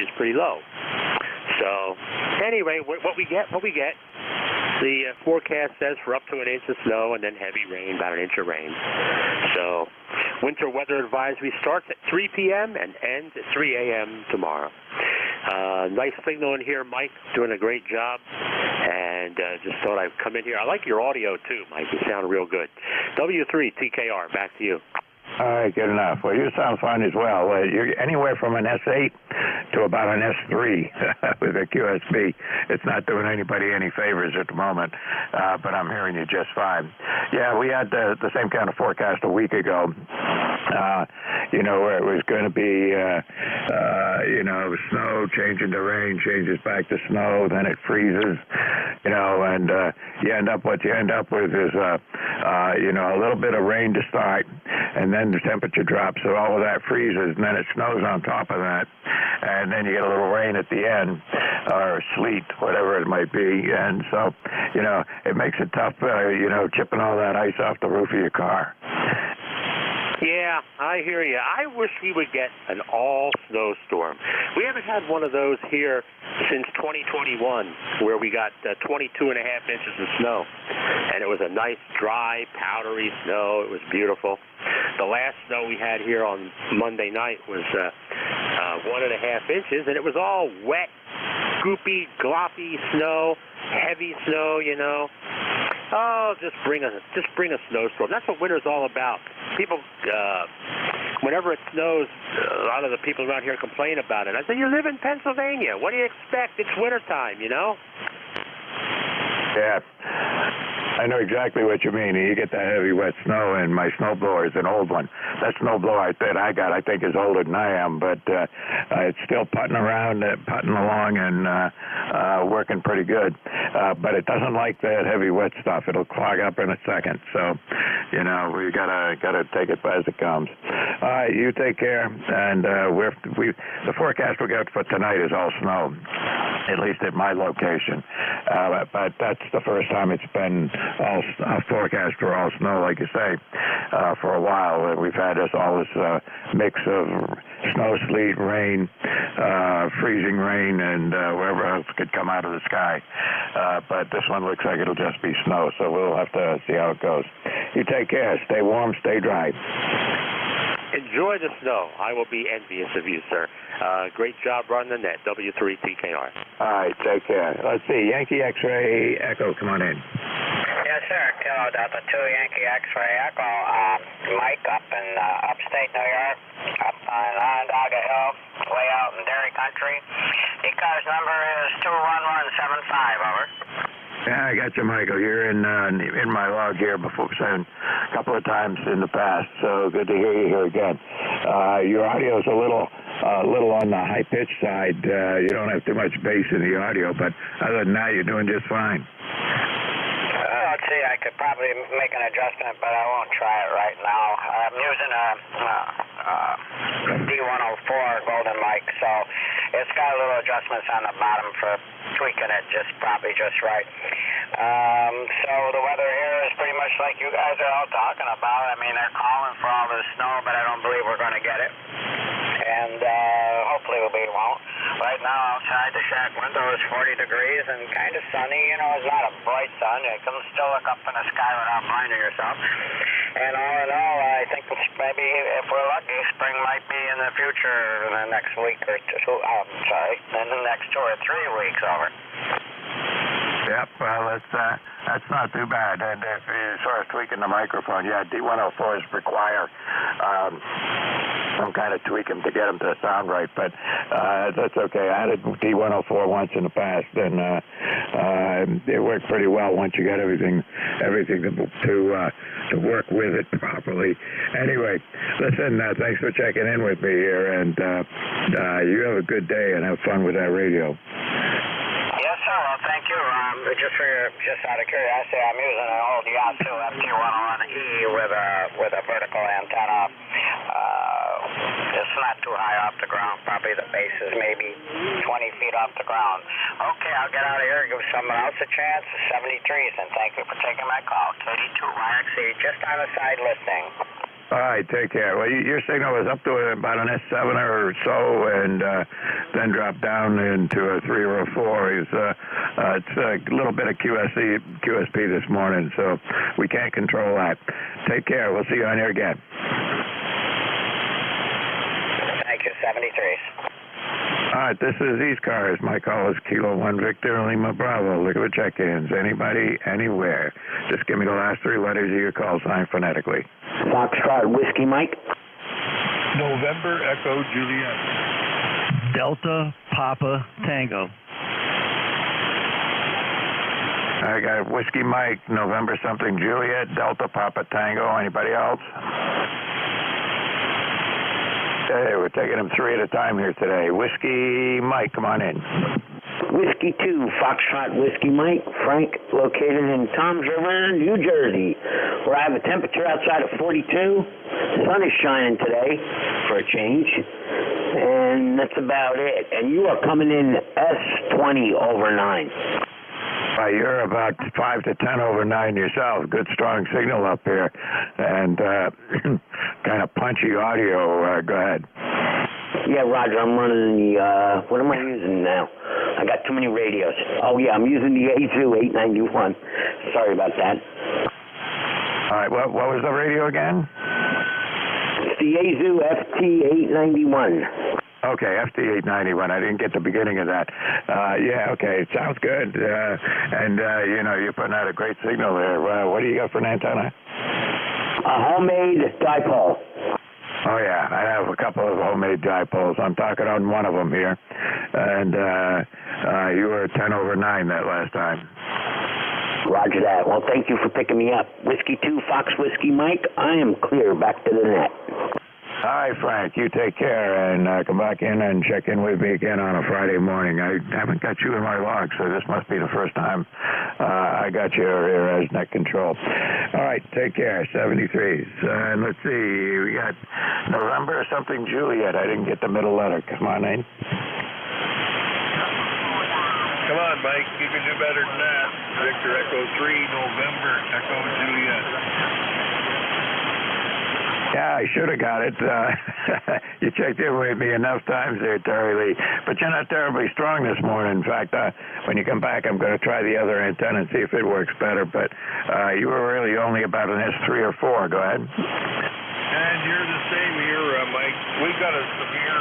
F: is pretty low. So anyway, what we get. The forecast says for up to an inch of snow and then heavy rain, about an inch of rain. So winter weather advisory starts at 3 p.m. and ends at 3 a.m. tomorrow. Nice signal in here, Mike. Doing a great job. And just thought I'd come in here. I like your audio, too, Mike. You sound real good. W3TKR, back to you.
S: All right, good enough. Well, you sound fine as well. You're anywhere from an S8 to about an S3 with a QSB. It's not doing anybody any favors at the moment, but I'm hearing you just fine. Yeah, we had the same kind of forecast a week ago, where it was going to be, snow, changing to rain, changes back to snow, then it freezes, and what you end up with is, a little bit of rain to start, and then the temperature drops, so all of that freezes, and then it snows on top of that, and then you get a little rain at the end, or sleet, whatever it might be, and so, it makes it tough, chipping all that ice off the roof of your car.
F: Yeah, I hear you. I wish we would get an all-snowstorm. We haven't had one of those here since 2021, where we got 22.5 inches of snow. And it was a nice, dry, powdery snow. It was beautiful. The last snow we had here on Monday night was 1.5 inches, and it was all wet, goopy, gloppy snow, heavy snow, Oh, just bring a snowstorm. That's what winter's all about. People, whenever it snows, a lot of the people around here complain about it. I say, you live in Pennsylvania. What do you expect? It's wintertime,
S: Yeah. I know exactly what you mean. You get that heavy, wet snow, and my snowblower is an old one. That snowblower that I got, I think, is older than I am, but it's still putting along and working pretty good. But it doesn't like that heavy, wet stuff. It'll clog up in a second. So, we gotta take it as it comes. All right, you take care. And the forecast we got for tonight is all snow, at least at my location. But that's the first time it's been all forecast for all snow, like you say, for a while. We've had all this mix of snow, sleet, rain, freezing rain, and wherever else could come out of the sky. But this one looks like it'll just be snow, so we'll have to see how it goes. You take care. Stay warm, stay dry.
F: Enjoy the snow. I will be envious of you, sir. Great job running the net. W3TKR.
S: All right, take care. Let's see. Yankee X-Ray Echo, come on in.
H: Yes, sir. Kilo Delta 2 Yankee X-Ray Echo. Mike up in upstate New York, up on Onondaga Hill, way out in dairy country. ECARS number is 21175, over.
S: Yeah, I got you, Michael. You're in my log here before, saying a couple of times in the past, so good to hear you here again. Your audio is a little on the high-pitched side. You don't have too much bass in the audio, but other than that, you're doing just fine.
H: Let's see, I could probably make an adjustment, but I won't try it right now. I'm using a D104 Golden mic, so it's got a little adjustments on the bottom for tweaking it probably just right. So the weather here is pretty much like you guys are all talking about. I mean, they're calling for all this snow, but I don't believe we're going to get it. And hopefully we won't. Right now outside the shack window is 40 degrees and kind of sunny. It's not a bright sun. You can still look up in the sky without blinding yourself. And all in all, I think maybe if we're lucky, spring might be in the future in the next week or two. In the next 2 or 3 weeks, over.
S: Yep, well, that's not too bad. And if you sort of tweaking the microphone, D104s require some kind of tweaking to get them to sound right, but that's okay. I had a D104 once in the past, and it worked pretty well once you got everything to work with it properly. Anyway, listen, thanks for checking in with me here, and you have a good day and have fun with that radio.
H: Yes, sir. thank you. Just out of curiosity, I'm using an old Yasu FT101E with a vertical antenna. It's not too high off the ground. Probably the base is maybe 20 feet off the ground. Okay, I'll get out of here and give someone else a chance. 73s, and thank you for taking my call. KD2YXC, just on a side listening.
S: All right, take care. Well, your signal was up to about an S7 or so, and then dropped down into a 3 or a 4. It's a little bit of QSP this morning, so we can't control that. Take care. We'll see you on here again.
H: Thank you, 73s.
S: All right, this is ECARS. My call is Kilo 1 Victor Lima Bravo. Look at the check-ins. Anybody, anywhere. Just give me the last 3 letters of your call sign phonetically.
G: Foxtrot Whiskey Mike.
B: November Echo Juliet.
W: Delta Papa Tango.
S: I got Whiskey Mike, November something Juliet, Delta Papa Tango. Anybody else? Hey, we're taking them 3 at a time here today. Whiskey Mike, come on in.
G: Whiskey 2, Foxtrot Whiskey Mike. Frank, located in Toms River, New Jersey, where I have a temperature outside of 42. The sun is shining today for a change, and that's about it. And you are coming in S20 over 9.
S: You're about 5 to 10 over 9 yourself. Good strong signal up here, and kind of punchy audio. Go ahead.
G: Yeah, Roger, I'm running the, what am I using now? I got too many radios. Oh, yeah, I'm using the AZU 891. Sorry about that.
S: All right, what was the radio again?
G: It's the AZU FT 891.
S: Okay, FT891. I didn't get the beginning of that. Yeah, okay, it sounds good. And you're putting out a great signal there. What do you got for an antenna?
G: A homemade dipole.
S: Oh, yeah, I have a couple of homemade dipoles. I'm talking on one of them here. And you were 10 over 9 that last time.
G: Roger that. Well, thank you for picking me up. Whiskey 2, Fox Whiskey Mike. I am clear. Back to the net.
S: All right, Frank, you take care and come back in and check in with me again on a Friday morning. I haven't got you in my log, so this must be the first time I got you here as net control. All right, take care, 73s. And let's see, we got November something Juliet. I didn't get the middle letter. Come on in.
B: Come on, Mike. You can do better than that. Victor Echo 3, November Echo Juliet.
S: Yeah, I should have got it. You checked in with me enough times there, Terry Lee. But you're not terribly strong this morning. In fact, when you come back, I'm going to try the other antenna and see if it works better. But you were really only about an S3 or 4. Go ahead.
B: And you're the same here, Mike. We've got a severe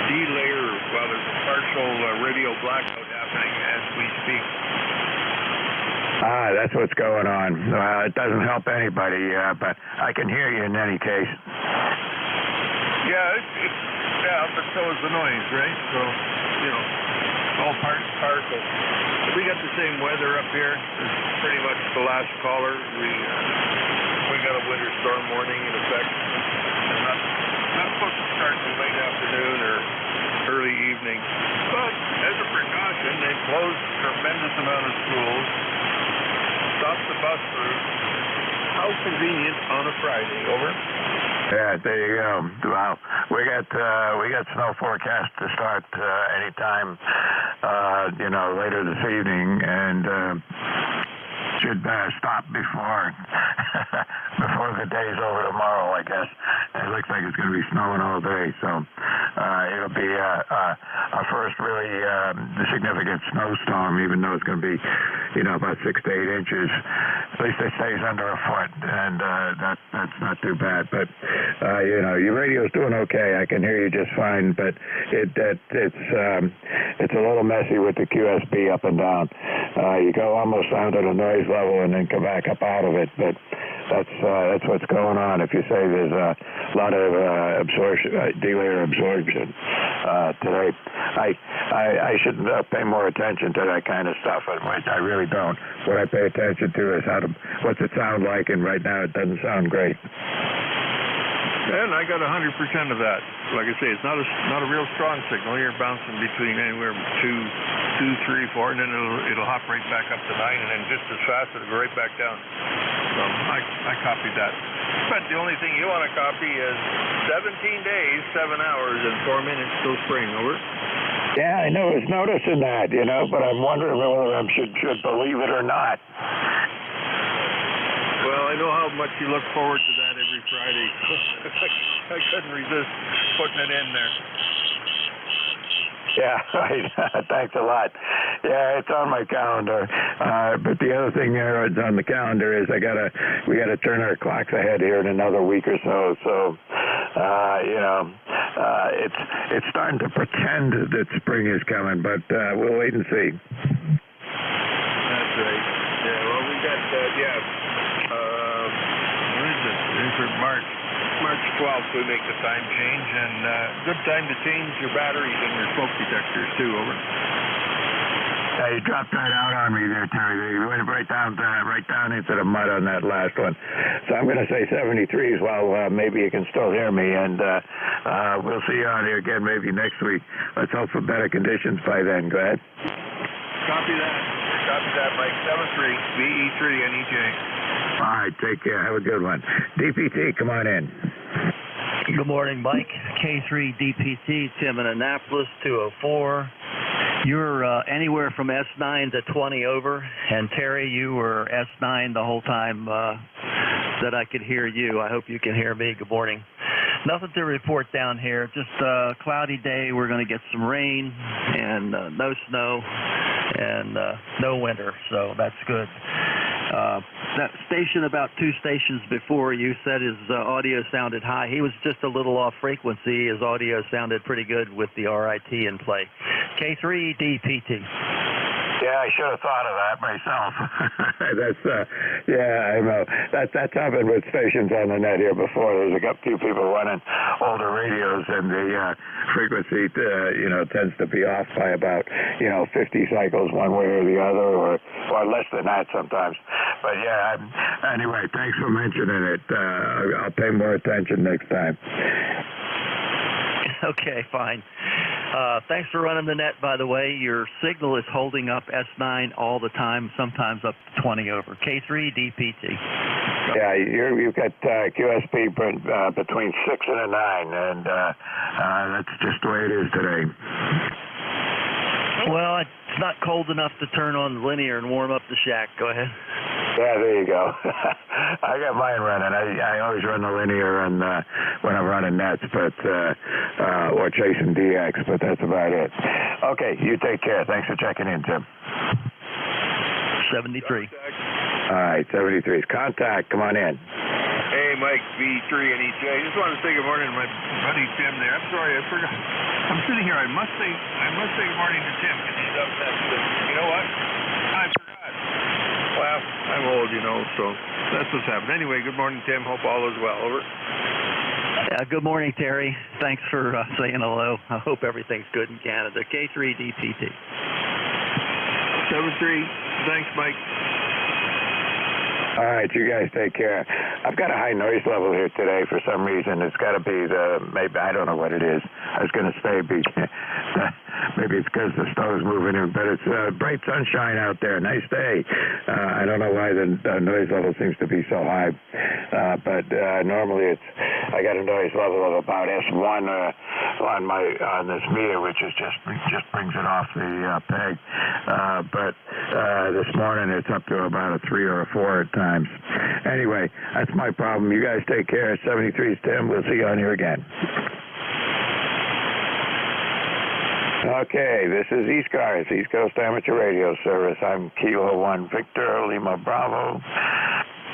B: delayer. Well, there's a partial radio blackout happening as we speak.
S: That's what's going on. It doesn't help anybody, but I can hear you in any case.
B: Yeah, but so is the noise, right? So, all part and parcel. We got the same weather up here. It's pretty much the last caller. We got a winter storm warning in effect. And not supposed to start till late afternoon or early evening. But as a precaution, they've closed a tremendous amount of schools. Stop the bus route. How convenient on a Friday, over?
S: Yeah, there you go. Well, we got snow forecast to start anytime, later this evening, and should stop before the day's over tomorrow, I guess. It looks like it's going to be snowing all day, so it'll be our first really significant snowstorm, even though it's going to be, about 6 to 8 inches. At least it stays under a foot, and that's not too bad. But your radio's doing okay. I can hear you just fine, but it's a little messy with the QSB up and down. You go almost down to the noise level and then come back up out of it, but that's what's going on. If you say there's a lot of delayer absorption today, I should pay more attention to that kind of stuff. I really don't. What I pay attention to is what's it sound like, and right now it doesn't sound great.
B: And I got 100% of that. Like I say, it's not a real strong signal. You're bouncing between anywhere from 2, 3, 4, and then it'll hop right back up to 9, and then just as fast it'll go right back down. So I copied that. But the only thing you want to copy is 17 days, 7 hours, and 4 minutes till spring. Over.
S: Yeah, I was noticing that, but I'm wondering whether I should believe it or not.
B: Well, I know how much you look forward to that every Friday, so I couldn't resist putting it in there.
S: Yeah, right. Thanks a lot. Yeah, it's on my calendar. But the other thing there is on the calendar is we gotta turn our clocks ahead here in another week or so. So, it's starting to pretend that spring is coming, but we'll wait and see.
B: That's right. Yeah. Well, we got when is it? It's for March 12th we make the time change, and good time to change your batteries and your smoke detectors too. Over.
S: Yeah, you dropped right out on me there, Terry. You went right down into the mud on that last one. So I'm going to say 73 as well. Maybe you can still hear me, and we'll see you on here again maybe next week. Let's hope for better conditions by then. Go ahead.
B: Copy that, Mike. 73 VE3 NEJ.
S: All right, take care. Have a good one. DPT, come on in.
W: Good morning, Mike. K3 DPT, Tim in Annapolis, 204. You're anywhere from S9 to 20 over, and Terry, you were S9 the whole time that I could hear you. I hope you can hear me. Good morning. Nothing to report down here. Just a cloudy day. We're going to get some rain and no snow and no winter, so that's good. That station about 2 stations before, you said his audio sounded high. He was just a little off frequency. His audio sounded pretty good with the RIT in play. K3 DPT.
S: Yeah, I should have thought of that myself. I know. That's happened with stations on the net here before. There's a few people running older radios, and the frequency, tends to be off by about, 50 cycles one way or the other, or less than that sometimes. But yeah, anyway, thanks for mentioning it. I'll pay more attention next time.
W: Okay, fine. Thanks for running the net, by the way. Your signal is holding up S9 all the time, sometimes up to 20 over. K3 DPT.
S: Yeah, you've got QSP between 6 and a 9, and that's just the way it is today.
W: Well, it's not cold enough to turn on the linear and warm up the shack. Go ahead.
S: Yeah, there you go. I got mine running. I always run the linear and when I'm running nets, but or chasing DX, but that's about it. Okay, you take care. Thanks for checking in, Tim.
W: 73.
S: All right, 73 is contact. Come on in.
B: Hey, Mike, V3 and EJ. I just wanted to say good morning to my buddy Tim there. I'm sorry, I forgot. I'm sitting here. I must say good morning to Tim because he's up next. But you know what? I forgot. Well, I'm old, so that's what's happened. Anyway, good morning, Tim. Hope all is well. Over.
W: Good morning, Terry. Thanks for saying hello. I hope everything's good in Canada. K3 DPT.
B: 73. Thanks, Mike.
S: All right, you guys take care. I've got a high noise level here today for some reason. It's got to be maybe I don't know what it is. I was going to say maybe it's because the snow's moving in, but it's bright sunshine out there. Nice day. I don't know why the noise level seems to be so high, but normally I got a noise level of about S1 on this meter, which is just brings it off the peg. But this morning it's up to about a 3 or a 4 at times. Anyway, that's my problem. You guys take care. 73's Tim. We'll see you on here again. Okay, this is ECARS, East Coast Amateur Radio Service. I'm Kilo 1 Victor, Lima Bravo,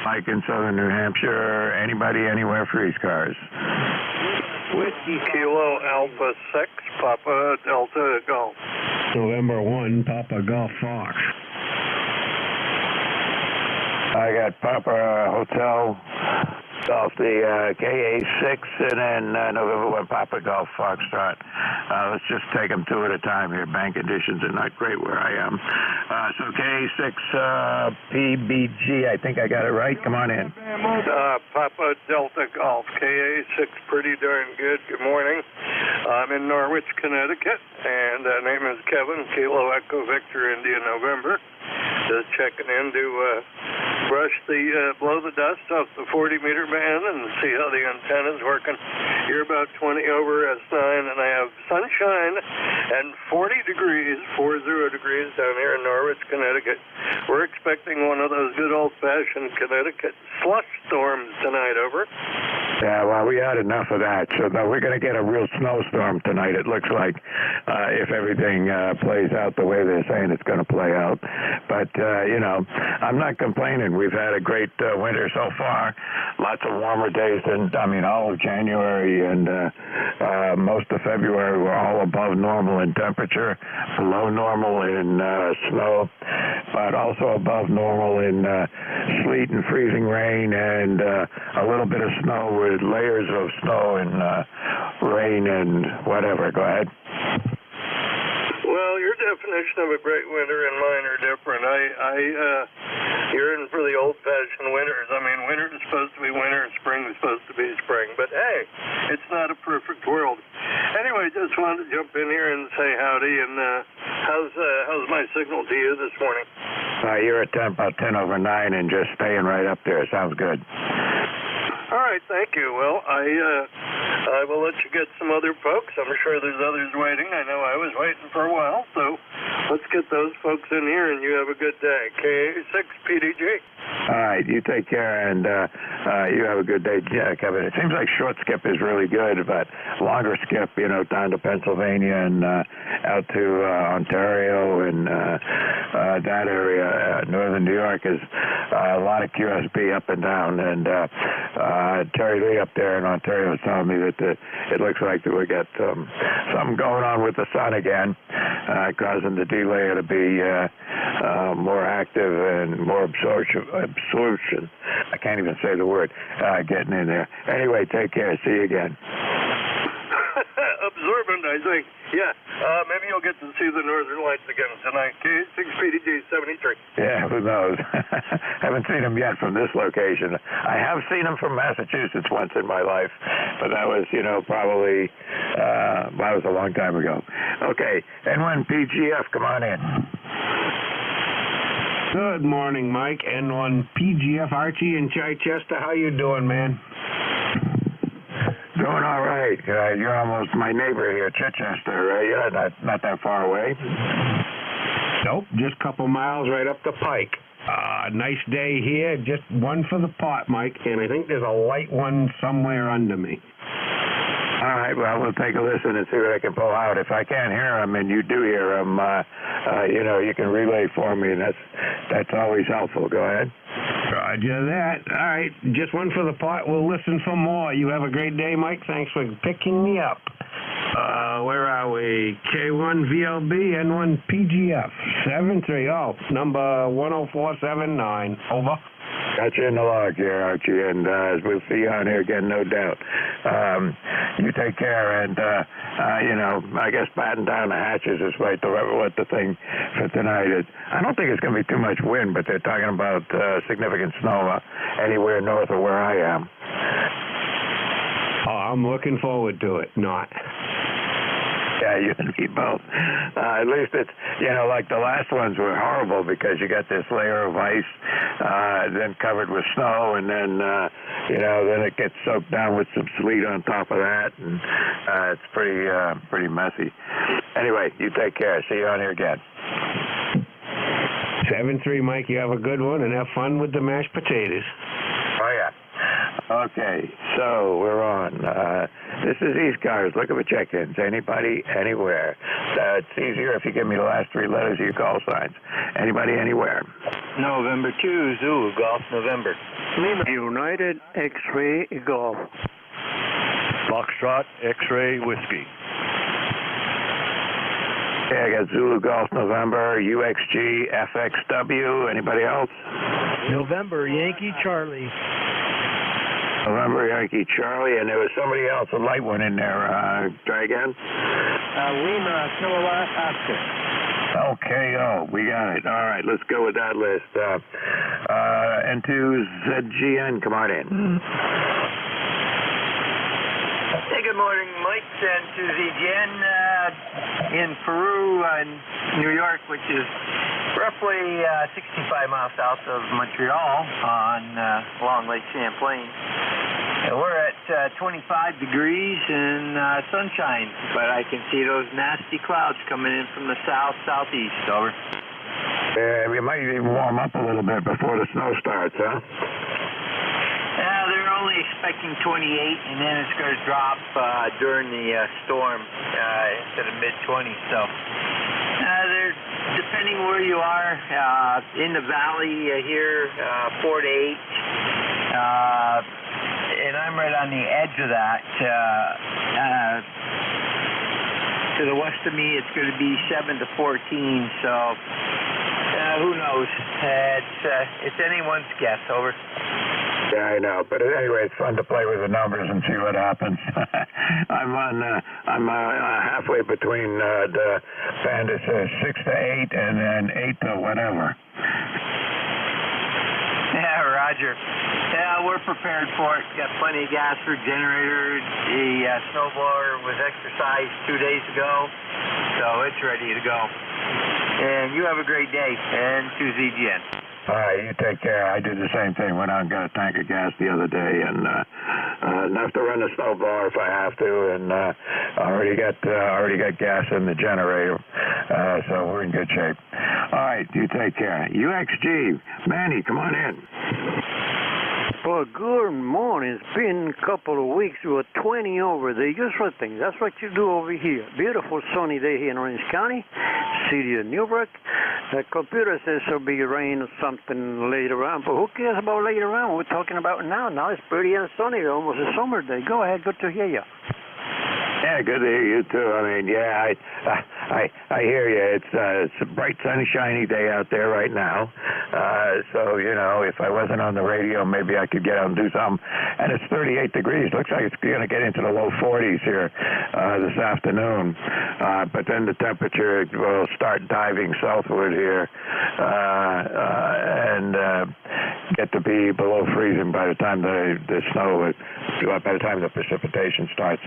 S: Mike in Southern New Hampshire. Anybody, anywhere for ECARS?
D: Whiskey Kilo Alpha 6, Papa Delta Golf.
O: November 1, Papa Golf Fox.
S: I got Papa Hotel Golf, the KA6, and then November 1 Papa Golf Foxtrot. Let's just take them two at a time here. Bank conditions are not great where I am. So KA6 PBG, I think I got it right. Come on in.
D: Papa Delta Golf, KA6, pretty darn good. Good morning. I'm in Norwich, Connecticut, and name is Kevin, Kilo Echo Victor, India, November. Just checking in to blow the dust off the 40-meter band and see how the antenna's working. You're about 20 over S9, and I have sunshine and 40 degrees down here in Norwich, Connecticut. We're expecting one of those good old-fashioned Connecticut slush storms tonight, over.
S: Yeah, well, we had enough of that, so we're going to get a real snowstorm tonight, it looks like, if everything plays out the way they're saying it's going to play out. But, I'm not complaining. We've had a great winter so far. Lots of warmer days than, all of January and most of February were all above normal in temperature, below normal in snow, but also above normal in sleet and freezing rain and a little bit of snow with layers of snow and rain and whatever. Go ahead.
D: Well, your definition of a great winter and mine are different. You're in for the old-fashioned winters. Winter is supposed to be winter and spring is supposed to be spring. But, hey, it's not a perfect world. Anyway, just wanted to jump in here and say howdy. And how's my signal to you this morning?
S: You're at about 10 over 9 and just staying right up there. Sounds good.
D: All right, thank you. Well, I will let you get some other folks. I'm sure there's others waiting. I know I was waiting for a while, so let's get those folks in here, and you have a good day. KA6 PDG.
S: All right, you take care, and you have a good day, Kevin. It seems like short skip is really good, but longer skip, down to Pennsylvania and out to Ontario and that area. Northern New York is a lot of QSB up and down, and Terry Lee up there in Ontario is telling me that it looks like that we got something going on with the sun again, causing the delayer to be more active and more absorption. I can't even say the word, getting in there. Anyway, take care. See you again.
D: Absorbent, I think. Yeah, maybe you'll get to see the Northern Lights again tonight. K6 PDG 73.
S: Yeah, who knows? Haven't seen them yet from this location. I have seen them from Massachusetts once in my life, but that was, probably, that was a long time ago. Okay, N1PGF, come on in.
J: Good morning, Mike. N1PGF, Archie in Chichester. How you doing, man?
S: Doing all right. You're almost my neighbor here, Chichester, right? You're not that far away.
J: Nope, just a couple miles right up the pike. Nice day here, just one for the pot, Mike, and I think there's a light one somewhere under me.
S: All right, well, we'll take a listen and see what I can pull out. If I can't hear them and you do hear them, you can relay for me, and that's always helpful. Go ahead.
J: Roger that. All right, just one for the pot. We'll listen for more. You have a great day, Mike. Thanks for picking me up. Where are we? K1VLB, N1PGF, 73. Number 10479. Over.
S: Got you in the log here, Archie, and we'll see you on here again, no doubt. You take care, and, I guess batten down the hatches is what the thing for tonight is. I don't think it's going to be too much wind, but they're talking about significant snow anywhere north of where I am.
J: Oh, I'm looking forward to it. Not.
S: Yeah, you and me both. At least it's, like the last ones were horrible because you got this layer of ice, then covered with snow, and then, then it gets soaked down with some sleet on top of that, and it's pretty messy. Anyway, you take care. See you on here again.
J: 7-3, Mike. You have a good one, and have fun with the mashed potatoes.
S: Oh, yeah. Okay, so we're on. This is ECARS. Look at the check-ins. Anybody, anywhere. It's easier if you give me the last three letters of your call signs. Anybody, anywhere.
N: November 2, Zulu, Golf, November.
T: Lima. United, X-Ray, Golf.
B: Foxtrot, X-Ray, Whiskey.
S: Okay, I got Zulu, Golf, November, UXG, FXW. Anybody else?
X: November, Yankee, Charlie.
S: November Yankee Charlie, and there was somebody else, a light one in there. Try again.
T: Lima Kilowatt Oscar.
S: Okay, we got it. All right, let's go with that list. N2ZGN, come on in.
U: Hey, good morning, Mike. N2ZGN in Peru, New York, which is roughly 65 miles south of Montreal along Lake Champlain. We're at 25 degrees and sunshine, but I can see those nasty clouds coming in from the southeast. Over.
S: Yeah, we might even warm up a little bit before the snow starts, huh?
U: They're only expecting 28, and then it's going to drop during the storm into the mid-20s. So, they're depending where you are in the valley here, 4 to 8. And I'm right on the edge of that. To the west of me, it's going to be 7 to 14. So, who knows? It's anyone's guess. Over.
S: Yeah, I know. But anyway, it's fun to play with the numbers and see what happens. I'm halfway between the band is 6 to 8 and then 8 to whatever.
U: Yeah, Roger. Yeah, we're prepared for it. Got plenty of gas for generator. The snowblower was exercised 2 days ago, so it's ready to go. And you have a great day. And to ZGN.
S: All right, you take care. I did the same thing. Went out and got a tank of gas the other day, and enough to run the snowblower if I have to. And already got gas in the generator, so we're in good shape. All right, you take care. UXG, Manny, come on in.
T: Well, good morning. It's been a couple of weeks. We were 20 over the usual thing. That's what you do over here. Beautiful sunny day here in Orange County, city of Newburgh. The computer says there'll be rain or something later on, but who cares about later on? We're talking about now. Now it's pretty and sunny, almost a summer day. Go ahead, good to hear you.
S: Yeah, good to hear you too. I mean, yeah, I hear you. It's a bright, sunshiny day out there right now. So you know, if I wasn't on the radio, maybe I could get out and do something. And it's 38 degrees. Looks like it's going to get into the low 40s here this afternoon. But then the temperature will start diving southward here and get to be below freezing by the time the snow, by the time the precipitation starts.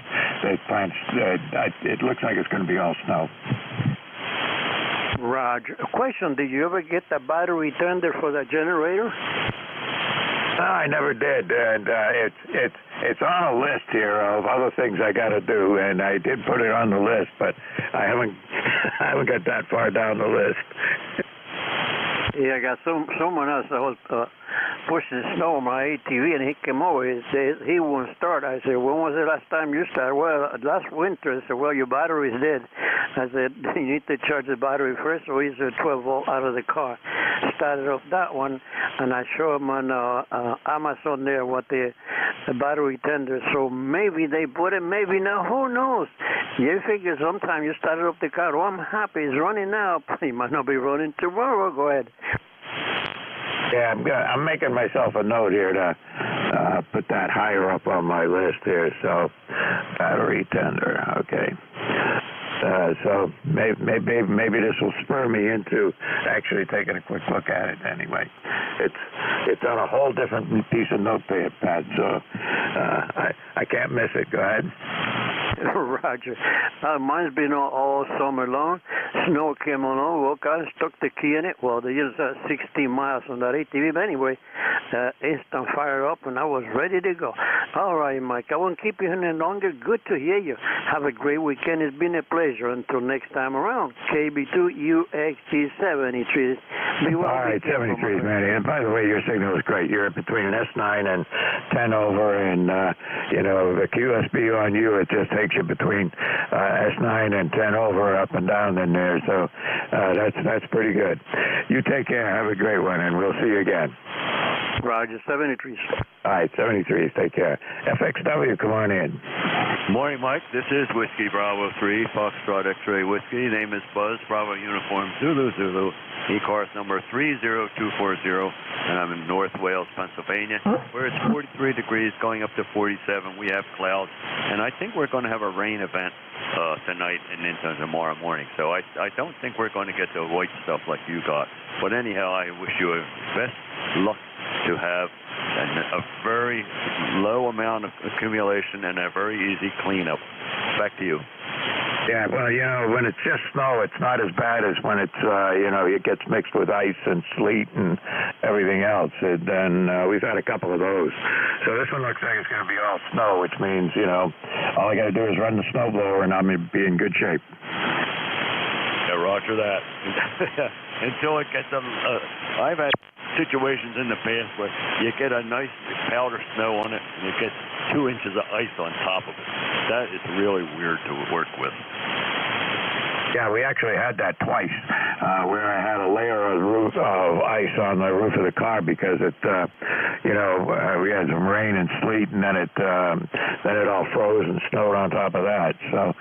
S: It looks like it's going to be all snow.
T: Roger. A question, did you ever get the battery tender for the generator?
S: No, I never did, and it's on a list here of other things I got to do, and I did put it on the list, but I haven't got that far down the list.
T: Yeah, I got someone else that was pushing snow on my ATV, and he came over. He said he wouldn't start. I said, when was the last time you started? Well, last winter. I said, well, your battery's dead. I said, you need to charge the battery first. So he's a 12 volt out of the car. Started off that one, and I show him on Amazon there what the battery tender. So maybe they put it, maybe not. Who knows? You figure sometime you started up the car. Oh, I'm happy. It's running now. He might not be running tomorrow. Go ahead.
S: Yeah, I'm making myself a note here to put that higher up on my list here. So, battery tender, okay. So maybe this will spur me into actually taking a quick look at it. Anyway, it's on a whole different piece of notepad, so I can't miss it. Go ahead.
T: Roger. Mine's been all summer long. Snow came along. Well, I stuck the key in it. Well, they used 16 miles on that ATV. But anyway, instant fire up, and I was ready to go. All right, Mike. I won't keep you any longer. Good to hear you. Have a great weekend. It's been a pleasure. Until next time around. KB2UXG 73.
S: All right, 73, Manny. And by the way, your signal is great. You're between an S9 and 10 over, and you know, the QSB on you, it just takes you between S9 and 10 over, up and down in there. So that's pretty good. You take care. Have a great one, and we'll see you again.
T: Roger, 73.
S: All right, 73. Take care. FXW, come on in.
A: Morning, Mike. This is Whiskey Bravo 3, Foxtrot X-Ray Whiskey. Name is Buzz, Bravo Uniform Zulu Zulu. ECARS number 30240, and I'm in North Wales, Pennsylvania, where it's 43 degrees going up to 47. We have clouds, and I think we're going to have a rain event tonight and into tomorrow morning. So I don't think we're going to get the white stuff like you got. But anyhow, I wish you a best luck to have a very low amount of accumulation and a very easy cleanup. Back to you.
S: Yeah, well, you know, when it's just snow, it's not as bad as when it's, you know, it gets mixed with ice and sleet and everything else. And then we've had a couple of those. So this one looks like it's going to be all snow, which means, you know, all I got to do is run the snowblower and I'm going to be in good shape.
A: Yeah, roger that. Until it gets I've had situations in the past where you get a nice powder snow on it and it gets 2 inches of ice on top of it. That is really weird to work with.
S: Yeah, we actually had that twice, where I had a layer of ice on the roof of the car because it, you know, we had some rain and sleet, and then it all froze and snowed on top of that. So,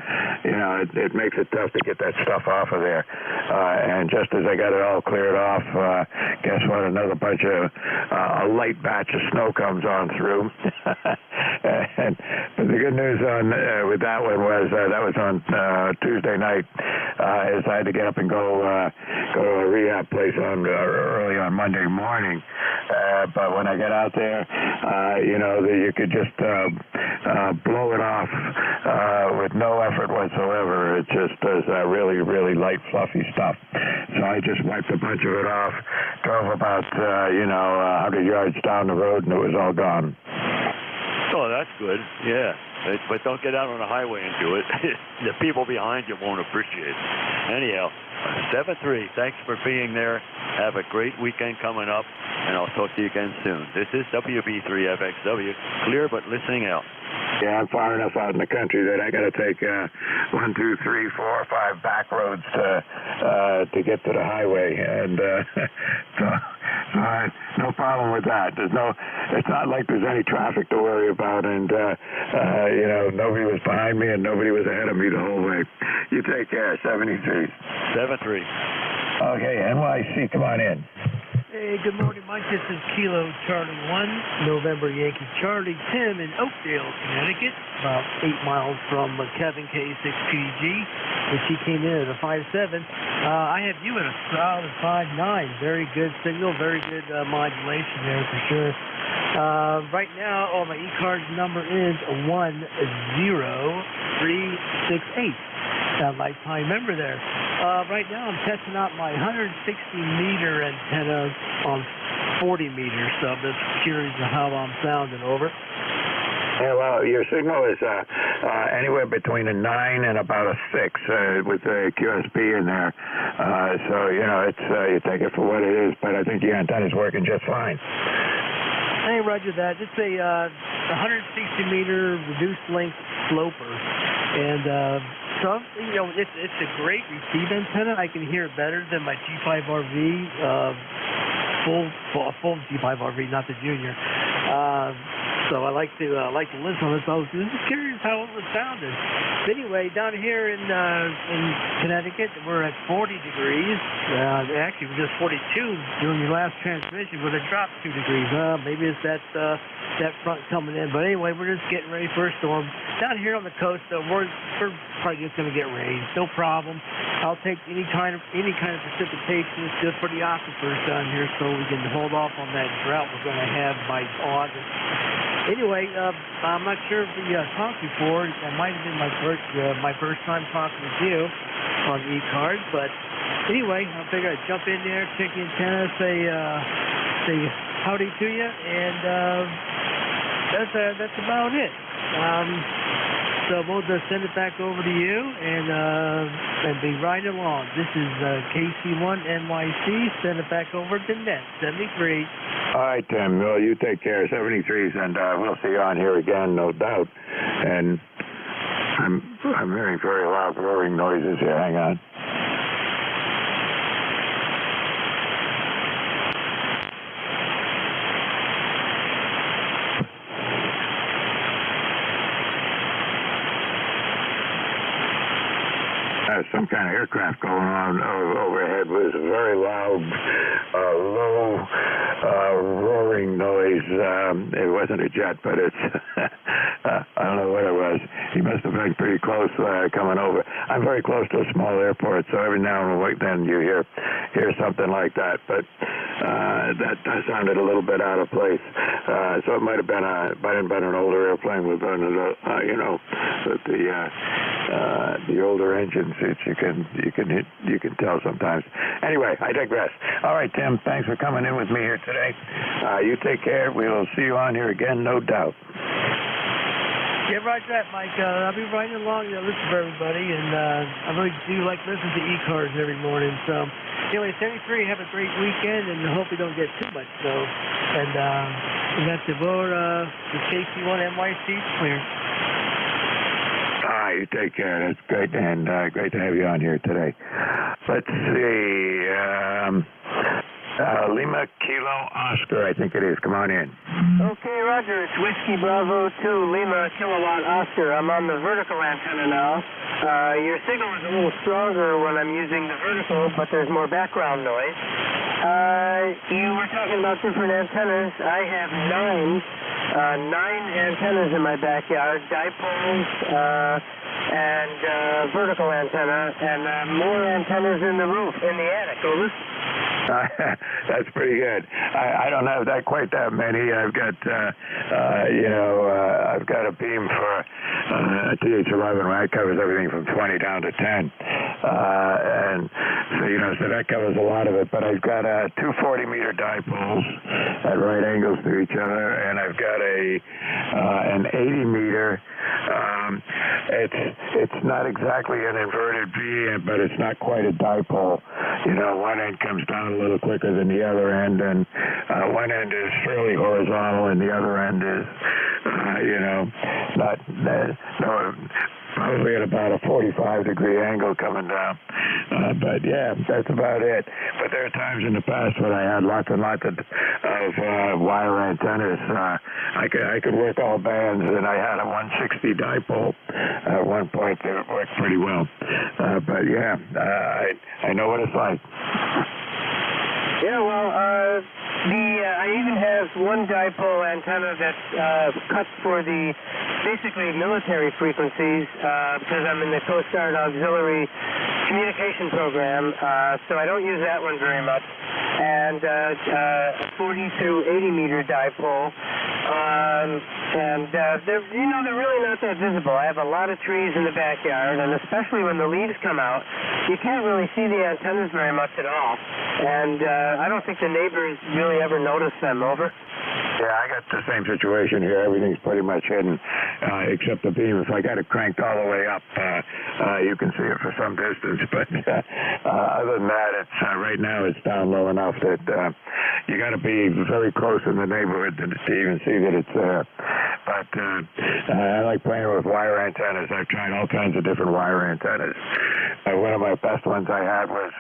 S: you know, it makes it tough to get that stuff off of there. And just as I got it all cleared off, guess what? Another bunch of a light batch of snow comes on through. And the good news with that one was that was on Tuesday night. Is I had to get up and go to a rehab place early on Monday morning. But when I get out there, you know, you could just blow it off with no effort whatsoever. It just is really, really light, fluffy stuff. So I just wiped a bunch of it off, drove about, you know, 100 yards down the road, and it was all gone.
A: Oh, that's good. Yeah. But don't get out on the highway and do it. The people behind you won't appreciate it. Anyhow, 7-3, thanks for being there. Have a great weekend coming up, and I'll talk to you again soon. This is WB3FXW, clear but listening out.
S: Yeah, I'm far enough out in the country that I got to take 1, 2, 3, 4, 5 back roads to get to the highway, and so no problem with that. It's not like there's any traffic to worry about, and you know, nobody was behind me and nobody was ahead of me the whole way. You take care. 73.
A: 7-3.
S: Okay, NYC, come on in.
K: Hey, good morning, Mike. This is Kilo Charlie 1, November Yankee Charlie, Tim in Oakdale, Connecticut, about 8 miles from Kevin K6PG, which he came in at a 5.7. I have you at a solid 5.9. Very good signal, very good modulation there for sure. Right now, my ECARS number is 10368. Lifetime member there. Right now, I'm testing out my 160-meter antenna on 40 meters, so I'm just curious how I'm sounding. Over.
S: Yeah, well, your signal is anywhere between a 9 and about a 6 with the QSB in there. So, you know, it's you take it for what it is, but I think your antenna's working just fine.
K: Hey, roger that. It's a 160-meter reduced length sloper, and so, you know, it's a great receive antenna. I can hear it better than my G5RV, full G5RV, not the Junior. So I like to listen to this. I was just curious how it was sounding. Anyway, down here in Connecticut, we're at 40 degrees. Actually, it was just 42 during your last transmission, but it dropped 2 degrees. Maybe it's that front coming in. But anyway, we're just getting ready for a storm. Down here on the coast, though, we're probably just going to get rain. No problem. I'll take any kind of precipitation. It's good for the aquifers down here, so we can hold off on that drought we're going to have by August. Anyway, I'm not sure if we talked before. It might have been my first time talking with you on ECARS, but anyway, I figured I'd jump in there, check the antenna, say howdy to you, and that's about it. So we'll just send it back over to you and be right along. This is KC1 NYC. Send it back over to Net 73.
S: All right, Tim. Well, you take care. 73s, and we'll see you on here again, no doubt. And I'm hearing very loud roaring noises here. Hang on. some kind of aircraft going on overhead. It was a very loud, low, roaring noise. It wasn't a jet, but it's, I don't know what it was. He must have been pretty close coming over. I'm very close to a small airport, so every now and then you hear something like that. But that sounded a little bit out of place. So it might have been an older airplane with one of the, with the older engines. You can tell sometimes. Anyway, I digress. All right, Tim, thanks for coming in with me here today. You take care. We'll see you on here again, no doubt.
K: Yeah, right that, Mike. I'll be riding along, listen for everybody, and I really do like listening to ECARS every morning. So, anyway, 73, have a great weekend, and I hope we don't get too much snow. And we got the vote, the KC1 NYC clear.
S: You take care. That's great, and great to have you on here today. Let's see. Lima Kilo Oscar, I think it is. Come on in.
C: Okay, Roger. It's Whiskey Bravo 2 Lima Kilowatt Oscar. I'm on the vertical antenna now. Your signal is a little stronger when I'm using the vertical, but there's more background noise. You were talking about different antennas. I have nine antennas in my backyard, dipoles, and vertical antenna, and more antennas in the roof, in the attic. Go listen.
S: That's pretty good. I don't have quite that many. I've got, I've got a beam for a TH11, right? Covers everything from 20 down to 10. And so that covers a lot of it. But I've got two 40-meter dipoles at right angles to each other, and I've got an 80-meter. It's not exactly an inverted V, but it's not quite a dipole. One end comes down a little quicker than the other end, and one end is fairly horizontal, and the other end is, probably at about a 45-degree angle coming down. But yeah, that's about it. But there are times in the past when I had lots and lots of wire antennas. I could work all bands, and I had a 160 dipole at one point that worked pretty well. But yeah, I know what it's like.
C: Yeah, well, I even have one dipole antenna that's cut for the basically military frequencies because I'm in the Coast Guard Auxiliary Communication Program, so I don't use that one very much. And a 40 to 80 meter dipole. They're really not that visible. I have a lot of trees in the backyard, and especially when the leaves come out, you can't really see the antennas very much at all. And I don't think the neighbors really ever notice them. Over.
S: Yeah, I got the same situation here. Everything's pretty much hidden except the beam. If I got it cranked all the way up, you can see it for some distance. But other than that, it's right now it's down low enough that you got to be very close in the neighborhood to even see that it's there. But I like playing with wire antennas. I've tried all kinds of different wire antennas. One of my best ones I had was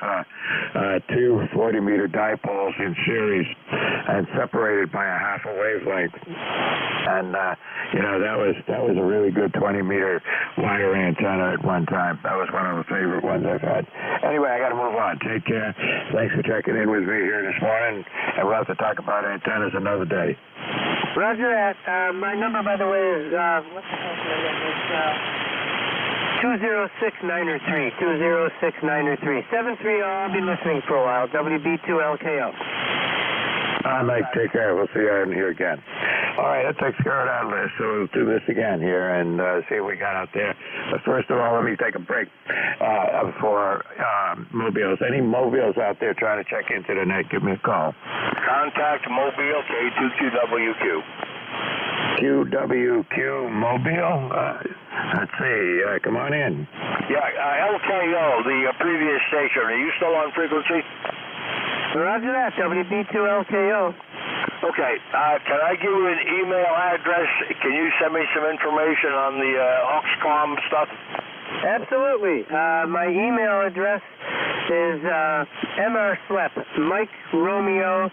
S: two 40-meter dipoles in series and separated by a half a wavelength. And that was a really good 20-meter wire antenna at one time. That was one of the favorite ones I've had. Anyway, I got to move on. Take care. Thanks for checking in with me here this morning, and we'll have to talk about antennas another day.
C: Roger that. My number, by the way, is what the hell did I get? It's 206-903. 206-903. 730. I'll be listening for a while. WB2LKO.
S: Mike, take care. We'll see you in here again. All right, that takes care of that list. So we'll do this again here and see what we got out there. But first of all, let me take a break for mobiles. Any mobiles out there trying to check into the net, give me a call.
I: Contact Mobile K22WQ.
S: QWQ Mobile? Let's see. Come on in.
I: Yeah, LKO, the previous station. Are you still on frequency?
C: Roger that, WB2LKO.
I: Okay, can I give you an email address? Can you send me some information on the Oxcom stuff?
C: Absolutely. My email address is mrslep, Mike Romeo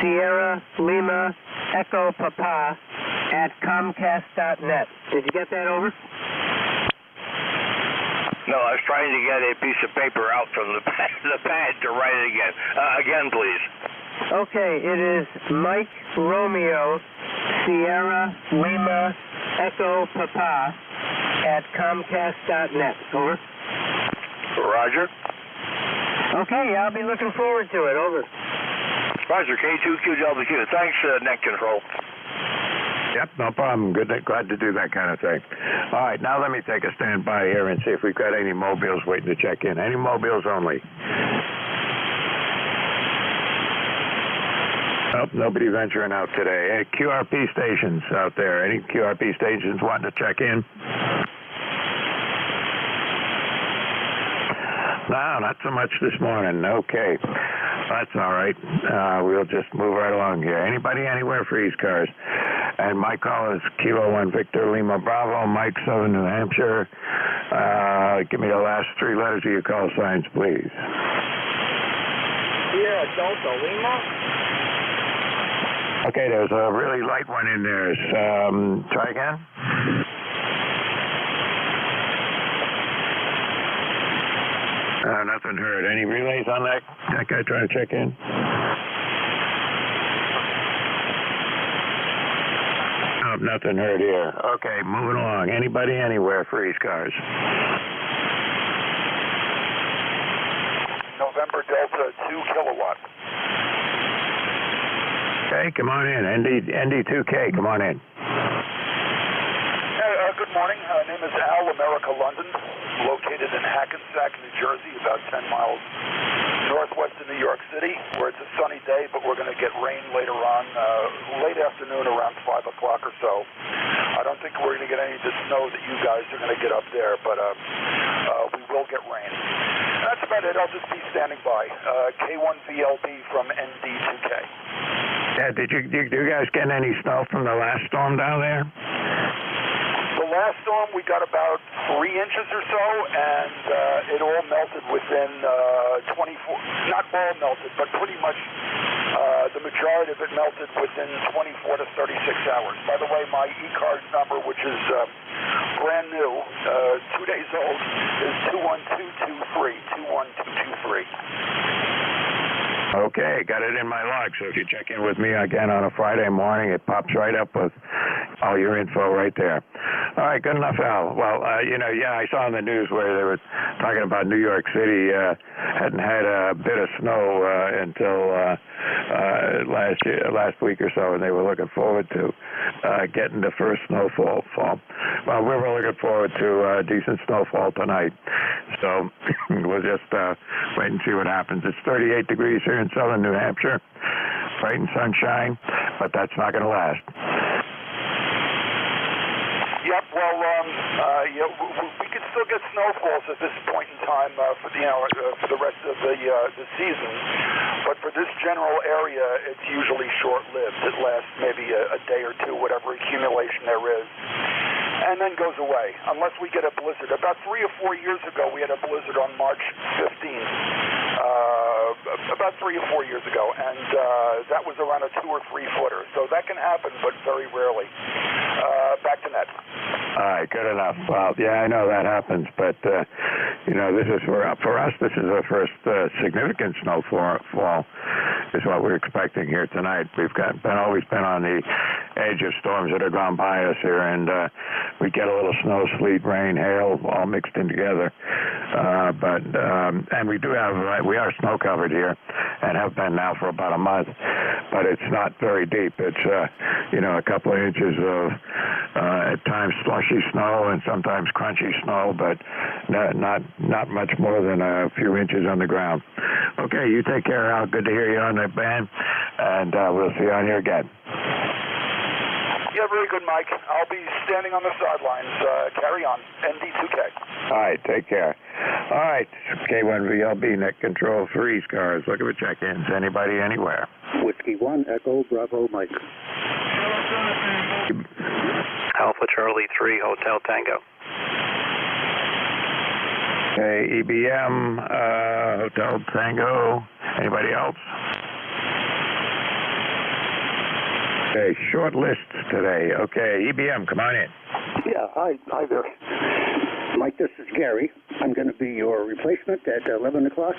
C: Sierra Lima Echo Papa @Comcast.net. Did you get that over?
N: No, I was trying to get a piece of paper out from the pad to write it again. Again, please.
C: Okay, it is Mike Romeo Sierra Lima Echo Papa at Comcast.net. Over.
N: Roger.
C: Okay, I'll be looking forward to it. Over.
N: Roger, K2QWQ. Thanks, Net Control.
S: Yep, no problem. Glad to do that kind of thing. All right, now let me take a standby here and see if we've got any mobiles waiting to check in. Any mobiles only? Nope, nobody venturing out today. Any QRP stations out there? Any QRP stations wanting to check in? No, not so much this morning. Okay. That's all right. We'll just move right along here. Anybody, anywhere for ECARS? And my call is Kilo 1 Victor Lima Bravo, Mike, Southern New Hampshire. Give me the last three letters of your call signs, please.
U: Sierra Delta Lima.
S: Okay, there's a really light one in there. Try again. Nothing heard. Any relays on that guy trying to check in? Oh, nothing heard here. Okay, moving along. Anybody, anywhere for ECARS?
I: November Delta 2 kilowatt.
S: Okay, come on in. ND2K, come on in.
I: Good morning. Name is Al, America, London. Located in Hackensack, New Jersey, about 10 miles northwest of New York City, where it's a sunny day, but we're going to get rain later on, late afternoon around 5 o'clock or so. I don't think we're going to get any of the snow that you guys are going to get up there, but we will get rain. That's about it. I'll just be standing by. K1VLB from ND2K.
S: Yeah, did you guys get any snow from the last storm down there?
I: The last storm, we got about 3 inches or so, and it all melted within 24, not all melted, but pretty much the majority of it melted within 24 to 36 hours. By the way, my ECARS number, which is brand new, 2 days old, is 21223, 21223.
S: Okay, got it in my log, so if you check in with me again on a Friday morning, it pops right up with all your info right there. All right, good enough, Al. Well, I saw in the news where they were talking about New York City hadn't had a bit of snow until last week or so, and they were looking forward to getting the first snowfall. Well, we were looking forward to decent snowfall tonight, so we'll just wait and see what happens. It's 38 degrees here in southern New Hampshire, bright and sunshine, but that's not going to last.
I: Yep. Well, we could still get snowfalls at this point in time for the rest of the season, but for this general area, it's usually short-lived. It lasts maybe a day or two, whatever accumulation there is, and then goes away unless we get a blizzard. About 3 or 4 years ago, we had a blizzard on March 15th. About 3 or 4 years ago, and that was around a 2 or 3 footer. So that can happen, but very rarely. Back to Ned.
S: All right, good enough. Well, yeah, I know that happens, but this is for us. This is the first significant snowfall is what we're expecting here tonight. We've always been on the edge of storms that have gone by us here, and we get a little snow, sleet, rain, hail, all mixed in together. And we are snow covered here, and have been now for about a month. But it's not very deep. It's a couple of inches of at times slushy snow and sometimes crunchy snow, but not much more than a few inches on the ground. Okay, you take care, Al. Good to hear you on that band, and we'll see you on here again.
I: Yeah, very good, Mike. I'll be standing on the sidelines. Carry on. ND2K.
S: All right, take care. All right, K1VLB, net control for ECARS. Looking for check-ins. Anybody, anywhere.
L: Whiskey 1, Echo, Bravo, Mike.
M: Alpha Charlie 3, Hotel Tango.
S: Okay, EBM, Hotel Tango. Anybody else? Okay, short lists today. Okay, EBM, come on in.
L: Yeah, hi there. Mike, this is Gary. I'm going to be your replacement at 11 o'clock.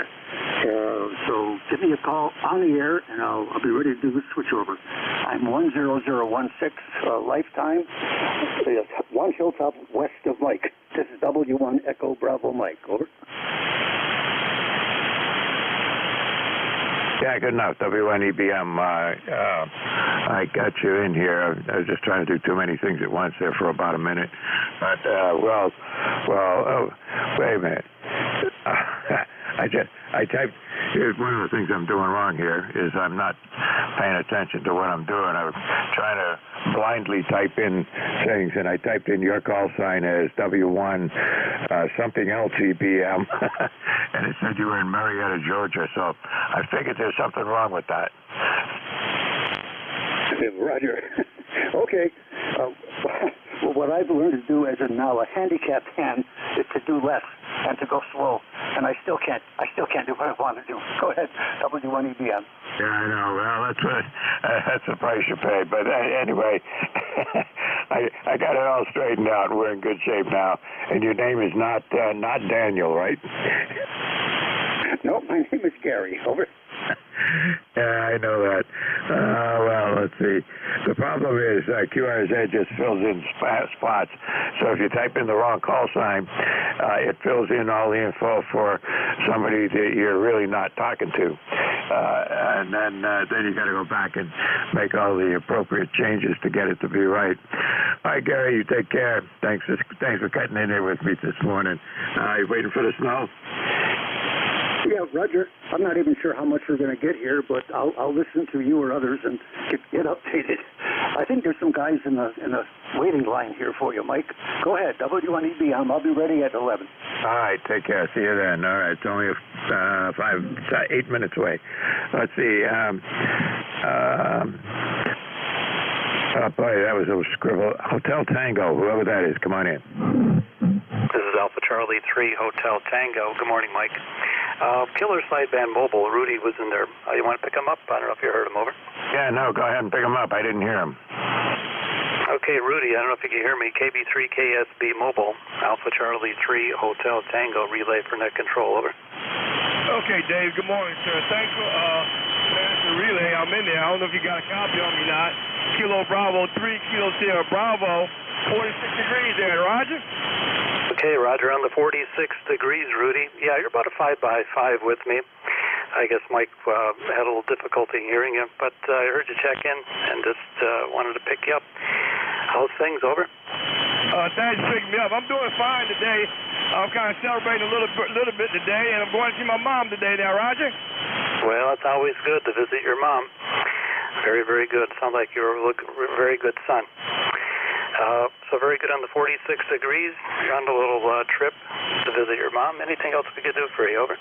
L: So give me a call on the air, and I'll be ready to do the switchover. I'm 10016, lifetime, 1 hilltop west of Mike. This is W1 Echo Bravo Mike. Over.
S: Yeah, good enough. W1EBM. I got you in here. I was just trying to do too many things at once there for about a minute. But wait a minute. I typed. Here's one of the things I'm doing wrong here is I'm not paying attention to what I'm doing. I'm trying to blindly type in things, and I typed in your call sign as W1 something else EBM, and it said you were in Marietta, Georgia. So I figured there's something wrong with that.
L: Roger. Okay. Well, what I've learned to do as now a handicapped hand is to do less and to go slow. And I still can't do what I want to do. Go ahead, W1EBM.
S: Yeah, I know. Well, that's the price you pay. But anyway, I got it all straightened out. We're in good shape now. And your name is not Daniel, right?
L: No, my name is Gary. Over.
S: Yeah, I know that. Well, let's see. The problem is QRZ just fills in spots. So if you type in the wrong call sign, it fills in all the info for somebody that you're really not talking to. And then you got to go back and make all the appropriate changes to get it to be right. All right, Gary, you take care. Thanks for cutting in there with me this morning. You waiting for the snow?
L: Yeah, Roger. I'm not even sure how much we're going to get here, but I'll listen to you or others and get updated. I think there's some guys in the waiting line here for you, Mike. Go ahead, W1EBM. I'll be ready at 11.
S: All right, take care. See you then. All right, it's only 8 minutes away. Let's see. Oh boy, that was a scribble. Hotel Tango, whoever that is, come on in.
M: This is Alpha Charlie 3 Hotel Tango. Good morning, Mike. Killer Sideband Mobile. Rudy was in there. You want to pick him up? I don't know if you heard him. Over.
S: Yeah, no, go ahead and pick him up. I didn't hear him.
M: Okay, Rudy, I don't know if you can hear me. KB3 KSB Mobile. Alpha Charlie 3 Hotel Tango. Relay for net control. Over.
Q: Okay, Dave. Good morning, sir. Thanks for the relay. I'm in there. I don't know if you got a copy on me or not. Kilo Bravo 3, Kilo Sierra Bravo. 46 degrees there, Roger.
M: Okay, Roger, on the 46 degrees, Rudy. Yeah, you're about a 5x5 with me. I guess Mike had a little difficulty hearing you, but I heard you check in and just wanted to pick you up. How's things? Over.
Q: Thanks for picking me up. I'm doing fine today. I'm kind of celebrating a little bit today, and I'm going to see my mom today now, Roger.
M: Well, it's always good to visit your mom. Very, very good. Sounds like you're a very good son. So very good on the 46 degrees. You're on a little trip to visit your mom. Anything else we could do for you? Over.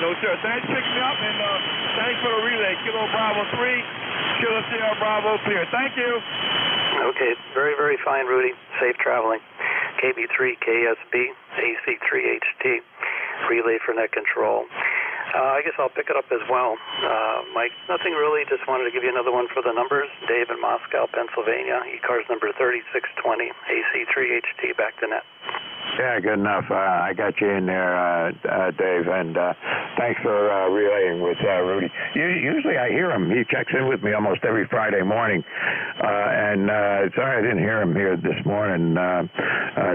Q: No, sir. Thanks for picking me up, and thanks for the relay. Kilo Bravo 3, Kilo Sierra Bravo clear. Thank you.
M: Okay, very, very fine, Rudy. Safe traveling. KB3 KSB, AC3HT, relay for net control. I guess I'll pick it up as well. Mike, nothing really. Just wanted to give you another one for the numbers. Dave in Moscow, Pennsylvania. ECARS number 3620, AC3HT, back to net.
S: Yeah, good enough. I got you in there, Dave, and thanks for relaying with Rudy. Usually I hear him. He checks in with me almost every Friday morning, and sorry I didn't hear him here this morning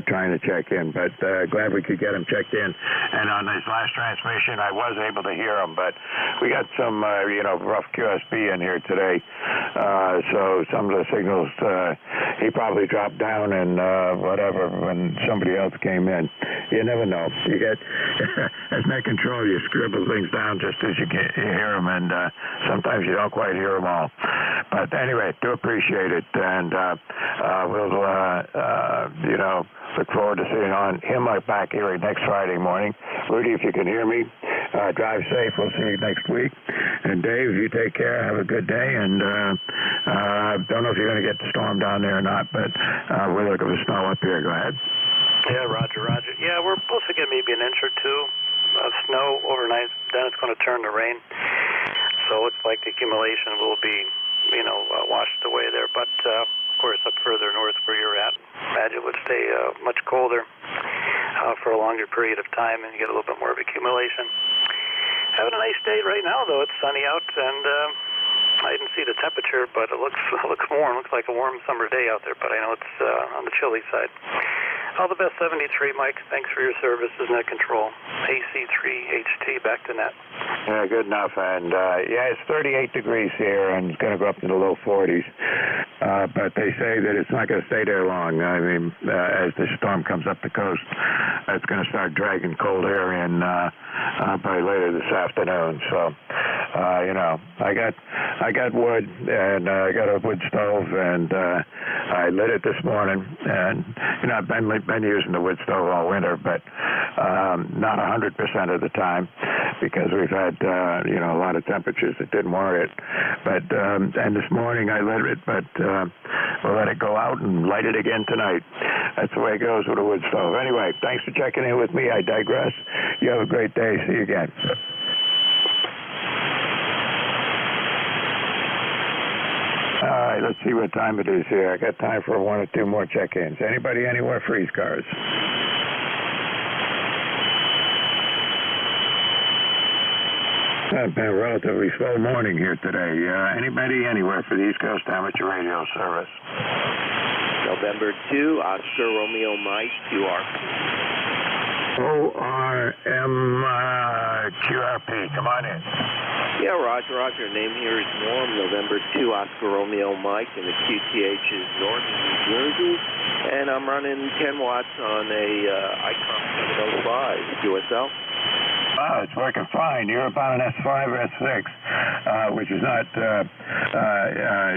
S: trying to check in, but glad we could get him checked in. And on this last transmission, I was able to hear him, but we got some, rough QSB in here today, so some of the signals, he probably dropped down and whatever when somebody else came in. You never know. You get, as net control, you scribble things down just as you hear them, and sometimes you don't quite hear them all. But anyway, do appreciate it, and we'll, look forward to seeing him back here next Friday morning. Rudy, if you can hear me, drive safe. We'll see you next week. And Dave, you take care. Have a good day. And don't know if you're going to get the storm down there or not, but we're looking for snow up here. Go ahead.
M: Yeah, Roger. Yeah, we're supposed to get maybe an inch or two of snow overnight. Then it's going to turn to rain. So it's like the accumulation will be, washed away there. But Of course, up further north where you're at, imagine it would stay much colder for a longer period of time, and you get a little bit more of accumulation. Having a nice day right now, though. It's sunny out, and I didn't see the temperature, but it looks warm. Looks like a warm summer day out there, but I know it's on the chilly side. All the best, 73, Mike. Thanks for your services, net control. AC3HT, back to net.
S: Yeah, good enough. And, yeah, it's 38 degrees here, and it's going to go up to the low 40s. But they say that it's not going to stay there long. I mean, as the storm comes up the coast, it's going to start dragging cold air in by later this afternoon. So, you know, I got wood, and I got a wood stove, and I lit it this morning. And, you know, I've been using the wood stove all winter, but not 100% of the time, because we've had, you know, a lot of temperatures that didn't warrant it. But, and this morning I lit it, but we'll let it go out and light it again tonight. That's the way it goes with a wood stove. Anyway, thanks for checking in with me. I digress. You have a great day. See you again. All right, let's see what time it is here. I got time for one or two more check-ins. Anybody anywhere for ECARS? It's been a relatively slow morning here today. Anybody anywhere for the East Coast Amateur Radio Service?
P: November 2, Oscar Romeo Mike, QRP.
S: QRP, come on in.
P: Yeah, Roger. Name here is Norm. November 2, Oscar Romeo Mike, and the QTH is North New Jersey. And I'm running 10 watts on a ECARS 705 QSL.
S: Wow, it's working fine. You're about an S5 or S6, which is not,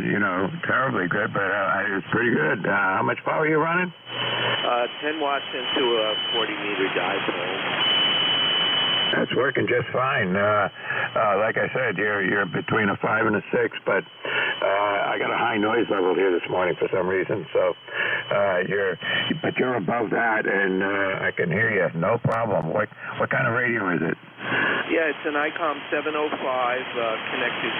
S: you know, terribly good, but it's pretty good. How much power are you running?
P: 10 watts into a 40-meter dipole.
S: That's working just fine. Like I said, you're between a 5 and a 6, but I got a high noise level here this morning for some reason. So you're above that, and I can hear you, no problem. What kind of radio is it?
P: Yeah, it's an ICOM 705 connected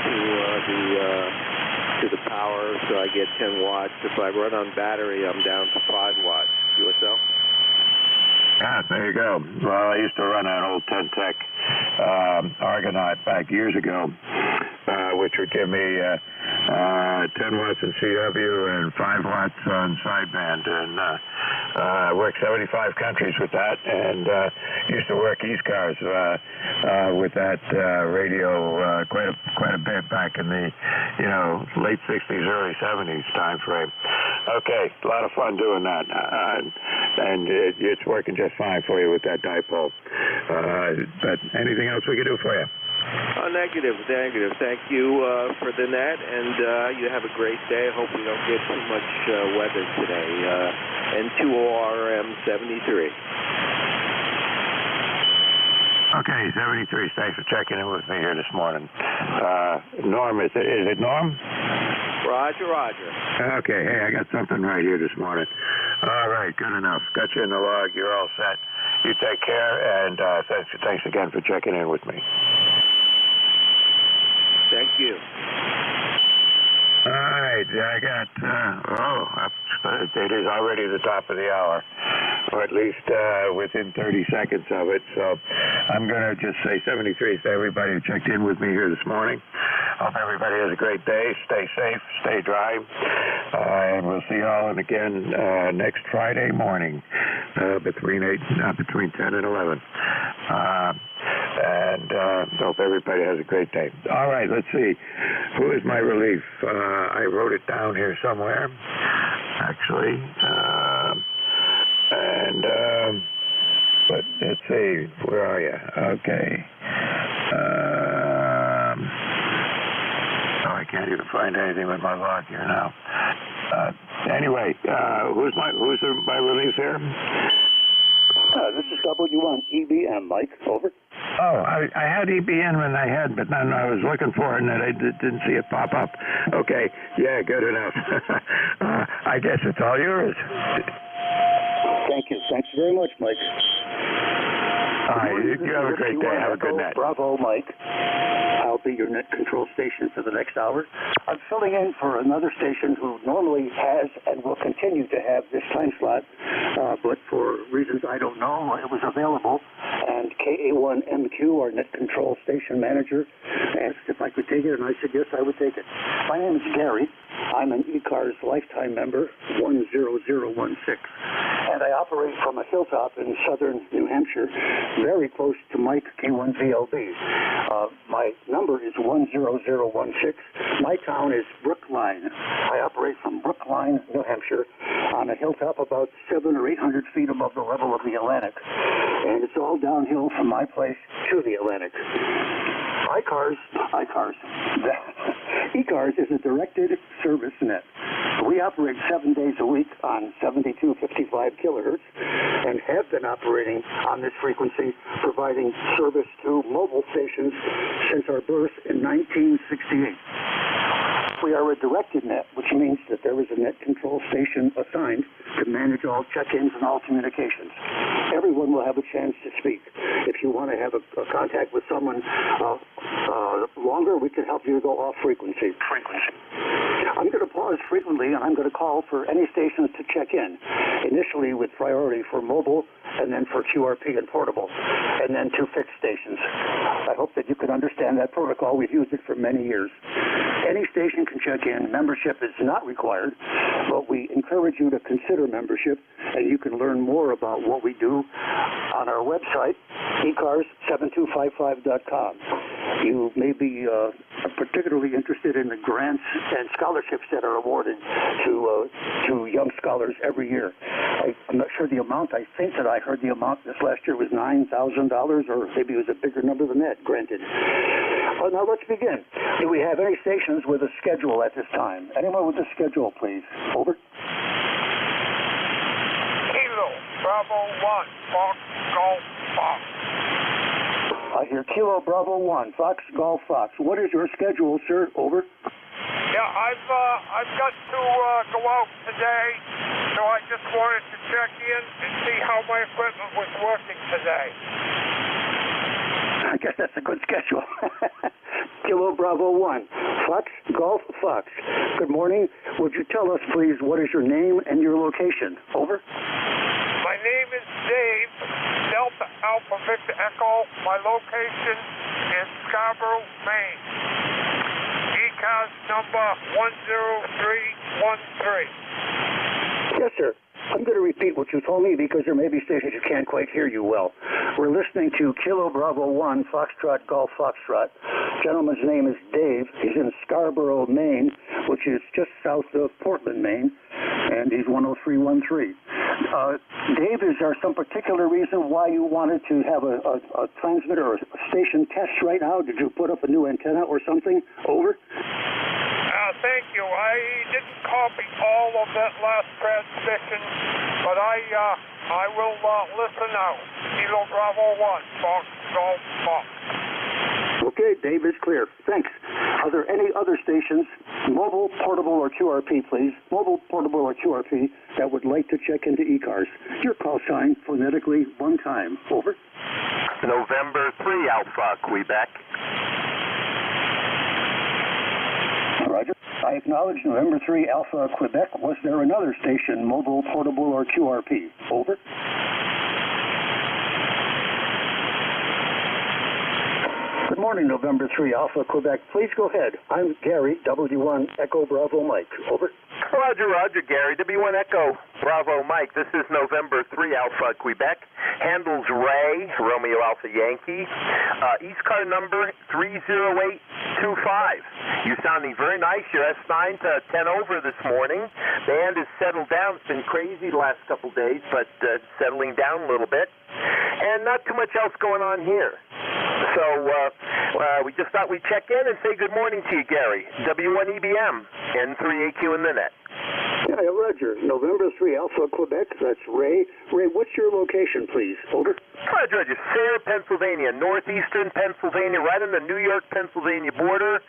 P: to the power, so I get 10 watts. If I run on battery, I'm down to 5 watts. QSL.
S: Ah, there you go. Well, I used to run an old 10-tech Argonaut back years ago, which would give me 10 watts in CW and 5 watts on sideband, and I worked 75 countries with that, and used to work ECARS with that radio quite a bit back in the, you know, late 60s, early 70s time frame. Okay, a lot of fun doing that, and it's working just fine for you with that dipole. But anything else we can do for you?
P: Negative. Thank you for the net, and you have a great day. I hope we don't get too much weather today. N2ORM 73.
S: Okay, 73. Thanks for checking in with me here this morning. Norm, is it Norm?
P: Roger.
S: Okay, hey, I got something right here this morning. All right, good enough. Got you in the log. You're all set. You take care, and thanks again for checking in with me.
P: Thank you.
S: All right, I got, it is already the top of the hour, or at least within 30 seconds of it. So I'm going to just say 73 to everybody who checked in with me here this morning. Hope everybody has a great day. Stay safe, stay dry, and we'll see you all again next Friday morning between 10 and 11. And hope everybody has a great day. All right, let's see. Who is my relief? I wrote it down here somewhere, actually. But let's see. Where are you? Okay. I can't even find anything with my log here now. Anyway, who's my relief here?
L: This is W1EBM, Mike. Over.
S: Oh, I had EBN in my head, but then I was looking for it, and I didn't see it pop up. Okay, yeah, good enough. I guess it's all yours.
L: Thank you. Thanks very much, Mike.
S: All right, you have a great day. Have a good night.
L: Bravo, Mike. I'll be your net control station for the next hour. I'm filling in for another station who normally has and will continue to have this time slot, but for reasons I don't know, it was available. And KA1MQ, our net control station manager, asked if I could take it, and I said yes, I would take it. My name is Gary. I'm an ECARS lifetime member, 10016, and I operate from a hilltop in southern New Hampshire, very close to Mike K1VLB. My number is 10016. My town is Brookline. I operate from Brookline, New Hampshire, on a hilltop about 700 or 800 feet above the level of the Atlantic, and it's all downhill from my place to the Atlantic. ECARS is a directed service net. We operate 7 days a week on 7255 kilohertz and have been operating on this frequency, providing service to mobile stations since our birth in 1968. We are a directed net, which means that there is a net control station assigned to manage all check-ins and all communications. Everyone will have a chance to speak. If you want to have a contact with someone longer, we can help you to go off frequency. I'm going to pause frequently, and I'm going to call for any stations to check in, initially with priority for mobile, and then for QRP and portable, and then to fixed stations. I hope that you can understand that protocol. We've used it for many years. Any station can check in. Membership is not required, but we encourage you to consider membership, and you can learn more about what we do on our website, ECARS7255.com. You may be particularly interested in the grants and scholarships that are awarded to young scholars every year. I'm not sure the amount. I think that I heard the amount this last year was $9,000, or maybe it was a bigger number than that granted. Now let's begin. Do we have any stations with a schedule at this time? Anyone with a schedule, please? Over.
E: Kilo, Bravo 1, Fox, Golf, Fox.
L: I hear Kilo Bravo 1, Fox, Golf, Fox. What is your schedule, sir? Over.
E: Yeah, I've got to go out today, so I just wanted to check in and see how my equipment was working today.
L: I guess that's a good schedule. Kilo Bravo 1, Fox, Golf, Fox. Good morning. Would you tell us, please, what is your name and your location? Over.
E: My name is Dave, Delta Alpha Victor Echo. My location is Scarborough, Maine. ECARS number 10313.
L: Yes, sir. I'm going to repeat what you told me because there may be stations you can't quite hear you well. We're listening to Kilo Bravo 1, Foxtrot, Golf, Foxtrot. Gentleman's name is Dave. He's in Scarborough, Maine, which is just south of Portland, Maine, and he's 10313. Dave, is there some particular reason why you wanted to have a transmitter or a station test right now? Did you put up a new antenna or something? Over.
E: Thank you. I didn't copy all of that last transmission, but I will listen out. Kilo Bravo 1, Fox, Golf, Fox.
L: Okay, Dave is clear. Thanks. Are there any other stations, mobile, portable, or QRP, please, mobile, portable, or QRP, that would like to check into ECARS? Your call sign, phonetically, one time. Over.
N: November 3 Alpha, Quebec.
L: Roger. I acknowledge November 3 Alpha, Quebec. Was there another station, mobile, portable, or QRP? Over. Good morning, November 3 Alpha, Quebec. Please go ahead. I'm Gary, W1 Echo Bravo Mike. Over.
N: Roger, Gary. W1 Echo Bravo Mike. This is November 3 Alpha, Quebec. Handles Ray, Romeo Alpha Yankee. East car number 30825. You're sounding very nice. You're S9 to 10 over this morning. Band has settled down. It's been crazy the last couple days, but settling down a little bit. And not too much else going on here. So we just thought we'd check in and say good morning to you, Gary. W1EBM, N3AQ in the net.
L: Yeah, Roger. November 3 Alpha, Quebec. That's Ray. Ray, what's your location, please? Over.
N: Roger. Sayre, Pennsylvania, northeastern Pennsylvania, right on the New York-Pennsylvania border.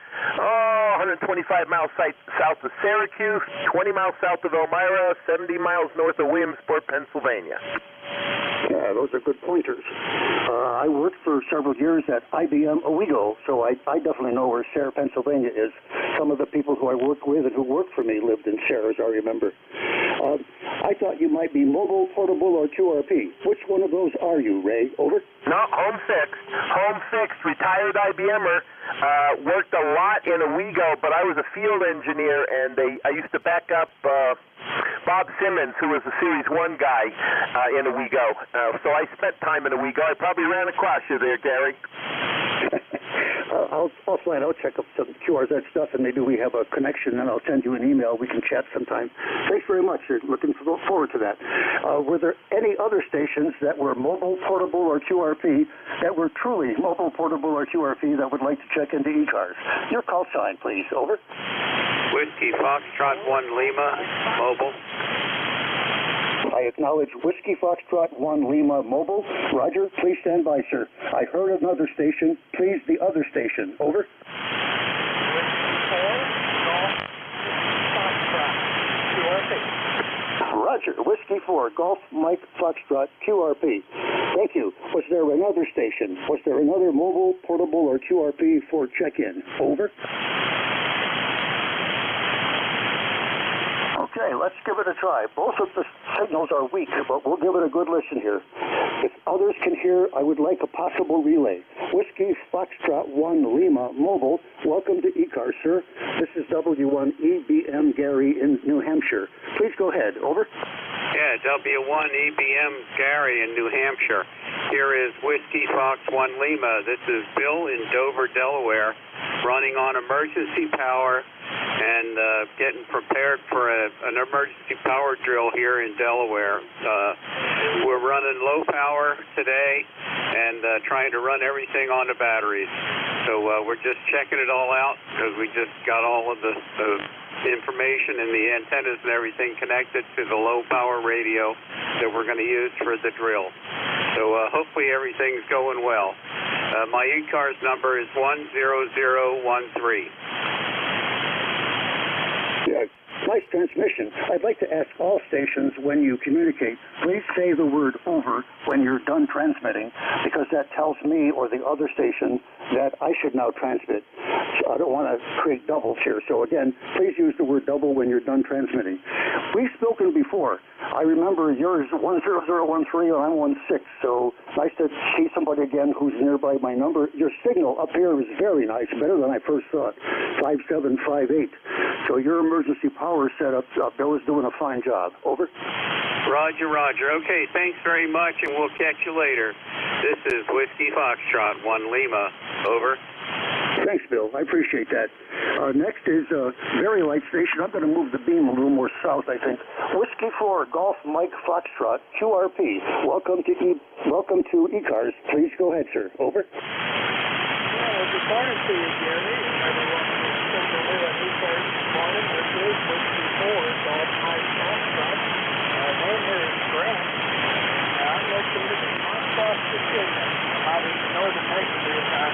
N: 125 miles south of Syracuse, 20 miles south of Elmira, 70 miles north of Williamsport, Pennsylvania.
L: Yeah, those are good pointers. I worked for several years at IBM Owego, so I definitely know where Sayre, Pennsylvania is. Some of the people who I worked with and who worked for me lived in Sayre, as I remember. I thought you might be mobile, portable, or QRP. Which one of those are you, Ray? Over?
N: No, home fixed. Home fixed, retired IBMer. Worked a lot in Owego, but I was a field engineer, and I used to back up Bob Simmons, who was a Series 1 guy in Owego. So I spent time in Owego. I probably ran across you there, Gary.
L: Offline, I'll check up some QRZ stuff, and maybe we have a connection, and I'll send you an email. We can chat sometime. Thanks very much. Looking forward to that. Were there any other stations that were mobile, portable, or QRP that were truly mobile, portable, or QRP that would like to check into ECARS? Your call sign, please. Over.
F: Whiskey Foxtrot 1 Lima, mobile.
L: I acknowledge Whiskey Foxtrot 1 Lima mobile. Roger, please stand by, sir. I heard another station. Please, the other station. Over. Roger, Whiskey 4, Golf Mike Foxtrot, QRP. Thank you. Was there another station? Was there another mobile, portable, or QRP for check-in? Over. Okay, let's give it a try. Both of the signals are weak, but we'll give it a good listen here. If others can hear, I would like a possible relay. Whiskey Foxtrot 1 Lima Mobile, welcome to ECARS, sir. This is W1EBM Gary in New Hampshire. Please go ahead. Over.
F: Yeah, W1EBM Gary in New Hampshire. Here is Whiskey Fox 1 Lima. This is Bill in Dover, Delaware, running on emergency power and getting prepared for an emergency power drill here in Delaware. We're running low power today and trying to run everything on the batteries. So we're just checking it all out because we just got all of the information and the antennas and everything connected to the low power radio that we're going to use for the drill. So hopefully everything's going well. My ECARS number is 10013.
L: Yeah, nice transmission. I'd like to ask all stations when you communicate, please say the word over when you're done transmitting, because that tells me or the other station that I should now transmit. So I don't want to create doubles here. So again, please use the word double when you're done transmitting. We've spoken before. I remember yours 10013 and I'm 16. So nice to see somebody again who's nearby my number. Your signal up here is very nice, better than I first thought. 5758. So your emergency power setup, Bill is doing a fine job. Over.
F: Roger, Roger. Okay, thanks very much, and we'll catch you later. This is Whiskey Foxtrot 1 Lima. Over.
L: Thanks, Bill. I appreciate that. Next is a very light station. I'm going to move the beam a little more south, I think. Whiskey 4, Golf Mike Foxtrot, QRP. Welcome to ECARS. Please go ahead, sir. Over.
E: Well, good morning to you, Jeremy. Everyone who's here at ECARS this morning. This is Whiskey 4, Golf Mike Foxtrot. Name here is Grant. I'm located in Montrose, Virginia. Out in the northern neighborhood of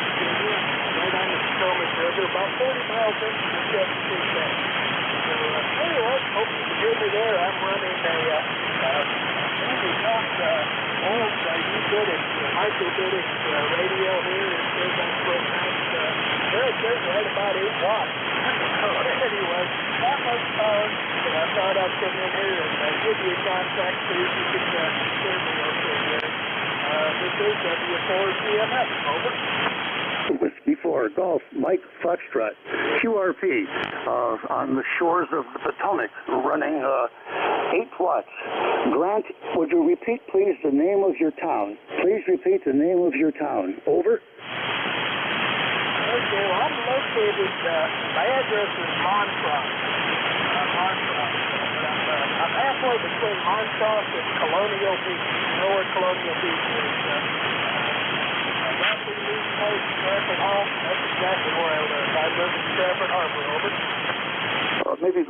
E: Virginia, right on the Potomac River, about 40 miles into the Chesapeake Bay. So, anyway, hope you can hear me there. I'm running a old U-Bittick, micro-Bittick radio here. It says I'm supposed to very good, right about 8 watts. So anyway, not much power, but I thought I'd come in here and give you a contact so you can hear me okay there. This is W4CMS. Over.
L: Whiskey 4, Golf Mike Foxtrot, QRP, on the shores of the Potomac, running 8 watts. Grant, would you repeat, please, the name of your town? Please repeat the name of your town. Over.
E: Okay, well, I'm located, my address is Montrose. I'm halfway between Montrose and Colonial Beach. You know where Colonial Beach is? Stratford Hall. That's exactly where I live. I live in Stratford Harbor. Over.
L: Maybe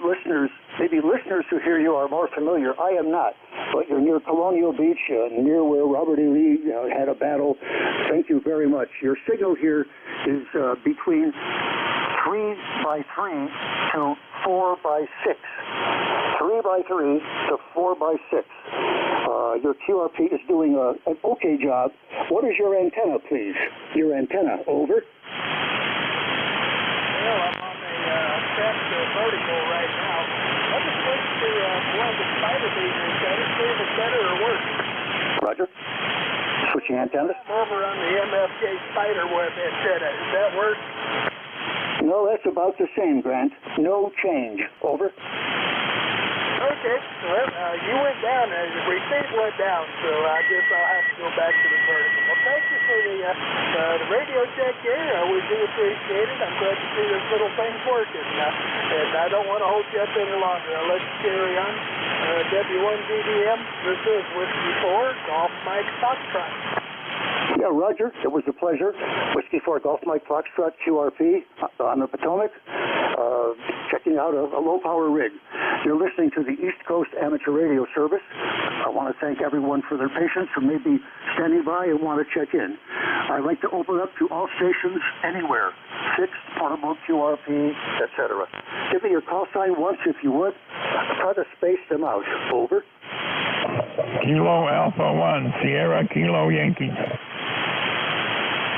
L: listeners who hear you are more familiar. I am not, but you're near Colonial Beach, near where Robert E. Lee had a battle. Thank you very much. Your signal here is between 3x3 to 4x6. 3x3 to 4x6. Your QRP is doing an okay job. What is your antenna, please? Your antenna, over.
E: Well, I'm on a set vertical right now. Let me switch to one of the spider beavers. Can it see if it's better or worse?
L: Roger. Switching antennas.
E: I'm over on the MFJ spider web antenna. Does that work?
L: No, that's about the same, Grant. No change. Over.
E: Okay. Well, you went down. The receipt went down, so I guess I'll have to go back to the vertical. Well, thank you for the radio check here. We do appreciate it. I'm glad to see this little thing's working. And I don't want to hold you up any longer. I'll let you carry on. W1GDM, this is Whiskey 4, Golf Mike Foxtrot.
L: Yeah, Roger. It was a pleasure. Whiskey 4 Golf Mike Foxtrot, QRP, on the Potomac, checking out a low-power rig. You're listening to the East Coast Amateur Radio Service. I want to thank everyone for their patience who may be standing by and want to check in. I'd like to open up to all stations anywhere, fixed, portable, QRP, etc. Give me your call sign once if you would. Try to space them out. Over.
S: Kilo Alpha 1, Sierra Kilo Yankee.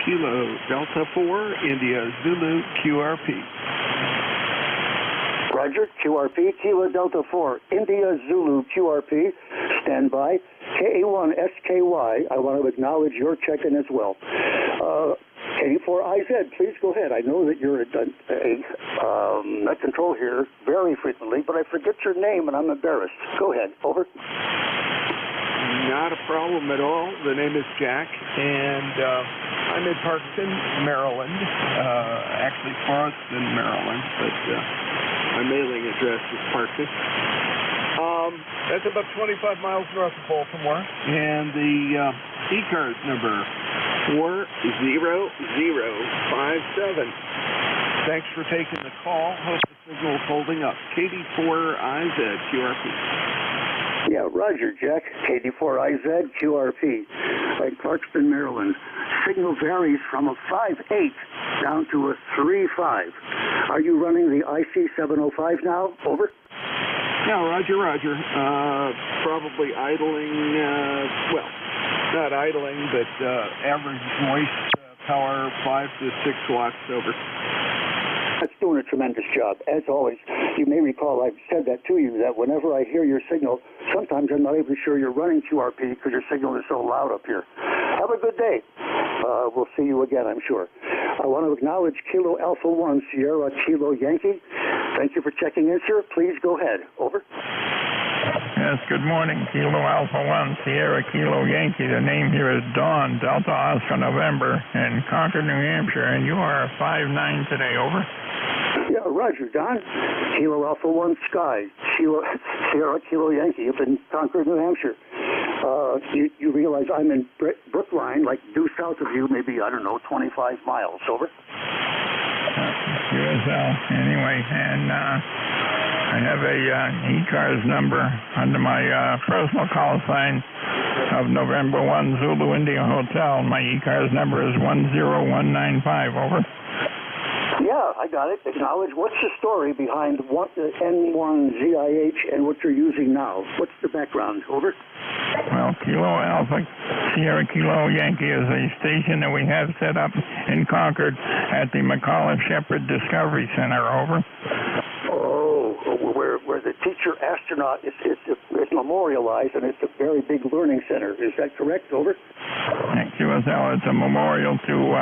B: Kilo Delta 4, India Zulu QRP.
L: Roger, QRP, Kilo Delta 4, India Zulu QRP. Stand by. KA1SKY, I want to acknowledge your check-in as well. KD4IZ, please go ahead. I know that you're a net control here very frequently, but I forget your name and I'm embarrassed. Go ahead. Over.
B: Not a problem at all. The name is Jack, and I'm in Parkton, Maryland. Actually, Boston, Maryland, but my mailing address is Parkton. That's about 25 miles north of Baltimore, and the ECARS number 40057. Thanks for taking the call. Hope the signal is holding up. KD4IZ QRP.
L: Yeah, Roger, Jack. KD4IZ QRP. At Clarkston, Maryland. Signal varies from a 5.8 down to a 3.5. Are you running the IC705 now? Over.
B: Yeah, Roger. Probably idling, well, not idling, but average voice power 5 to 6 watts. Over.
L: That's doing a tremendous job. As always, you may recall I've said that to you, that whenever I hear your signal, sometimes I'm not even sure you're running QRP because your signal is so loud up here. Have a good day. We'll see you again, I'm sure. I want to acknowledge Kilo Alpha 1, Sierra Kilo Yankee. Thank you for checking in, sir. Please go ahead. Over.
S: Yes, good morning. Kilo Alpha 1, Sierra Kilo Yankee. The name here is Dawn, Delta Oscar November, in Concord, New Hampshire, and you are 5-9 today. Over.
L: Yeah, Roger, Don. Kilo Alpha 1 Sky, Sierra Kilo Yankee up in Concord, New Hampshire. You realize I'm in Brookline, like due south of you, maybe, I don't know, 25 miles. Over.
S: USL. Anyway, and I have a ECARS number under my personal call sign of November 1 Zulu India Hotel. My ECARS number is 10195. Over.
L: Yeah, I got it. Acknowledge. What's the story behind N1ZIH and what you're using now? What's the background? Over.
S: Well, Kilo Alpha Sierra Kilo Yankee is a station that we have set up in Concord at the McAuliffe Shepherd Discovery Center. Over.
L: Oh, where the teacher astronaut is memorialized, and it's a very big learning center. Is that correct? Over.
S: At QSL, it's a memorial to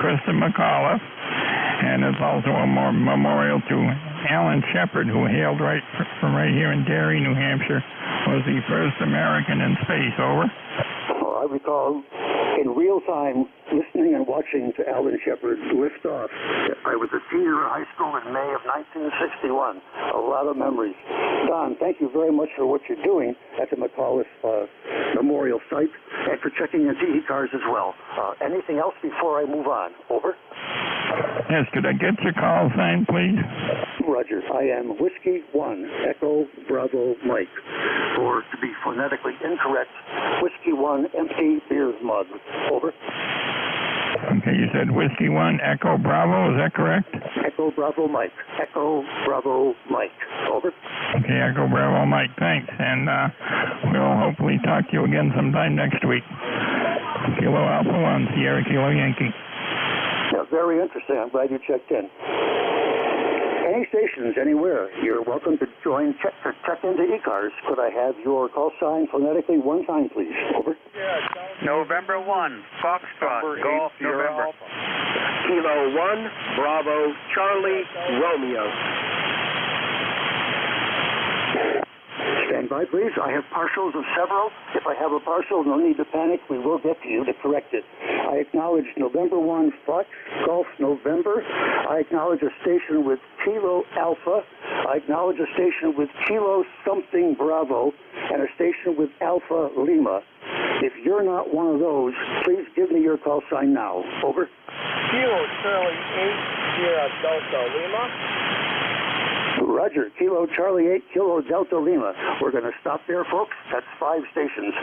S: Krista McAuliffe, and it's also a memorial to Alan Shepard, who hailed from right here in Derry, New Hampshire, was the first American in space. Over.
L: Oh, I recall in real time listening and watching to Alan Shepard lift off. I was a senior in high school in May of 1961. A lot of memories. Don, thank you very much for what you're doing at the McAuliffe Memorial Site and for checking into ECARS as well. Anything else before I move on? Over.
S: Yes, could I get your call sign, please?
L: Roger. I am Whiskey 1, Echo Bravo Mike. Or, to be phonetically incorrect, Whiskey 1 empty beer mug. Over.
O: Okay, you said Whiskey 1, Echo Bravo, is that correct?
L: Echo Bravo Mike. Echo Bravo Mike. Over.
O: Okay, Echo Bravo Mike, thanks. And we'll hopefully talk to you again sometime next week. Kilo Alpha 1, Sierra Kilo Yankee.
L: Yeah, very interesting. I'm glad you checked in. Any stations, anywhere, you're welcome to join, check into ECARS. Could I have your call sign phonetically one time, please? Over.
H: November 1, Foxtrot, Golf, November.
N: Kilo 1, Bravo, Charlie, Romeo.
L: Stand by, please. I have partials of several. If I have a partial, no need to panic. We will get to you to correct it. I acknowledge November 1, Fox, Golf, November. I acknowledge a station with Kilo Alpha. I acknowledge a station with Kilo something Bravo and a station with Alpha Lima. If you're not one of those, please give me your call sign now. Over.
R: Kilo Charlie 8, Sierra Delta Lima.
L: Roger, Kilo Charlie 8, Kilo Delta Lima. We're going to stop there, folks. That's 5 stations.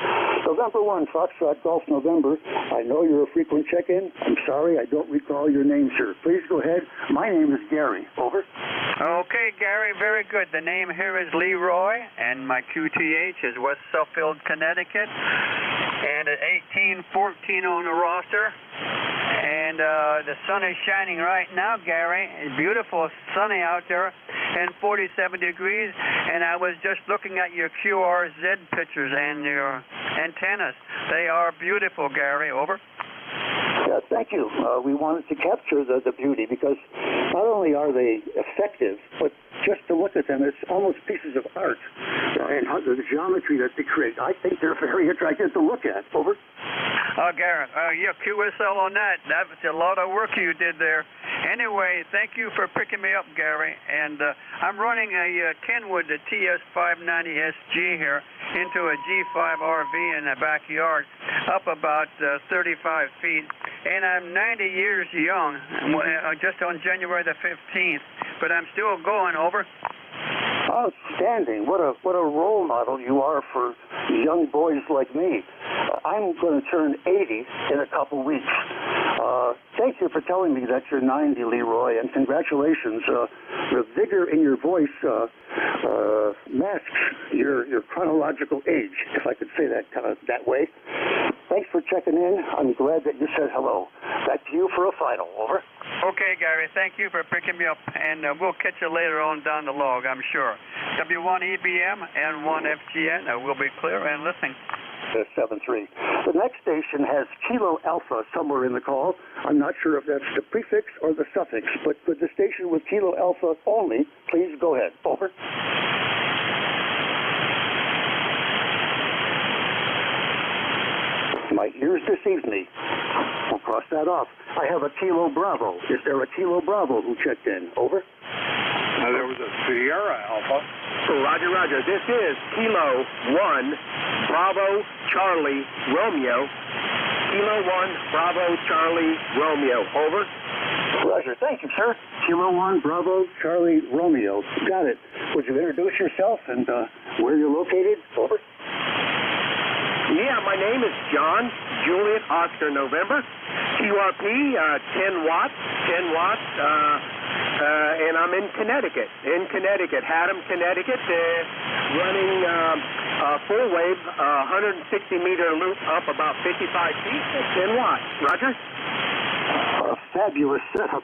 L: November 1, Foxtrot Golf, November. I know you're a frequent check-in. I'm sorry, I don't recall your name, sir. Please go ahead. My name is Gary. Over.
H: Okay, Gary, very good. The name here is Leroy, and my QTH is West Suffield, Connecticut, and at 1814 on the roster. And the sun is shining right now, Gary. It's beautiful, sunny out there, and 47 degrees. And I was just looking at your QRZ pictures and your antennas. They are beautiful, Gary. Over.
L: Thank you. We wanted to capture the beauty because not only are they effective, but just to look at them, it's almost pieces of art. And how the geometry that they create, I think they're very attractive to look at. Over.
H: Gary, yeah, QSL on that. That was a lot of work you did there. Anyway, thank you for picking me up, Gary. And I'm running a Kenwood TS590SG here into a G5 RV in the backyard, up about 35 feet. And I'm 90 years young, just on January the 15th. But I'm still going. Over.
L: Outstanding. What a role model you are for young boys like me. I'm going to turn 80 in a couple weeks. Thank you for telling me that you're 90, Leroy, and congratulations. The vigor in your voice masks your chronological age, if I could say that way. Thanks for checking in. I'm glad that you said hello. Back to you for a final. Over.
H: Okay, Gary. Thank you for picking me up, and we'll catch you later on down the log, I'm sure. W1 EBM and 1 FGN. We'll be clear and listening.
L: 7-3. The next station has Kilo Alpha somewhere in the call. I'm not sure if that's the prefix or the suffix, but could the station with Kilo Alpha only please go ahead? Over. My ears deceived me. We'll cross that off. I have a Kilo Bravo. Is there a Kilo Bravo who checked in? Over.
V: There was a Sierra Alpha.
N: Roger, roger. This is Kilo 1, Bravo, Charlie, Romeo. Kilo 1, Bravo, Charlie, Romeo. Over.
L: Roger. Thank you, sir. Kilo 1, Bravo, Charlie, Romeo. Got it. Would you introduce yourself and where you're located? Over.
N: Yeah, my name is John, Juliet, Oscar, November. QRP, 10 watts, and I'm in Connecticut, Haddam, Connecticut, running full wave, 160-meter loop up about 55 feet at 10 watts. Roger?
L: A fabulous setup.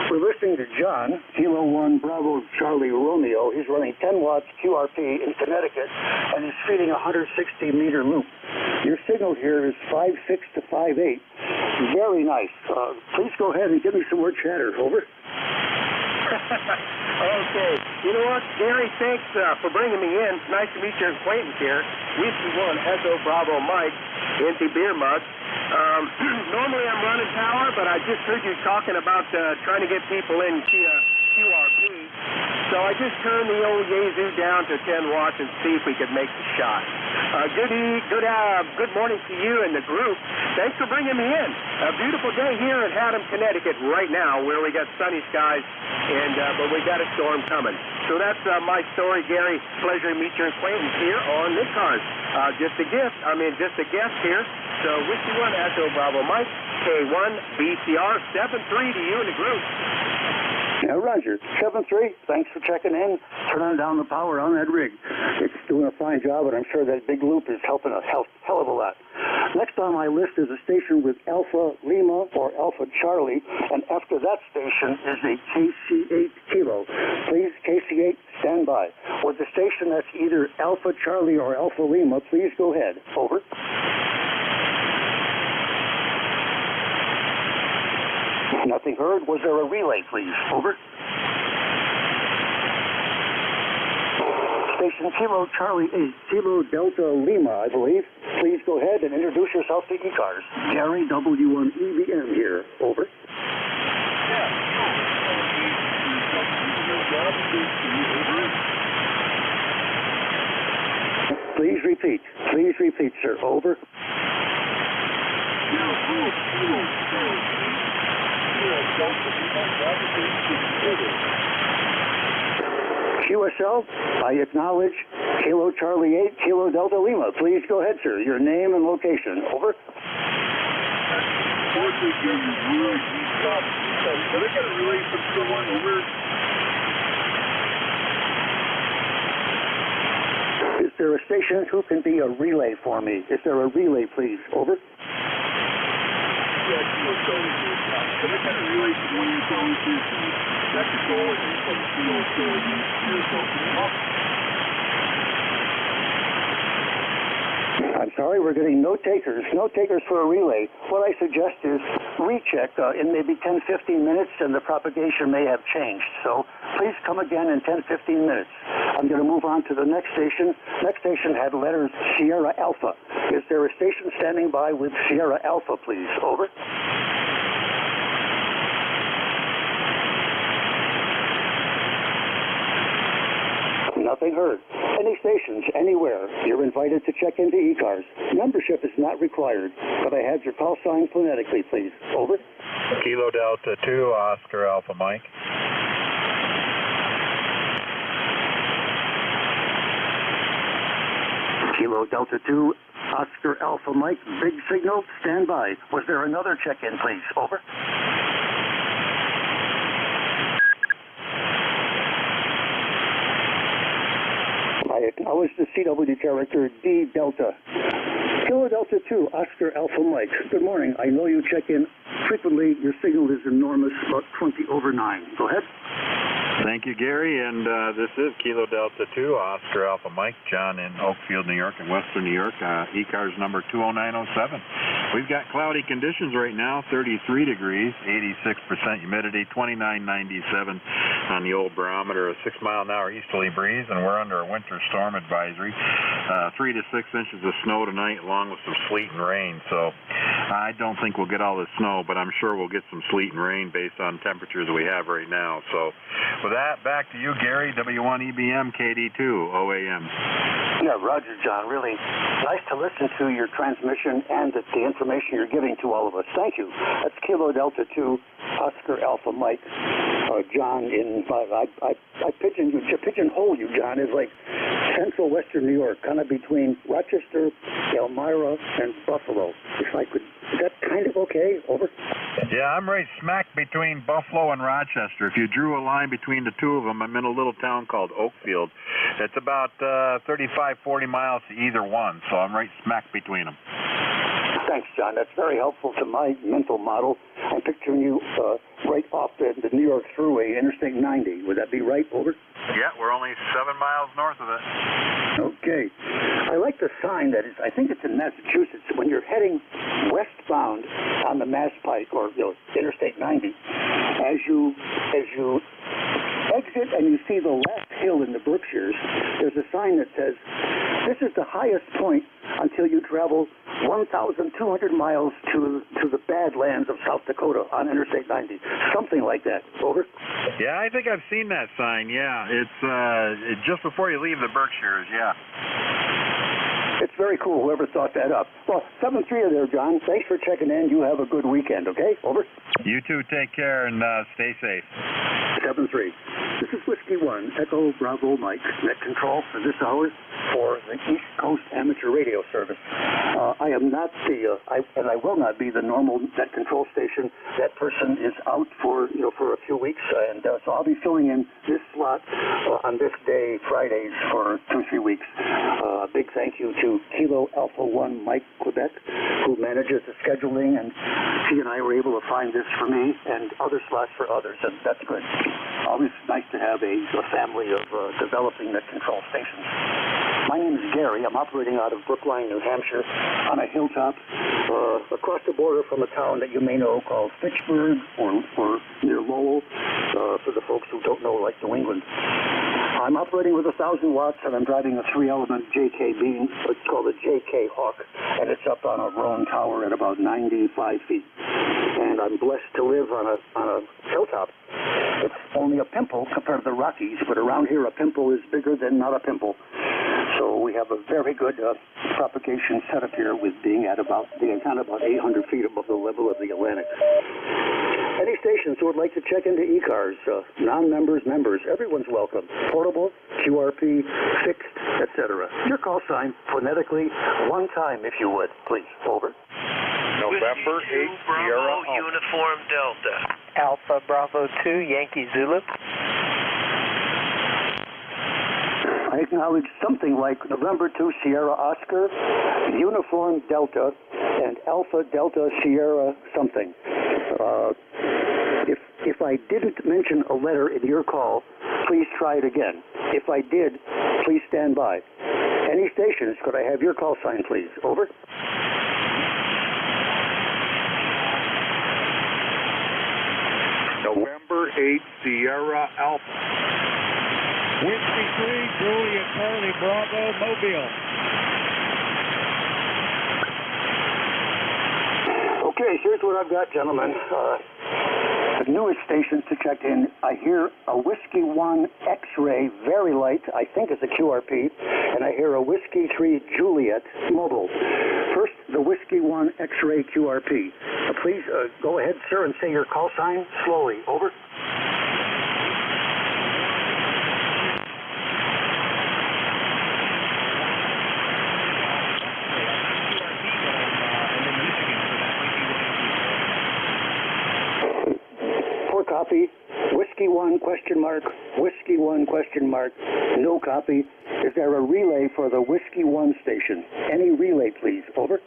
L: We're listening to John, Kilo 1, Bravo, Charlie, Romeo. He's running 10 watts QRP in Connecticut, and he's feeding a 160-meter loop. Your signal here is 5.6 to 5.8. Very nice. Please go ahead and give me some more chatter. Over.
N: Okay. You know what, Gary, thanks for bringing me in. Nice to meet your acquaintance here. Whiskey 1, Echo Bravo Mike, empty beer mug. Normally I'm running power, but I just heard you talking about trying to get people in QRP. So I just turned the old Yazoo down to 10 watts and see if we could make the shot. Good morning to you and the group. Thanks for bringing me in. A beautiful day here in Haddam, Connecticut right now, where we got sunny skies, and but we got a storm coming. So that's my story, Gary. Pleasure to meet your acquaintance here on ECARS. Just a guest here. So Whiskey 1, Echo Bravo Mike,
D: K1 BCR 7-3 to you and the group.
L: Yeah, Roger. 7-3, thanks for checking in. Turning down the power on that rig. It's doing a fine job, and I'm sure that big loop is helping a hell of a lot. Next on my list is a station with Alpha Lima or Alpha Charlie, and after that station is a KC8 Kilo. Please, KC8, stand by. With the station that's either Alpha Charlie or Alpha Lima, please go ahead. Over. Nothing heard. Was there a relay, please? Over. Station Kilo Charlie 8, Kilo Delta Lima, I believe. Please go ahead and introduce yourself to ECARS. Gary W1EBM here. Over. Please repeat. Please repeat, sir. Over. QSL, I acknowledge Kilo Charlie 8, Kilo Delta Lima. Please go ahead, sir. Your name and location. Over. Is there a station who can be a relay for me? Is there a relay, please? Over. I'm sorry, we're getting no takers. No takers for a relay. What I suggest is recheck in maybe 10-15 minutes, and the propagation may have changed. So please come again in 10-15 minutes. I'm going to move on to the next station. Next station had letters Sierra Alpha. Is there a station standing by with Sierra Alpha, please? Over. Nothing heard. Any stations, anywhere, you're invited to check into ECARS. Membership is not required, but I had your call sign phonetically, please. Over.
B: Kilo Delta 2, Oscar Alpha Mike.
L: Kilo Delta 2, Oscar Alpha Mike, big signal, stand by. Was there another check-in, please? Over. I acknowledge the CW character D Delta. Kilo Delta 2, Oscar Alpha Mike. Good morning. I know you check in frequently. Your signal is enormous, about 20/9. Go ahead.
B: Thank you, Gary. And this is Kilo Delta 2, Oscar Alpha Mike, John in Oakfield, New York, and Western New York. ECARS number 20907. We've got cloudy conditions right now, 33 degrees, 86% humidity, 2997 on the old barometer, a 6-mile-an-hour easterly breeze, and we're under a winter storm advisory. 3 to 6 inches of snow tonight, along with some sleet and rain. So I don't think we'll get all the snow, but I'm sure we'll get some sleet and rain based on temperatures we have right now. So with that, back to you, Gary, W1EBM, KD2, OAM.
L: Yeah, Roger, John. Really nice to listen to your transmission and the information you're giving to all of us. Thank you. That's Kilo Delta 2, Oscar Alpha Mike. John in, I pigeonhole you, John, is like central western New York, kind of between Rochester, Elmira, and Buffalo. If I could, is that kind of okay? Over.
B: Yeah, I'm right smack between Buffalo and Rochester. If you drew a line between the two of them, I'm in a little town called Oakfield. It's about 35, 40 miles to either one, so I'm right smack between them.
L: Thanks, John. That's very helpful to my mental model. I'm picturing you right off the New York Thruway, Interstate 90. Would that be right? Over?
B: Yeah, we're only 7 miles north of it.
L: Okay. I like the sign that is, I think it's in Massachusetts, when you're heading westbound on the Mass Pike or Interstate 90, as you exit and you see the last hill in the Berkshires, there's a sign that says, this is the highest point until you travel 1,200 miles to the Badlands of South Dakota on Interstate 90. Something like that. Over?
B: Yeah, I think I've seen that sign, yeah. It's just before you leave the Berkshires, yeah.
L: It's very cool, whoever thought that up. Well, 7-3 there, John. Thanks for checking in. You have a good weekend, okay? Over?
B: You too. Take care and stay safe.
L: 73. This is Whiskey 1, Echo Bravo Mike, net control for this hour for the East Coast Amateur Radio Service. I am not and I will not be the normal net control station. That person is out for a few weeks, and so I'll be filling in this slot on this day, Fridays, for 2-3 weeks. Big thank you to Kilo Alpha 1 Mike Quebec, who manages the scheduling, and he and I were able to find this for me and other slots for others, and that's good. Always nice to have a family of developing net control stations. My name is Gary. I'm operating out of Brookline, New Hampshire, on a hilltop across the border from a town that you may know called Fitchburg or near Lowell, for the folks who don't know, like New England. I'm operating with 1,000 watts, and I'm driving a 3-element JK beam. It's called a JK Hawk, and it's up on a Roan tower at about 95 feet. And I'm blessed to live on a hilltop. It's only a pimple compared to the Rockies, but around here a pimple is bigger than not a pimple. So we have a very good propagation setup here, with being at about the antenna about 800 feet above the level of the Atlantic. Any stations who would like to check into ECARS, non-members, members, everyone's welcome. Portable, QRP, fixed, etc. Your call sign, phonetically, one time if you would, please. Over.
V: November 8 Sierra Alpha.
U: Uniform Delta.
C: Alpha Bravo 2, Yankee Zulu.
L: I acknowledge something like November 2 Sierra Oscar, Uniform Delta, and Alpha Delta Sierra something. If I didn't mention a letter in your call, please try it again. If I did, please stand by. Any stations, could I have your call sign, please? Over.
V: November 8 Sierra Alpha.
E: Whiskey 3, Juliet Charlie Bravo, Mobile.
L: Okay, here's what I've got, gentlemen. The newest stations to check in, I hear a Whiskey 1 X-ray, very light, I think it's a QRP, and I hear a Whiskey 3 Juliet mobile. First, the Whiskey 1 X-ray QRP. Please go ahead, sir, and say your call sign slowly. Over. Copy. Whiskey 1 question mark. Whiskey 1 question mark. No copy. Is there a relay for the Whiskey 1 station? Any relay, please. Over.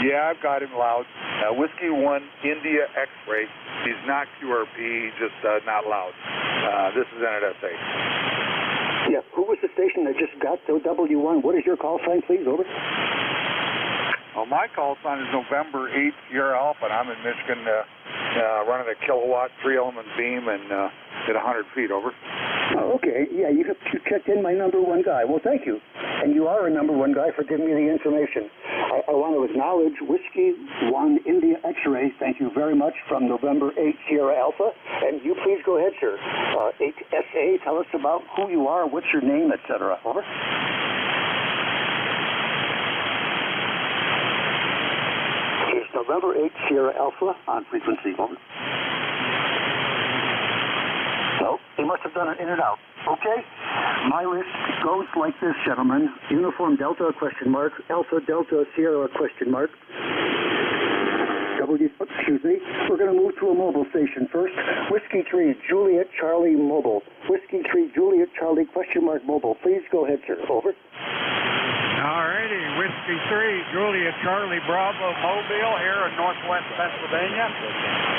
V: Yeah, I've got him loud. Whiskey 1 India X-ray. He's not QRP, he's just not loud. This is NSA.
L: Yeah, who was the station that just got the W1? What is your call sign, please? Over.
V: Well, my call sign is November 8 Sierra Alpha, and I'm in Michigan running a kilowatt 3-element beam and at 100 feet. Over.
L: Oh, okay. Yeah, you checked in my number one guy. Well, thank you. And you are a number one guy for giving me the information. I want to acknowledge Whiskey 1 India X-ray. Thank you very much from November 8 Sierra Alpha. And you please go ahead, sir. 8SA, tell us about who you are, what's your name, etc. Over. It's November 8 Sierra Alpha on frequency. Over. No, he must have done it in and out. Okay, my list goes like this, gentlemen. Uniform Delta, question mark. Alpha Delta Sierra, question mark. We're going to move to a mobile station first. Whiskey 3 Juliet Charlie Mobile. Whiskey 3 Juliet Charlie, question mark, mobile. Please go ahead, sir. Over.
E: All righty, Whiskey 3 Juliet Charlie Bravo, Mobile, here in northwest Pennsylvania.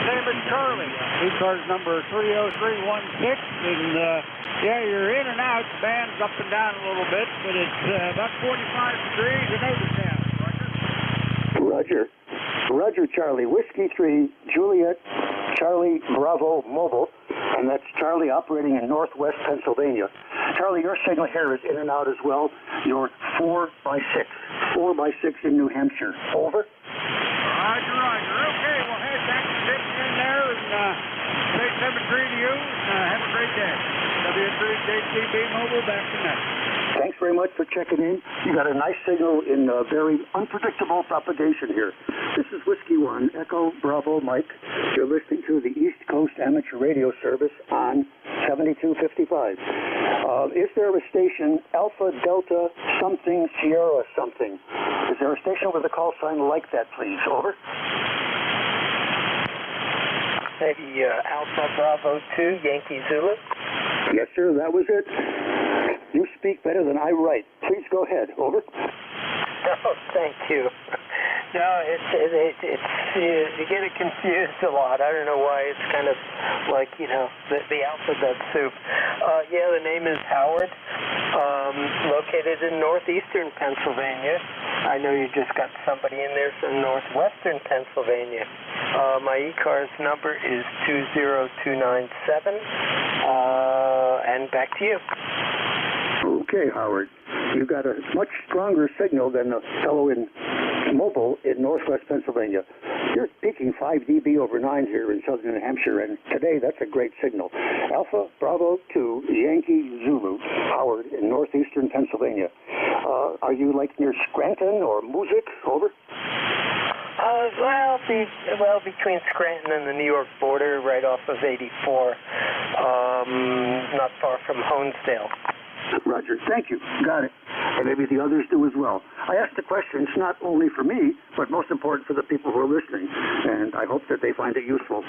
E: Name is Charlie. ECARS number 30316, and yeah, you're in and out. The band's up and down a little bit, but it's about 45 degrees and overcast.
L: Roger. Roger, Charlie. Whiskey 3 Juliet Charlie Bravo Mobile, and that's Charlie operating in northwest Pennsylvania. Charlie, your signal here is in and out as well. You're 4x6. 4x6 in New Hampshire. Over.
E: Roger, roger. Okay, well, hey, thanks for dipping in there, and say 7-3 to you, and have a great day. W3 JTB Mobile, back to next.
L: Thanks very much for checking in. You got a nice signal in very unpredictable propagation here. This is Whiskey 1, Echo Bravo Mike. You're listening to the East Coast Amateur Radio Service on 7255. Is there a station, Alpha Delta something Sierra something? Is there a station with a call sign like that, please? Over.
C: Maybe Alpha Bravo 2, Yankee Zulu?
L: Yes, sir, that was it. You speak better than I write. Please go ahead. Over.
C: Oh, thank you. No, it's you get it confused a lot. I don't know why. It's kind of like, you know, the alphabet soup. Yeah, the name is Howard, located in northeastern Pennsylvania. I know you just got somebody in there from northwestern Pennsylvania. My ECARS number is 20297, and back to you.
L: Okay, Howard. You got a much stronger signal than the fellow in Mobile in northwest Pennsylvania. You're peaking 5 dB over 9 here in southern New Hampshire, and today that's a great signal. Alpha Bravo 2, Yankee Zulu, Howard in northeastern Pennsylvania. Are you like near Scranton or Music? Over.
C: Well, between Scranton and the New York border, right off of 84, not far from Honesdale.
L: Roger. Thank you. Got it. And maybe the others do as well. I asked the questions not only for me, but most important for the people who are listening, and I hope that they find it useful.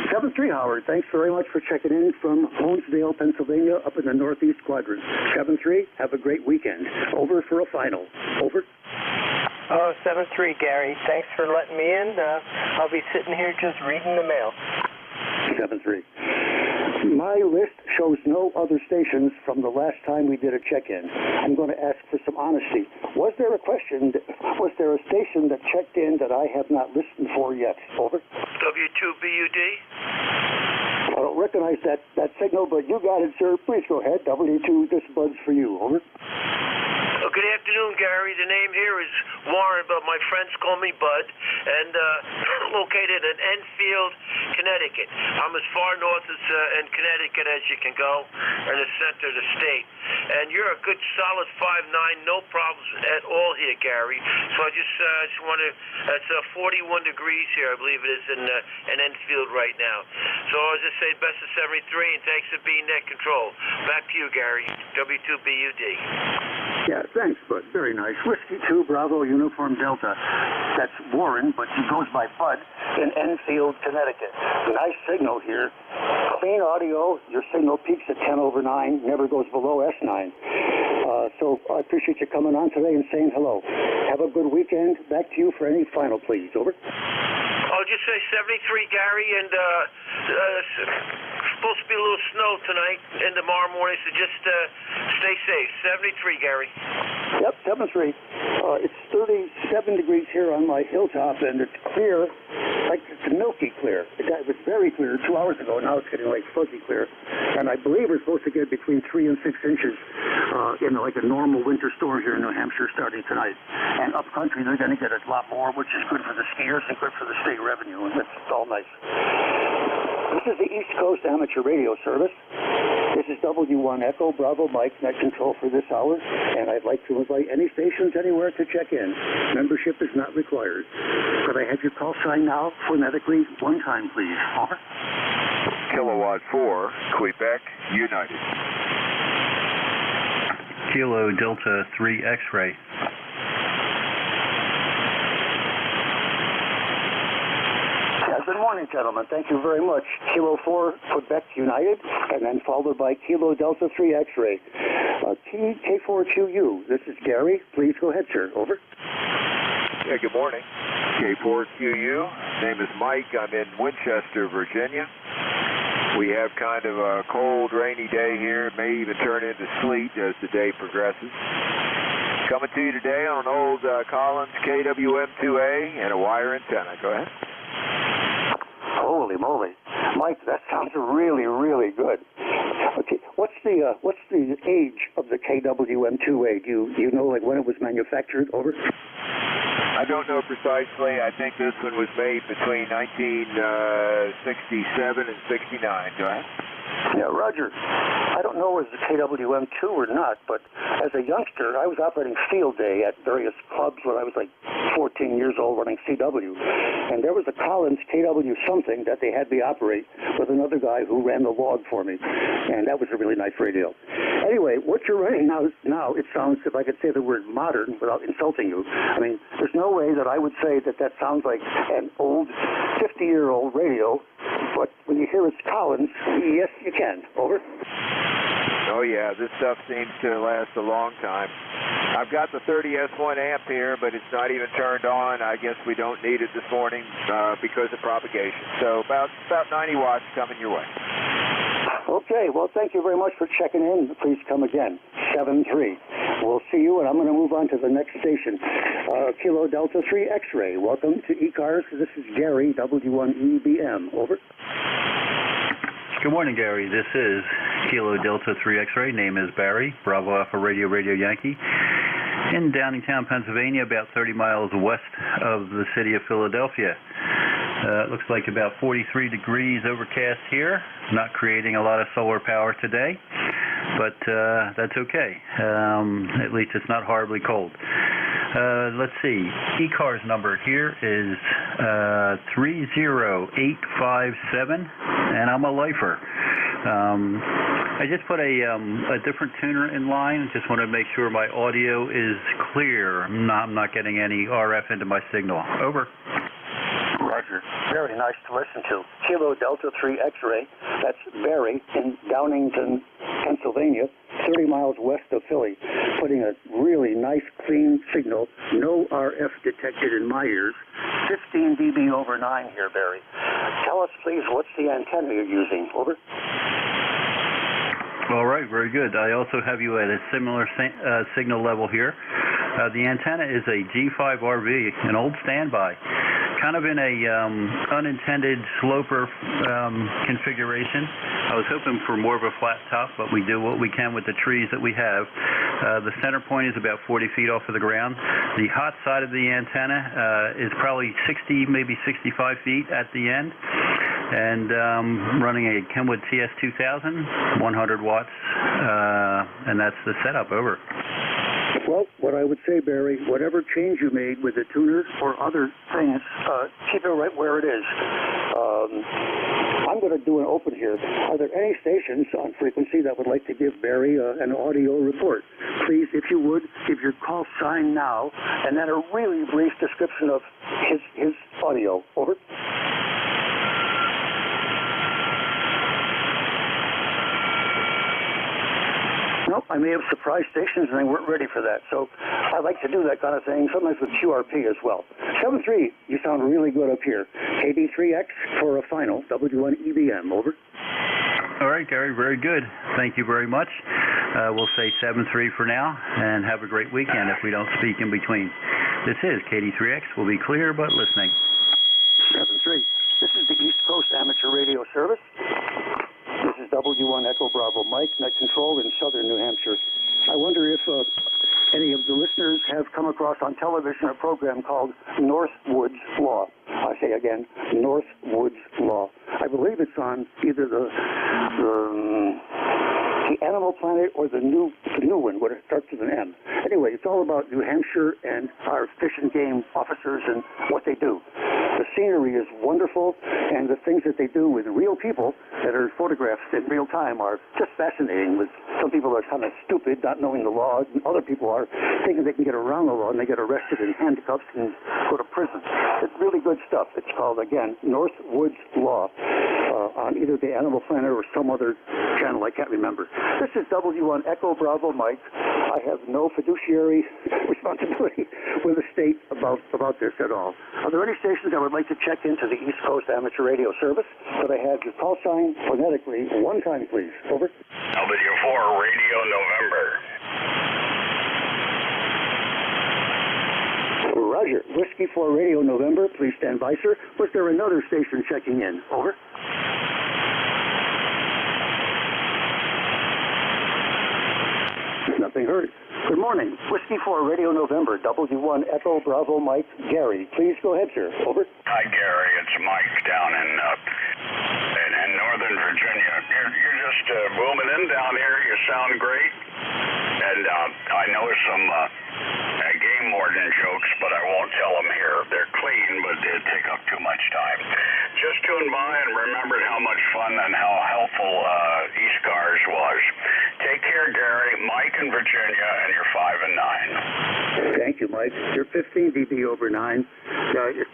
L: 7-3, Howard, thanks very much for checking in from Honesdale, Pennsylvania, up in the northeast quadrant. 7-3, have a great weekend. Over for a final. Over.
C: Oh, 7-3, Gary. Thanks for letting me in. I'll be sitting here just reading the mail.
L: 7-3. My list shows no other stations from the last time we did a check-in. I'm going to ask for some honesty. Was there a station that checked in that I have not listened for yet? Over.
G: W2BUD?
L: I don't recognize that signal, but you got it, sir. Please go ahead. W2, this bud's for you. Over.
G: Good afternoon, Gary. The name here is Warren, but my friends call me Bud, and located in Enfield, Connecticut. I'm as far north as in Connecticut as you can go, in the center of the state. And you're a good solid 5'9", no problems at all here, Gary. So I just want to, it's 41 degrees here, I believe it is, in Enfield right now. So I just say best of 73, and thanks for being net control. Back to you, Gary. W2BUD.
L: Yeah, thanks, Bud. Very nice. Whiskey 2, Bravo, Uniform Delta. That's Warren, but he goes by Bud in Enfield, Connecticut. Nice signal here. Clean audio. Your signal peaks at 10 over 9, never goes below S9. So I appreciate you coming on today and saying hello. Have a good weekend. Back to you for any final, please. Over.
G: I'll just say 73, Gary, and supposed to be a little snow tonight and tomorrow morning, so just stay safe. 73, Gary.
L: Yep, 7-3. It's 37 degrees here on my hilltop, and it's clear, like it's milky clear. It was very clear 2 hours ago. Now it's getting like fuzzy clear. And I believe we're supposed to get between 3 and 6 inches in like a normal winter storm here in New Hampshire starting tonight. And up country, they're going to get a lot more, which is good for the skiers and good for the state revenue, and it's all nice. This is the East Coast Amateur Radio Service. This is W1 Echo Bravo Mike, net control for this hour, and I'd like to invite any stations anywhere to check in. Membership is not required. Could I have your call sign now, phonetically, one time, please? Over.
B: Kilowatt 4, Quebec, United.
J: Kilo Delta 3 X-ray.
L: Good morning, gentlemen. Thank you very much. Kilo 4, Quebec United, and then followed by Kilo Delta 3 X-ray. K4QU, this is Gary. Please go ahead, sir. Over.
B: Yeah, good morning. K4QU, name is Mike. I'm in Winchester, Virginia. We have kind of a cold, rainy day here. It may even turn into sleet as the day progresses. Coming to you today on an old Collins KWM2A and a wire antenna. Go ahead.
L: Holy moly. Mike, that sounds really, really good. Okay, what's the age of the KWM2A? Do you know like when it was manufactured? Over.
B: I don't know precisely. I think this one was made between 1967 and 69. Go ahead.
L: Yeah, Roger. I don't know if it's KWM2 or not, but as a youngster, I was operating field day at various clubs when I was like 14 years old running CW. And there was a Collins KW something that they had me operate with another guy who ran the log for me. And that was a really nice radio. Anyway, what you're running now, it sounds, if I could say the word modern without insulting you, I mean, there's no way that I would say that that sounds like an old 50-year-old radio, but when you hear it's Collins, yes, you can. Over.
A: Oh, yeah, this stuff seems to last a long time. I've got the 30S1 amp here, but it's not even turned on. I guess we don't need it this morning because of propagation. So about 90 watts coming your way.
L: Okay, well, thank you very much for checking in. Please come again. 7-3. We'll see you, and I'm going to move on to the next station. Kilo Delta 3 X-Ray. Welcome to ECARS. This is Gary, W1EBM. Over.
J: Good morning, Gary. This is Kilo Delta 3 X-Ray. Name is Barry. Bravo Alpha Radio, Radio Yankee. In Downingtown, Pennsylvania, about 30 miles west of the city of Philadelphia. It looks like about 43 degrees overcast here. Not creating a lot of solar power today, but that's okay. At least it's not horribly cold. Let's see. ECARS number here is 30857, and I'm a lifer. I just put a different tuner in line. Just want to make sure my audio is clear. I'm not getting any RF into my signal. Over.
L: Roger. Very nice to listen to. Kilo Delta 3 X-Ray. That's Barry in Downingtown, Pennsylvania, 30 miles west of Philly, putting a really nice, clean signal. No RF detected in my ears. 15 dB over 9 here, Barry. Tell us, please, what's the antenna you're using? Over.
J: All right, very good. I also have you at a similar signal level here. The antenna is a G5RV, an old standby, kind of in a unintended sloper configuration. I was hoping for more of a flat top, but we do what we can with the trees that we have. The center point is about 40 feet off of the ground. The hot side of the antenna is probably 60, maybe 65 feet at the end. And running a Kenwood TS2000, 100 watts, and that's the setup. Over.
L: Well, what I would say, Barry, whatever change you made with the tuner or other things, keep it right where it is. I'm going to do an open here. Are there any stations on frequency that would like to give Barry an audio report? Please, if you would, give your call sign now, and then a really brief description of his audio. Over. Nope, I may have surprised stations and they weren't ready for that. So I like to do that kind of thing, sometimes with QRP as well. 7-3, you sound really good up here. KD3X for a final, W1EBM, over.
J: All right, Gary, very good. Thank you very much. We'll say 7-3 for now, and have a great weekend if we don't speak in between. This is KD3X. We'll be clear, but listening.
L: 7-3. This is the East Coast Amateur Radio Service. This is W1 Echo Bravo Mike, Night Control in southern New Hampshire. I wonder if any of the listeners have come across on television a program called Northwoods Law. I say again, Northwoods Law. I believe it's on either the Animal Planet or the new one, where it starts with an M. Anyway, it's all about New Hampshire and our fish and game officers and what they do. The scenery is wonderful, and the things that they do with real people that are photographed in real time are just fascinating. With some people are kind of stupid, not knowing the law, and other people are thinking they can get around the law, and they get arrested in handcuffs and go to prison. It's really good stuff. It's called, again, Northwoods Law, on either the Animal Planet or some other channel. I can't remember. This is W1 Echo Bravo Mike. I have no fiduciary responsibility with the state about this at all. Are there any stations that would like to check into the East Coast Amateur Radio Service? Could I have your call sign phonetically one time, please? Over.
T: W4 Radio November.
L: Roger. Whiskey 4 Radio November. Please stand by, sir. Was there another station checking in? Over. Nothing heard. Good morning. Whiskey 4 Radio November, W1 Echo Bravo Mike, Gary. Please go ahead, sir. Over.
T: Hi, Gary. It's Mike down in Northern Virginia. You're just booming in down here. You sound great. And I know some game warden jokes, but I won't tell them here. They're clean, but it'd take up too much time. Just tuned by and remembered how much fun and how helpful ECARS was. Take care, Gary, Mike in Virginia, and you're 5 and 9.
L: Thank you, Mike. You're 15 dB over 9.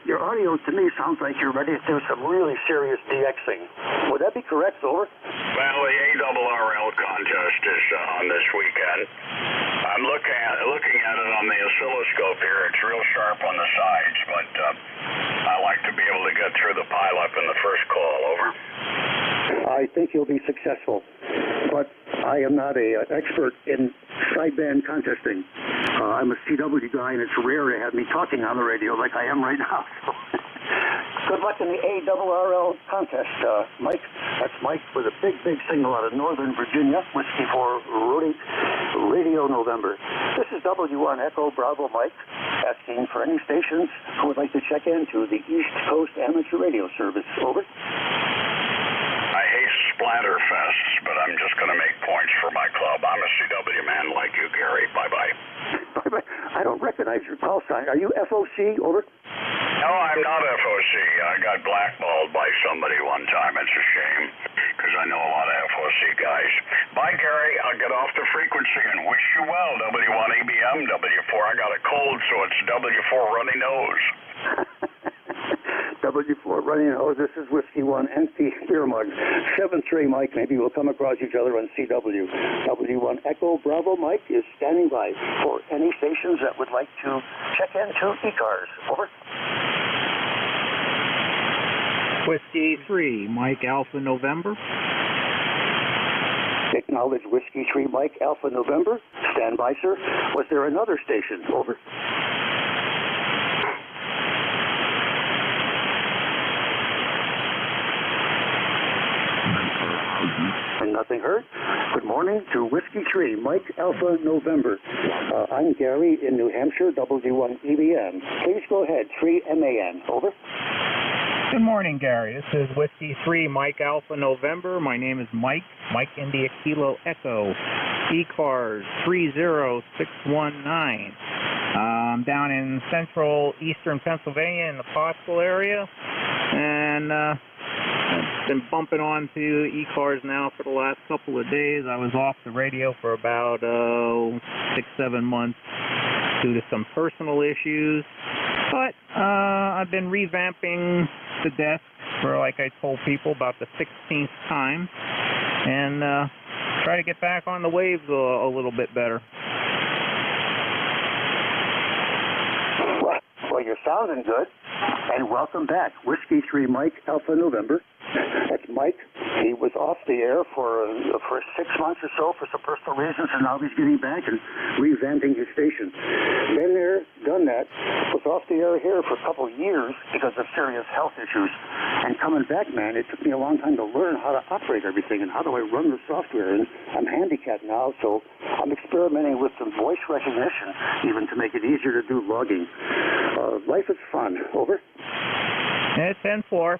L: Your audio to me sounds like you're ready to do some really serious DXing. Would that be correct, over?
T: Well, the ARRL contest is on this weekend. I'm looking at it on the oscilloscope here. It's real sharp on the sides, but I like to be able to get through the pileup in the first call. Over.
L: I think you'll be successful, but I am not an expert in sideband contesting. I'm a CW guy, and it's rare to have me talking on the radio like I am right now. Good luck in the ARRL contest, Mike. That's Mike with a big signal out of Northern Virginia, Whiskey for Radio November. This is W1 Echo Bravo Mike, asking for any stations who would like to check into the East Coast Amateur Radio Service. Over.
T: I hate splatterfests, but I'm just going to make points for my club. I'm a CW man like you, Gary. Bye-bye.
L: Bye-bye. I don't recognize your call sign. Are you FOC? Over.
T: No, I'm not FOC. I got blackballed by somebody one time. It's a shame, because I know a lot of FOC guys. Bye, Gary. I'll get off the frequency and wish you well, W1 EBM, W4. I got a cold, so it's W4 runny nose.
L: W4 running nose. This is Whiskey 1 empty beer mug. 7-3 Mike. Maybe we'll come across each other on CW. W1 Echo Bravo Mike is standing by for any stations that would like to check into ECARS. Over.
I: Whiskey 3 Mike Alpha November.
L: Acknowledge Whiskey 3 Mike Alpha November. Stand by, sir. Was there another station? Over. And nothing heard. Good morning to Whiskey 3, Mike Alpha November. I'm Gary in New Hampshire, W1 EBM. Please go ahead, 3 MAN. Over.
I: Good morning, Gary. This is Whiskey 3, Mike Alpha November. My name is Mike India Kilo Echo, ECARS 30619. I'm down in central eastern Pennsylvania in the Pottsville area, and I've been bumping on to ECARS now for the last couple of days. I was off the radio for about 6-7 months due to some personal issues, but I've been revamping the desk for, like I told people, about the 16th time, and try to get back on the waves a little bit better.
L: Well, you're sounding good, and welcome back. Whiskey 3 Mike Alpha November. That's Mike. He was off the air for 6 months or so for some personal reasons, and now he's getting back and revamping his station. Been there, done that. Was off the air here for a couple of years because of serious health issues. And coming back, man, it took me a long time to learn how to operate everything and how do I run the software. And I'm handicapped now, so I'm experimenting with some voice recognition even to make it easier to do logging. Life is fun. Over.
I: It's 10-4.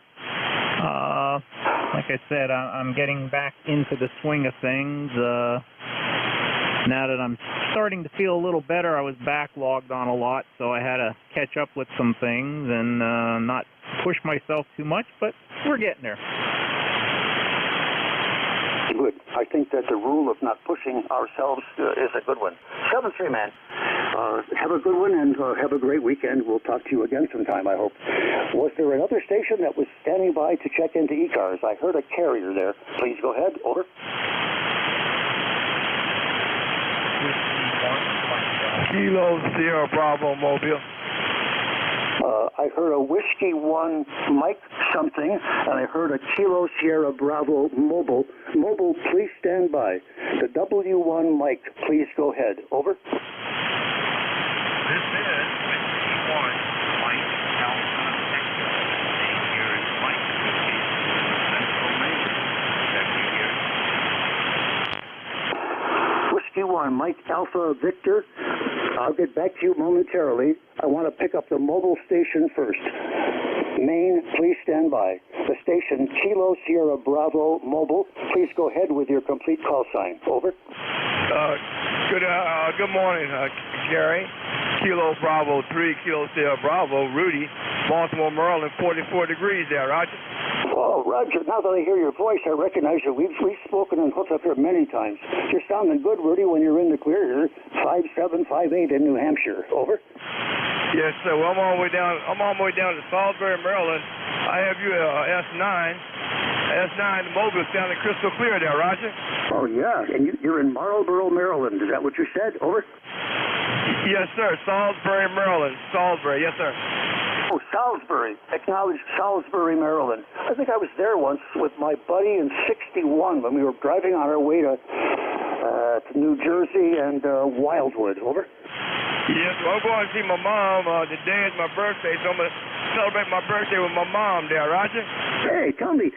I: Like I said, I'm getting back into the swing of things. Now that I'm starting to feel a little better, I was backlogged on a lot, so I had to catch up with some things and not push myself too much, but we're getting there.
L: Good. I think that the rule of not pushing ourselves is a good one. 7-3, man. Have a good one and have a great weekend. We'll talk to you again sometime, I hope. Was there another station that was standing by to check into ECARS? I heard a carrier there. Please go ahead. Over.
Q: Kilo Sierra Bravo Mobile.
L: I heard a Whiskey 1 Mike something, and I heard a Kilo Sierra Bravo Mobile. Mobile, please stand by. The W1 Mike, please go ahead. Over.
K: This is Whiskey 1 Mike Alpha Echo. Name here is Mike, Pennsylvania.
L: Whiskey 1 Mike Alpha Victor. I'll get back to you momentarily. I want to pick up the mobile station first. Maine, please stand by. The station Kilo Sierra Bravo Mobile, please go ahead with your complete call sign. Over.
Q: Good morning, Gary. Kilo Bravo 3, Kilo Sierra Bravo, Rudy, Baltimore, Maryland, 44 degrees there, Roger.
L: Oh, Roger, now that I hear your voice, I recognize you. We've spoken and hooked up here many times. You're sounding good, Rudy, when you're in the clear here. 5758 in New Hampshire. Over.
Q: Yes, sir. Well, I'm all the way down to Salisbury, Maryland. I have you S9. S9 Mobile sounding crystal clear there, Roger.
L: Oh, yeah, and you're in Marlboro, Maryland. Is that what you said? Over.
Q: Yes, sir. Salisbury, Maryland. Salisbury, yes, sir.
L: Oh, Salisbury. Acknowledge Salisbury, Maryland. I think I was there once with my buddy in '61 when we were driving on our way to New Jersey and Wildwood. Over.
Q: Yes, well, I'm going to see my mom. Today is my birthday, so I'm going to celebrate my birthday with my mom there, Roger.
L: Hey, tell me,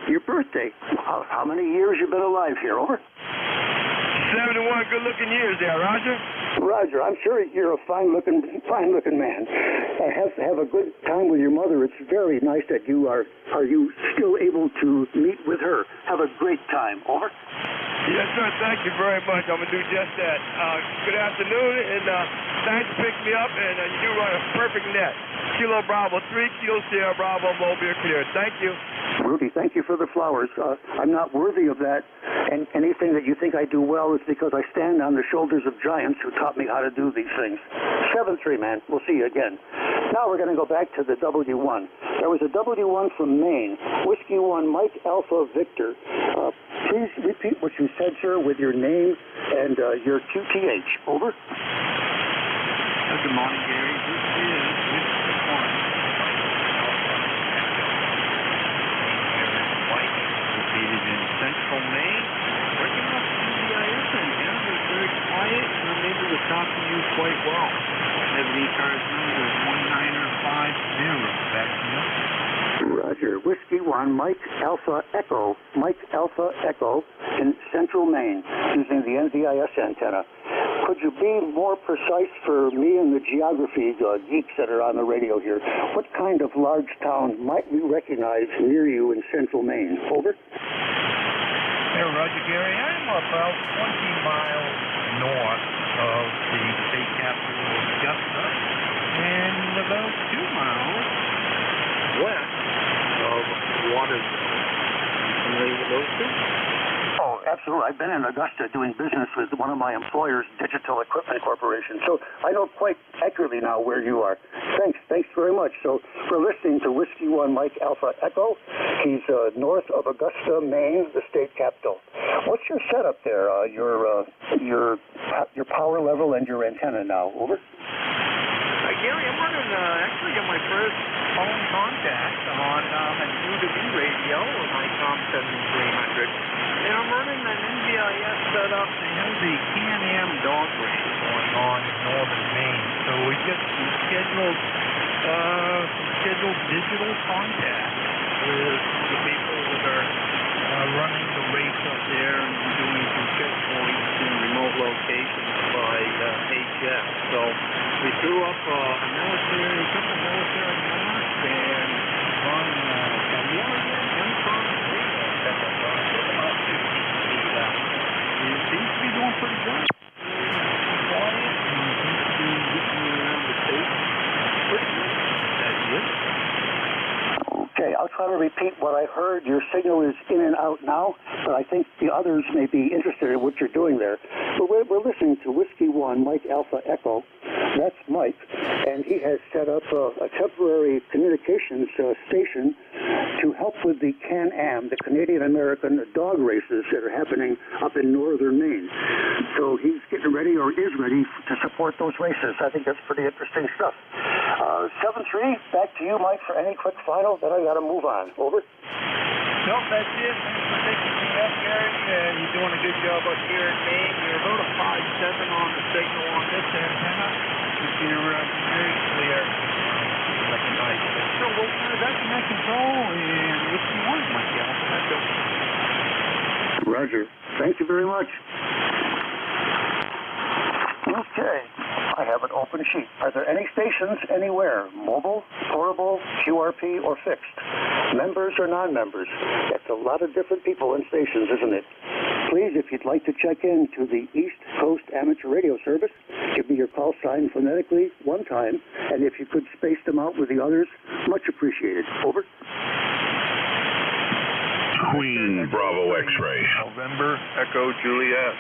L: your birthday, how many years you been alive here? Over.
Q: 71 good-looking years there, Roger.
L: Roger, I'm sure you're a fine-looking man. Have a good time with your mother. It's very nice that you are you still able to meet with her. Have a great time. Over.
Q: Yes, sir. Thank you very much. I'm going to do just that. Good afternoon, and thanks for picking me up, and you do run a perfect net. Kilo Bravo 3, Kilo Sierra Bravo, Mobile clear. Thank you.
L: Rudy, thank you for the flowers. I'm not worthy of that, and anything that you think I do well is because I stand on the shoulders of giants who taught me how to do these things. 7-3, man. We'll see you again. Now we're going to go back to the W1. There was a W1 from Maine, Whiskey 1, Mike Alpha Victor. Please repeat what you said, sir, with your name and your QTH. Over.
K: Good morning, Gary. This is Whiskey 1. Located in central Maine. Working off the ECARS antenna. It's very quiet, and I'm able to talk to you quite well. I have the ECARS number 1950. Back to you.
L: Roger. Whiskey 1, Mike Alpha Echo in central Maine using the NVIS antenna. Could you be more precise for me and the geography geeks that are on the radio here? What kind of large town might we recognize near you in central Maine? Over.
K: Hey, Roger, Gary. I'm about 20 miles north of the state capital of Augusta and about 2 miles west of Waterville. Familiar with those two?
L: Oh, absolutely. I've been in Augusta doing business with one of my employers, Digital Equipment Corporation, so I know quite accurately now where you are. Thanks very much. So for listening to Whiskey 1 Mike Alpha Echo, he's north of Augusta, Maine, the state capital. What's your setup there? Your power level and your antenna now. Over.
K: Gary, I'm running, actually got my first phone contact on an UW radio with my COM 7300. And I'm running an NVIS setup that has a Can-Am dog race going on in northern Maine. So we get some scheduled digital contact with some of the people that are running the race up there and doing some checkpoints in remote locations by HS. So we threw up a couple military masks and run a Warrior Encon radio setup about 15 feet out. It seems to be doing pretty good. Quiet and seems to be getting around the state pretty good. That's it.
L: Okay, I'll try to repeat what I heard. Your signal is in and out now, but I think the others may be interested in what you're doing there. But we're listening to Whiskey 1, Mike Alpha Echo. That's Mike, and he has set up a temporary communications station to help with the Can-Am, the Canadian-American dog races that are happening up in northern Maine. So he's getting ready, or is ready, to support those races. I think that's pretty interesting stuff. 7-3, back to you, Mike, for any quick final, then I got to move on. Over.
K: Nope, that's it. Thanks for picking me up, Gary. You're doing a good job up here in Maine. You're about a 5.7 on the signal on this antenna. You're very clear. Recognize it. So that's net control, and Whiskey 1, Mike Alpha Echo.
L: Roger. Thank you very much. Okay, I have an open sheet. Are there any stations anywhere, mobile, portable, QRP, or fixed? Members or non-members? That's a lot of different people in stations, isn't it? Please, if you'd like to check in to the East Coast Amateur Radio Service, give me your call sign phonetically one time, and if you could space them out with the others, much appreciated. Over.
M: Queen Bravo X-ray.
B: November Echo Juliet.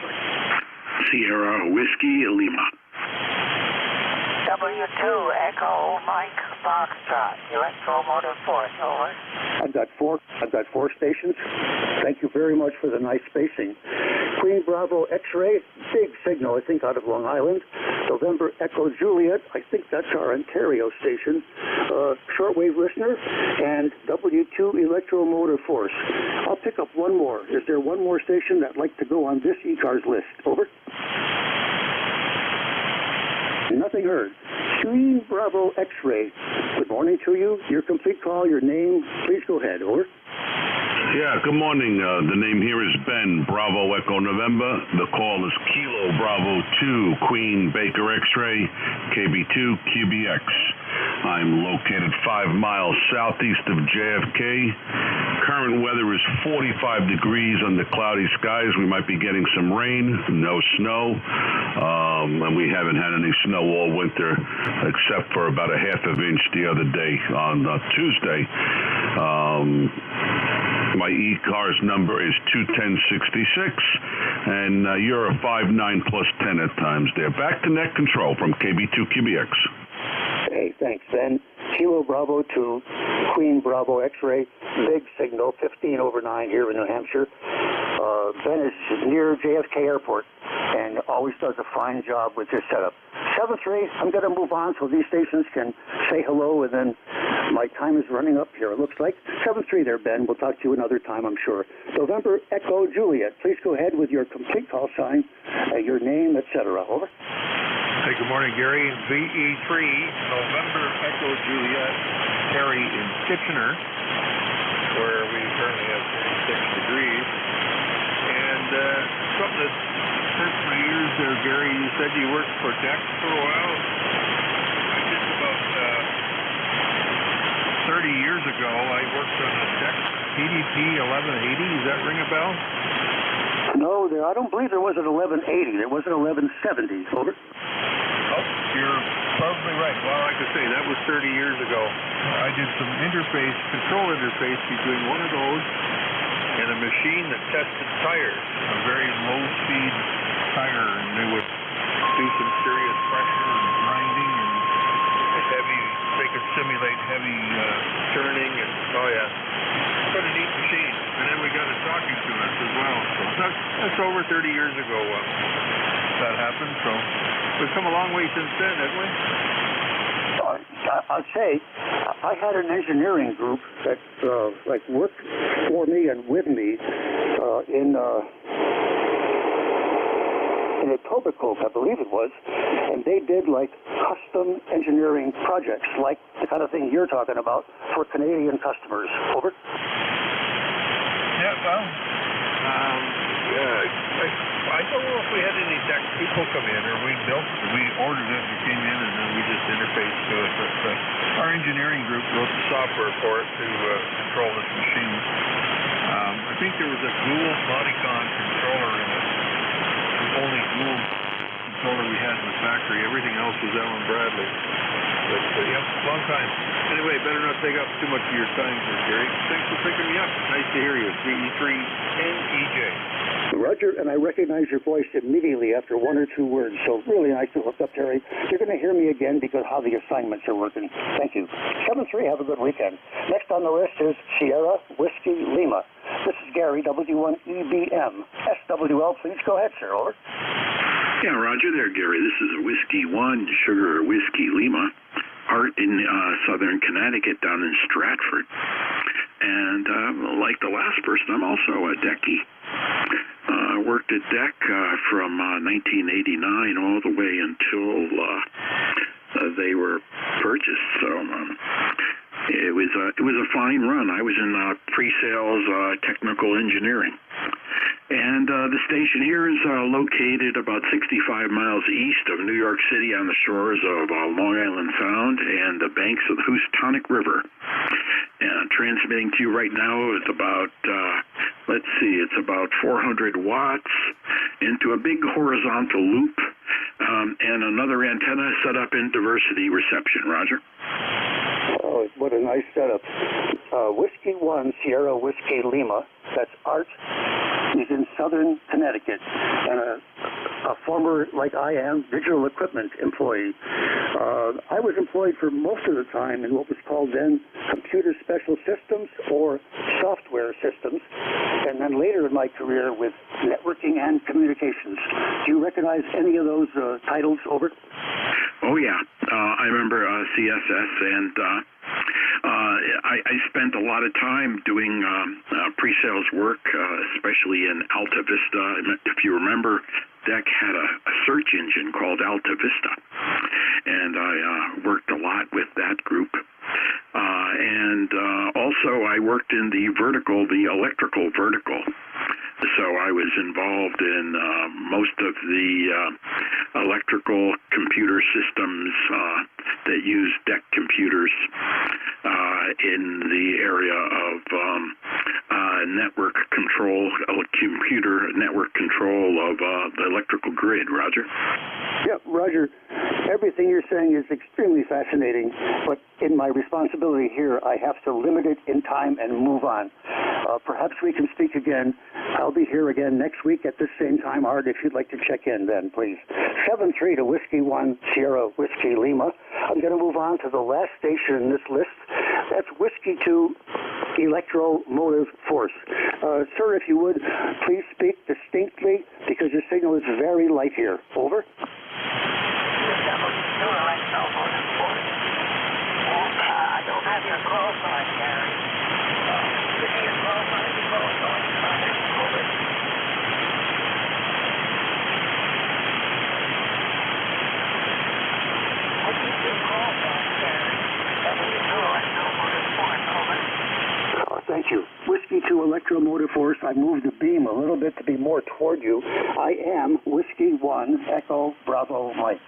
M: Sierra Whiskey Lima.
P: W2 Echo Mike Foxtrot, Electromotive Force, over.
L: I've got four stations. Thank you very much for the nice spacing. Queen Bravo X-ray, big signal, I think, out of Long Island. November Echo Juliet, I think that's our Ontario station. Shortwave listener, and W2 Electromotive Force. I'll pick up one more. Is there one more station that'd like to go on this ECARS list? Over. Nothing heard. Queen Bravo X-ray. Good morning to you. Your complete call, your name. Please go ahead. Over.
M: Yeah, good morning. The name here is Ben, Bravo Echo November. The call is Kilo Bravo 2, Queen Baker X-ray, KB2 QBX. I'm located 5 miles southeast of JFK. Current weather is 45 degrees under cloudy skies. We might be getting some rain, no snow, and we haven't had any snow all winter except for about a half of inch the other day on Tuesday. My ECARS number is 21066, and you're a 5'9" plus 10 at times there. Back to net control from KB2 QBX.
L: Hey, thanks, Ben. Kilo Bravo to Queen Bravo X-ray, big signal, 15 over 9 here in New Hampshire. Ben is near JFK Airport and always does a fine job with his setup. 7-3, I'm going to move on so these stations can say hello, and then my time is running up here, it looks like. 7-3 there, Ben. We'll talk to you another time, I'm sure. November Echo Juliet, please go ahead with your complete call sign, your name, etc. Over.
B: Hey, good morning, Gary. VE3, November Echo Juliet, Terry in Kitchener, where we currently have 36 degrees. And something that hurts my ears there, Gary, you said you worked for Dex for a while. I did about 30 years ago. I worked on a Dex PDP 1180. Does that ring a bell?
L: No, I don't believe there was an 1180. There was an 1170. Over.
B: Oh, you're probably right. Well, like I say, that was 30 years ago. I did some control interface between one of those and a machine that tested tires, a very low-speed tire, and they would do some serious pressure and grinding and heavy. They could simulate heavy turning, and oh yeah, what a neat machine. And then we got it talking to us as well. So that's over 30 years ago that happened. So we've come a long way since then, haven't we?
L: I'd say I had an engineering group that worked for me and with me in Etobicoke, I believe it was, and they did like custom engineering projects, like the kind of thing you're talking about for Canadian customers. Over.
B: Yeah, well, I don't know if we had any Dex people come in, or we ordered it and came in, and then we just interfaced to it. But our engineering group wrote the software for it to control this machine. I think there was a dual Modicon controller in it. The only dual controller we had in the factory. Everything else was Allen Bradley. But, yep, long time. Anyway, better not take up too much of your time here, Gary. Thanks for picking me up. Nice to hear you. VE3 NEJ.
L: Roger, and I recognize your voice immediately after one or two words, so really nice to hook up, Terry. You're going to hear me again because how the assignments are working. Thank you. 7-3, have a good weekend. Next on the list is Sierra Whiskey Lima. This is Gary, W1EBM. SWL, please go ahead, sir. Over.
M: Yeah, Roger there, Gary. This is Whiskey 1, Sugar Whiskey Lima. Art in southern Connecticut down in Stratford. And like the last person, I'm also a Decky. I worked at DEC from 1989 all the way until they were purchased. So it was a fine run. I was in pre-sales technical engineering. And
F: And the station here is located about 65 miles east of New York City on the shores of Long Island Sound and the banks of the Houstonic River. And transmitting to you right now is about, it's about 400 watts into a big horizontal loop and another antenna set up in diversity reception. Roger.
L: Oh, what a nice setup. Whiskey 1, Sierra Whiskey Lima, that's Art, is in southern Connecticut, and a former, like I am, digital equipment employee. I was employed for most of the time in what was called then Computer Special Systems or Software Systems, and then later in my career with Networking and Communications. Do you recognize any of those titles, over?
F: Oh, yeah. I remember CSS, and I spent a lot of time doing pre-sales work, especially in Alta Vista. If you remember, DEC had a search engine called Alta Vista, and I worked a lot with that group. And also I worked in the electrical vertical. So I was involved in most of the electrical computer systems that use DEC computers in the area of network control, computer network control of the electrical grid. Roger?
L: Yeah, Roger. Everything you're saying is extremely fascinating, but in my responsibility here, I have to limit it in time and move on. Perhaps we can speak again. I'll be here again next week at this same time, Art, if you'd like to check in then, please. 7-3 to Whiskey 1, Sierra Whiskey Lima. I'm going to move on to the last station in this list. That's Whiskey 2, Electromotive Force. Sir, if you would, please speak distinctly because your signal is very light here. Over.
P: I don't have your call sign, Gary. Give me your call sign. Over. I need your call sign, Gary.
L: Oh, thank you. Whiskey 2 Electromotive Force. I moved the beam a little bit to be more toward you. I am Whiskey 1 Echo Bravo Mike.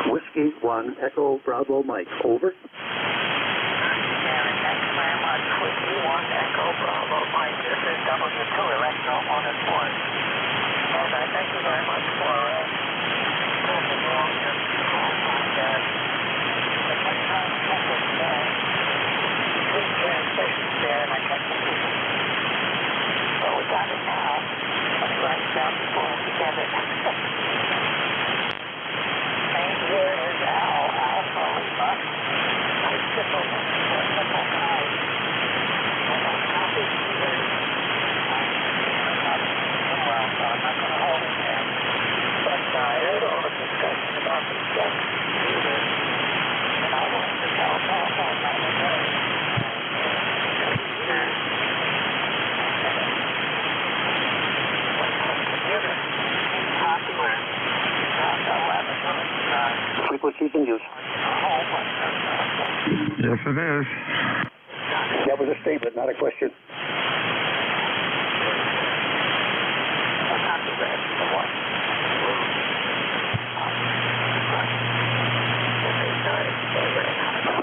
L: Whiskey 1 Echo Bravo Mike. Over.
P: Whiskey 1 Echo Bravo Mike. This is W2 Electromotive Force. And I thank you very much for passing along your call sign, Gary. The next time I check it, between transmissions there, and I check the system. So we got it now. Let me write it down before we get it. Name here is Alpha Lima. I triple guide. And I'll copy here. Well, so I'm not going to hold it there. But I heard all the discussion about the DEC computers. And I wanted to tell Papa about the
L: frequencies in use.
V: Yes, it is.
L: That was a statement, not a question.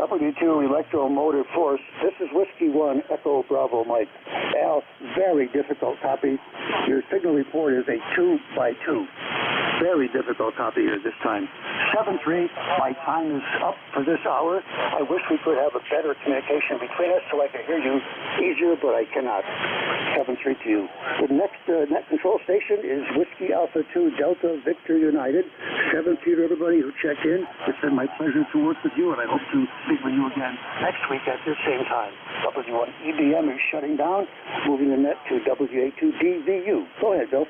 L: W2 Electromotive Force. This is Whiskey 1 Echo Bravo Mike. Al, very difficult copy. Your signal report is a 2x2. Very difficult copy here this time. 7-3, my time is up for this hour. I wish we could have a better communication between us so I could hear you easier, but I cannot. 7-3 to you. The next net control station is Whiskey Alpha 2 Delta Victor United. 7-3 to everybody who checked in. It's been my pleasure to work with you, and I hope to speak with you again next week at this same time. W1 EBM is shutting down, moving the net to WA2DVU. Go ahead, Bill.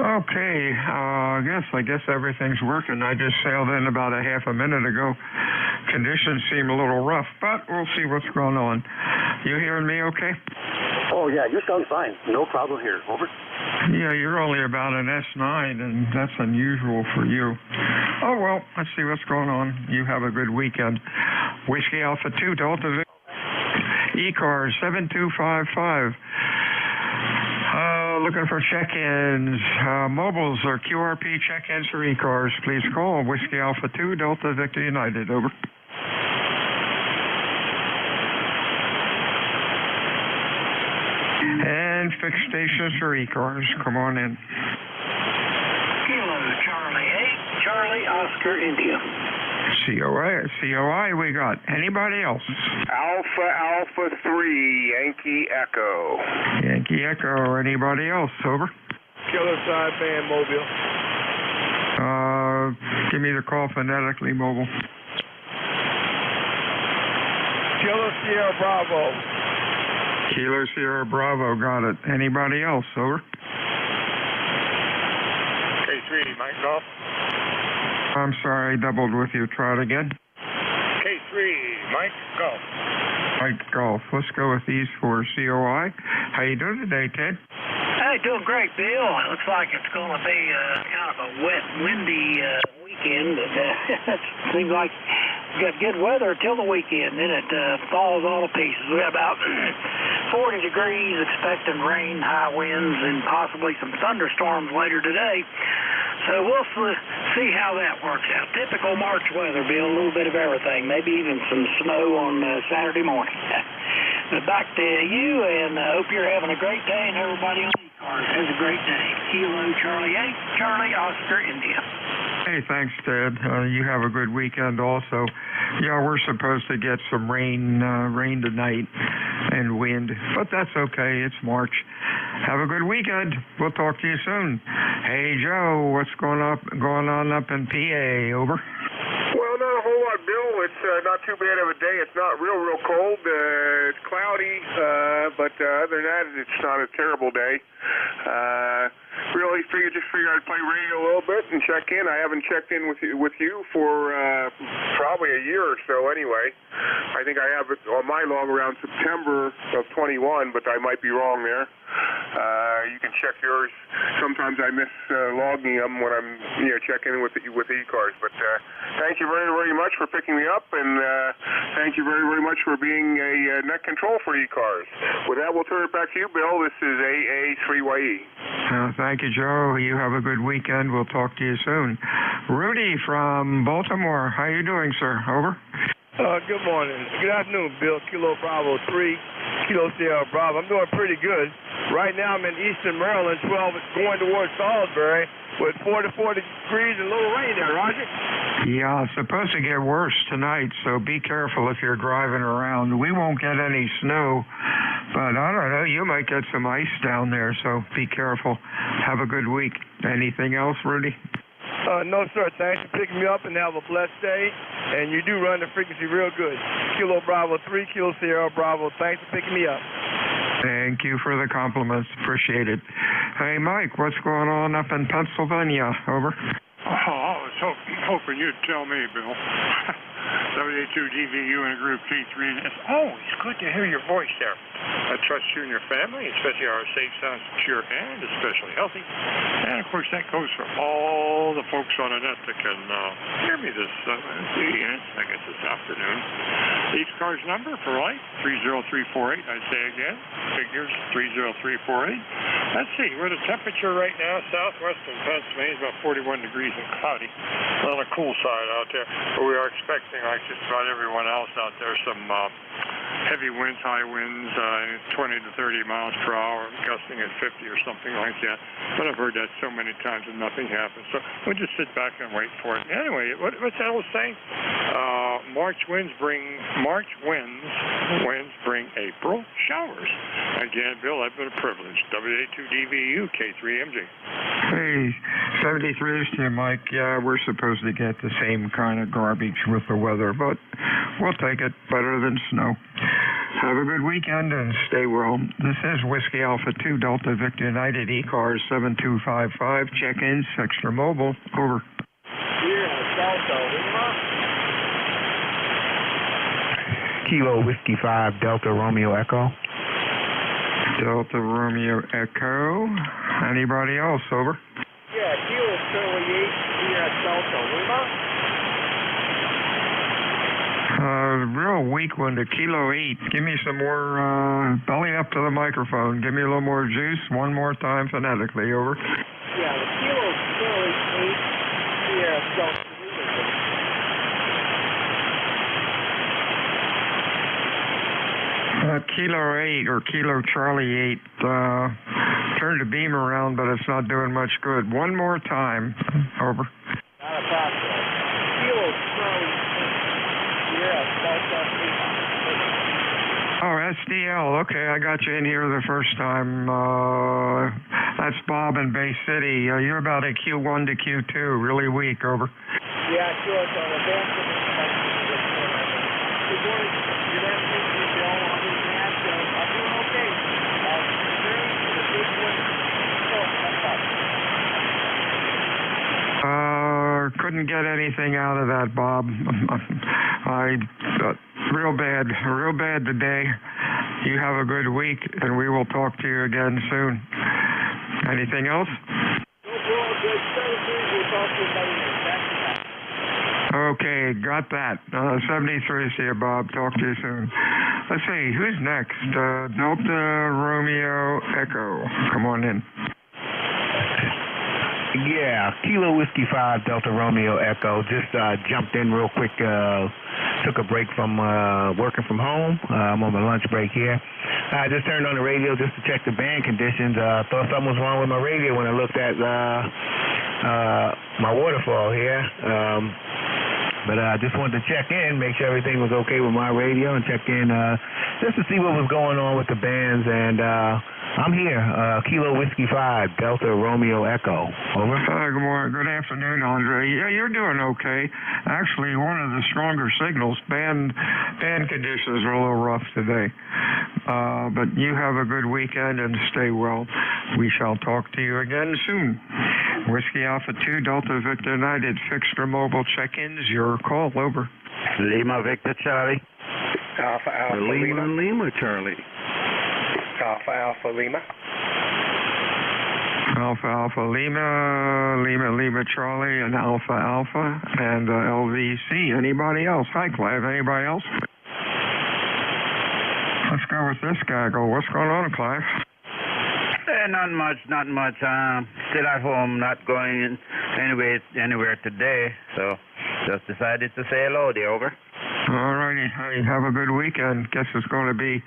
V: Okay, I guess everything's working. I just sailed in about a half a minute ago. Conditions seem a little rough, but we'll see what's going on. You hearing me okay?
L: Oh, yeah, you sound fine. No problem here. Over.
V: Yeah, you're only about an S9, and that's unusual for you. Oh, well, let's see what's going on. You have a good weekend. Whiskey Alpha 2 Delta ECARS 7255. Looking for check-ins. Mobiles or QRP check-ins for ECARS. Please call Whiskey Alpha 2 Delta Victor United. Over. And fixed stations for ECARS. Come on in.
P: Kilo Charlie 8, Charlie Oscar India.
V: COI we got. Anybody else?
E: Alpha 3, Yankee Echo.
V: Yankee Echo. Anybody else? Over.
Q: Killer Side Band Mobile.
V: Give me the call phonetically, Mobile.
Q: Killer Sierra Bravo.
V: Kilo Sierra Bravo, got it. Anybody else? Over.
Q: K3, Mike Golf.
V: I'm sorry, I doubled with you. Try it again.
Q: K3, Mike Golf.
V: Mike Golf. Let's go with these for COI. How you doing today, Ted?
P: Hey, doing great, Bill. It looks like it's going to be kind of a wet, windy weekend, but it seems like we got good weather till the weekend, then it falls all to pieces. We got about 40 degrees, expecting rain, high winds, and possibly some thunderstorms later today. So we'll see how that works out. Typical March weather, Bill, a little bit of everything, maybe even some snow on Saturday morning. But back to you, and I hope you're having a great day, and everybody on ECARS has a great day. Kilo Charlie 8, Charlie Oscar India.
V: Hey, thanks, Ted. You have a good weekend also. Yeah, we're supposed to get some rain tonight and wind, but that's okay. It's March. Have a good weekend. We'll talk to you soon. Hey, Joe, what's going on up in PA? Over.
E: Well, not a whole lot, Bill. It's not too bad of a day. It's not real cold. It's cloudy, but other than that, it's not a terrible day. Really just figured I'd play radio a little bit and check in. I haven't checked in with you for probably a year or so anyway. I think I have it on my log around September of 21, but I might be wrong there. You can check yours. Sometimes I miss logging them when I'm checking in with ECARS. But thank you very, very much for picking me up, and thank you very, very much for being a net control for ECARS. With that, we'll turn it back to you, Bill. This is AA3YE.
V: Thank you, Joe. You have a good weekend. We'll talk to you soon. Rudy from Baltimore. How you doing, sir? Over.
Q: Good morning. Good afternoon, Bill. Kilo Bravo 3, Kilo Sierra Bravo. I'm doing pretty good. Right now I'm in eastern Maryland, 12, going towards Salisbury with 40 degrees and a little rain there, Roger.
V: Yeah, it's supposed to get worse tonight, so be careful if you're driving around. We won't get any snow, but I don't know, you might get some ice down there, so be careful. Have a good week. Anything else, Rudy?
Q: No, sir. Thanks for picking me up, and have a blessed day. And you do run the frequency real good. Kilo Bravo 3, Kilo Sierra Bravo. Thanks for picking me up.
V: Thank you for the compliments. Appreciate it. Hey, Mike, what's going on up in Pennsylvania? Over.
O: I was hoping you'd tell me, Bill. WA2DVU in group T3. It's always good to hear your voice there. I trust you and your family, especially our safe, sound, secure, and especially healthy. And, of course, that goes for all the folks on the net that can hear me this afternoon. ECARS number for life, 30348. I say again, figures 30348. Let's see, we're at a temperature right now, southwestern Pennsylvania, is about 41 degrees and cloudy. On the cool side out there. But we are expecting, like just about everyone else out there, some heavy winds, high winds, 20 to 30 miles per hour, gusting at 50 or something like that. But I've heard that so many times and nothing happens. So we'll just sit back and wait for it. Anyway, what's that old saying? March winds bring April showers. Again, Bill, that's been a privilege. WA2DVU, K3MG.
V: Hey, 73s to you, Mike. Yeah, we're supposed to get the same kind of garbage with the weather, but we'll take it. Better than snow. Have a good weekend and stay well. This is Whiskey Alpha 2 Delta Victor United ECARS 7255. Check-in, extra mobile. Over.
S: Kilo Whiskey 5 Delta Romeo Echo.
V: Delta Romeo Echo. Anybody else? Over.
Q: Yeah, Kilo Charlie 8 here at Delta Lima.
V: Real weak one, the Kilo 8. Give me some more, belly up to the microphone. Give me a little more juice. One more time phonetically, over.
K: Yeah, the Kilo 8 Sierra Delta.
V: Kilo 8 or Kilo Charlie 8. Turned the beam around, but it's not doing much good. One more time, over.
K: Not a problem. Kilo Charlie 8 Sierra Delta.
V: Oh, SDL. Okay, I got you in here the first time. That's Bob in Bay City. You're about a Q1 to Q2, really weak, over.
K: Yeah, sure. So the band good morning. Good afternoon, Bill. I'm doing okay. The big one.
V: Couldn't get anything out of that, Bob. Real bad today. You have a good week, and we will talk to you again soon. Anything else? Okay, got that. 73, see you, Bob. Talk to you soon. Let's see, who's next? Delta Romeo Echo. Come on in.
S: Yeah, Kilo Whiskey 5 Delta Romeo Echo. Just jumped in real quick. Took a break from working from home. I'm on my lunch break here. I just turned on the radio just to check the band conditions. Thought something was wrong with my radio when I looked at my waterfall here. But I just wanted to check in, make sure everything was okay with my radio, and check in just to see what was going on with the bands. And I'm here, Kilo Whiskey 5, Delta Romeo Echo. Over.
V: Good morning. Good afternoon, Andre. Yeah, you're doing okay. Actually, one of the stronger signals. Band conditions are a little rough today. But you have a good weekend and stay well. We shall talk to you again soon. Whiskey Alpha 2, Delta Victor United, fixed or mobile check-ins. Your call, over.
S: Lima Victor Charlie.
H: Alpha Alpha Lima.
S: Lima Charlie.
H: Alpha Alpha Lima.
V: Alpha Alpha Lima, Lima Lima Charlie, and Alpha Alpha, and LVC. Anybody else? Hi, Clive. Anybody else? Let's go with this gaggle. What's going on, Clive?
R: Not much. Still at home, not going anywhere today. So just decided to say hello there, over.
V: All righty. Hey, have a good weekend. Guess it's going to be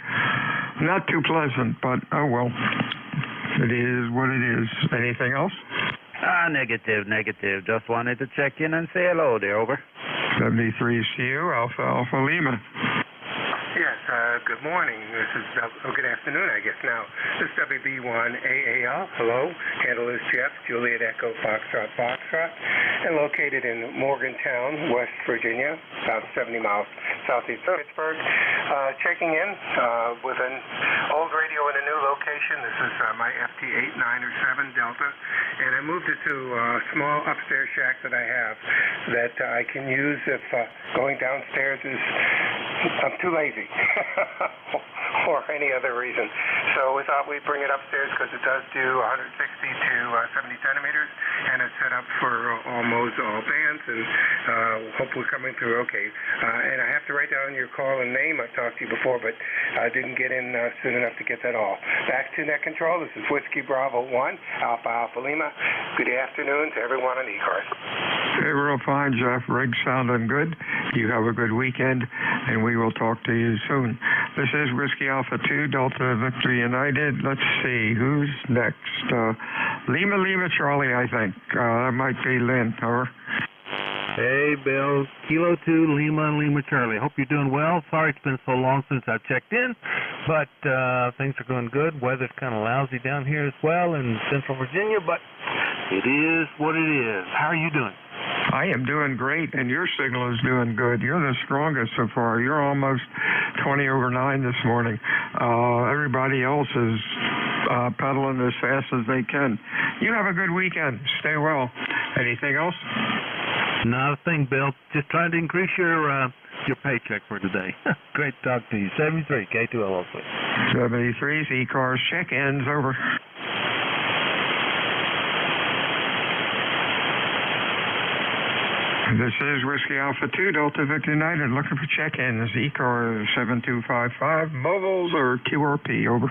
V: not too pleasant, but oh well. It is what it is. Anything else?
R: Negative. Just wanted to check in and say hello there, over.
V: 73 CU, Alpha Alpha Lima.
H: Yes, good morning. This is, good afternoon, I guess now. This is WB1AAL. Hello. Handle is Jeff, Juliet Echo, Foxtrot, and located in Morgantown, West Virginia, about 70 miles southeast of Pittsburgh. Checking in with an old radio in a new location. This is my FT8 9 or 7 Delta, and I moved it to a small upstairs shack that I have that I can use if going downstairs is I'm too lazy or any other reason. So we thought we'd bring it upstairs because it does do 160 to 70 centimeters, and it's set up for almost all bands, and hopefully coming through okay. And I have to write down your call and name. I've talked to you before, but I didn't get in soon enough to get that all. Back to net control. This is Whiskey Bravo 1, Alpha Alpha Lima. Good afternoon to everyone on ECARS.
V: Hey, real fine, Jeff. Rig's sounding good. You have a good weekend, and we will talk to you soon. This is Whiskey Alpha 2, Delta Victor United. Let's see, who's next? Lima Lima Charlie, I think. That might be Lynn. Over.
R: Hey, Bill. Kilo 2, Lima Charlie. Hope you're doing well. Sorry it's been so long since I've checked in, but things are going good. Weather's kind of lousy down here as well in Central Virginia, but it is what it is. How are you doing?
V: I am doing great, and your signal is doing good. You're the strongest so far. You're almost 20 over 9 this morning. Everybody else is pedaling as fast as they can. You have a good weekend. Stay well. Anything else?
R: Not a thing, Bill. Just trying to increase your paycheck for today. Great to talk to you. 73, K2LO.
V: 73's ECARS check-ins, over. This is Whiskey Alpha 2, Delta Victor United, looking for check-ins. ECARS 7255, mobiles or QRP, over.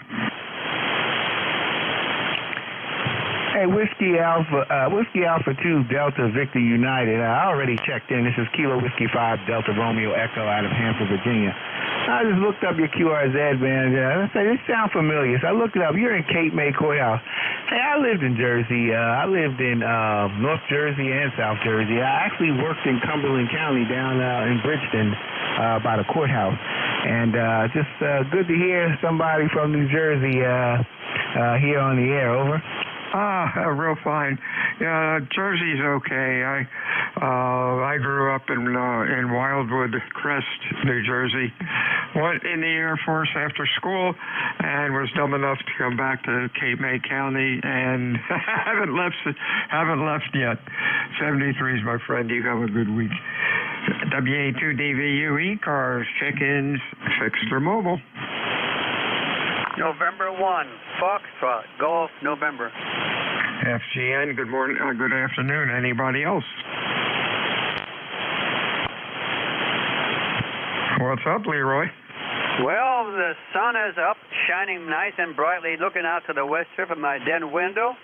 S: Hey, Whiskey Alpha 2, Delta Victor United. I already checked in. This is Kilo Whiskey 5, Delta Romeo Echo out of Hampton, Virginia. I just looked up your QRZ, man. I said, this sounds familiar. So I looked it up. You're in Cape May Courthouse. Hey, I lived in Jersey. I lived in North Jersey and South Jersey. I actually worked in Cumberland County down in Bridgeton by the courthouse. And just good to hear somebody from New Jersey here on the air. Over.
V: Real fine. Yeah, Jersey's okay. I grew up in Wildwood Crest, New Jersey. Went in the Air Force after school and was dumb enough to come back to Cape May County and haven't left yet. 73 is my friend. You have a good week. WA2DVU ECARS, check-ins, fixed or mobile.
D: November 1, Foxtrot, Golf, November.
V: FGN, good morning, good afternoon. Anybody else? What's up, Leroy?
D: Well, the sun is up, shining nice and brightly, looking out to the west strip of my den window,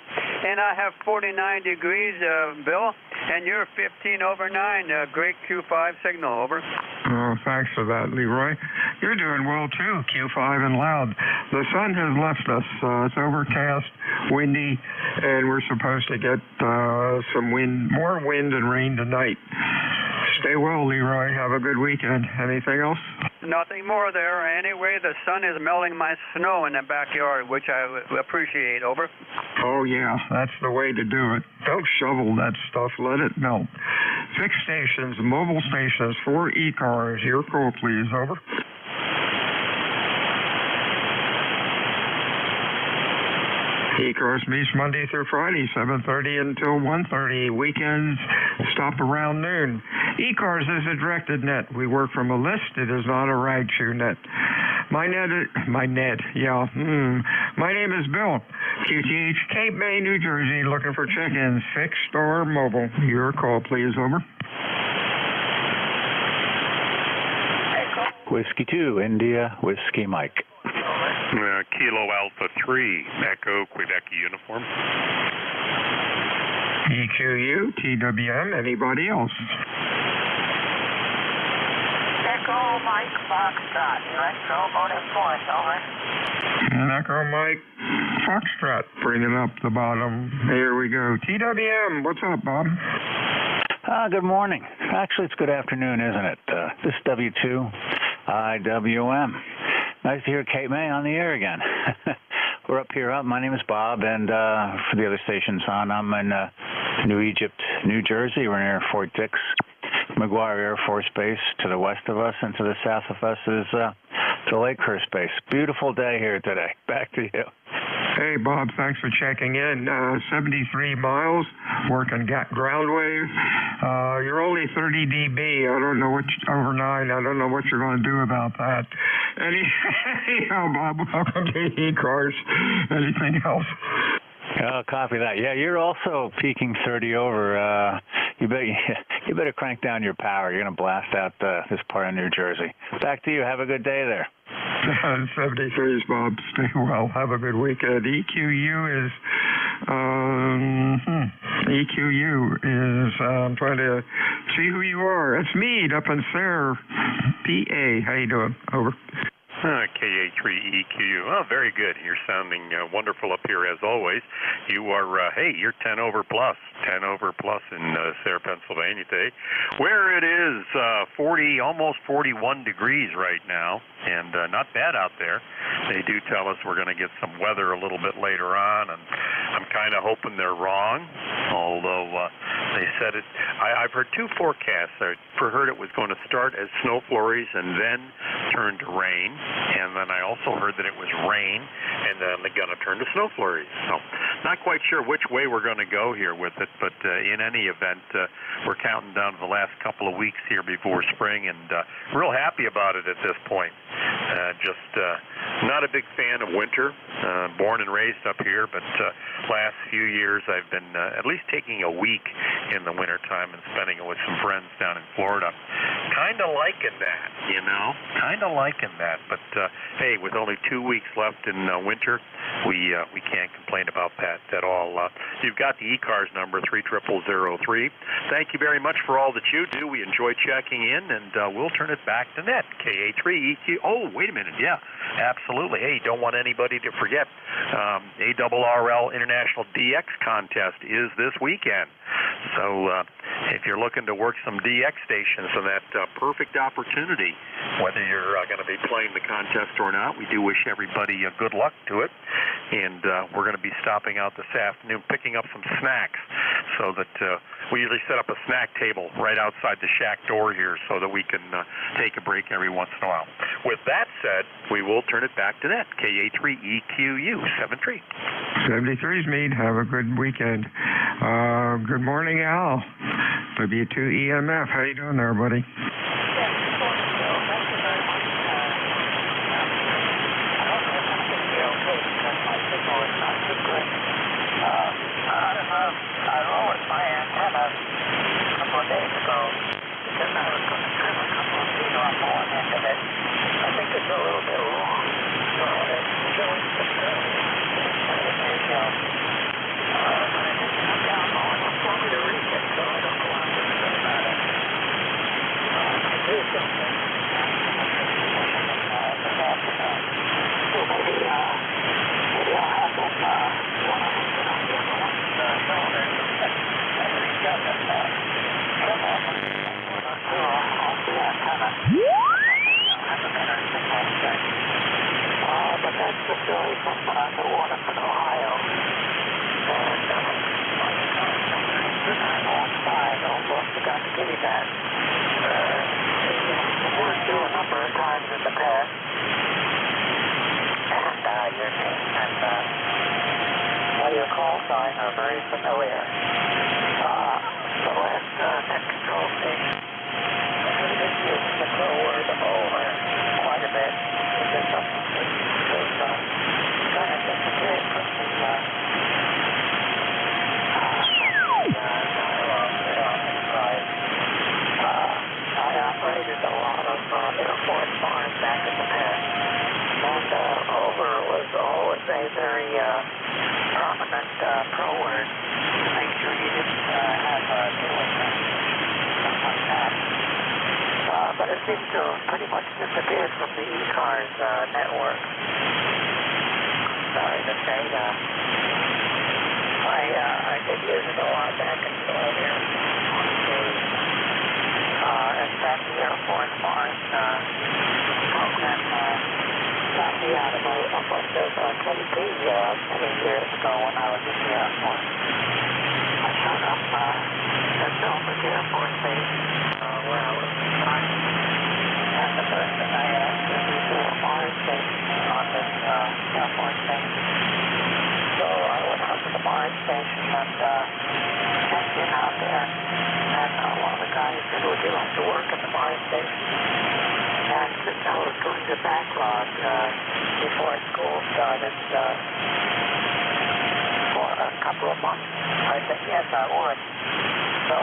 D: and I have 49 degrees, Bill, and you're 15 over 9, great Q5 signal, over.
V: Oh, thanks for that, Leroy. You're doing well, too, Q5 and loud. The sun has left us. It's overcast, windy, and we're supposed to get some wind, more wind and rain tonight. Stay well, Leroy. Have a good weekend. Anything else?
D: Nothing more there. Anyway, the sun is melting my snow in the backyard, which I appreciate, over.
V: Oh, yeah, that's the way to do it. Don't shovel that stuff. Let it melt. Fixed stations, mobile stations for ECARS. Your call, please, over. ECARS meets Monday through Friday, 7:30 until 1:30. Weekends stop around noon. ECARS is a directed net. We work from a list. It is not a rag shoe net. My name is Bill. QTH, Cape May, New Jersey, looking for check-ins, fixed or mobile. Your call, please, over.
N: Whiskey 2, India, Whiskey Mike.
W: Kilo Alpha 3, Echo, Quebec uniform.
V: EQU, TWM, anybody else?
P: Echo Mike Foxtrot, Electro Motive Point, over.
V: And Echo Mike Foxtrot, bringing up the bottom. Here we go. TWM, what's up, Bob?
N: Good morning. Actually, it's good afternoon, isn't it? This is W2 IWM. Nice to hear Cape May on the air again. We're up here. My name is Bob, and for the other stations on, I'm in New Egypt, New Jersey. We're near Fort Dix, McGuire Air Force Base. To the west of us and to the south of us is the Lakehurst Base. Beautiful day here today. Back to you.
V: Hey, Bob, thanks for checking in. 73 miles, working ground wave. You're only 30 dB. I don't know over 9. I don't know what you're going to do about that. Anyhow, Bob, welcome to ECARS. Anything else?
N: Oh, copy that. Yeah, you're also peaking 30 over. You better crank down your power. You're going to blast out this part of New Jersey. Back to you. Have a good day there.
V: 73s, Bob. Stay well. Have a good weekend. EQU is I'm trying to see who you are. It's Meade up in Sayre, PA. How you doing? Over.
W: KA3EQ. Oh, very good. You're sounding wonderful up here as always. You are, you're 10 over plus in Sayre, Pennsylvania today, where it is almost 41 degrees right now, and not bad out there. They do tell us we're going to get some weather a little bit later on, and I'm kind of hoping they're wrong, although they said it. I've heard two forecasts. I heard it was going to start as snow flurries and then turn to rain. And then I also heard that it was rain, and then they're going to turn to snow flurries. So not quite sure which way we're going to go here with it, but in any event, we're counting down to the last couple of weeks here before spring, and real happy about it at this point. Just not a big fan of winter, born and raised up here, but last few years I've been at least taking a week in the wintertime and spending it with some friends down in Florida. Kind of liking that, you know, kind of liking that. But hey, with only 2 weeks left in winter, we can't complain about that at all. You've got the ECARS number 30003. Thank you very much for all that you do. We enjoy checking in, and we'll turn it back to net. KA3EQ. Oh, wait a minute. Yeah, absolutely. Hey, don't want anybody to forget. ARRL International DX contest is this weekend. So if you're looking to work some DX stations, so that perfect opportunity, whether you're going to be playing the contest or not, we do wish everybody good luck to it. And we're going to be stopping out this afternoon, picking up some snacks, so that we usually set up a snack table right outside the shack door here so that we can take a break every once in a while. With that said, we will turn it back to that. KA3EQU 73.
V: 73's Meade. Have a good weekend. Good morning, Al. W2EMF. How you doing there, buddy?
P: I lowered my antenna a couple of days ago because I was going to trim a couple of feet off one end of it. I think it's a little bit long, so it's showing some ratio. But I think I'm down low and I'm going to reach it, so I don't know what I'm going to do about it. I do something this afternoon. So maybe I'll have them one of them put on the other one's shoulder and reach up and trim off off the antenna. Have a better signal strength. But that's just really from Waterford, Ohio. And my car is somewhere in 2915. Almost forgot to give you that. We've worked through a number of times in the past. And your name and your call sign are very familiar. The last net control station, we did use the code word over quite a bit. We did something because kind of disappeared from the enterprise. I operated a lot of Air Force farms back in the past. And over was always a very prominent pro word to make sure you didn't have doing stuff like that. But it seems to have pretty much disappeared from the ECARS network. Sorry to say that. I did use it a lot back in the earlier days. In fact, the Air Force Mars program got me out of a bunch of KP many years ago when I was in the Air Force. I showed up at Selfridge Air Force Base where I was starting. And the first thing I asked was to do a Mars station on this Air Force base. So I went out to the Mars station and checked in out there. And one of the guys said, would you like to work at the Mars station? And since I was going to backlog before school started for a couple of months, I said, yes, I would. So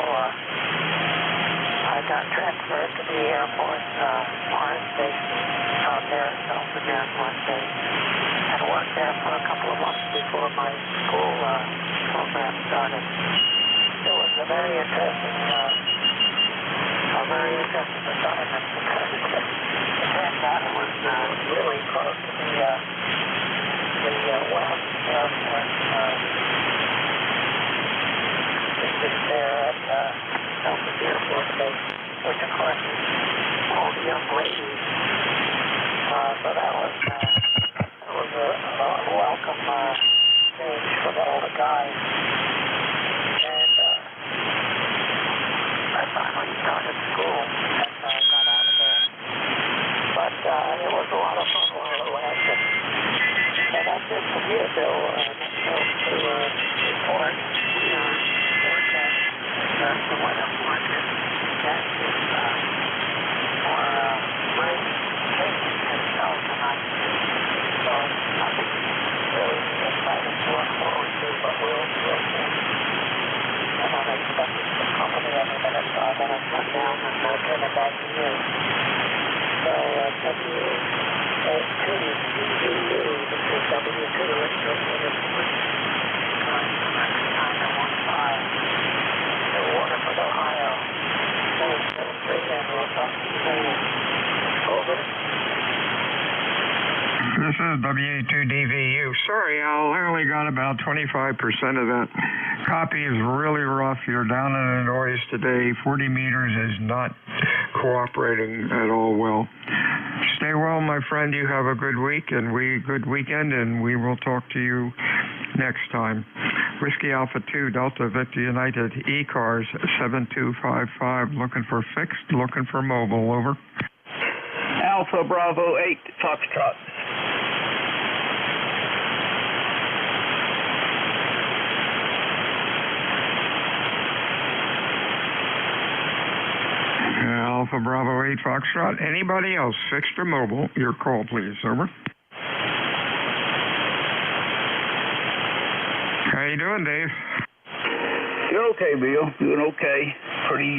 P: I got transferred to the Air Force Mars station out there at Selfridge Air Force Base and worked there for a couple of months before my school program started. It was a very interesting assignment because it turned out it was really close to the West Air Force base there at Selfridge Air Force Base, which of course is all the young ladies. So that was a welcome change for all the guys. And I finally started school and got out of there. But it was a lot of fun while it lasted. And that's it from here, Bill. To report the forecast, the weather forecast. That is for rain, and snow tonight. So nothing really exciting to look forward to, but we'll then I'll come down and turn it back to you. So, W2DVU, this is W2, Electro Unit 3. The Waterford, Ohio. 773, and we'll talk to you later. Over.
V: This is W2DVU. Sorry, Al, I only got about 25% of that. Copy is really rough. You're down in the noise today. 40 meters is not cooperating at all well. Stay well, my friend. You have a good week and good weekend, and we will talk to you next time. Whiskey Alpha 2, Delta Victor United, ECARS 7255, looking for fixed, looking for mobile, over.
C: Alpha Bravo 8, Foxtrot.
V: Alpha Bravo 8, Foxtrot. Anybody else, fixed or mobile, your call, please, over. How you doing, Dave?
C: Doing okay, Bill. Doing okay. Pretty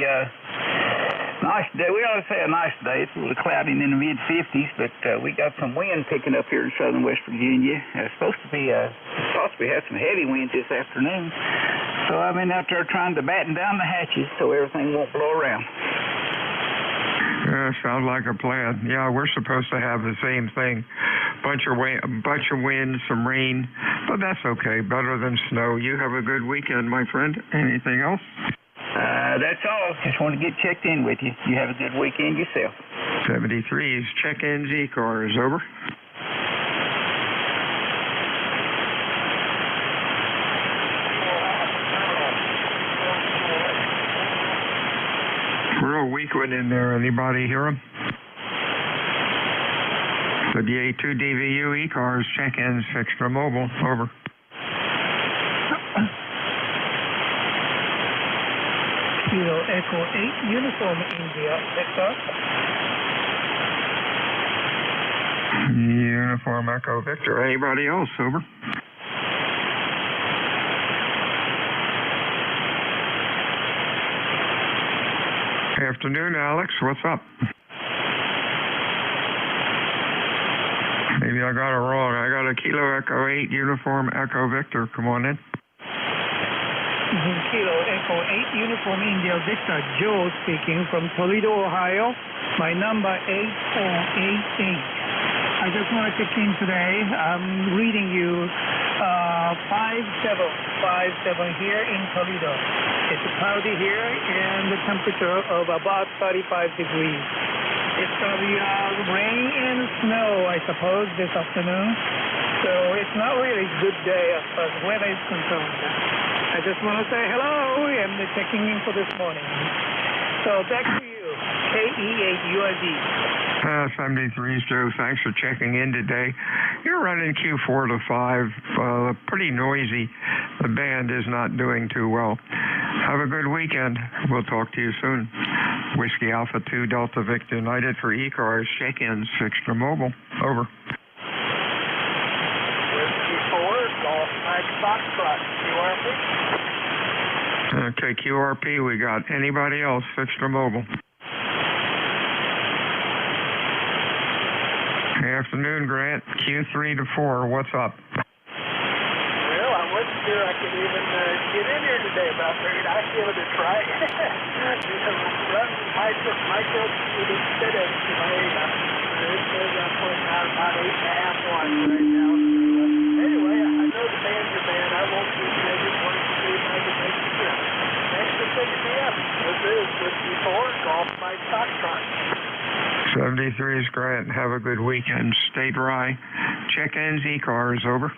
C: nice day. We ought to say a nice day. It's a little cloudy in the mid-50s, but we got some wind picking up here in southern West Virginia. It's supposed to be possibly have some heavy winds this afternoon. So I've been out there trying to batten down the hatches so everything won't blow around.
V: Sounds like a plan. Yeah, we're supposed to have the same thing. Bunch of wind, some rain, but that's okay. Better than snow. You have a good weekend, my friend. Anything else?
C: That's all. Just want to get checked in with you. You have a good weekend yourself.
V: 73's check-ins, ECARS, over. Real weak one in there. Anybody hear him? W2DVU, ECARS, check-ins, fixed or mobile, over.
G: Kilo Echo 8, Uniform India, Victor.
V: Uniform Echo Victor. Anybody else, over? Afternoon, Alex. What's up? Maybe I got it wrong. I got a Kilo Echo 8, Uniform Echo Victor. Come on in.
G: Kilo Echo 8, Uniform India Victor. Joe speaking from Toledo, Ohio. My number 8488. I just want to check in today. I'm reading you 5757 here in Toledo. It's cloudy here and the temperature of about 35 degrees. It's going to be rain and snow, I suppose, this afternoon. So it's not really a good day as far as weather is concerned. I just want to say hello and checking in for this morning. So back to you, KE8UID.
V: 73's Joe, thanks for checking in today. You're running Q4 to 5, pretty noisy. The band is not doing too well. Have a good weekend. We'll talk to you soon. Whiskey Alpha 2, Delta Victor United for ECARS, check-ins, fixed or mobile, over.
P: Whiskey 4, Golf Mike Foxtrot, QRP.
V: Okay, QRP, we got anybody else, fixed or mobile? Afternoon, Grant. Q3 to 4. What's up?
P: Well, I wasn't sure I could even get in here today, but I figured I'd give it a try. Run micro instead of tomato. It says I'm putting out about 8.5 watts right now. Anyway, I know the band's a band. I won't keep you. I just wanted to see if I could make the trip. Thanks for picking me up. This is Whiskey 4, Golf Mike Foxtrot.
V: 73's Grant. Have a good weekend. Stay dry. Check-ins, ECARS, over.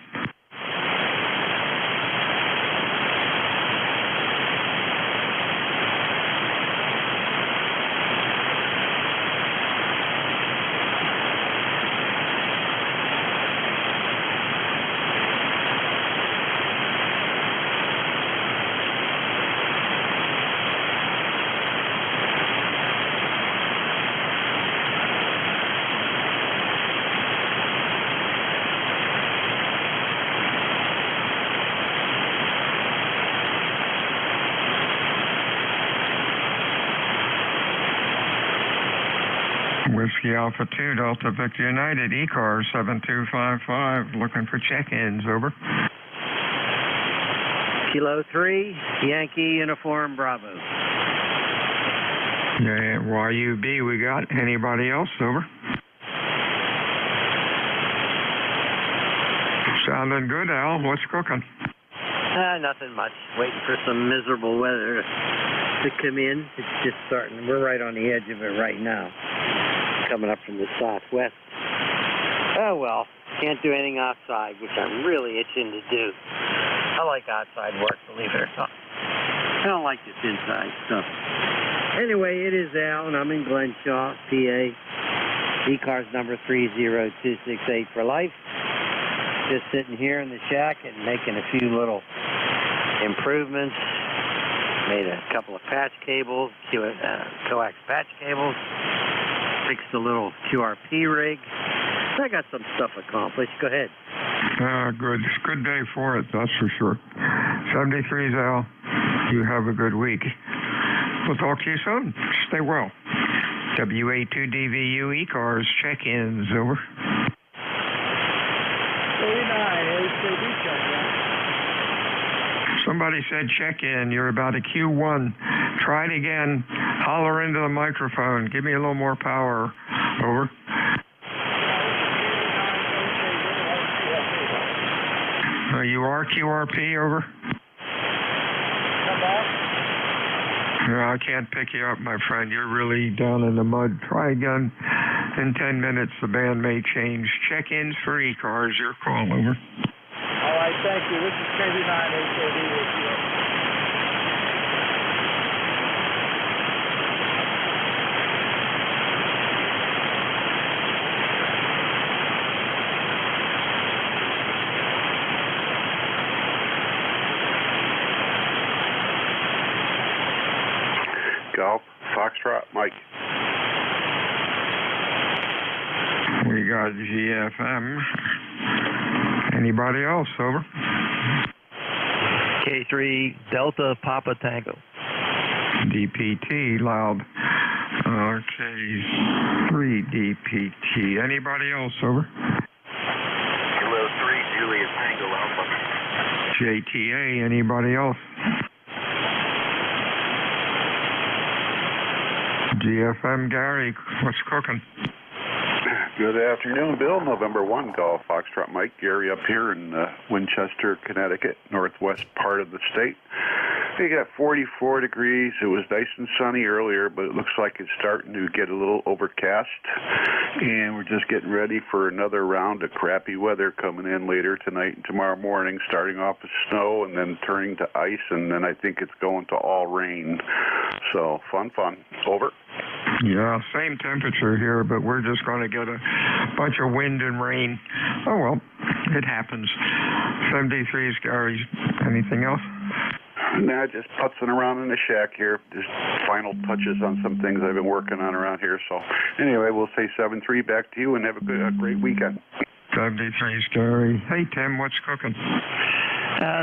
V: Whiskey Alpha 2, Delta Victor United, ECARS 7255, looking for check-ins, over.
A: Kilo 3, Yankee Uniform Bravo.
V: Yeah, YUB, we got. Anybody else, over? Sounding good, Al. What's cooking?
A: Nothing much. Waiting for some miserable weather to come in. It's just starting. We're right on the edge of it right now. Coming up from the southwest. Oh, well. Can't do anything outside, which I'm really itching to do. I like outside work, believe it or not. I don't like this inside stuff. Anyway, it is Al, and I'm in Glenshaw, PA. ECARS number 30268 for life. Just sitting here in the shack and making a few little improvements. Made a couple of patch cables, coax patch cables. Fixed a little QRP rig. I got some stuff accomplished. Go ahead.
V: Good. It's a good day for it, that's for sure. 73's Al. You have a good week. We'll talk to you soon. Stay well. WA2DVU ECARS check-ins, over.
G: 49,
V: Somebody said check-in. You're about a Q1. Try it again. Holler into the microphone. Give me a little more power. Over. You are QRP, over? No, I can't pick you up, my friend. You're really down in the mud. Try again. In 10 minutes, the band may change. Check-ins for ECARS. Your call, over.
G: All right, thank you. This is KB9 HAD with you.
J: Golf, Foxtrot, Mike.
V: We got GFM. Anybody else, over?
U: K3 Delta Papa Tango.
V: DPT, loud. K3 DPT. Anybody else, over?
X: Kilo 3 Juliet Tango Alpha.
V: JTA, anybody else? GFM, Gary, what's cooking?
J: Good afternoon, Bill. November 1, Golf, Foxtrot, Mike. Gary up here in Winchester, Connecticut, northwest part of the state. We got 44 degrees. It was nice and sunny earlier, but it looks like it's starting to get a little overcast. And we're just getting ready for another round of crappy weather coming in later tonight and tomorrow morning, starting off with snow and then turning to ice, and then I think it's going to all rain. So, fun. Over.
V: Yeah, same temperature here, but we're just going to get a bunch of wind and rain. Oh, well, it happens. 73's, Gary. Anything else?
J: Nah, just putzing around in the shack here. Just final touches on some things I've been working on around here. So, anyway, we'll say 7-3 back to you and have a great weekend.
V: 73's, Gary. Hey, Tim, what's cooking?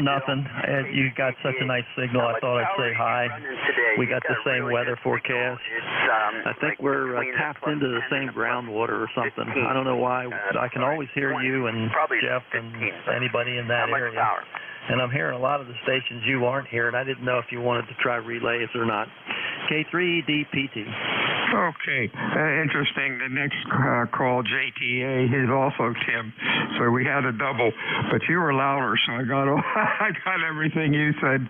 U: Nothing. You got such a nice signal. I thought I'd say hi. We got the same weather forecast. I think we're tapped into the same groundwater or something. I don't know why. I can always hear you and Jeff and anybody in that area. And I'm hearing a lot of the stations you aren't hearing. I didn't know if you wanted to try relays or not. K3DPT.
V: Okay. Interesting. The next call, JTA, is also Tim. So we had a double. But you were louder, so I got everything you said.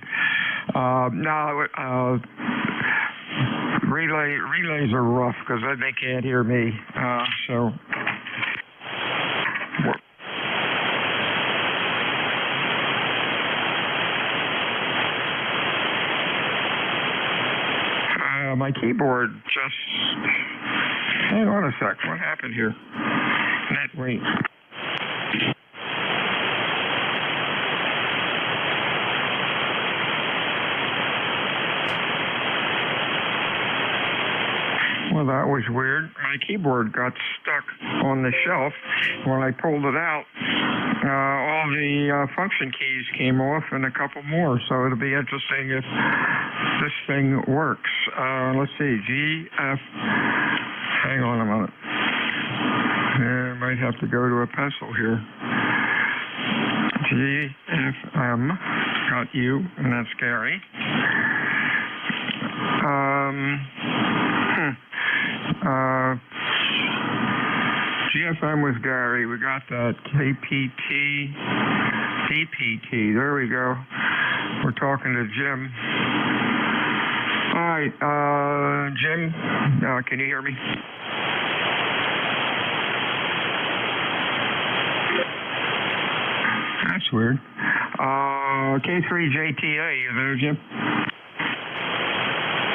V: Relays are rough because then they can't hear me. My keyboard just... Hang on a sec. What happened here? Wait. Well, that was weird. My keyboard got stuck on the shelf. When I pulled it out, all the function keys came off and a couple more. So it'll be interesting if this thing works. Let's see. Hang on a moment. I might have to go to a pencil here. GFM, got you, and that's Gary. GFM was Gary. We got that. KPT, DPT. There we go. We're talking to Jim. All right, Jim, can you hear me? That's weird. K3JTA, you there, Jim?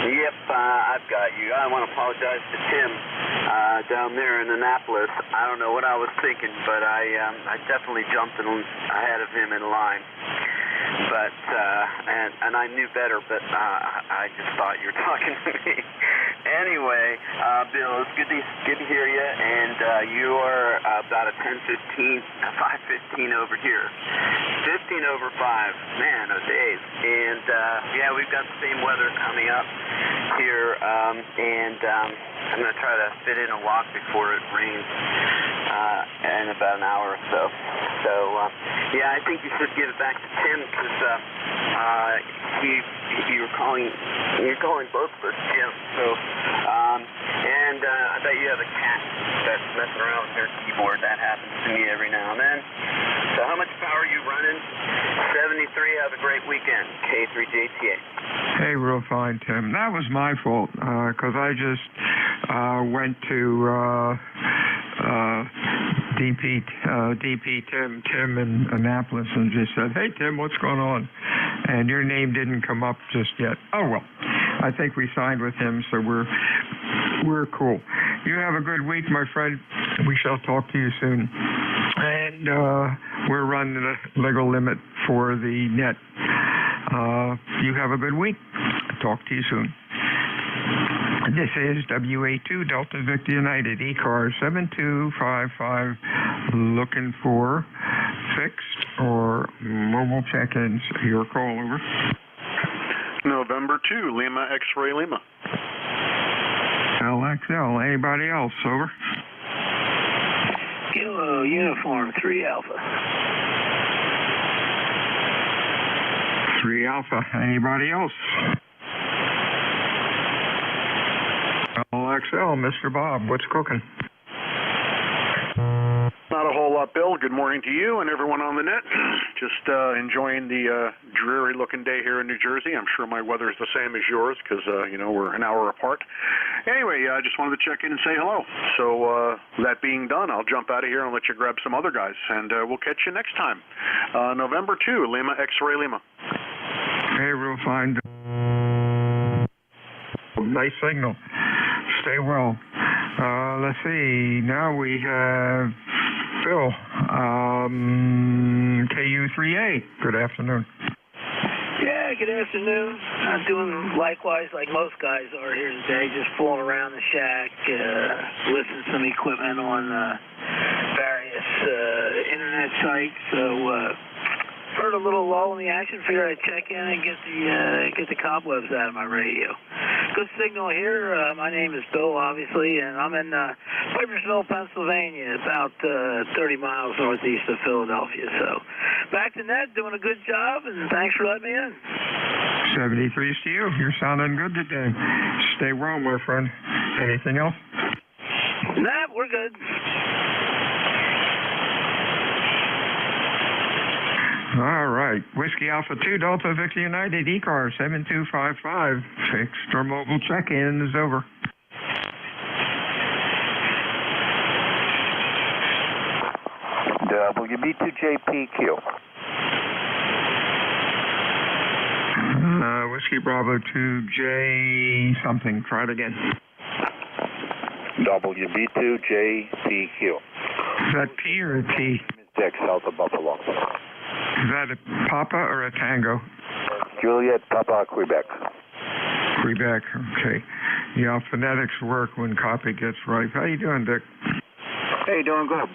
X: Yep, I've got you. I want to apologize to Tim down there in Annapolis. I don't know what I was thinking, but I definitely jumped in ahead of him in line. But and I knew better, but I just thought you were talking to me. Anyway, Bill, it's good to hear you, and you are about a 5:15 over here. 15 over 5, man, oh days. And yeah, we've got the same weather coming up here, and I'm going to try to fit in a walk before it rains in about an hour or so. So yeah, I think you should give it back to Tim, because you're calling both of us Jim. So and I bet you have a cat that's messing around with your keyboard. That happens to me every now and then. So how much power are you running? 73. Have a great weekend. K3JTA.
V: Hey, real fine, Tim. That was my fault, because I just went to DP Tim in Annapolis and just said, hey, Tim, what's going on? And your name didn't come up just yet. Oh, well, I think we signed with him, so we're cool. You have a good week, my friend. We shall talk to you soon. And we're running the legal limit for the net. You have a good week. Talk to you soon. This is WA2 Delta Victor United, ECARS 7255, looking for fixed or mobile check-ins. Your call, over.
B: November 2, Lima X-Ray Lima.
V: LXL, anybody else, over?
I: Kilo Uniform 3 Alpha.
V: 3 Alpha, anybody else? LXL, Mr. Bob, what's cooking?
B: Not a whole lot, Bill. Good morning to you and everyone on the net. Just enjoying the dreary-looking day here in New Jersey. I'm sure my weather is the same as yours because, we're an hour apart. Anyway, I just wanted to check in and say hello. So that being done, I'll jump out of here and let you grab some other guys, and we'll catch you next time. November 2, Lima X-Ray Lima.
V: Hey, real fine. Nice signal. Stay well. Let's see. Now we have Phil, KU3A. Good afternoon.
I: Yeah, good afternoon. I'm doing likewise like most guys are here today, just fooling around the shack, lifting some equipment on various internet sites. So heard a little lull in the action. Figured I'd check in and get the cobwebs out of my radio. Good signal here. My name is Bill, obviously, and I'm in Pipersville, Pennsylvania, about 30 miles northeast of Philadelphia. So back to net, doing a good job, and thanks for letting me in.
V: 73's to you. You're sounding good today. Stay well, my friend. Anything else?
I: Nah, we're good.
V: All right. Whiskey Alpha 2, Delta Victor United, ECARS 7255. Fixed or mobile check-in is over.
M: WB2JPQ.
V: Whiskey Bravo 2J something. Try it again.
M: WB2JPQ.
V: Is that P or a T?
M: Deck south of Buffalo.
V: Is that a Papa or a Tango?
M: Juliet, Papa, Quebec.
V: Quebec, okay. Yeah, phonetics work when copy gets right. How you doing, Dick?
M: Hey, doing good.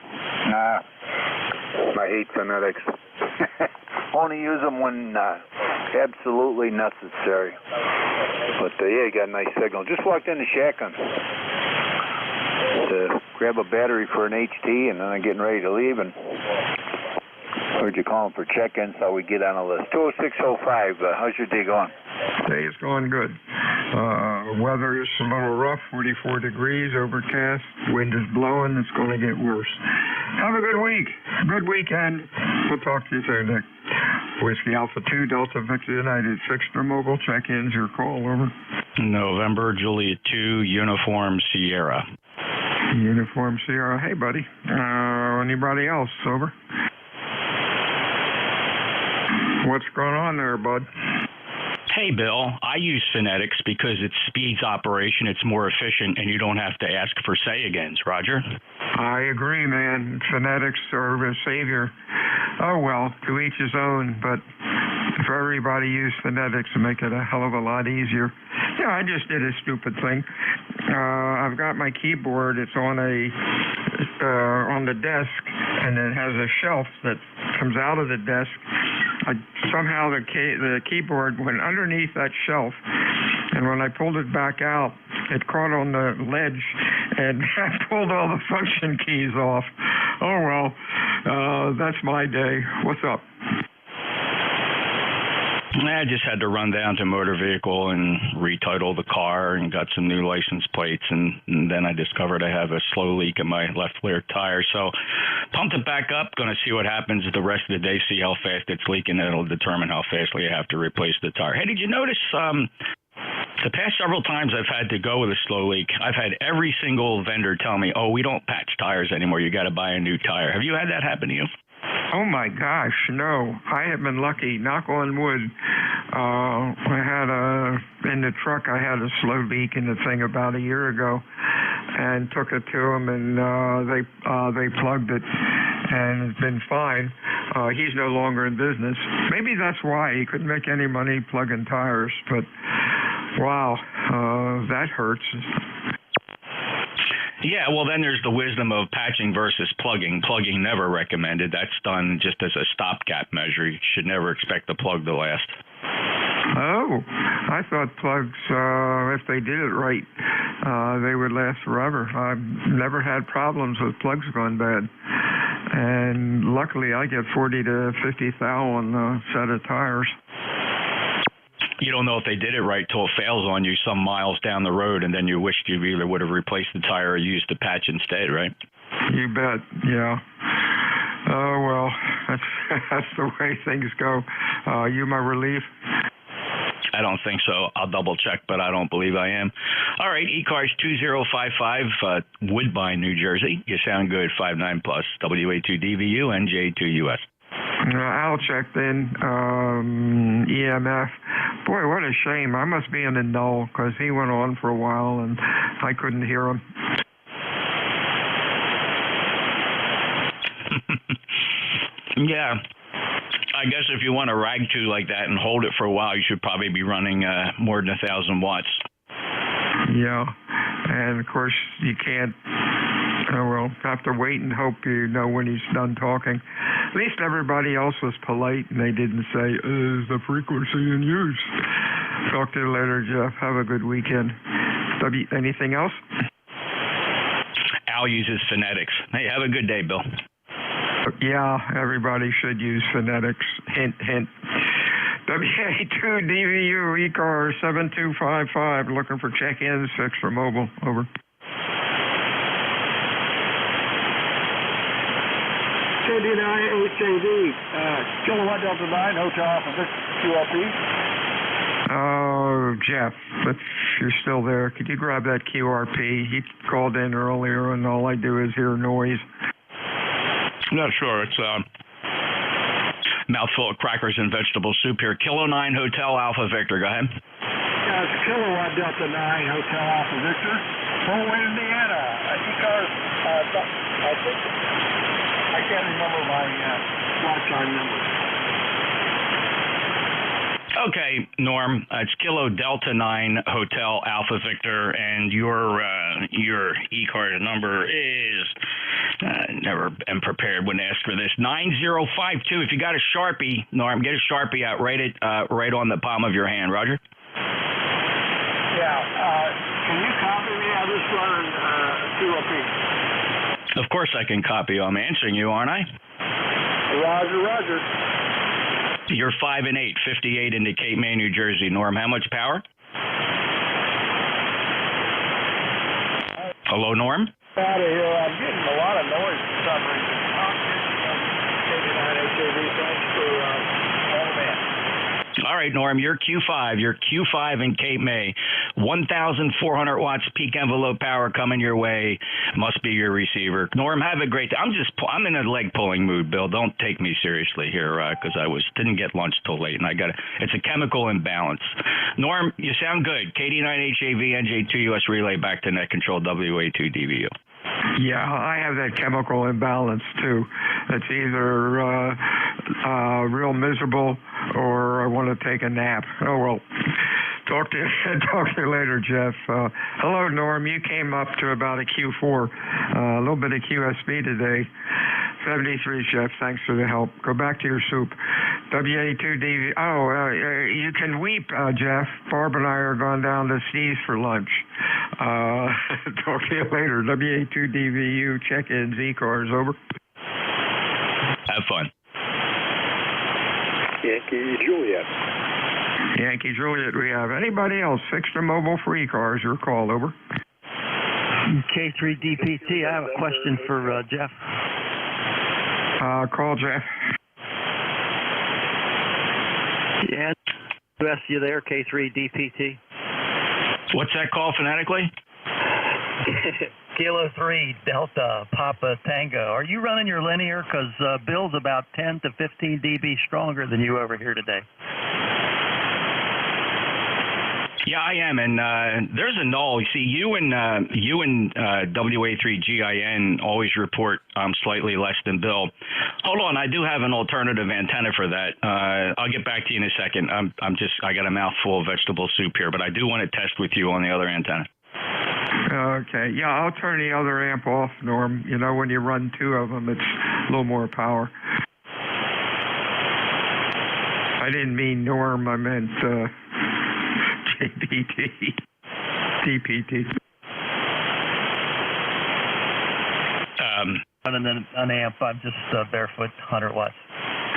M: I hate phonetics. Only use them when absolutely necessary. But yeah, you got a nice signal. Just walked in the shack on. grab a battery for an HT, and then I'm getting ready to leave, and heard you calling for check-in, so we get on a list. 20605, how's your day going?
V: Day is going good. Weather is a little rough, 44 degrees, overcast, wind is blowing, it's going to get worse. Have a good week, good weekend. We'll talk to you soon, Nick. Whiskey Alpha 2, Delta Victor United, Fixter Mobile, check-ins, your call, over.
E: November, Juliet 2, Uniform Sierra.
V: Uniform Sierra, hey buddy. Anybody else, over? What's going on there, bud?
E: Hey, Bill, I use phonetics because it speeds operation, it's more efficient, and you don't have to ask for say-agains. Roger?
V: I agree, man. Phonetics are a savior. Oh, well, to each his own, but if everybody used phonetics to make it a hell of a lot easier. Yeah, I just did a stupid thing. I've got my keyboard. It's on the desk, and it has a shelf that comes out of the desk. Somehow the keyboard went underneath that shelf, and when I pulled it back out, it caught on the ledge, and I pulled all the function keys off. Oh, well, that's my day. What's up?
E: I just had to run down to motor vehicle and retitle the car and got some new license plates, and then I discovered I have a slow leak in my left rear tire. So pumped it back up, going to see what happens the rest of the day, see how fast it's leaking. It'll determine how fastly I have to replace the tire. Hey, did you notice the past several times I've had to go with a slow leak, I've had every single vendor tell me, oh, we don't patch tires anymore. You got to buy a new tire. Have you had that happen to you?
V: Oh, my gosh, no. I have been lucky. Knock on wood. In the truck, I had a slow leak in the thing about a year ago and took it to them, and they plugged it, and it's been fine. He's no longer in business. Maybe that's why he couldn't make any money plugging tires, but wow, that hurts.
E: Yeah, well, then there's the wisdom of patching versus plugging. Plugging never recommended. That's done just as a stopgap measure. You should never expect the plug to last.
V: Oh, I thought plugs, if they did it right, they would last forever. I've never had problems with plugs going bad. And luckily, I get 40 to 50 thou on a set of tires.
E: You don't know if they did it right till it fails on you some miles down the road, and then you wished you either would have replaced the tire or used the patch instead, right?
V: You bet, yeah. Oh, well, that's the way things go. You my relief?
E: I don't think so. I'll double check, but I don't believe I am. All right, ECARS 2055, Woodbine, New Jersey. You sound good, 59+, WA2DVU, NJ2US.
V: Al checked in, EMF. Boy, what a shame. I must be in the null because he went on for a while and I couldn't hear him.
E: Yeah. I guess if you want to rag to like that and hold it for a while, you should probably be running more than 1,000 watts.
V: Yeah. And, of course, you can't. Well, have to wait and hope you know when he's done talking. At least everybody else was polite, and they didn't say, is the frequency in use? Talk to you later, Jeff. Have a good weekend. Anything else?
E: Al uses phonetics. Hey, have a good day, Bill.
V: Yeah, everybody should use phonetics. Hint, hint. WA2DVU, ECARS 7255, looking for check-ins, Fixter Mobile, over.
F: KD9HAV, Kilowatt Delta 9, Hotel Alpha Victor, QRP.
V: Oh, Jeff, if you're still there, could you grab that QRP? He called in earlier, and all I do is hear noise.
E: Not sure. It's mouthful of crackers and vegetable soup here. Kilo 9 Hotel Alpha Victor. Go ahead.
F: Yeah, it's Kilowatt Delta 9 Hotel Alpha Victor. Fort Wayne, Indiana. ECARS, I think, I can't remember my watch time number.
E: Okay, Norm, it's Kilo Delta 9 Hotel Alpha Victor, and your ECARS number is, never am prepared when asked for this, 9052. If you got a Sharpie, Norm, get a Sharpie out, write it right on the palm of your hand. Roger?
F: Yeah, can you copy me? I just run QRP.
E: Of course I can copy you. I'm answering you, aren't I?
F: Roger, roger.
E: You're 5 and 8, 58 into Cape May, New Jersey. Norm, how much power? Hello, Norm?
F: Out of here. I'm getting a lot of noise for some reason. Thanks for all that.
E: All right, Norm, you're Q5. You're Q5 in Cape May. 1,400 watts peak envelope power coming your way. Must be your receiver. Norm, have a great day. I'm in a leg pulling mood, Bill. Don't take me seriously here because didn't get lunch till late, and it's a chemical imbalance. Norm, you sound good. KD9HAV NJ2US relay back to net control WA2DVU.
V: Yeah, I have that chemical imbalance too. It's either real miserable or I want to take a nap. Oh well. Talk to you later, Jeff. Hello, Norm. You came up to about a Q4, a little bit of QSB today. 73, Jeff. Thanks for the help. Go back to your soup. WA2DV. You can weep, Jeff. Barb and I are going down to Steve's for lunch. Talk to you later. WA2DVU. Check-ins, ECARS. Over.
E: Have fun.
F: Yankee Juliet.
V: Yankee Juliet, we have. Anybody else? Fixed or mobile for ECARS? Your call. Over.
U: K3DPT. I have a question for Jeff.
V: Call Jeff.
U: Yeah, US, you there? K3DPT.
E: What's that call phonetically?
U: Kilo 3 Delta Papa Tango. Are you running your linear? Because Bill's about 10 to 15 dB stronger than you over here today.
E: Yeah, I am, and there's a null. You see, you and WA3GIN always report slightly less than Bill. Hold on, I do have an alternative antenna for that. I'll get back to you in a second. I got a mouthful of vegetable soup here, but I do want to test with you on the other antenna.
V: Okay, yeah, I'll turn the other amp off, Norm. You know, when you run two of them, it's a little more power. I didn't mean Norm, I meant DPT.
U: Running an amp, I'm just barefoot, 100 watts.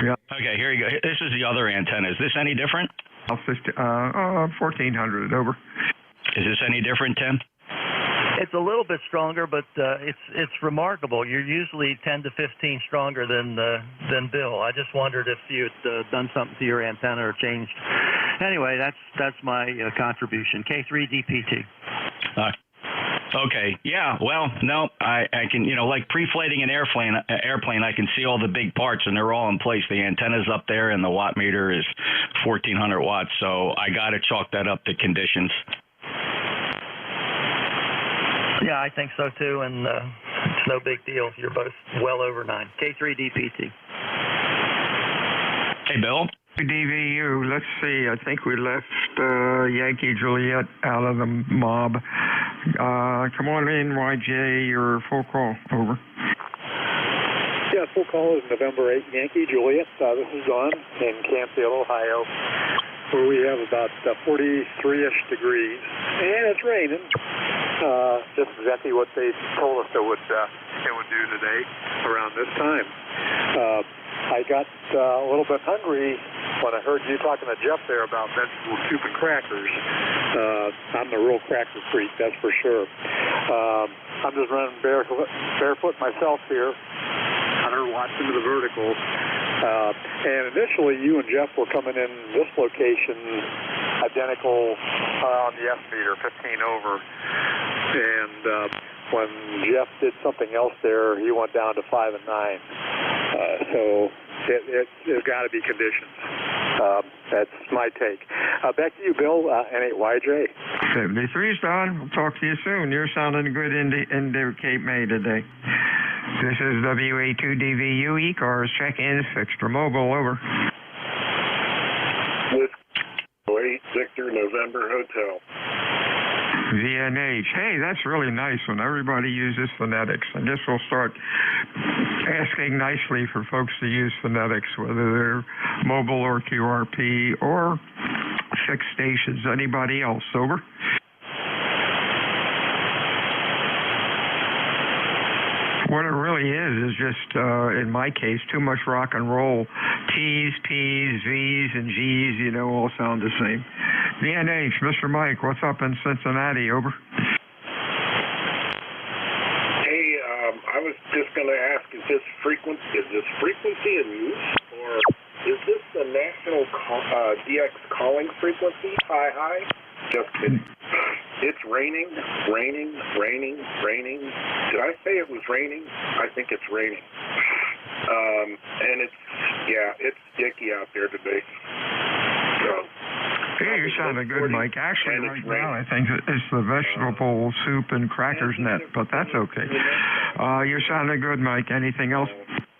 V: Yeah.
E: Okay, here you go. This is the other antenna. Is this any different?
V: 1400, over.
E: Is this any different, Tim?
U: It's a little bit stronger, but it's remarkable. You're usually 10 to 15 stronger than Bill. I just wondered if you'd done something to your antenna or changed. Anyway, that's my contribution. K3DPT.
E: Okay. Yeah. Well, no, I can, like pre-flighting an airplane, I can see all the big parts and they're all in place. The antenna's up there and the watt meter is 1,400 watts. So I got to chalk that up to conditions.
U: Yeah, I think so too, and it's no big deal. You're both well over 9. K3DPT.
E: Hey, Bill.
V: DVU, let's see. I think we left Yankee Juliet out of the mob. Come on in, YJ. Your full call. Over.
F: Yeah, full call is November 8, Yankee Juliet. This is Don in Campfield, Ohio, where we have about 43-ish degrees, and it's raining. Just exactly what they told us it would do today around this time. I got a little bit hungry when I heard you talking to Jeff there about vegetable soup and crackers. I'm a real cracker freak, that's for sure. I'm just running barefoot myself here, 100 watts into the vertical. And initially, you and Jeff were coming in this location identical on the F meter, 15 over. And when Jeff did something else there, he went down to 5 and 9. So it's got to be conditions. That's my take. Back to you, Bill, N8YJ.
V: 73's Don. We'll talk to you soon. You're sounding good in Cape May today. This is WA2DVU ECARS. Check-in, fixed or mobile. Over.
F: With 8 Victor November Hotel.
V: VNH. Hey, that's really nice when everybody uses phonetics. I guess we'll start asking nicely for folks to use phonetics, whether they're mobile or QRP or fixed stations. Anybody else? Over. What it really is just, in my case, too much rock and roll. T's, P's, V's, and G's, you know, all sound the same. VNH, Mr. Mike, what's up in Cincinnati? Over.
L: Hey, I was just going to ask, is this frequency in use, or is this the national DX calling frequency? Hi. It's raining. Did I say it was raining? I think it's raining. And it's sticky out there today. So,
V: yeah, you're sounding good, Mike. Actually, right now, I think it's the vegetable soup and crackers net, but that's okay. You're sounding good, Mike. Anything else?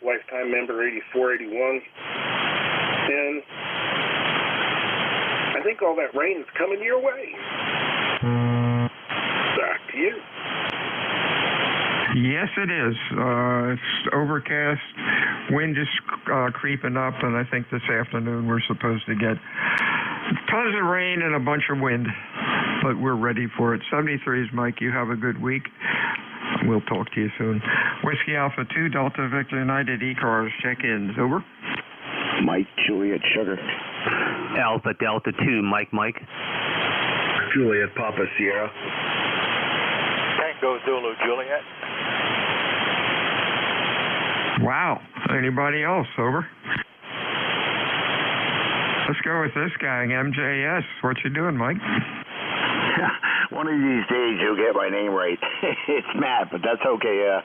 L: Lifetime member 8481. And I think all that rain is coming your way. Back to you.
V: Yes, it is. It's overcast. Wind is creeping up, and I think this afternoon we're supposed to get tons of rain and a bunch of wind, but we're ready for it. 73s, Mike. You have a good week. We'll talk to you soon. Whiskey Alpha 2, Delta Victor United, ECARS, check-ins. Over.
O: Mike, Juliet, Sugar.
Q: Alpha Delta 2, Mike.
O: Juliet, Papa, Sierra.
W: Tango Zulu, Juliet.
V: Wow. Anybody else? Over. Let's go with this guy, MJS. What you doing, Mike?
O: One of these days you'll get my name right. It's Matt, but that's okay.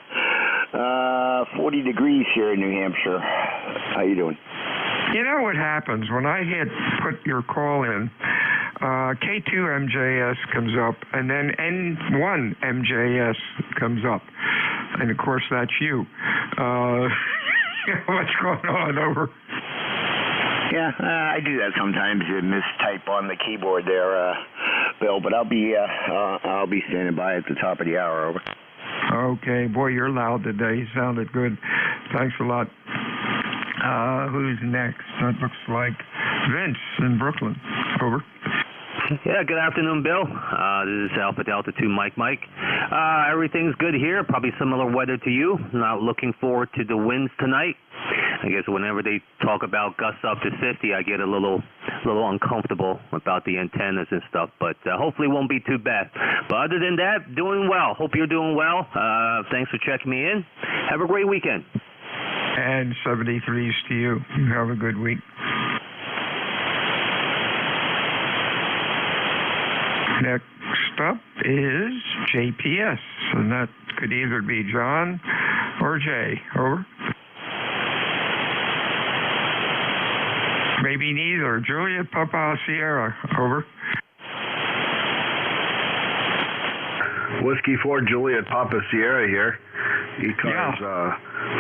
O: 40 degrees here in New Hampshire. How you doing?
V: You know what happens when I put your call in, K2 MJS comes up, and then N1 MJS comes up, and of course that's you. What's going on? Over.
O: Yeah, I do that sometimes. You mistype on the keyboard there, Bill. But I'll be standing by at the top of the hour. Over.
V: Okay, boy, you're loud today. You sounded good. Thanks a lot. Who's next? That looks like Vince in Brooklyn. Over.
Q: Yeah, good afternoon, Bill. This is Alpha Delta 2, Mike. Everything's good here. Probably similar weather to you. Not looking forward to the winds tonight. I guess whenever they talk about gusts up to 50, I get a little uncomfortable about the antennas and stuff. But hopefully it won't be too bad. But other than that, doing well. Hope you're doing well. Thanks for checking me in. Have a great weekend.
V: And 73s to you. You have a good week. Next up is JPS, and that could either be John or Jay. Over. Maybe neither. Juliet, Papa, Sierra. Over.
O: Whiskey 4, Juliet, Papa, Sierra here. ECARS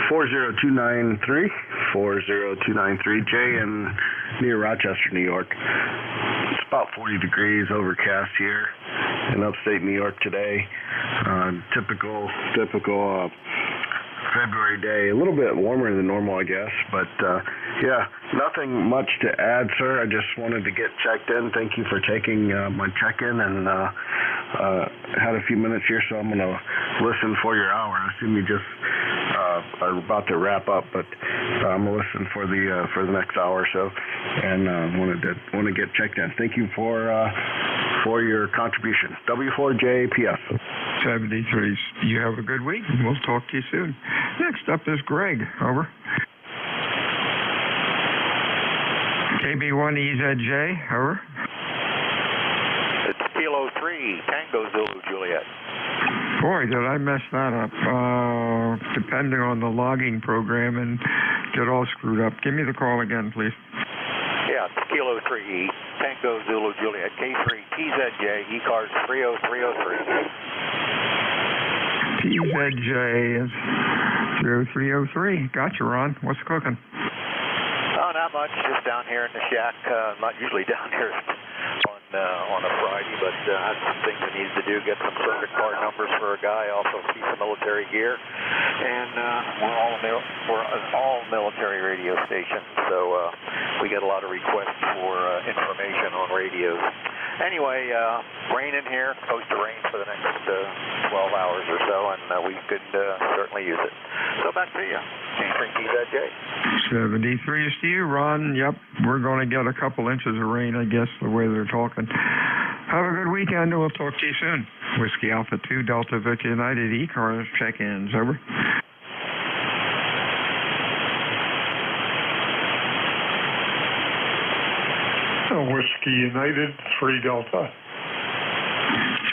O: 40293. 40293. Jay in near Rochester, New York. It's about 40 degrees, overcast here in upstate New York today. Typical February day. A little bit warmer than normal, I guess. But, yeah, nothing much to add, sir. I just wanted to get checked in. Thank you for taking my check-in, and had a few minutes here, so I'm going to listen for your hour. I assume you just are about to wrap up, but I'm going to listen for the next hour or so, and want to get checked in. Thank you for your contribution. W4JPS.
V: 73s. You have a good week, and we'll talk to you soon. Next up is Greg. Over. KB1EZJ. Over.
W: It's Kilo 3, Tango Zulu, Juliet.
V: Boy, did I mess that up. Depending on the logging program and get all screwed up. Give me the call again, please.
W: Yeah, it's Kilo 3, Tango Zulu, Juliet, K3, TZJ, ECARS 30303.
V: TZJ is 0303. Gotcha, Ron. What's cooking?
W: Oh, not much. Just down here in the shack. Not usually down here on a Friday, but I have some things I needed to do. Get some circuit card numbers for a guy. Also see some military gear, and we're an all military radio station, so we get a lot of requests for information on radios.
M: Anyway, rain in here, supposed to rain for the next 12 hours or so, and we could certainly use it. So back to you. Answering Jay.
V: 73 is to you, Ron. Yep, we're going to get a couple inches of rain, I guess, the way they're talking. Have a good weekend, and we'll talk to you soon. Whiskey Alpha 2, Delta Victor United, ECARS, check-ins, over. Whiskey United, 3 Delta.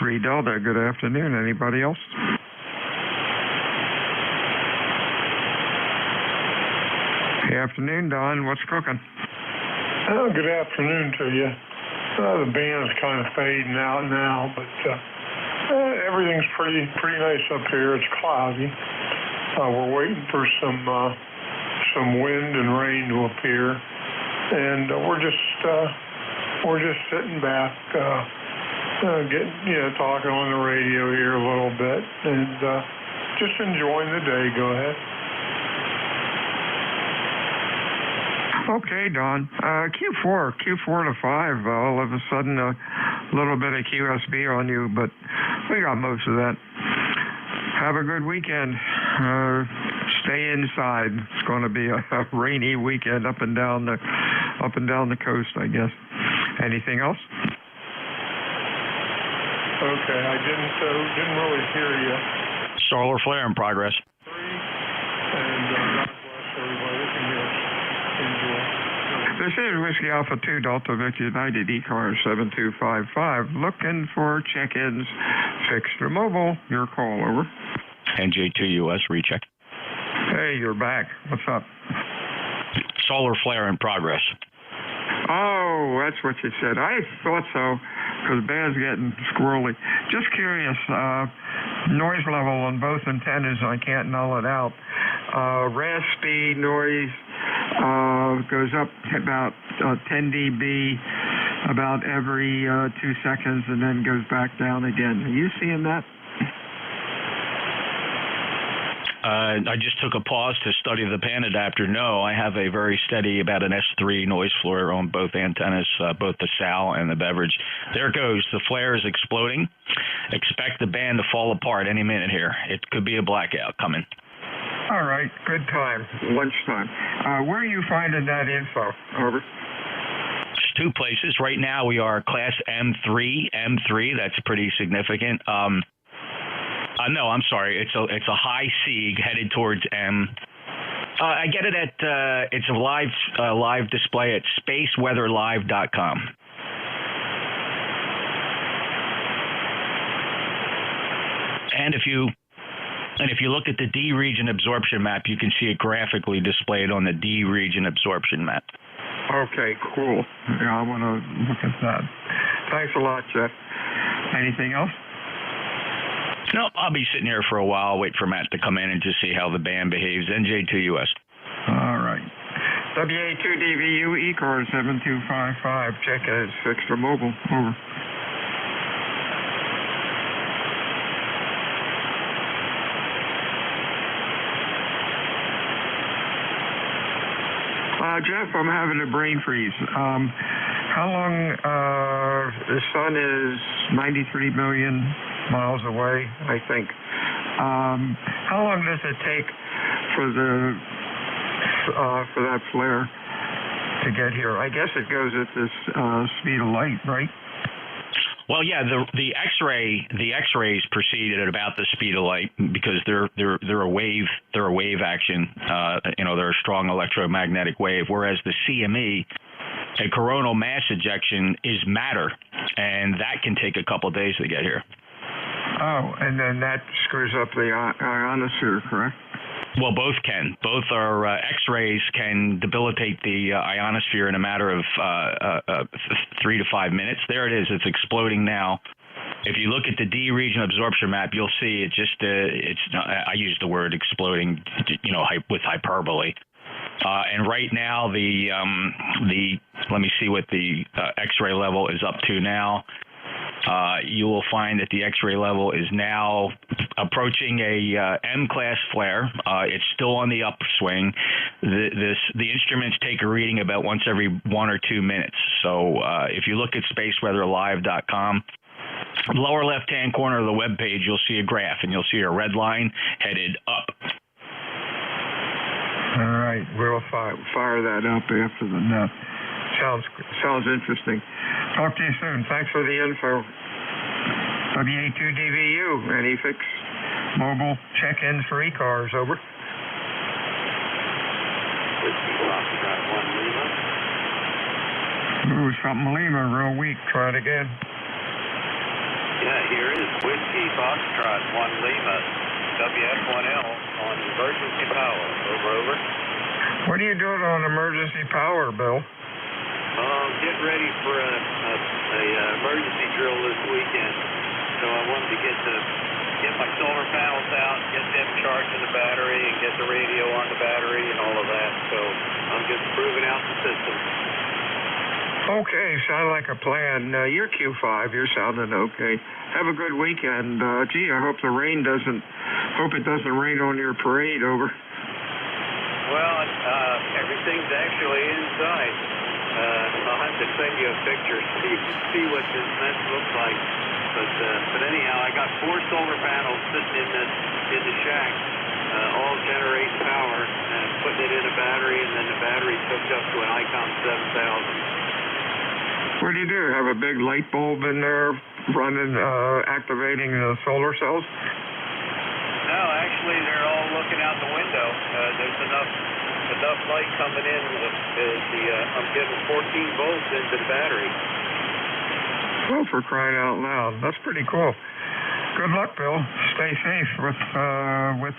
V: 3 Delta, good afternoon. Anybody else? Good afternoon, Don. What's cooking?
H: Good afternoon to you. The band's kind of fading out now, but everything's pretty nice up here. It's cloudy. We're waiting for some wind and rain to appear, and we're just sitting back, getting talking on the radio here a little bit, and just enjoying the day. Go ahead.
V: Okay, Don. Q4 to 5. All of a sudden, a little bit of QSB on you, but we got most of that. Have a good weekend. Stay inside. It's going to be a rainy weekend up and down the coast, I guess. Anything else?
H: Okay, I didn't really hear you.
E: Solar flare in progress.
H: And God bless everybody. Enjoy.
V: This is Whiskey Alpha 2, Delta Victor United, ECARS 7255. Looking for check-ins. Fixed or mobile. Your call, over.
E: NJ2US, recheck.
V: Hey, you're back. What's up?
E: Solar flare in progress.
V: Oh, that's what you said. I thought so, because the band's getting squirrely. Just curious, noise level on both antennas, I can't null it out. Raspy noise goes up to about 10 dB about every 2 seconds and then goes back down again. Are you seeing that?
E: I just took a pause to study the band adapter. No, I have a very steady, about an S3 noise floor on both antennas, both the Sal and the Beverage. There it goes. The flare is exploding. Expect the band to fall apart any minute here. It could be a blackout coming.
V: All right. Good time. Lunchtime. Where are you finding that info? Over.
E: There's 2 places. Right now we are class M3. That's pretty significant. No, I'm sorry. It's a high SIG headed towards M. I get it at it's a live display at spaceweatherlive.com. And if you look at the D region absorption map, you can see it graphically displayed on the D region absorption map.
V: Okay, cool. Yeah, I want to look at that. Thanks a lot, Jeff. Anything else?
E: No, I'll be sitting here for a while, wait for Matt to come in and just see how the band behaves. NJ2US.
V: All right. WA2DVU, ECARS 7255. Check as fixed or mobile. Over. Jeff, I'm having a brain freeze. How long, the sun is 93 million miles away, I think. How long does it take for that flare to get here? I guess it goes at this speed of light, right?
E: Well, yeah, the X-rays proceed at about the speed of light because they're a wave action. They're a strong electromagnetic wave, whereas the CME, a coronal mass ejection, is matter, and that can take a couple of days to get here.
V: Oh, and then that screws up the ionosphere, correct?
E: Well, both can. Both are X-rays can debilitate the ionosphere in a matter of 3 to 5 minutes. There it is. It's exploding now. If you look at the D region absorption map, you'll see it just. I use the word exploding, with hyperbole. And right now, let me see what the X-ray level is up to now. You will find that the X-ray level is now approaching a M-class flare. It's still on the upswing. The instruments take a reading about once every 1 or 2 minutes. So if you look at spaceweatherlive.com, lower left-hand corner of the web page, you'll see a graph, and you'll see a red line headed up.
V: All right, we'll fire that up after the net. Sounds interesting. Talk to you soon. Thanks for the info. WA2DVU, any fix mobile check-ins for ECARS, over. Ooh, something Lima, real weak. Try it again.
K: Yeah, here is Whiskey Foxtrot 1 Lima, WF1L on emergency power. Over.
V: What are you doing on emergency power, Bill?
K: Getting ready for a emergency drill this weekend. So I wanted to get my solar panels out, get them charged in the battery, and get the radio on the battery and all of that. So I'm just proving out the system.
V: Okay, sound like a plan. You're Q5. You're sounding okay. Have a good weekend. Gee, I hope it doesn't rain on your parade, over.
K: Well, everything's actually inside. I'll have to send you a picture so you can see what this mess looks like. But anyhow, I got 4 solar panels sitting in the shack, all generate power, putting it in a battery, and then the battery's hooked up to an ICOM 7000.
V: What do you do? Have a big light bulb in there running, activating the solar cells?
K: No, actually, they're all looking out the window. There's enough light coming in. I'm getting 14 volts into the battery.
V: Oh, for crying out loud. That's pretty cool. Good luck, Bill. Stay safe with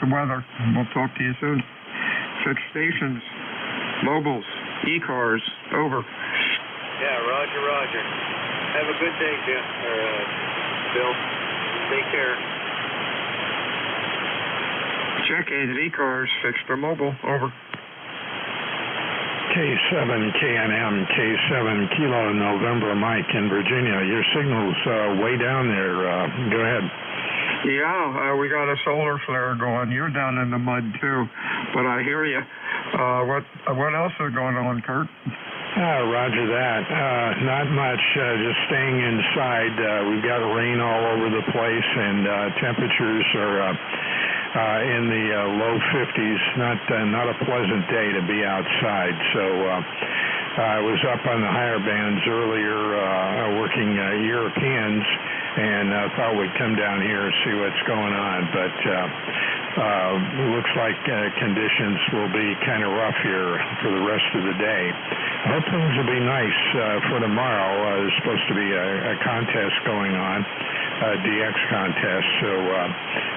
V: the weather. We'll talk to you soon. 6 stations, mobiles, ECARS, over.
K: Yeah, roger. Have a good day, Jim, or Bill. Take care.
V: Check-ins, ECARS, fixed or mobile, over.
H: K7, KNM, K7, Kilo, November, Mike in Virginia. Your signal's way down there. Go ahead.
V: Yeah, we got a solar flare going. You're down in the mud, too. But I hear you. What else is going on, Kurt?
H: Roger that. Not much. Just staying inside. We've got rain all over the place, and temperatures are in the low 50s. Not a pleasant day to be outside. So I was up on the higher bands earlier working Europeans, and thought we'd come down here and see what's going on. But it looks like conditions will be kind of rough here for the rest of the day. I hope things will be nice for tomorrow. There's supposed to be a contest going on, a DX contest, so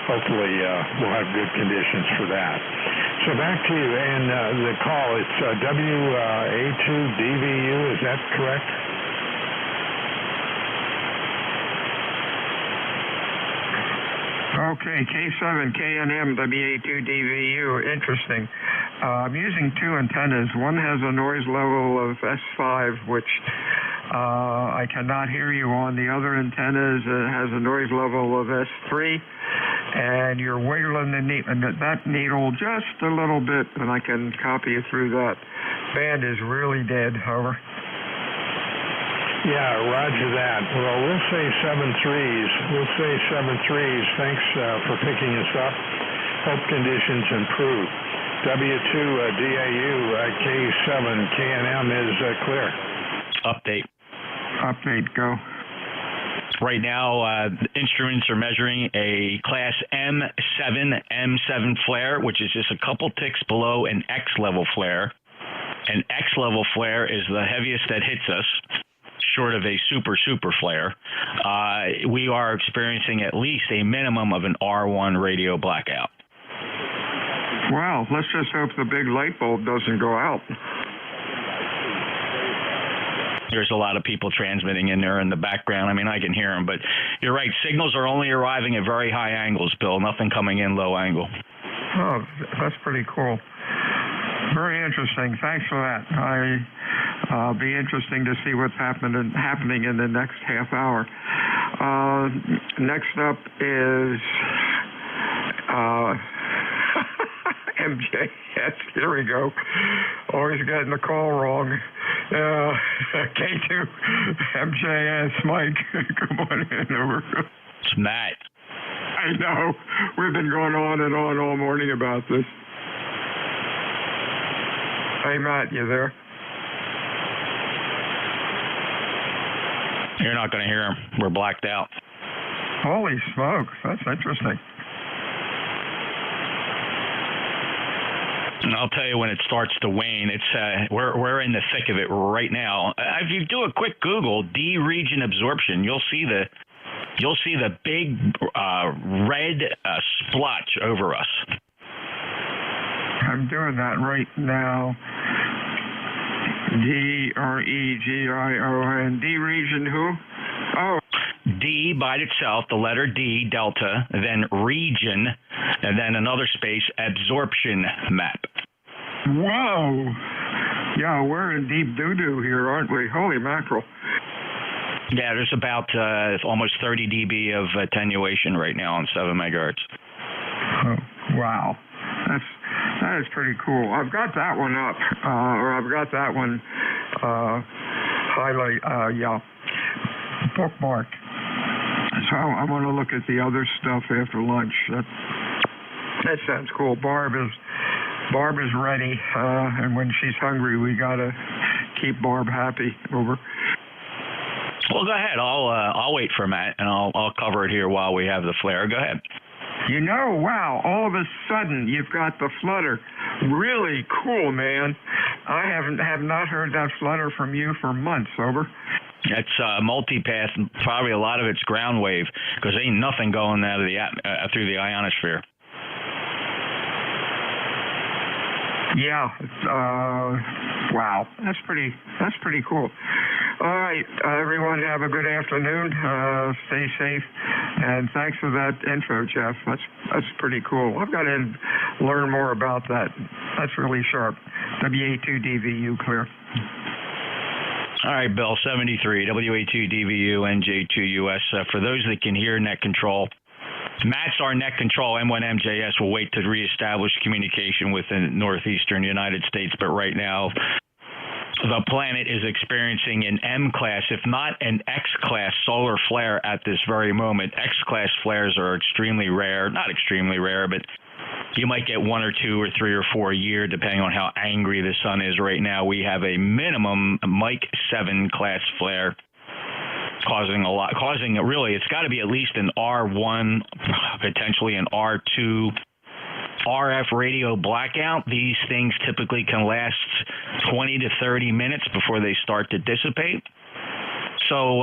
H: hopefully we'll have good conditions for that. So back to you, and the call, it's WA2DVU, is that correct?
V: Okay, K7, KNM, WA2DVU, interesting. I'm using 2 antennas. One has a noise level of S5, which I cannot hear you on. The other antenna has a noise level of S3, and you're wiggling that needle just a little bit, and I can copy you through that. Band is really dead, over.
H: Yeah, roger that. Well, we'll say 7.3s. Thanks for picking us up. Hope conditions improve. W2DAU K7 KNM is clear.
V: Update, go.
E: Right now, instruments are measuring a Class M7 flare, which is just a couple ticks below an X-level flare. An X-level flare is the heaviest that hits us, short of a super flare. We are experiencing at least a minimum of an R1 radio blackout.
V: Wow, let's just hope the big light bulb doesn't go out.
E: There's a lot of people transmitting in there in the background. I mean, I can hear them, but you're right. Signals are only arriving at very high angles, Bill. Nothing coming in low angle.
V: Oh, that's pretty cool. Very interesting. Thanks for that. I'll be interesting to see what's happening in the next half hour. Next up is MJS, here we go. Always getting the call wrong. K2, MJS, Mike, come on in, over.
E: It's Matt.
V: I know. We've been going on and on all morning about this. Hey, Matt, you there?
E: You're not going to hear him. We're blacked out.
V: Holy smokes, that's interesting.
E: And I'll tell you when it starts to wane. It's we're in the thick of it right now. If you do a quick Google, D region absorption, you'll see the big red splotch over us.
V: I'm doing that right now. D-R-E-G-I-O-N. D region who? Oh.
E: D by itself, the letter D, delta, then region, and then another space, absorption map.
V: Whoa. Yeah, we're in deep doo-doo here, aren't we? Holy mackerel.
E: Yeah, there's about almost 30 dB of attenuation right now on 7 megahertz.
V: Oh, wow. That is pretty cool. I've got that one up, or I've got that one bookmarked. So I want to look at the other stuff after lunch. That sounds cool. Barb is ready, and when she's hungry, we gotta keep Barb happy. Over.
E: Well, go ahead. I'll wait for Matt, and I'll cover it here while we have the flare. Go ahead.
V: You know, wow, all of a sudden you've got the flutter. Really cool, man. I have not heard that flutter from you for months, over.
E: It's multipath, probably a lot of it's ground wave, because ain't nothing going out of the through the ionosphere.
V: Yeah, wow, that's pretty cool. All right, everyone, have a good afternoon. Stay safe, and thanks for that info, Jeff. That's pretty cool. I've got to learn more about that. That's really sharp. WA2DVU clear.
E: All right, Bill, 73, WA2DVU, NJ2US. For those that can hear net control, Matt's our net control. M1MJS will wait to reestablish communication with the northeastern United States, but right now the planet is experiencing an M-class, if not an X-class solar flare at this very moment. X-class flares are extremely rare, not extremely rare, but you might get 1 or 2 or 3 or 4 a year, depending on how angry the sun is right now. We have a minimum Mike 7 class flare causing really, it's got to be at least an R1, potentially an R2 RF radio blackout. These things typically can last 20 to 30 minutes before they start to dissipate. So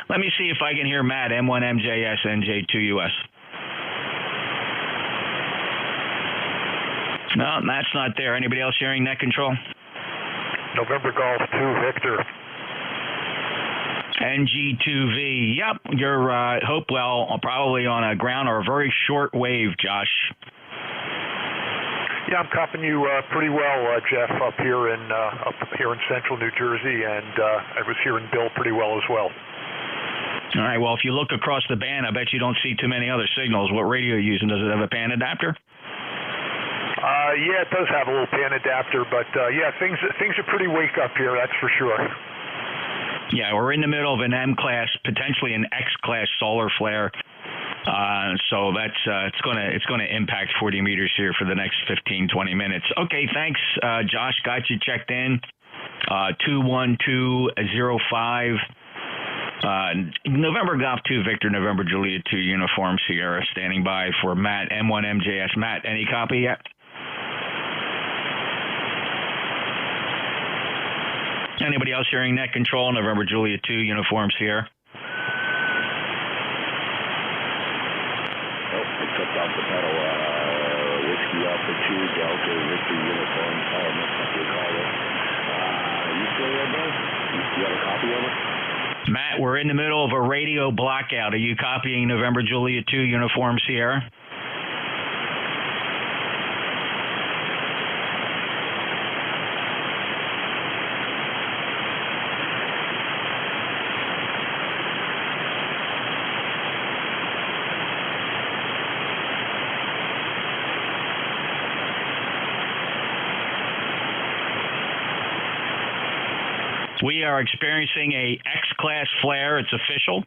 E: let me see if I can hear Matt, M1MJS, NJ2US. No, Matt's not there. Anybody else hearing net control?
W: November Golf 2, Victor.
E: NG2V. Yep, you're Hopewell, probably on a ground or a very short wave, Josh.
W: Yeah, I'm copying you pretty well, Jeff, up here in central New Jersey, and I was hearing Bill pretty well as well.
E: All right, well, if you look across the band, I bet you don't see too many other signals. What radio are you using? Does it have a pan adapter?
W: Yeah, it does have a little pan adapter, but yeah, things are pretty wake up here, that's for sure.
E: Yeah, we're in the middle of an M-class, potentially an X-class solar flare. So that's it's gonna impact 40 meters here for the next 15-20 minutes. Okay, thanks, Josh. Got you checked in. 21205. November Golf 2 Victor, November Juliet 2 Uniform Sierra, standing by for Matt, M1MJS. Matt, any copy yet? Anybody else hearing net control? November Juliet 2 Uniform Sierra.
D: Off the pedal, Whiskey Alpha 2, Delta, Victor Uniform, you still there, Bill? You have a copy of it?
E: Matt, we're in the middle of a radio blackout. Are you copying November Juliet 2 Uniform Sierra? We are experiencing a X-class flare. It's official.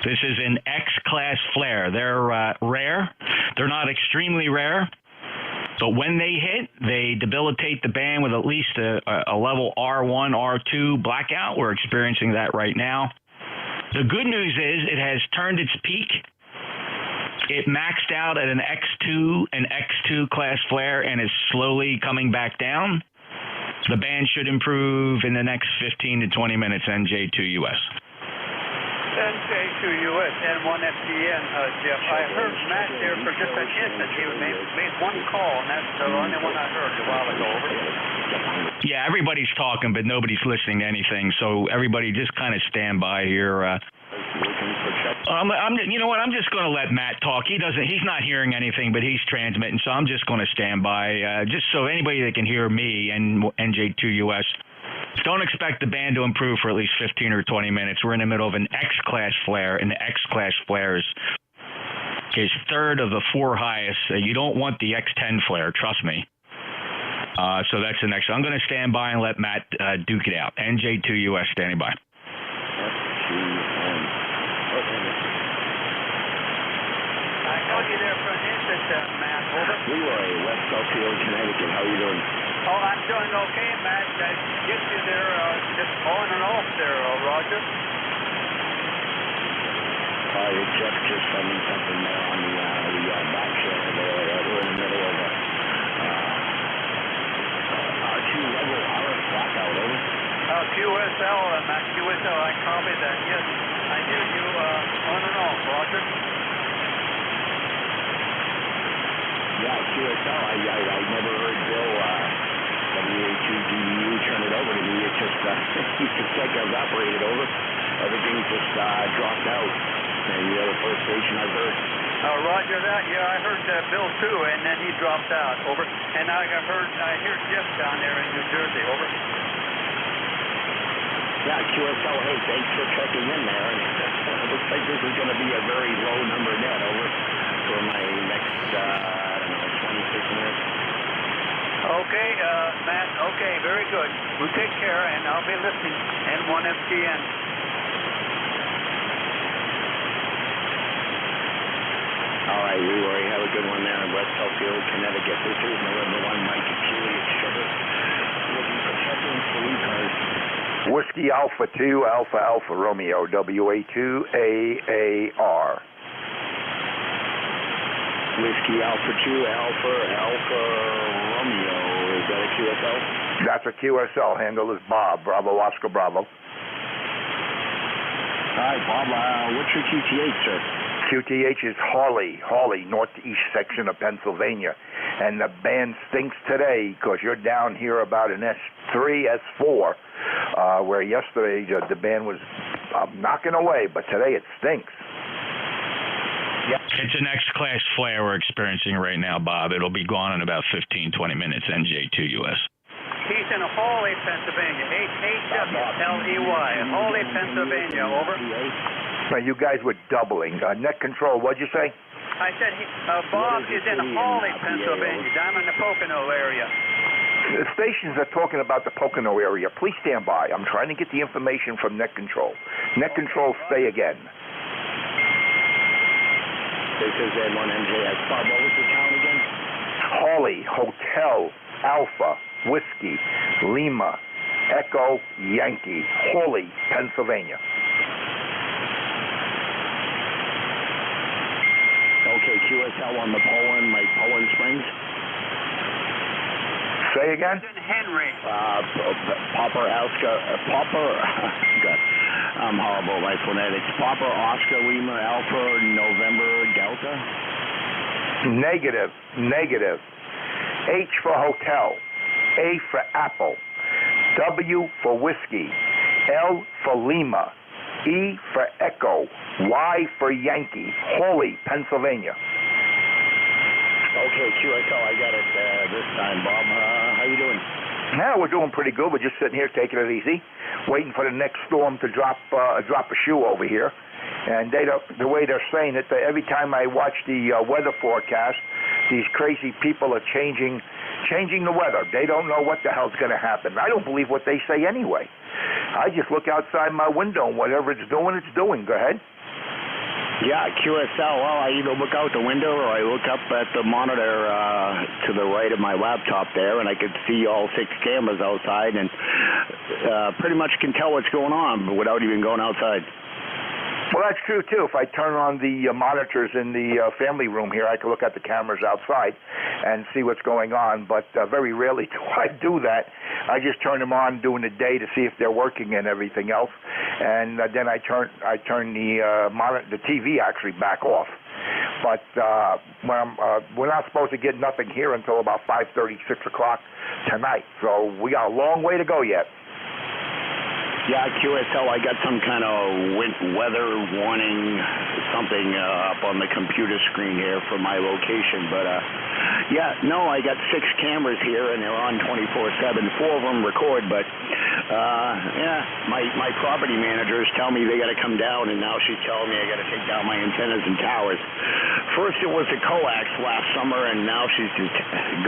E: This is an X-class flare. They're rare. They're not extremely rare. But when they hit, they debilitate the band with at least a level R1, R2 blackout. We're experiencing that right now. The good news is it has turned its peak. It maxed out at an X2 class flare, and is slowly coming back down. The band should improve in the next 15 to 20 minutes, NJ2US.
K: NJ2US, N1FTN, Jeff. I heard Matt there for just an instant. He made one call, and that's the only one I heard a while ago. Over.
E: Yeah, everybody's talking, but nobody's listening to anything. So everybody just kind of stand by here. You know what? I'm just going to let Matt talk. He's not hearing anything, but he's transmitting. So I'm just going to stand by, just so anybody that can hear me and NJ2US. Don't expect the band to improve for at least 15 or 20 minutes. We're in the middle of an X-class flare, and the X-class flare is third of the 4 highest. You don't want the X10 flare, trust me. So that's the next one. I'm going to stand by and let Matt duke it out. NJ2US standing by.
K: I got you there for an instant, Matt. Over.
D: Leroy, West Southfield, Connecticut. How you doing?
K: Oh, I'm doing okay, Matt. I get you there just on and off there, Roger.
D: Jeff just sent me something there on the back channel there. We're in the middle of a R2 level RF blackout, over.
K: QSL, Matt, QSL, I copy that. Yes, I hear you on and off, Roger.
D: Yeah, QSL, I never heard Bill WA2DU turn it over to me. It just it's like I was operated over. Everything just dropped out. And you're the first station I've heard.
K: Roger that. Yeah, I heard Bill too, and then he dropped out. Over. And I hear Jeff down there in New Jersey. Over.
D: Yeah, QSL. Hey, thanks for checking in there. It looks like this is going to be a very low number net, over, for my next 26 minutes.
K: Okay, Matt. Okay, very good. Well, take care, and I'll be listening. N1FTN.
D: All right, Leroy, have a good one there in West Southfield, Connecticut. This is November 1, Mike Julius Sugar. Looking for check-in for ECARS.
N: Whiskey Alpha 2, Alpha Alpha Romeo, WA2AAR.
D: Whiskey Alpha 2, Alpha Romeo. Is that a QSL?
N: That's a QSL. Handle is Bob. Bravo, Oscar, Bravo.
D: All right, Bob. What's your QTH, sir?
N: QTH is Hawley, northeast section of Pennsylvania. And the band stinks today because you're down here about an S3, S4, where yesterday the band was knocking away, but today it stinks.
E: Yeah. It's an X-class flare we're experiencing right now, Bob. It'll be gone in about 15, 20 minutes, NJ2US.
K: He's in Hawley, Pennsylvania. H-W-L-E-Y. Hawley, Pennsylvania. Over.
N: Now, you guys were doubling. Net control, what'd you say?
K: I said Bob is in Hawley, Pennsylvania, down in the Pocono area.
N: The stations are talking about the Pocono area. Please stand by. I'm trying to get the information from net control. Net control, say again.
D: This is N1MJS. Bob, what was the town again?
N: Hawley, Hotel, Alpha, Whiskey, Lima, Echo, Yankee, Hawley, Pennsylvania.
D: Okay, QSL on the Poland, like Poland Springs.
N: Say again?
K: Henry.
D: Popper, Oscar, Popper. God, I'm horrible by phonetics. Popper, Oscar, Lima, Alpha, November, Delta.
N: Negative. H for hotel, A for apple, W for whiskey, L for Lima, E for echo, Y for Yankee, Hawley, Pennsylvania.
D: Okay, QSL, I got it this time, Bob. How you doing?
N: Now we're doing pretty good. We're just sitting here taking it easy, waiting for the next storm to drop a shoe over here. And the way they're saying it, every time I watch the weather forecast, these crazy people are changing changing the weather. They don't know what the hell's going to happen. I don't believe what they say anyway. I just look outside my window and whatever it's doing, it's doing. Go ahead.
D: Yeah, QSL. Well, I either look out the window or I look up at the monitor to the right of my laptop there, and I could see all 6 cameras outside and pretty much can tell what's going on without even going outside.
N: Well, that's true, too. If I turn on the monitors in the family room here, I can look at the cameras outside and see what's going on. But very rarely do I do that. I just turn them on during the day to see if they're working and everything else. And then I turn the TV actually back off. But we're not supposed to get nothing here until about 5:30, 6 o'clock tonight. So we got a long way to go yet.
D: Yeah, QSL, I got some kind of weather warning, something up on the computer screen here for my location. But, yeah, no, I got 6 cameras here, and they're on 24/7. 4 of them record, but, yeah, my property managers tell me they got to come down, and now she's telling me I got to take down my antennas and towers. First it was the coax last summer, and now she's just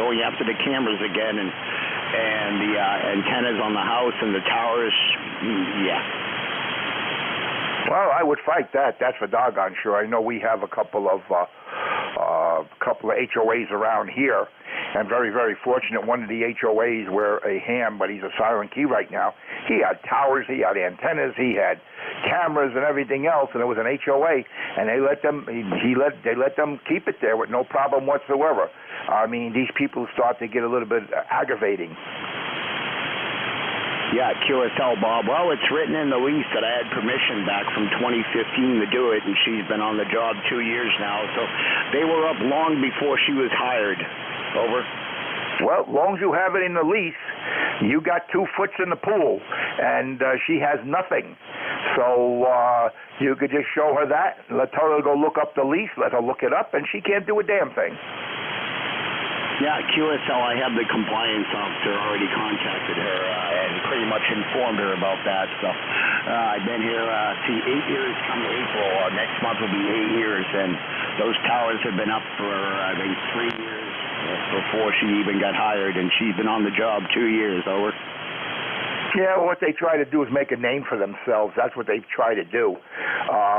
D: going after the cameras again, and the antennas on the house and the towers, yeah.
N: Well, I would fight that. That's for doggone sure. I know we have a couple of HOAs around here, and very, very fortunate. One of the HOAs were a ham, but he's a silent key right now. He had towers, he had antennas, he had cameras and everything else, and it was an HOA, and they let them keep it there with no problem whatsoever. I mean, these people start to get a little bit aggravating.
D: Yeah, QSL, Bob. Well, it's written in the lease that I had permission back from 2015 to do it, and she's been on the job 2 years now. So they were up long before she was hired. Over.
N: Well, as long as you have it in the lease, you got 2 foots in the pool, and she has nothing. So you could just show her that, tell her to go look up the lease, let her look it up, and she can't do a damn thing.
D: Yeah, QSL, I have the compliance officer already contacted her and pretty much informed her about that. So I've been here, 8 years come April. Next month will be 8 years, and those towers have been up for, I think, 3 years before she even got hired, and she's been on the job 2 years. Over.
N: Yeah, what they try to do is make a name for themselves. That's what they try to do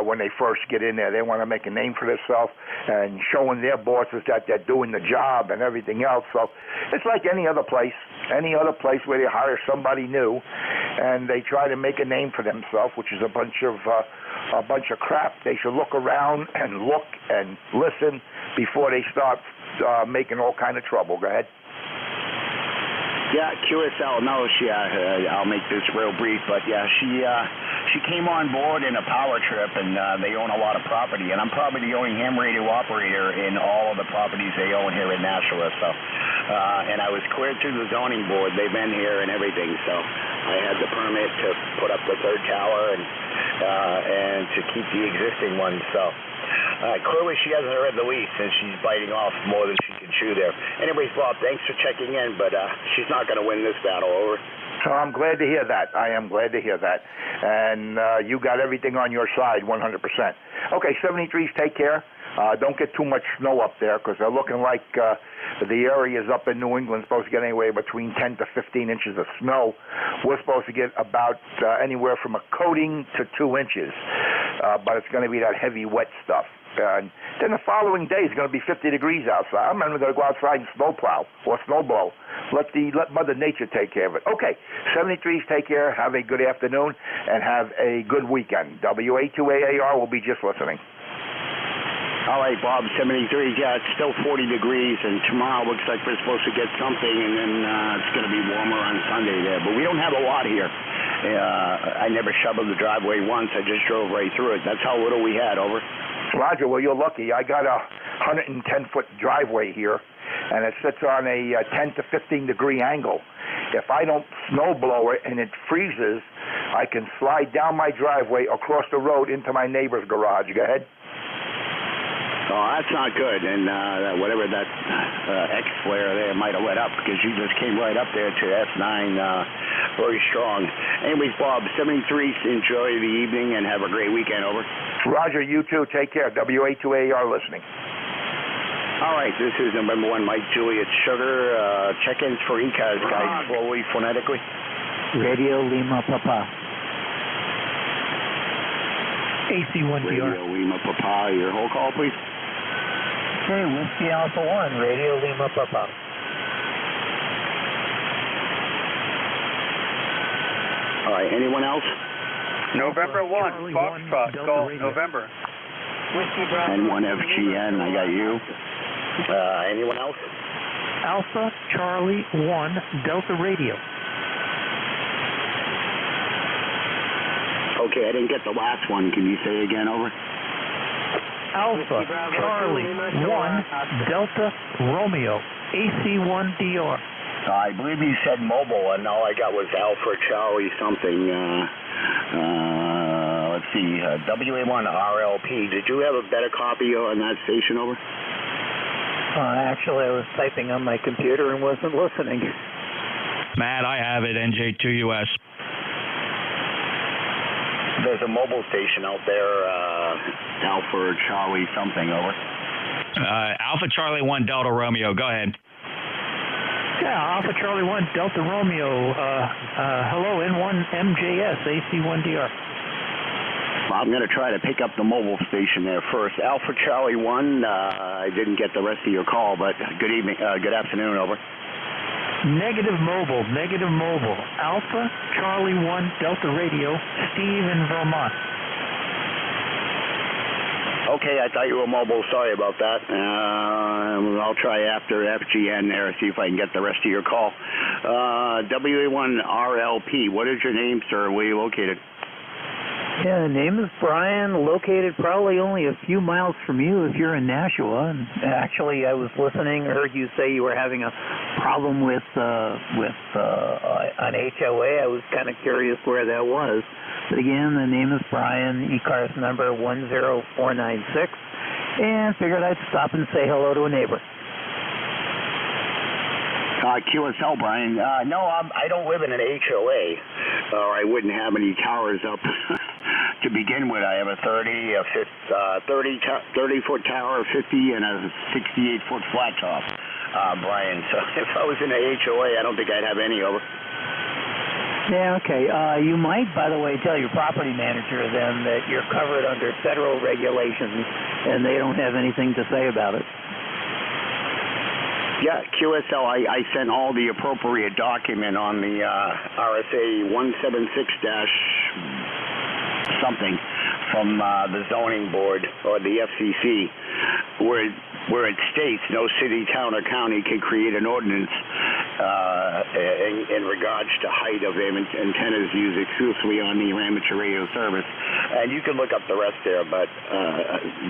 N: when they first get in there. They want to make a name for themselves and showing their bosses that they're doing the job and everything else. So it's like any other place where they hire somebody new and they try to make a name for themselves, which is a bunch of crap. They should look around and look and listen before they start making all kind of trouble. Go ahead.
D: Yeah, QSL, no, I'll make this real brief, but yeah, she came on board in a power trip, and they own a lot of property, and I'm probably the only ham radio operator in all of the properties they own here in Nashua, so, and I was cleared through the zoning board. They've been here and everything, so I had the permit to put up the 3rd tower and to keep the existing one, so. Clearly she hasn't read the lease, and she's biting off more than she can chew there. Anyways, Bob, thanks for checking in, but she's not going to win this battle. Over.
N: So I'm glad to hear that. I am glad to hear that. And you got everything on your side 100%. Okay, 73s, take care. Don't get too much snow up there because they're looking like the areas up in New England supposed to get anywhere between 10 to 15 inches of snow. We're supposed to get about anywhere from a coating to 2 inches, but it's going to be that heavy, wet stuff. And then the following day is going to be 50 degrees outside. I'm not going to go outside and snowplow or snowblow. Let Mother Nature take care of it. Okay, 73s, take care. Have a good afternoon and have a good weekend. WA2AAR will be just listening.
D: All right, Bob, 73, yeah, it's still 40 degrees, and tomorrow looks like we're supposed to get something, and then it's going to be warmer on Sunday there. But we don't have a lot here. I never shoveled the driveway once. I just drove right through it. That's how little we had. Over.
N: Roger, well, you're lucky. I got a 110-foot driveway here, and it sits on a 10 to 15-degree angle. If I don't snow blow it and it freezes, I can slide down my driveway across the road into my neighbor's garage. Go ahead.
D: Oh, that's not good, and whatever that X-flare there might have lit up, because you just came right up there to F9, very strong. Anyways, Bob, 73, enjoy the evening and have a great weekend. Over.
N: Roger, you too. Take care. WA2AR listening.
D: All right, this is November 1, Mike Juliet Sugar. Check-ins for ECARS, guys, slowly, phonetically.
C: Radio Lima Papa. AC1DR.
D: Radio Lima Papa, your whole call, please.
C: Okay, Whiskey Alpha 1, Radio Lima Papa.
D: All right, anyone else?
K: November 1, Foxtrot, Golf, November.
D: N1FGN, I got you. Anyone else?
C: Alpha Charlie 1 Delta Radio.
D: Okay, I didn't get the last one. Can you say again, over?
C: Alpha Charlie 1 Delta Romeo, AC1DR.
D: I believe you said mobile, and all I got was Alpha Charlie something. Let's see, WA1 RLP. Did you have a better copy on that station, over?
C: Actually, I was typing on my computer and wasn't listening.
E: Matt, I have it, NJ2US.
D: There's a mobile station out there, Alpha Charlie something, over.
E: Alpha Charlie 1 Delta Romeo, go ahead.
C: Yeah, Alpha Charlie 1 Delta Romeo. Hello, N1 MJS, AC1DR.
D: I'm going to try to pick up the mobile station there first. Alpha Charlie 1, I didn't get the rest of your call, but good evening, good afternoon, over.
C: Negative mobile. Alpha Charlie 1 Delta Radio, Steve in Vermont.
D: Okay, I thought you were mobile. Sorry about that. I'll try after FGN there, see if I can get the rest of your call. WA1RLP, what is your name, sir? Where are you located?
C: Yeah, the name is Brian, located probably only a few miles from you if you're in Nashua. And actually, I was listening, heard you say you were having a problem with an HOA. I was kind of curious where that was. But again, the name is Brian, ECARS number 10496, and figured I'd stop and say hello to a neighbor.
D: QSL, Brian. No, I don't live in an HOA, or I wouldn't have any towers up to begin with. I have a 30-foot tower, 50, and a 68-foot flat top, Brian. So if I was in an HOA, I don't think I'd have any over.
C: Yeah, okay. You might, by the way, tell your property manager then that you're covered under federal regulations, and they don't have anything to say about it.
D: Yeah, QSL, I sent all the appropriate document on the RSA 176- from the zoning board or the FCC, where it states no city, town, or county can create an ordinance in regards to height of antennas used exclusively on the amateur radio service. And you can look up the rest there, but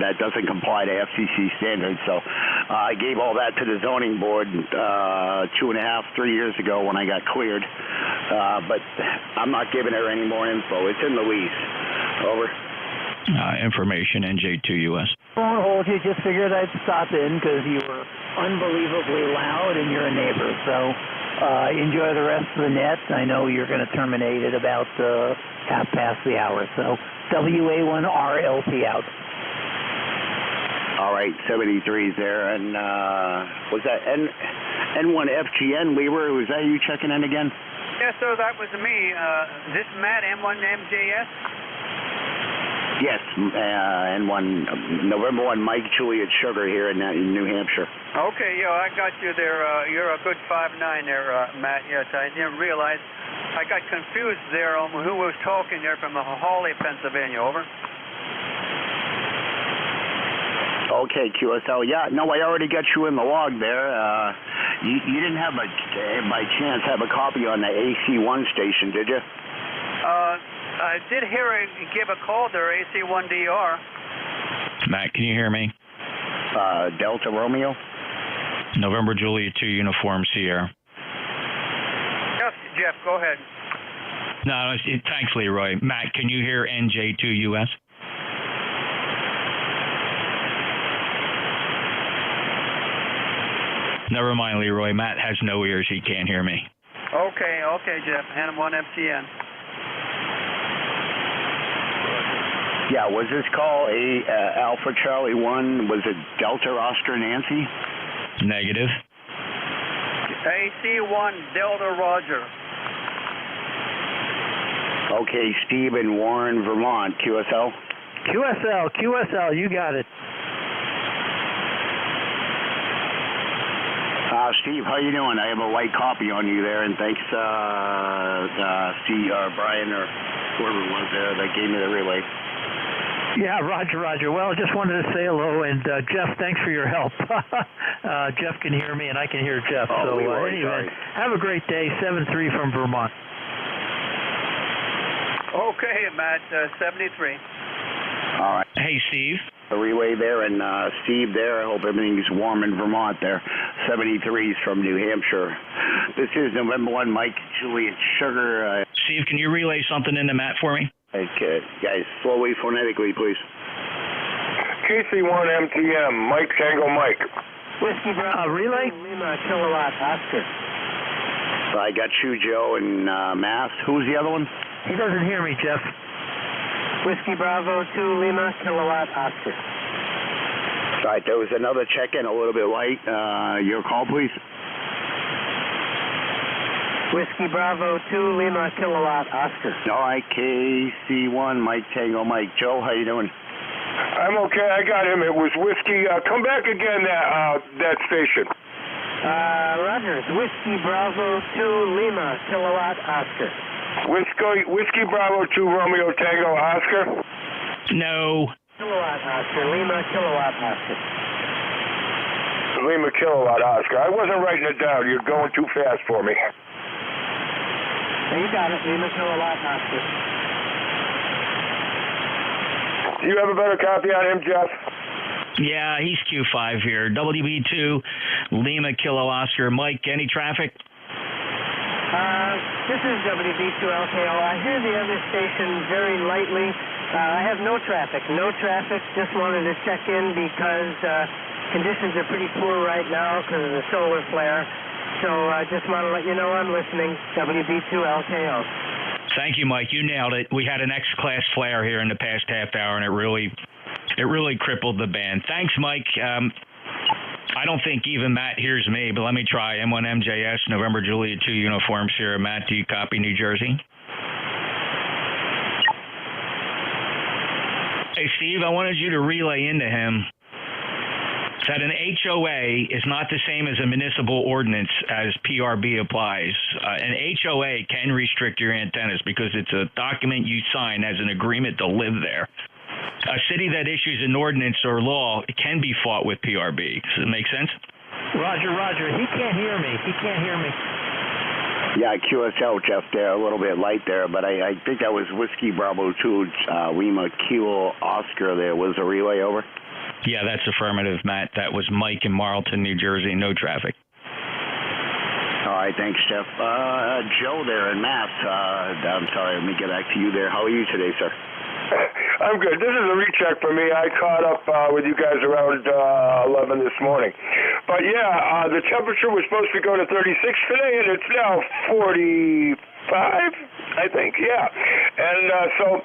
D: that doesn't comply to FCC standards. So I gave all that to the zoning board 2.5, 3 years ago when I got cleared. But I'm not giving her any more info. It's in the lease. Over.
E: Information, NJ2US.
C: I won't hold you. Just figured I'd stop in because you were unbelievably loud and you're a neighbor. So enjoy the rest of the net. I know you're going to terminate at about half past the hour. So WA1RLP out.
D: All right, 73's there. And was that N1FGN, Weaver? Was that you checking in again?
K: Yeah, so that was me. This Matt, N1MJS?
D: Yes, N1, November 1, Mike Juliet Sugar here in New Hampshire.
K: Okay, yeah, I got you there. You're a good 5'9" there, Matt. Yes, I didn't realize. I got confused there on who was talking there from Hawley, Pennsylvania. Over.
D: Okay, QSL. Yeah, no, I already got you in the log there. You didn't have by chance have a copy on the AC1 station, did you?
K: I did hear her give a call there, AC1DR.
E: Matt, can you hear me?
D: Delta Romeo?
E: November Juliet 2 Uniform Sierra.
K: Yes, Jeff, go ahead.
E: No, thanks, Leroy. Matt, can you hear NJ2US? Never mind, Leroy. Matt has no ears. He can't hear me.
K: Okay, Jeff. N1FGN.
D: Yeah, was this call Alpha Charlie 1? Was it Delta Oscar Nancy?
E: Negative.
P: AC1 Delta Roger.
D: Okay, Steve in Warren, Vermont, QSL.
C: QSL, you got it.
D: Steve, how you doing? I have a white copy on you there, and thanks, Brian or whoever it was there that gave me the relay.
C: Yeah, Roger. Well, just wanted to say hello, and Jeff, thanks for your help. Jeff can hear me, and I can hear Jeff.
D: Oh,
C: so anyway, have a great day. 7-3 from Vermont.
P: Okay, Matt, 73.
D: All right.
E: Hey, Steve.
D: The relay there, and Steve there. I hope everything's warm in Vermont there. 73s from New Hampshire. This is November 1, Mike, Juliet, Sugar.
E: Steve, can you relay something into Matt for me?
D: Okay, guys, slowly, phonetically, please.
F: KC1 MTM, Mike Tango Mike.
C: Whiskey Bravo. Relay?
P: Lima Kilowatt Oscar.
D: I got you, Joe, and Mass. Who's the other one?
C: He doesn't hear me, Jeff.
P: Whiskey Bravo 2 Lima Kilowatt Oscar.
D: All right, there was another check-in, a little bit light. Your call, please.
P: Whiskey Bravo 2 Lima Kilowatt Oscar.
D: All right, KC1, Mike Tango Mike. Joe, how you doing?
F: I'm okay. I got him. It was Whiskey. Come back again, that station.
P: Roger. Whiskey Bravo 2 Lima Kilowatt Oscar.
F: Whiskey Bravo 2 Romeo Tango Oscar.
E: No.
P: Kilowatt Oscar. Lima Kilowatt Oscar.
F: Lima Kilowatt Oscar. I wasn't writing it down. You're going too fast for me.
P: You got it. Lima Kilowatt Oscar.
F: Do you have a better copy on him, Jeff?
E: Yeah, he's Q5 here. WB2 Lima Kilo Oscar. Mike, any traffic?
P: This is WB2LKO. I hear the other station very lightly. I have no traffic. Just wanted to check in because conditions are pretty poor right now because of the solar flare. So I just want to let you know I'm listening. WB2LKO.
E: Thank you, Mike. You nailed it. We had an X-class flare here in the past half hour, and it really crippled the band. Thanks, Mike. I don't think even Matt hears me, but let me try. M1 MJS, November Juliet 2 Uniform Sierra. Matt, do you copy New Jersey? Hey, Steve, I wanted you to relay into him that an HOA is not the same as a municipal ordinance as PRB applies. An HOA can restrict your antennas because it's a document you sign as an agreement to live there. A city that issues an ordinance or law can be fought with PRB. Does it make sense?
C: Roger. He can't hear me.
D: Yeah, QSL, Jeff, there, a little bit light there, but I think that was Whiskey Bravo 2 Lima Kilo Oscar there. Was a relay over?
E: Yeah, that's affirmative, Matt. That was Mike in Marlton, New Jersey. No traffic.
D: All right, thanks, Jeff. Joe there in Mass. I'm sorry, let me get back to you there. How are you today, sir?
F: I'm good. This is a recheck for me. I caught up with you guys around 11 this morning. But, yeah, the temperature was supposed to go to 36 today, and it's now 45, I think, yeah. And so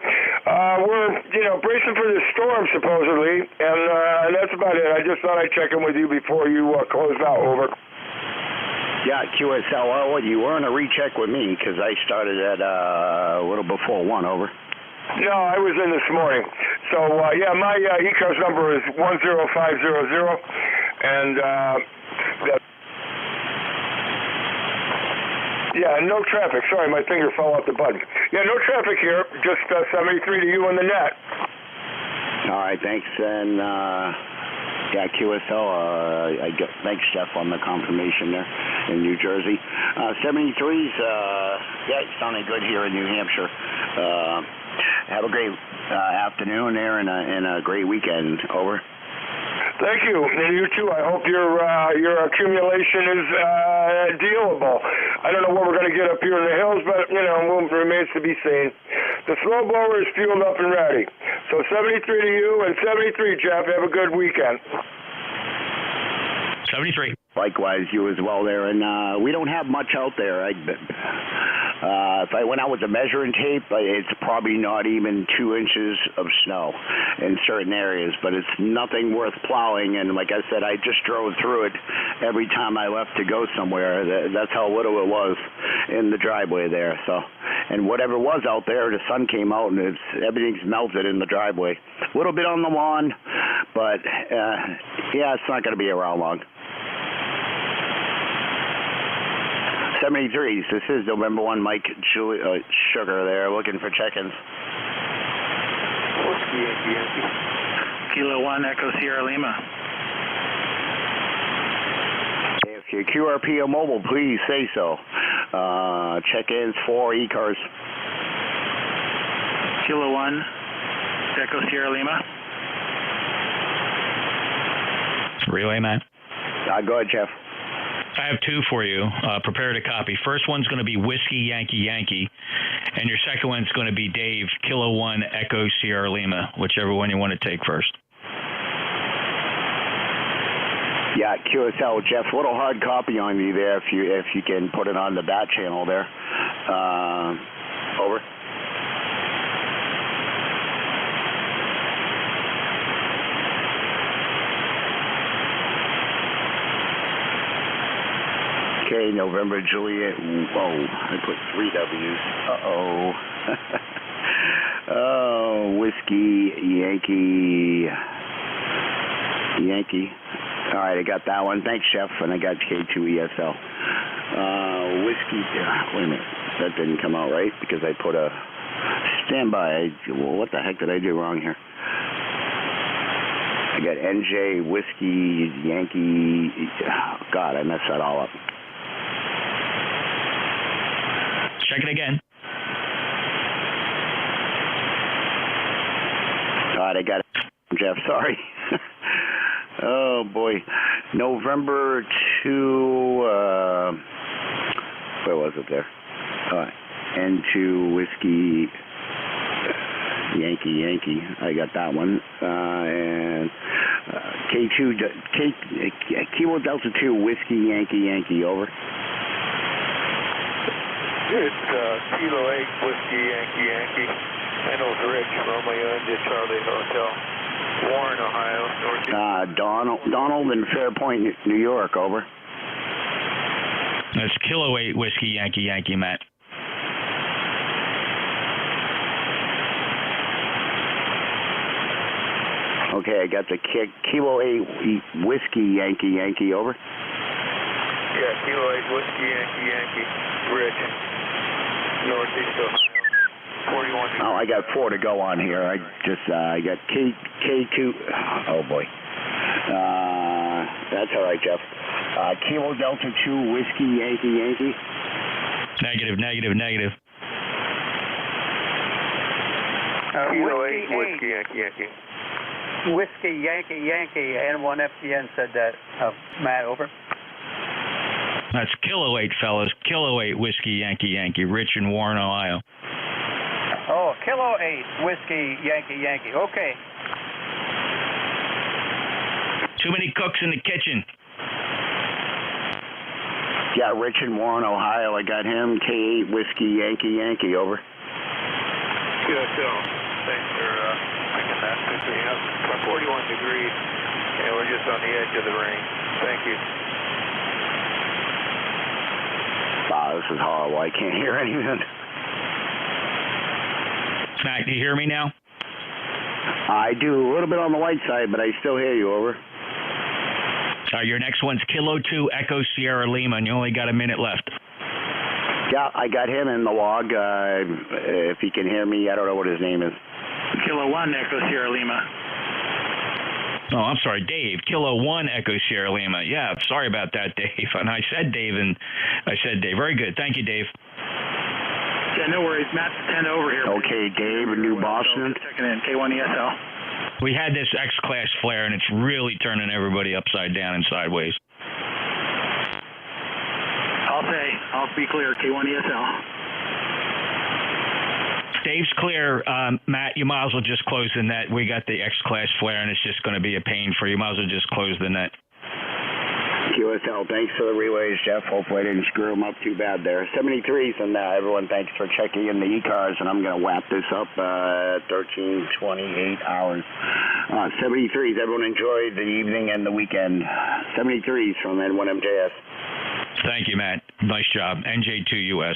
F: we're, bracing for this storm, supposedly, and that's about it. I just thought I'd check in with you before you closed out. Over.
D: Yeah, QSL, well, you were on a recheck with me because I started at a little before 1, over.
F: No, I was in this morning. So, yeah, my ECARS number is 10500, and yeah, no traffic. Sorry, my finger fell off the button. Yeah, no traffic here, just 73 to you on the net.
D: All right, thanks. And, yeah, QSL, thanks, Jeff, on the confirmation there in New Jersey. 73's, yeah, it's sounding good here in New Hampshire. Have a great afternoon there and a great weekend. Over.
F: Thank you, and you too. I hope your accumulation is dealable. I don't know what we're going to get up here in the hills, but it remains to be seen. The snowblower is fueled up and ready. So 73 to you and 73, Jeff. Have a good weekend.
E: 73.
D: Likewise, you as well there. And we don't have much out there. If I went out with the measuring tape, it's probably not even 2 inches of snow in certain areas, but it's nothing worth plowing. And like I said, I just drove through it every time I left to go somewhere. That's how little it was in the driveway there. So, and whatever was out there, the sun came out and everything's melted in the driveway. A little bit on the lawn, but yeah, it's not going to be around long. 73s. This is November 1, Mike Sugar there, looking for check-ins.
A: Whiskey, Yankee. Kilo 1, Echo Sierra Lima.
D: If you're QRP or mobile, please say so. Check-ins for ECARS.
A: Kilo 1, Echo Sierra Lima.
E: Relay, man.
D: Go ahead, Jeff.
E: I have two for you. Prepare to copy. First one's going to be Whiskey Yankee Yankee, and your second one's going to be Dave Kilo 1 Echo Sierra Lima, whichever one you want to take first.
D: Yeah, QSL, Jeff. A little hard copy on you there. If you can put it on the bat channel there. Over. Okay, November Juliet. Whoa, I put 3 W's. Uh-oh. Oh, Whiskey Yankee. All right, I got that one. Thanks, Chef. And I got K2ESL. Whiskey. Wait a minute. That didn't come out right because I put a standby. Well, what the heck did I do wrong here? I got NJ, Whiskey, Yankee. Oh, God, I messed that all up.
E: Check it again.
D: God, I got it, Jeff. Sorry. Oh, boy. November 2, where was it there? N2 Whiskey Yankee. I got that one. And Kilo Delta 2 Whiskey Yankee. Over.
R: It's Kilo 8 Whiskey Yankee. Handles Rich, Romeo India Charlie Hotel, Warren, Ohio, Northeast.
D: Donald in Fairpoint, New York. Over.
E: That's Kilo 8 Whiskey Yankee, Matt.
D: Okay, I got the Kilo 8 Whiskey Yankee. Over.
R: Yeah, Kilo 8 Whiskey Yankee. Rich, Northeast Ohio. 41.
D: Oh, I got 4 to go on here. I got K2. Oh boy. That's all right, Jeff. Kilo Delta 2 Whiskey Yankee.
E: Negative.
R: Kilo 8 Whiskey Yankee.
S: Whiskey Yankee. N1FTN said that. Matt, over.
E: That's Kilo 8, fellas. Kilo 8 Whiskey Yankee. Rich in Warren, Ohio.
S: Oh, Kilo 8 Whiskey Yankee. Okay.
E: Too many cooks in the kitchen.
D: Yeah, Rich in Warren, Ohio. I got him. K8 Whiskey Yankee. Over.
R: QSL. Thanks for making that. Picking up. 41 degrees, and we're just on the edge of the rain. Thank you.
D: Wow, this is horrible. I can't hear anything.
E: Matt, do you hear me now?
D: I do a little bit on the white side, but I still hear you. Over.
E: Your next one's Kilo 2 Echo Sierra Lima, and you only got a minute left.
D: Yeah, I got him in the log. If he can hear me, I don't know what his name is.
A: Kilo 1 Echo Sierra Lima.
E: Oh, I'm sorry, Dave. Kilo 1 Echo Sierra Lima. Yeah, sorry about that, Dave. And I said Dave, Very good. Thank you, Dave.
A: Yeah, no worries. Matt's 10 over here.
D: Okay, Dave, New Boston.
A: Checking in. K1ESL.
E: We had this X-Class flare, and it's really turning everybody upside down and sideways.
A: I'll be clear. K1ESL.
E: Dave's clear. Matt, you might as well just close the net. We got the X-Class flare, and it's just going to be a pain for you. You might as well just close the net.
D: QSL, thanks for the relays, Jeff. Hopefully I didn't screw them up too bad there. 73s, and everyone, thanks for checking in the ECARS, and I'm going to wrap this up at 13:28 hours. 73s, everyone enjoy the evening and the weekend. 73s from N1MJS.
E: Thank you, Matt. Nice job. NJ2US.